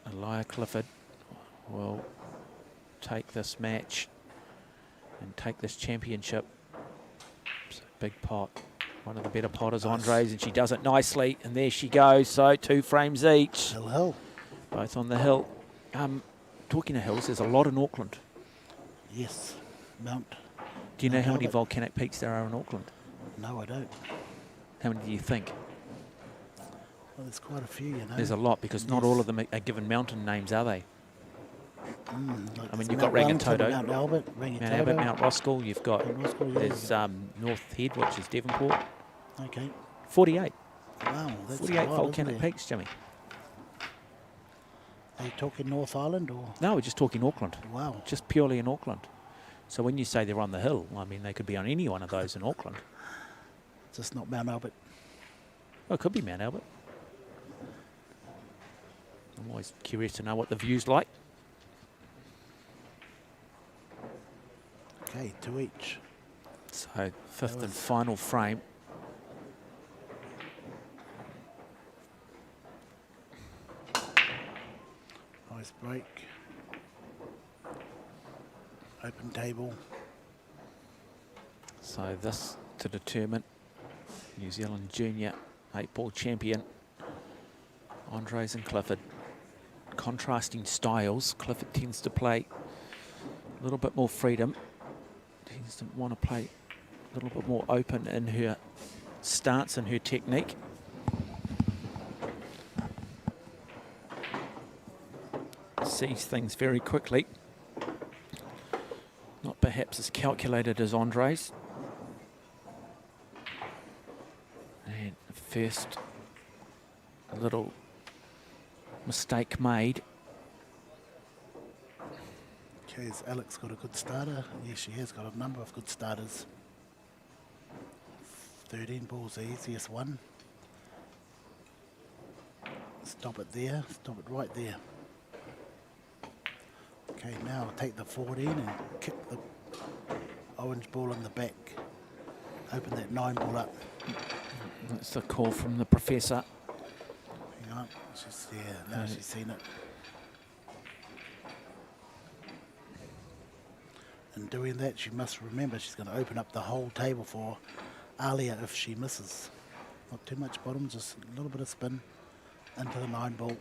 Elia Clifford will take this match and take this championship. So big pot. One of the better potters, Nice. Andres, and she does it nicely. And there she goes. So 2 frames each, Hill. both on the hill. Talking of hills, there's a lot in Auckland. Yes. Mount. Do you know Mount how many Albert. volcanic peaks there are in Auckland? No, I don't. How many do you think? Well, there's quite a few, you know. There's a lot, because not Yes. all of them are given mountain names, are they? Like I mean, there's you've got Mount Wellington, Rangitoto, Mount Albert, Mount Abbott, Mount Roskill. You've got Mount Roskill, yeah, there's North Head, which is Devonport. Okay. 48. Wow, that's 48 a lot, volcanic isn't it? peaks, Jimmy. Are you talking North Island or? No, we're just talking Auckland. Wow. Just purely in Auckland. So when you say they're on the hill, I mean, they could be on any one of those in Auckland. Just not Mount Albert. Well, it could be Mount Albert. I'm always curious to know what the view's like. Okay, 2 each. So 5th and was- final frame. Nice break. Open table. So this to determine New Zealand junior 8-ball champion Andres and Clifford. Contrasting styles. Clifford tends to play a little bit more freedom. Tends to want to play a little bit more open in her stance and her technique. Sees things very quickly. Not perhaps as calculated as Andres. And first little mistake made. Okay, has Alex got a good starter? Yes, she has got a number of good starters. 13 balls, the easiest one. Stop it there, stop it right there. Okay, now take the 14 and kick the orange ball in the back. Open that 9 ball up. That's the call from the professor. Hang on, she's there, now she's seen it. In doing that, she must remember she's going to open up the whole table for Alia if she misses. Not too much bottom, just a little bit of spin into the 9 ball.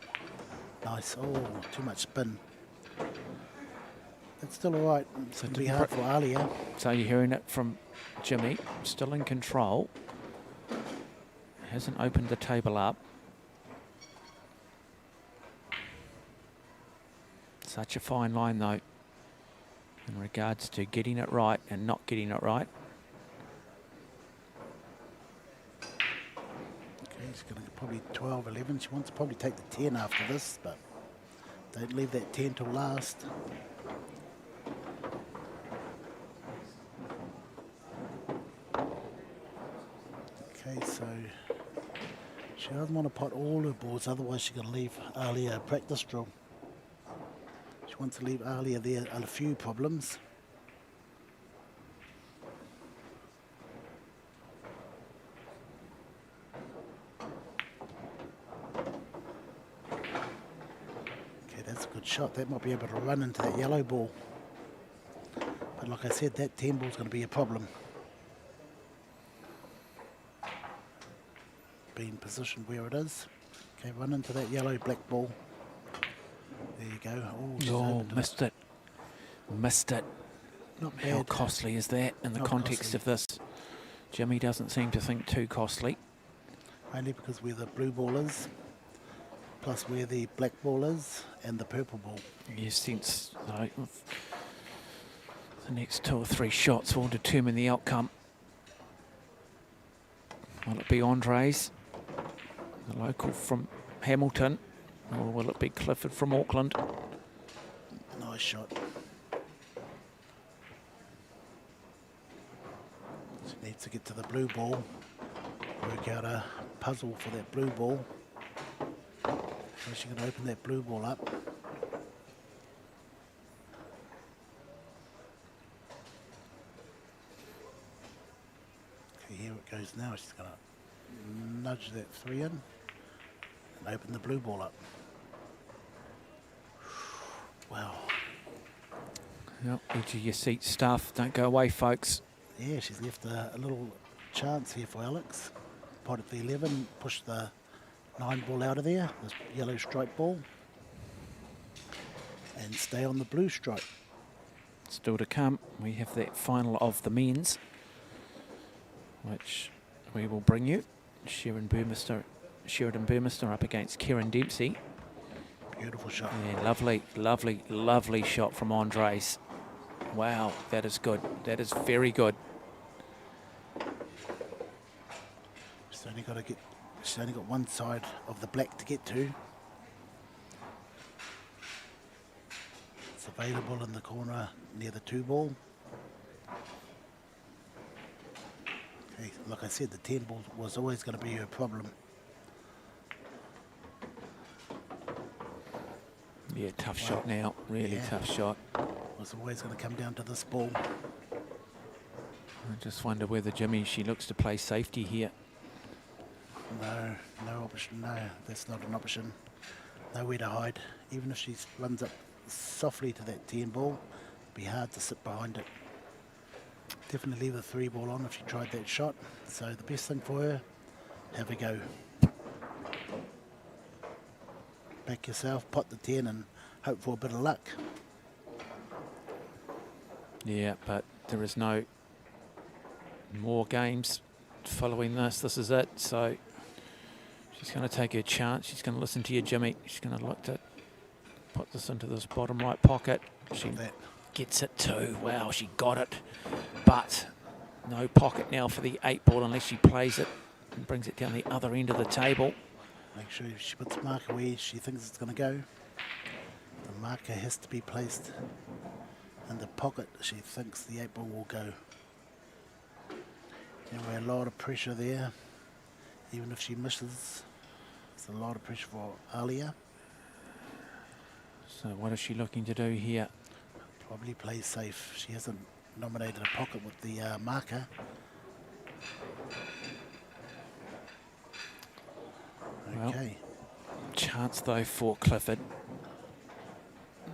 Nice. Oh, too much spin. It's still all right. It's going to be hard for Alia. So you're hearing it from Jimmy, still in control. Hasn't opened the table up. Such a fine line, though, in regards to getting it right and not getting it right. Okay, she's going to probably 12, 11. She wants to probably take the 10 after this, but don't leave that 10 till last. Okay, so she doesn't want to pot all her balls, otherwise she's going to leave Alia a practice drill. She wants to leave Alia there a few problems. Okay, that's a good shot. That might be able to run into that yellow ball. But like I said, that 10 ball is going to be a problem. Being positioned where it is. Okay, run into that yellow black ball. There you go. Oh, missed it. Missed it. Not bad. How costly is that in the Not context costly. of this? Jimmy doesn't seem to think too costly. Only because where the blue ball is, plus where the black ball is, and the purple ball. You sense, though, the next 2 or 3 shots will determine the outcome. Will it be Andres, the local from Hamilton, or will it be Clifford from Auckland? Nice shot. She needs to get to the blue ball. Work out a puzzle for that blue ball. So she can open that blue ball up. Okay, here it goes now. She's going to nudge that 3 in and open the blue ball up. Wow. Yep, edge of your seat stuff. Don't go away, folks. Yeah, she's left a little chance here for Alex. Pot at the 11, push the 9 ball out of there, this yellow stripe ball, and stay on the blue stripe. Still to come, we have that final of the men's, which we will bring you. Sheridan Burmester up against Kieran Dempsey. Beautiful shot. Yeah, lovely, lovely, lovely shot from Andres. Wow, that is good. That is very good. She's only got one side of the black to get to. It's available in the corner near the 2 ball. Okay, like I said, the 10 ball was always going to be her problem. Yeah, tough shot now. Really tough shot. Was always going to come down to this ball. I just wonder whether Jimmy, she looks to play safety here. No, no option. No, that's not an option. nowhere to hide. Even if she runs up softly to that 10 ball, it'd be hard to sit behind it. Definitely leave the 3 ball on if she tried that shot. So the best thing for her, have a go. Back yourself, pot the 10 and hope for a bit of luck. Yeah, but there is no more games following this. This is it. So she's going to take her chance. She's going to listen to you, Jimmy. She's going to look to put this into this bottom right pocket. She gets it too. Wow, she got it. But no pocket now for the 8 ball unless she plays it and brings it down the other end of the table. Make sure she puts the marker where she thinks it's going to go. The marker has to be placed in the pocket she thinks the 8 ball will go. Anyway, a lot of pressure there. Even if she misses, it's a lot of pressure for Alia. So what is she looking to do here? Probably play safe. She hasn't nominated a pocket with the marker. Okay. Well, chance though for Clifford.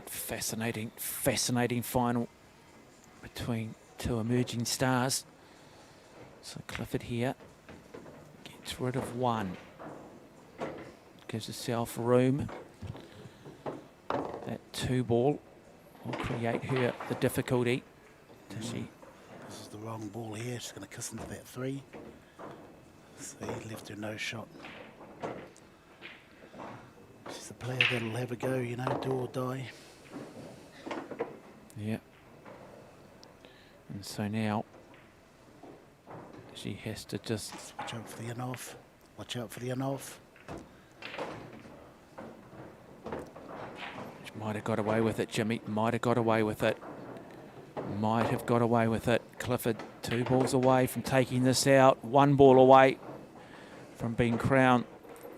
Fascinating, fascinating final between 2 emerging stars. So Clifford here gets rid of 1. Gives herself room. That 2 ball will create her the difficulty. Does she? This is the wrong ball here. She's going to kiss into that 3. So he left her no shot. She's a player that'll have a go, you know, do or die. Yeah. And so now she has to just watch out for the in-off. Watch out for the in-off. She might have got away with it, Jimmy. Might have got away with it. Might have got away with it. Clifford 2 balls away from taking this out. 1 ball away from being crowned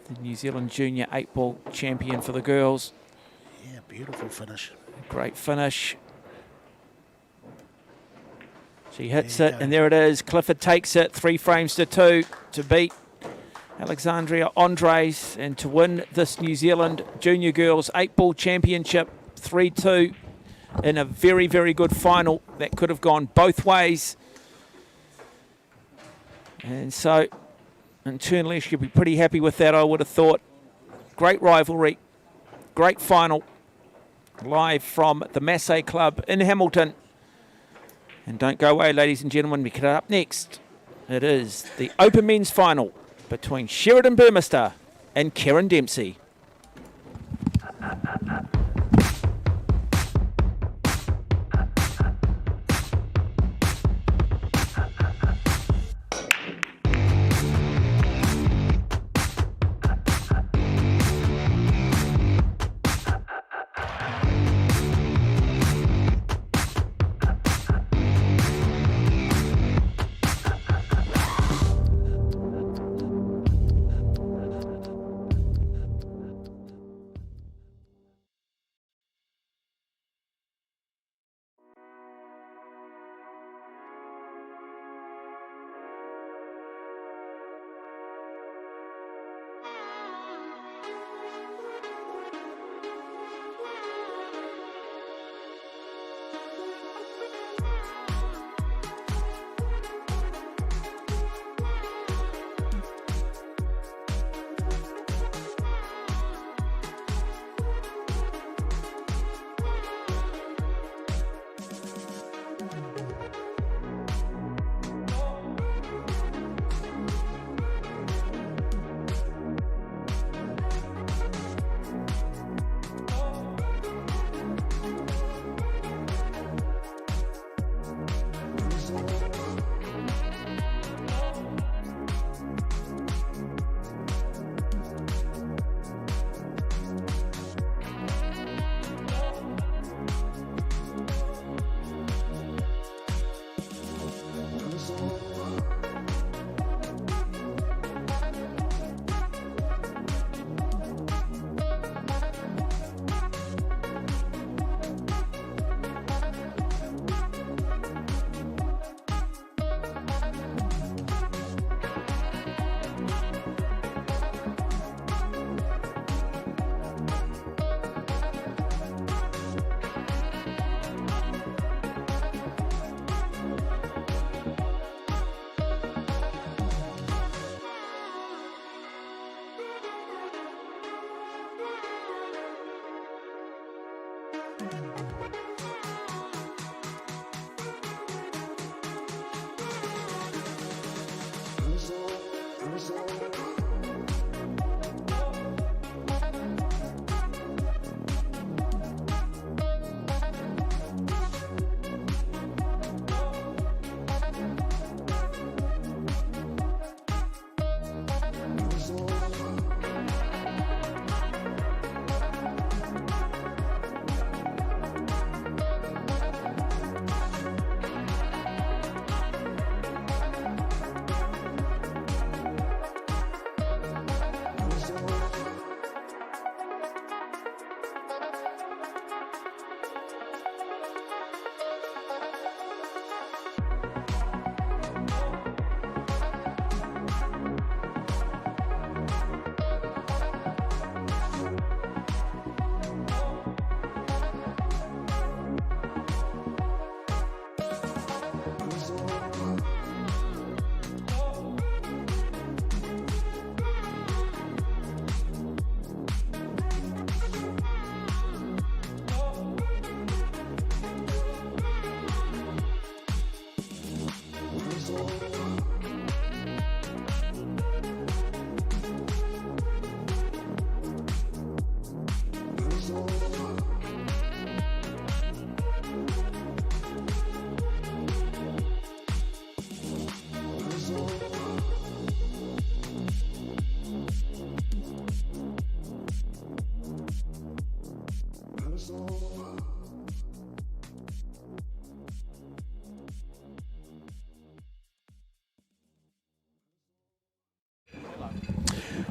the New Zealand Junior 8 ball champion for the girls. Yeah, beautiful finish. Great finish. She hits it, and there it is. Clifford takes it 3 frames to 2 to beat Alexandria Andres and to win this New Zealand Junior Girls 8 ball championship 3-2 in a very, very good final that could have gone both ways. And so internally she'll be pretty happy with that, I would have thought. Great rivalry, great final, live from the Massey Club in Hamilton. And don't go away, ladies and gentlemen, we get up next. It is the Open Men's Final between Sheridan Burmester and Karen Dempsey.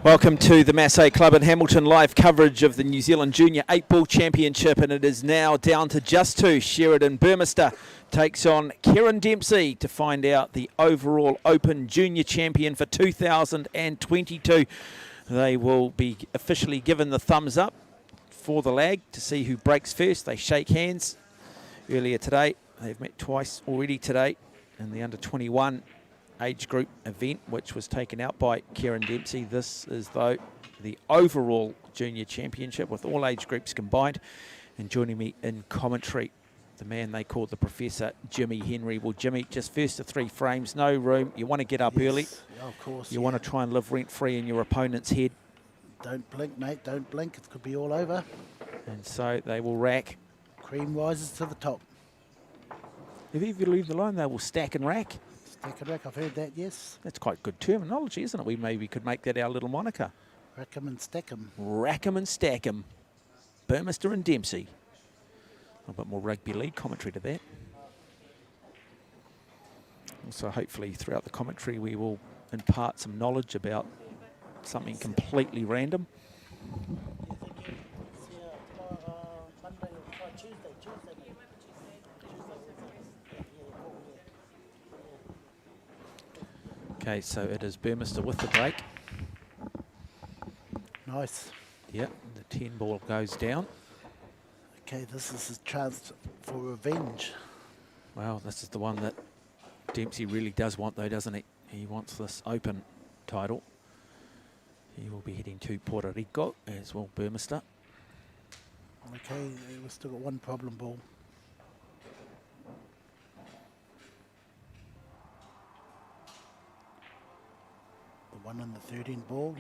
Welcome to the Massey Club in Hamilton, live coverage of the New Zealand Junior 8-Ball Championship, and it is now down to just two. Sheridan Burmester takes on Kieran Dempsey to find out the overall Open Junior Champion for 2022. They will be officially given the thumbs up for the lag to see who breaks first. They shake hands earlier today. They've met twice already today in the under-21 age group event, which was taken out by Kieran Dempsey. This is, though, the overall junior championship with all age groups combined. And joining me in commentary, the man they call the Professor, Jimmy Henry. Well, Jimmy, just first to three frames, no room. You want to get up early. Yeah, of course. You want to try and live rent-free in your opponent's head. Don't blink, mate. Don't blink. It could be all over. And so they will rack. Cream rises to the top. If you leave the line, they will stack and rack. Stack and rack, I've heard that, yes. That's quite good terminology, isn't it? We maybe could make that our little moniker. Rack 'em and stack 'em. Rack 'em and stack 'em. Burmester and Dempsey. A bit more rugby league commentary to that. Also, hopefully, throughout the commentary, we will impart some knowledge about something completely random. Okay, so it is Burmester with the break. Nice. Yep, the 10 ball goes down. Okay, this is his chance for revenge. Well, this is the one that Dempsey really does want, though, doesn't he? He wants this Open title. He will be heading to Puerto Rico, as will Burmester. Okay, we've still got one problem ball. The one on the 13 ball.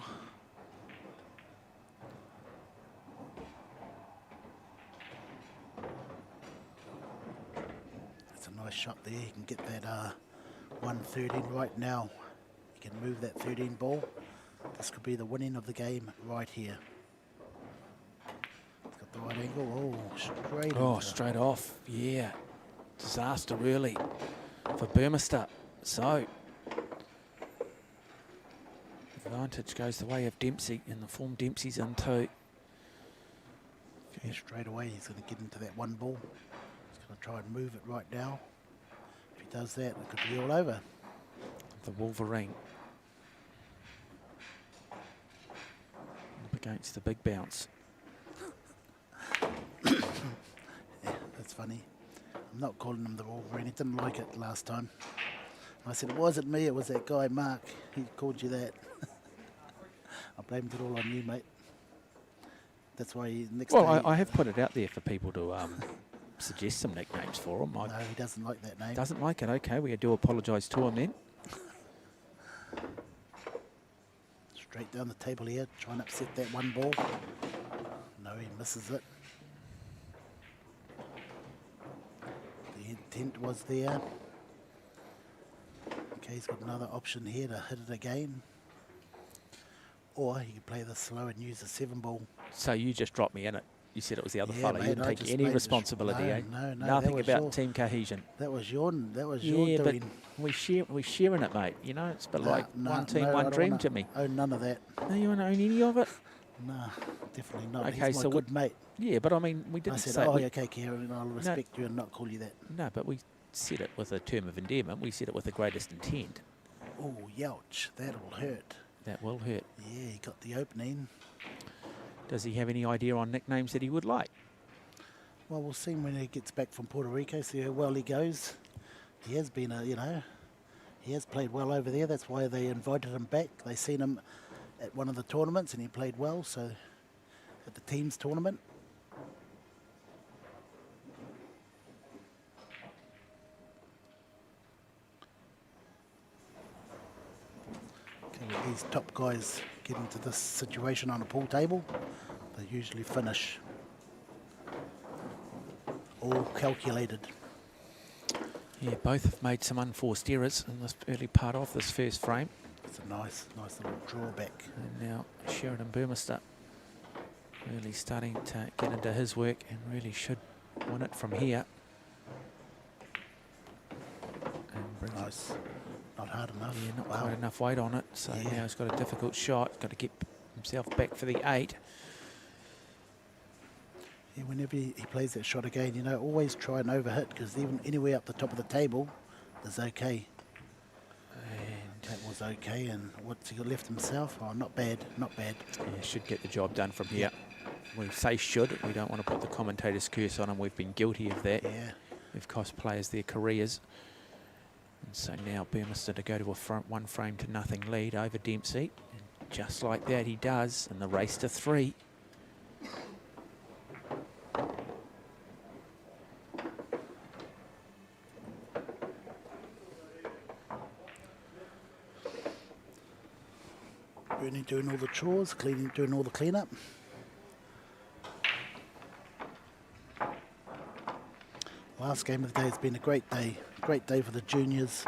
That's a nice shot there. You can get that 113 right now. You can move that 13 ball. This could be the winning of the game right here. It's got the right angle. Oh, straight. Oh, straight off. Yeah. Disaster, really, for Burmester. So, advantage goes the way of Dempsey in the form Dempsey's in too. Okay, straight away he's going to get into that one ball. He's going to try and move it right now. If he does that, it could be all over. The Wolverine. Up against the big bounce. Yeah, that's funny. I'm not calling him the Wolverine. He didn't like it last time. I said, it wasn't me, it was that guy, Mark. He called you that. I blamed it all on you, mate. That's why next Well, day... I have put it out there for people to suggest some nicknames for him. No, he doesn't like that name. Doesn't like it. Okay, we do apologise to him then. Straight down the table here, try and upset that one ball. No, he misses it. The intent was there. Okay, he's got another option here to hit it again. Or he can play this slow and use the 7 ball. So you just dropped me in it. You said it was the other Yeah, fella. You mate, didn't I take just any made responsibility, no, eh? no, that Nothing was about your- team cohesion. That was your Yeah, but doing. we're sharing it, mate. You know, it's a bit like one team, no, I one don't dream, wanna Jimmy. own none of that. No, you want to own any of it? No, definitely not. Okay, He's my so good mate. Yeah, but I mean, we I didn't said, say oh, okay, Kieran, I'll respect you and not call you that. No, but we said it with a term of endearment. We said it with the greatest intent. Oh, youch, that'll hurt. That will hurt. Yeah, he got the opening. Does he have any idea on nicknames that he would like? Well, we'll see when he gets back from Puerto Rico, see how well he goes. He has been, he has played well over there. That's why they invited him back. They seen him at one of the tournaments and he played well, so at the teams tournament. Okay, when these top guys get into this situation on a pool table, they usually finish. All calculated. Yeah, both have made some unforced errors in this early part of this first frame. It's a nice little drawback. And now Sheridan Burmester really starting to get into his work and really should win it from here. And brings Nice. Not hard enough. Yeah, not Wow. quite enough weight on it. So Yeah. now he's got a difficult shot. Got to get himself back for the 8. Yeah, whenever he plays that shot again, always try and overhit, because even anywhere up the top of the table is okay. And That was okay. And what's he got left himself? Oh, not bad, not bad. yeah, should get the job done from here. We say should. We don't want to put the commentator's curse on him. We've been guilty of that. Yeah. We've cost players their careers. And so now Burmester to go to a front 1-frame-to-nothing lead over Dempsey. And just like that he does in the race to 3. Bernie doing all the chores, doing all the cleanup. Last game of the day has been a great day. Great day for the juniors.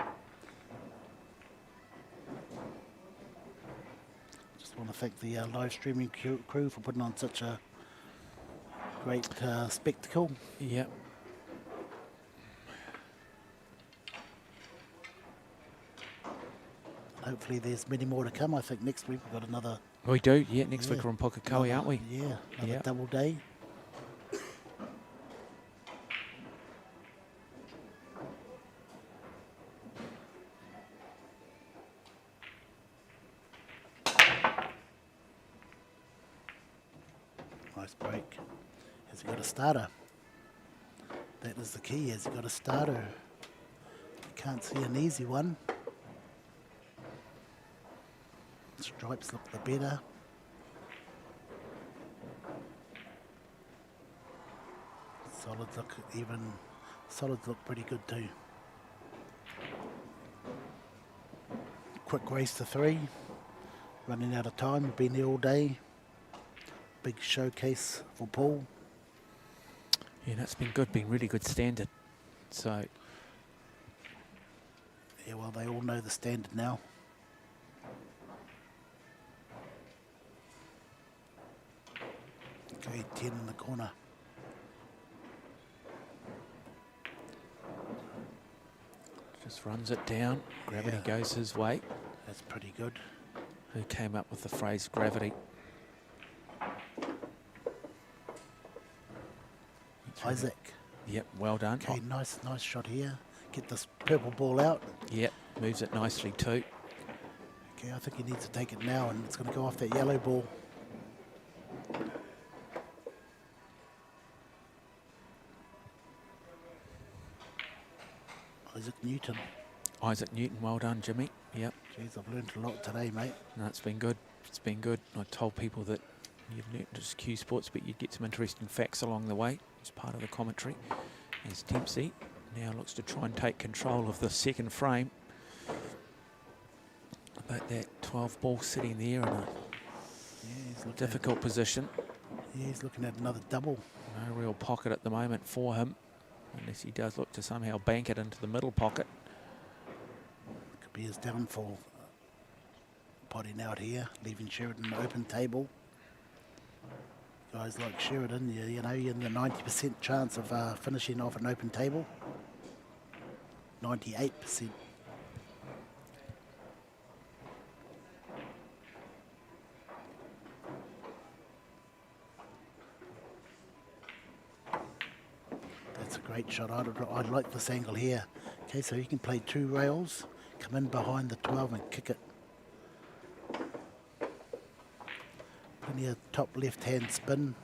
Just want to thank the live streaming crew for putting on such a great spectacle. Yep. Hopefully there's many more to come. I think next week we've got another... We do, yeah. Next Yeah. week we're on Pokakoe, aren't we? Yeah, another Yeah. double day. Nice break. Has he got a starter? That is the key. Has he got a starter? Can't see an easy one. Stripes look the better. Solids look pretty good too. Quick race to 3. Running out of time. Been there all day. Big showcase for Paul. Yeah, that's been good. Been really good standard. So Yeah, well, they all know the standard now. Okay, 10 in the corner. just runs it down. Gravity Yeah. goes his way. That's pretty good. Who came up with the phrase gravity? Isaac. Yep, well done. Okay, nice shot here. Get this purple ball out. Yep, moves it nicely too. Okay, I think he needs to take it now, and it's going to go off that yellow ball. Isaac Newton. Isaac Newton, well done, Jimmy. Yep, Jeez, I've learned a lot today, mate. no, it's been good. It's been good. I told people that You've learnt just Q Sports, but you'd get some interesting facts along the way as part of the commentary. As Dempsey now looks to try and take control of the second frame. But that 12 ball sitting there in a difficult position. Yeah, he's looking at another double. No real pocket at the moment for him, unless he does look to somehow bank it into the middle pocket. Could be his downfall. Potting out here, leaving Sheridan an open table. Guys like Sheridan, you know, you're in the 90% chance of finishing off an open table. 98%. That's a great shot. I'd like this angle here. Okay, so you can play 2 rails, come in behind the 12 and kick it. Plenty of top left-hand spin.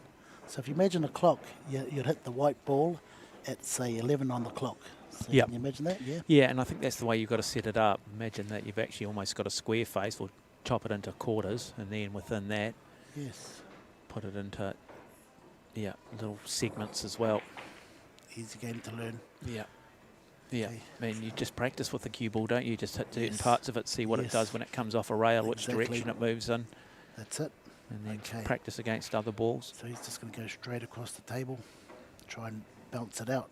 So if you imagine a clock, you'd hit the white ball at, say, 11 on the clock. So Yep. Can you imagine that? Yeah. Yeah, and I think that's the way you've got to set it up. Imagine that you've actually almost got a square face, or chop it into quarters, and then within that, Yes. put it into, little segments as well. Easy game to learn. Yeah. Yeah, Okay. I mean, you just practice with the cue ball, don't you? Just hit certain Yes. parts of it, see what it Yes. does when it comes off a rail, which Exactly. direction it moves in, That's it. and then Okay. practice against other balls. So he's just going to go straight across the table, try and bounce it out.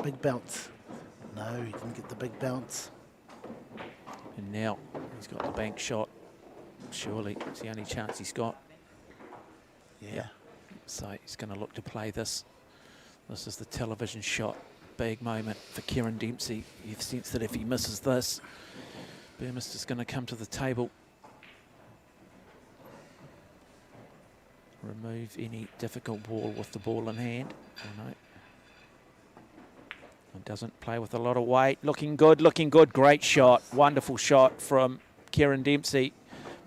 Big bounce. No, he didn't get the big bounce. And now he's got the bank shot. Surely it's the only chance he's got. Yeah. So he's going to look to play this. This is the television shot. Big moment for Kieran Dempsey. You've sensed that if he misses this, Burmister's going to come to the table. Remove any difficult ball with the ball in hand. Oh, no. And doesn't play with a lot of weight. Looking good, looking good. Great shot. Wonderful shot from Kieran Dempsey.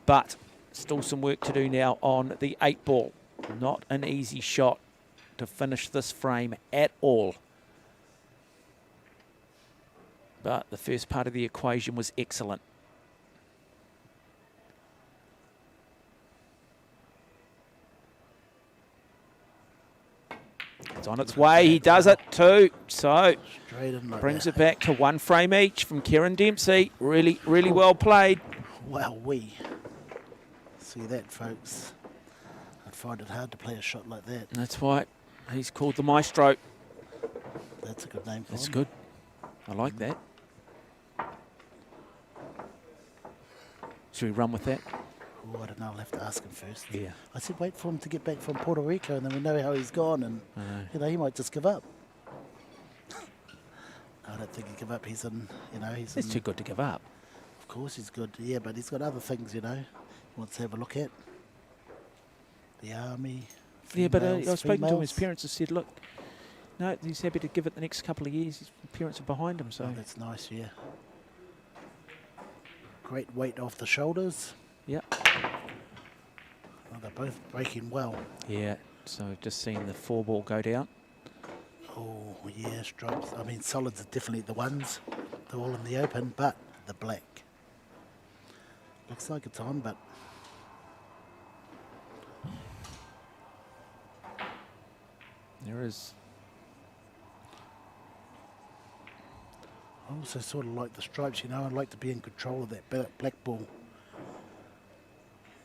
But still some work to do now on the 8 ball. Not an easy shot to finish this frame at all. But the first part of the equation was excellent. It's on its way. He does it too. So Straight in like brings that. it back to 1 frame each from Kieran Dempsey. Really, really well played. Wow, we see that, folks. I'd find it hard to play a shot like that. That's why he's called the maestro. That's a good name for That's him. good. I like that. Should we run with that? Oh, I don't know. I'll have to ask him first. Yeah. I said wait for him to get back from Puerto Rico, and then we know how he's gone, and I know. you know he might just give up. I don't think he'd give up. He's in, you know, he's It's in, too good to give up. Of course he's good, yeah, but he's got other things, you know, he wants to have a look at. The army. Yeah, but females, I've spoken to him. His females. parents have said, look, no, he's happy to give it the next couple of years. His parents are behind him, so Oh, that's nice, yeah. Great weight off the shoulders. yeah. Oh, they're both breaking well. Yeah, so we've just seen the 4 ball go down. Oh, yeah, stripes. I mean, solids are definitely the ones. They're all in the open, but the black. Looks like it's on, but There is. I also sort of like the stripes, you know. I'd like to be in control of that black ball.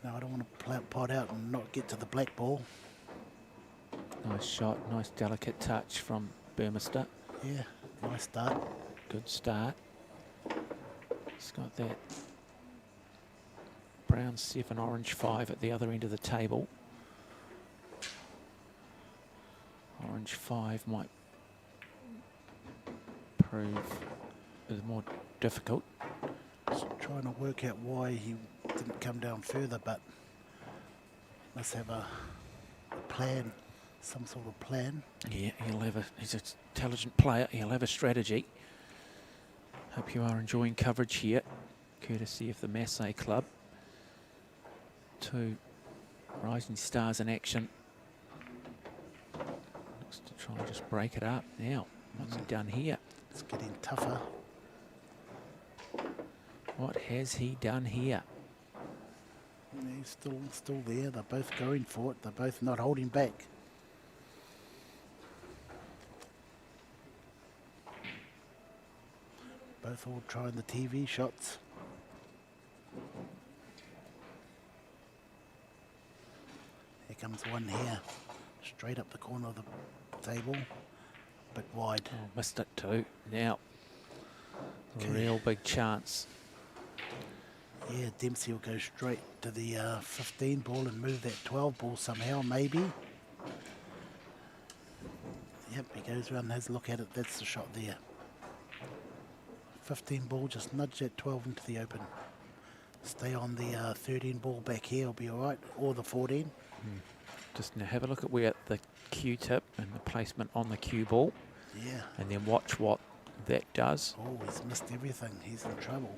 No, I don't want to pot out and not get to the black ball. Nice shot, nice delicate touch from Burmister. Yeah, nice start. Good start. He's got that brown 7, orange 5 at the other end of the table. Orange 5 might prove more difficult. Just trying to work out why he didn't come down further, but must have a plan, some sort of plan. Yeah, he's an intelligent player. He'll have a strategy. Hope you are enjoying coverage here, courtesy of the Massey Club. 2 rising stars in action. Looks to try and just break it up now. What's he done here? It's getting tougher. What has he done here? He's still there. They're both going for it. They're both not holding back. Both all trying the TV shots. Here comes one here. Straight up the corner of the table. Bit wide. Oh, missed it too. Now, Okay. real big chance. Yeah, Dempsey will go straight to the 15 ball and move that 12 ball somehow, maybe. Yep, he goes around and has a look at it. That's the shot there. 15 ball, just nudge that 12 into the open. Stay on the 13 ball back here, will be all right, or the 14. Just now have a look at where the cue tip and the placement on the cue ball, Yeah. and then watch what that does. Oh, he's missed everything. He's in trouble.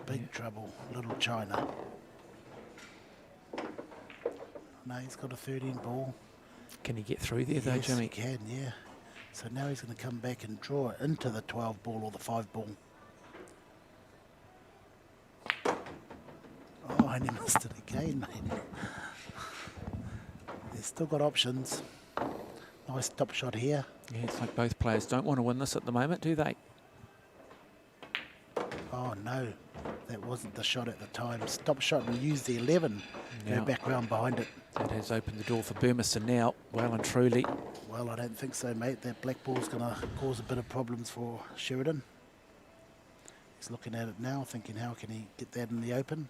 Big trouble. Little China. No, he's got a 13 ball. Can he get through there though, Yes, Jimmy? he can, yeah. So now he's going to come back and draw it into the 12 ball or the 5 ball. Oh, and he missed it again, mate. He's still got options. Nice top shot here. Yeah, it's like both players don't want to win this at the moment, do they? Oh, no. That wasn't the shot at the time. Stop shot and use the 11. Yeah. Go back round behind it. That has opened the door for Burmester now, well and truly. Well, I don't think so, mate. That black ball's going to cause a bit of problems for Sheridan. He's looking at it now, thinking how can he get that in the open.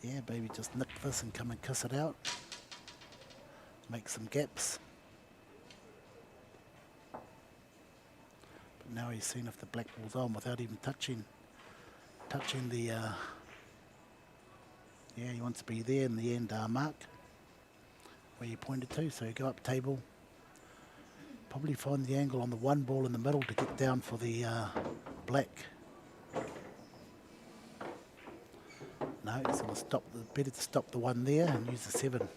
Yeah, baby, just nick this and come and kiss it out. Make some gaps. But now he's seen if the black ball's on without even touching the... yeah, he wants to be there in the end mark where you pointed to. So you go up table, probably find the angle on the 1 ball in the middle to get down for the black. No, he's going to stop. Better to stop the 1 there and use the 7.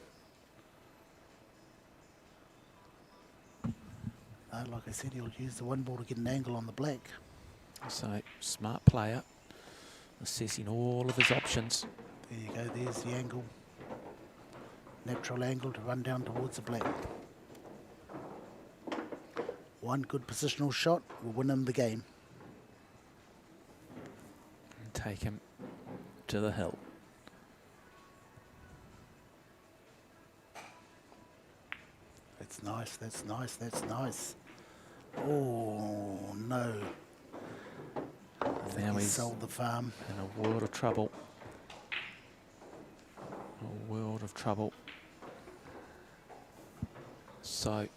No, like I said, he'll use the 1 ball to get an angle on the black. So, smart player, assessing all of his options. There you go, there's the angle. Natural angle to run down towards the black. One good positional shot will win him the game. And take him to the hill. That's nice, that's nice, that's nice. Oh, no. I think Now he he's sold the farm. in a world of trouble. A world of trouble. So,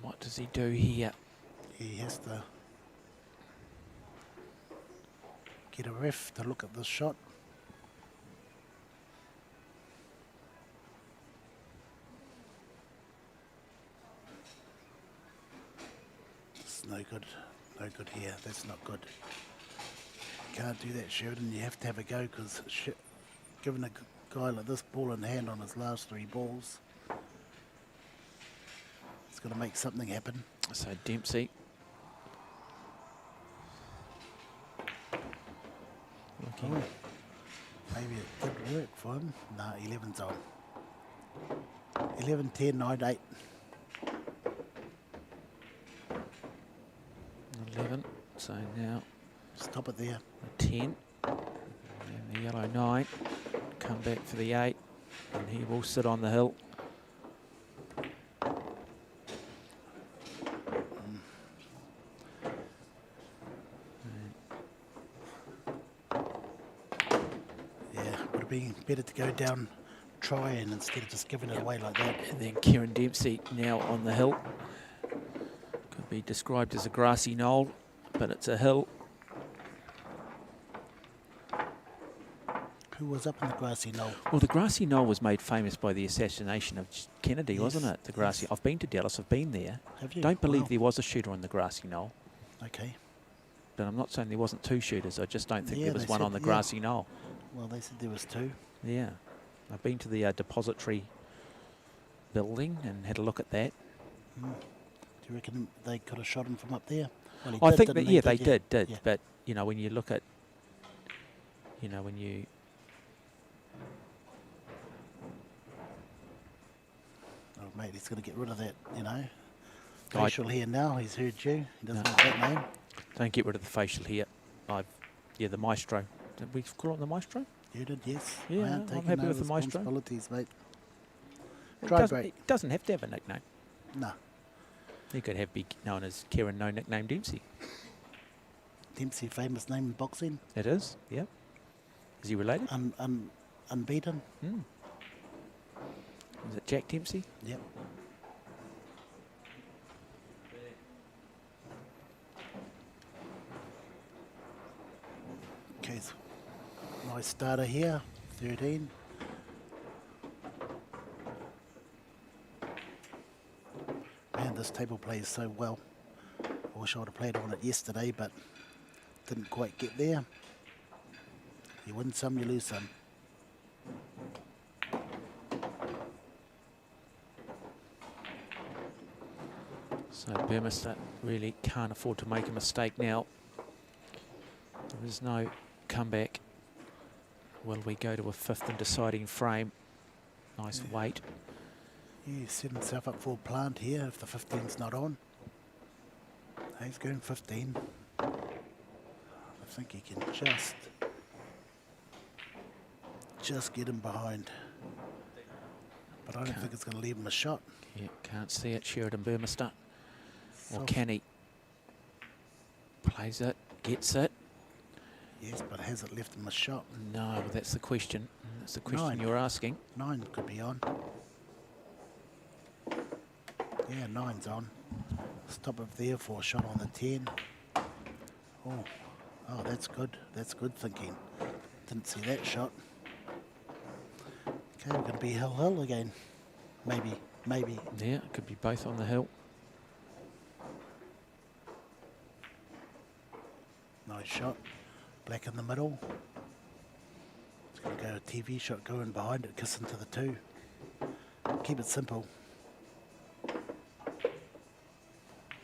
what does he do here? He has to get a ref to look at this shot. It's no good here. That's not good. You can't do that, Sheridan. You have to have a go because giving a guy like this ball in hand on his last 3 balls, it's got to make something happen. So Dempsey. Looking. Oh, maybe it did work for him. Nah, 11's on. 11, 10, 9, 8. 11. So now Stop it there. the 10. And the yellow 9. Come back for the 8. And he will sit on the hill. Being better to go down trying instead of just giving it away like that. And then Kieran Dempsey now on the hill. Could be described as a grassy knoll, but it's a hill. Who was up in the grassy knoll? Well, the grassy knoll was made famous by the assassination of Kennedy, Yes, wasn't it? The grassy. yes. I've been to Dallas. I've been there. Have you? Don't believe Wow. there was a shooter on the grassy knoll. Okay. But I'm not saying there wasn't 2 shooters. I just don't think Yeah, there was they one said- on the yeah. grassy knoll. Well, they said there was 2. Yeah. I've been to the depository building and had a look at that. Do you reckon they could have shot him from up there? Well, he I did, think didn't that, he? yeah, they did. Yeah. But, you know, when you look at, you know, when you Mate, he's going to get rid of that, you know. Facial hair now, he's heard you. He doesn't No. want that name. Don't get rid of the facial hair. Yeah, the maestro. Did we call it the maestro? You did, yes. Yeah, I I'm ain't taking happy no with the maestro. responsibilities, mate. It doesn't have to have a nickname. No. He could be known as Kieran No Nickname Dempsey. Dempsey, famous name in boxing. It is, yeah. Is he related? Unbeaten. Is it Jack Dempsey? Yep. Okay, so nice starter here, 13. Man, this table plays so well. I wish I would have played on it yesterday, but didn't quite get there. You win some, you lose some. So Burmester really can't afford to make a mistake now. There is no comeback. Will we go to a fifth and deciding frame? Nice weight. Yeah, he's set himself up for a plant here if the 15's not on. He's going 15. I think he can just get him behind. But I don't think it's going to leave him a shot. Yeah, can't see it, Sheridan Burmester. Or Soft. can he? Plays it, gets it. Yes, but has it left him a shot? No, well, that's the question. That's the question 9. you're asking. 9 could be on. Yeah, 9's on. Stop up there for a shot on the 10. Oh, that's good. That's good thinking. Didn't see that shot. Okay, we're going to be hill again. Maybe. Yeah, it could be both on the hill. Nice shot. Black in the middle. It's going to go a TV shot going behind it, kiss into the 2. Keep it simple.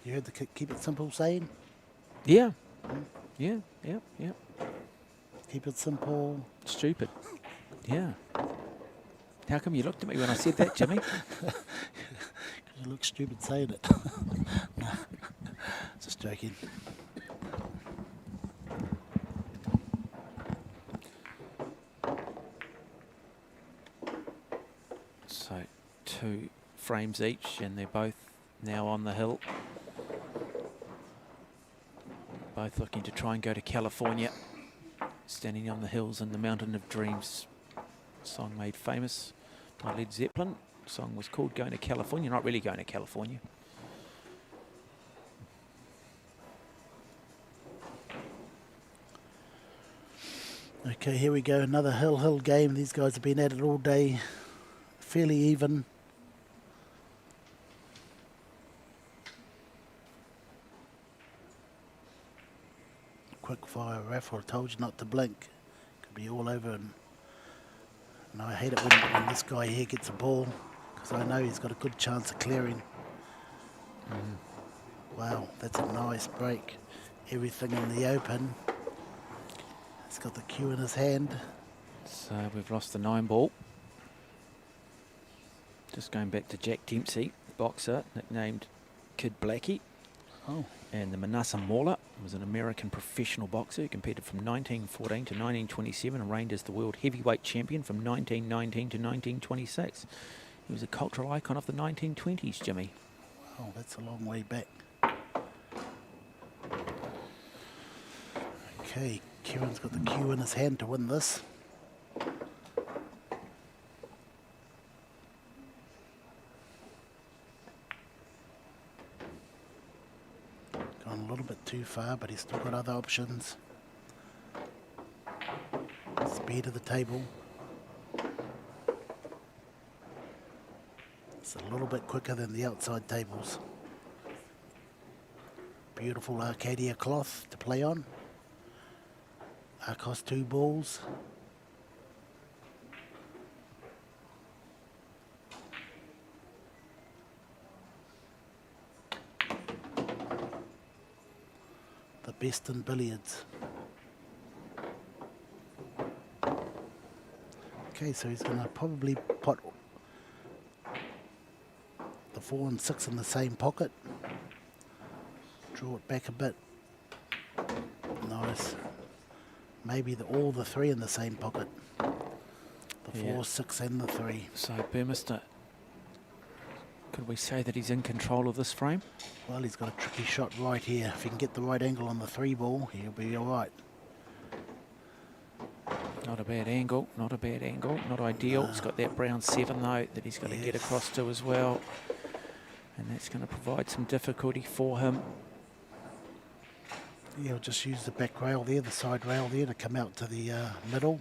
You heard the keep it simple saying? Yeah. Yeah. Keep it simple. Stupid. Yeah. How come you looked at me when I said that, Jimmy? You look stupid saying it. No, just joking. So 2 frames each, and they're both now on the hill. Both looking to try and go to California. Standing on the hills in the Mountain of Dreams. Song made famous by Led Zeppelin. The song was called Going to California. Not really going to California. Okay, here we go. Another hill game. These guys have been at it all day. Fairly even. Quick fire raffle. I told you not to blink. Could be all over. And I hate it when this guy here gets a ball, because I know he's got a good chance of clearing. Wow, that's a nice break. Everything in the open. He's got the cue in his hand. So we've lost the 9 ball. Just going back to Jack Dempsey, boxer, nicknamed Kid Blackie. Oh. And the Manassa Mauler was an American professional boxer who competed from 1914 to 1927 and reigned as the world heavyweight champion from 1919 to 1926. He was a cultural icon of the 1920s, Jimmy. Oh, that's a long way back. Okay, Kieran's got the cue in his hand to win this. Gone a little bit too far, but he's still got other options. Speed of the table. It's a little bit quicker than the outside tables. Beautiful Arcadia cloth to play on. Arcos 2 balls. The best in billiards. Okay, so he's going to probably pot 4 and 6 in the same pocket. Draw it back a bit. Nice. Maybe all the 3 in the same pocket. The 4, 6 and the 3. So Burmester, could we say that he's in control of this frame? Well, he's got a tricky shot right here. If he can get the right angle on the 3 ball, he'll be all right. Not a bad angle, not a bad angle, not ideal. He's got that brown 7 though that he's got to get across to as well. And that's going to provide some difficulty for him. Yeah, he'll just use the back rail there, the side rail there, to come out to the middle.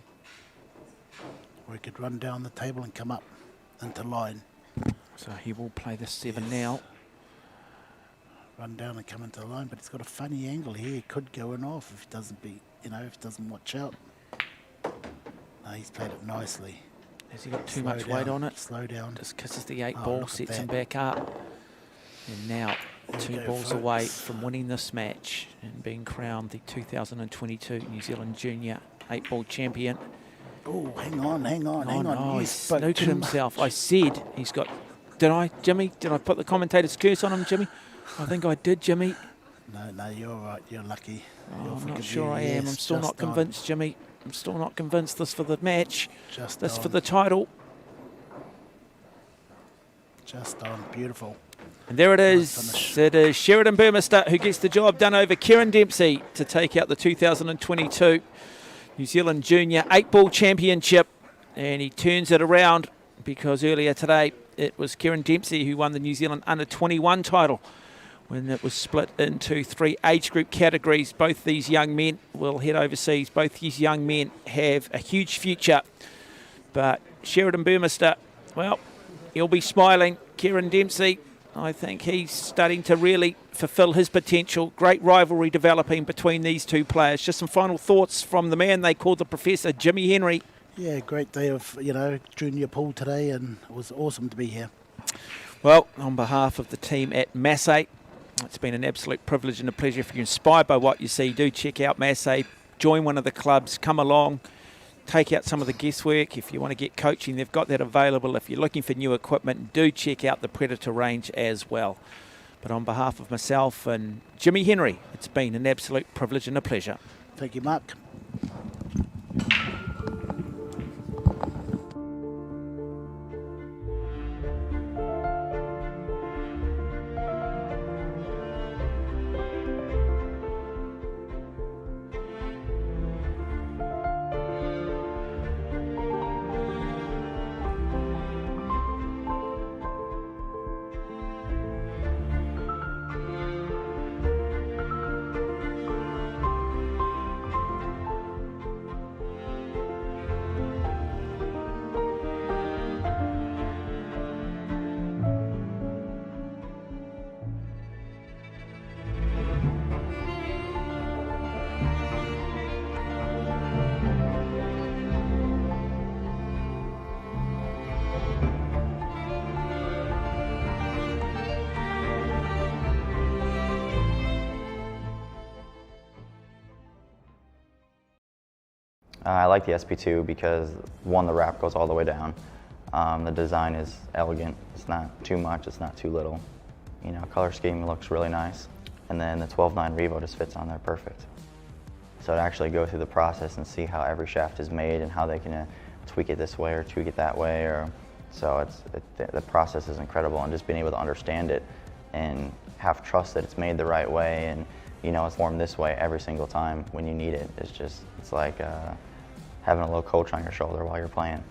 Or he could run down the table and come up into line. So he will play the 7 now. Run down and come into the line, but it's got a funny angle here. He could go in off if he doesn't if he doesn't watch out. No, he's played it nicely. Has he got too much weight on it? Slow down. Just kisses the 8 ball, sets him back up. And now 2 balls away from winning this match and being crowned the 2022 New Zealand Junior 8 ball champion. Oh, hang on, hang on. Oh, he snookered himself. I said he's got... Did I, Jimmy? Did I put the commentator's curse on him, Jimmy? I think I did, Jimmy. No, you're all right. You're lucky. I'm not sure I am. I'm still not convinced, Jimmy. I'm still not convinced this for the match. This for the title. Just on. Beautiful. And there it is. It is Sheridan Burmester who gets the job done over Kieran Dempsey to take out the 2022 New Zealand Junior 8 ball championship. And he turns it around because earlier today it was Kieran Dempsey who won the New Zealand Under 21 title when it was split into 3 age group categories. Both these young men will head overseas. Both these young men have a huge future. But Sheridan Burmester, well, he'll be smiling. Kieran Dempsey, I think he's starting to really fulfil his potential. Great rivalry developing between these 2 players. Just some final thoughts from the man they called the Professor, Jimmy Henry. Yeah, great day of, junior pool today, and it was awesome to be here. Well, on behalf of the team at Massey, it's been an absolute privilege and a pleasure. If you're inspired by what you see, do check out Massey. Join one of the clubs. Come along. Take out some of the guesswork. If you want to get coaching, they've got that available. If you're looking for new equipment, do check out the Predator range as well. But on behalf of myself and Jimmy Henry, it's been an absolute privilege and a pleasure. Thank you, Mark. I like the SP2 because, one, the wrap goes all the way down. The design is elegant. It's not too much, it's not too little. Color scheme looks really nice. And then the 12.9 Revo just fits on there perfect. So to actually go through the process and see how every shaft is made and how they can tweak it this way or tweak it that way, the process is incredible, and just being able to understand it and have trust that it's made the right way and it's formed this way every single time when you need it. It's like having a little coach on your shoulder while you're playing.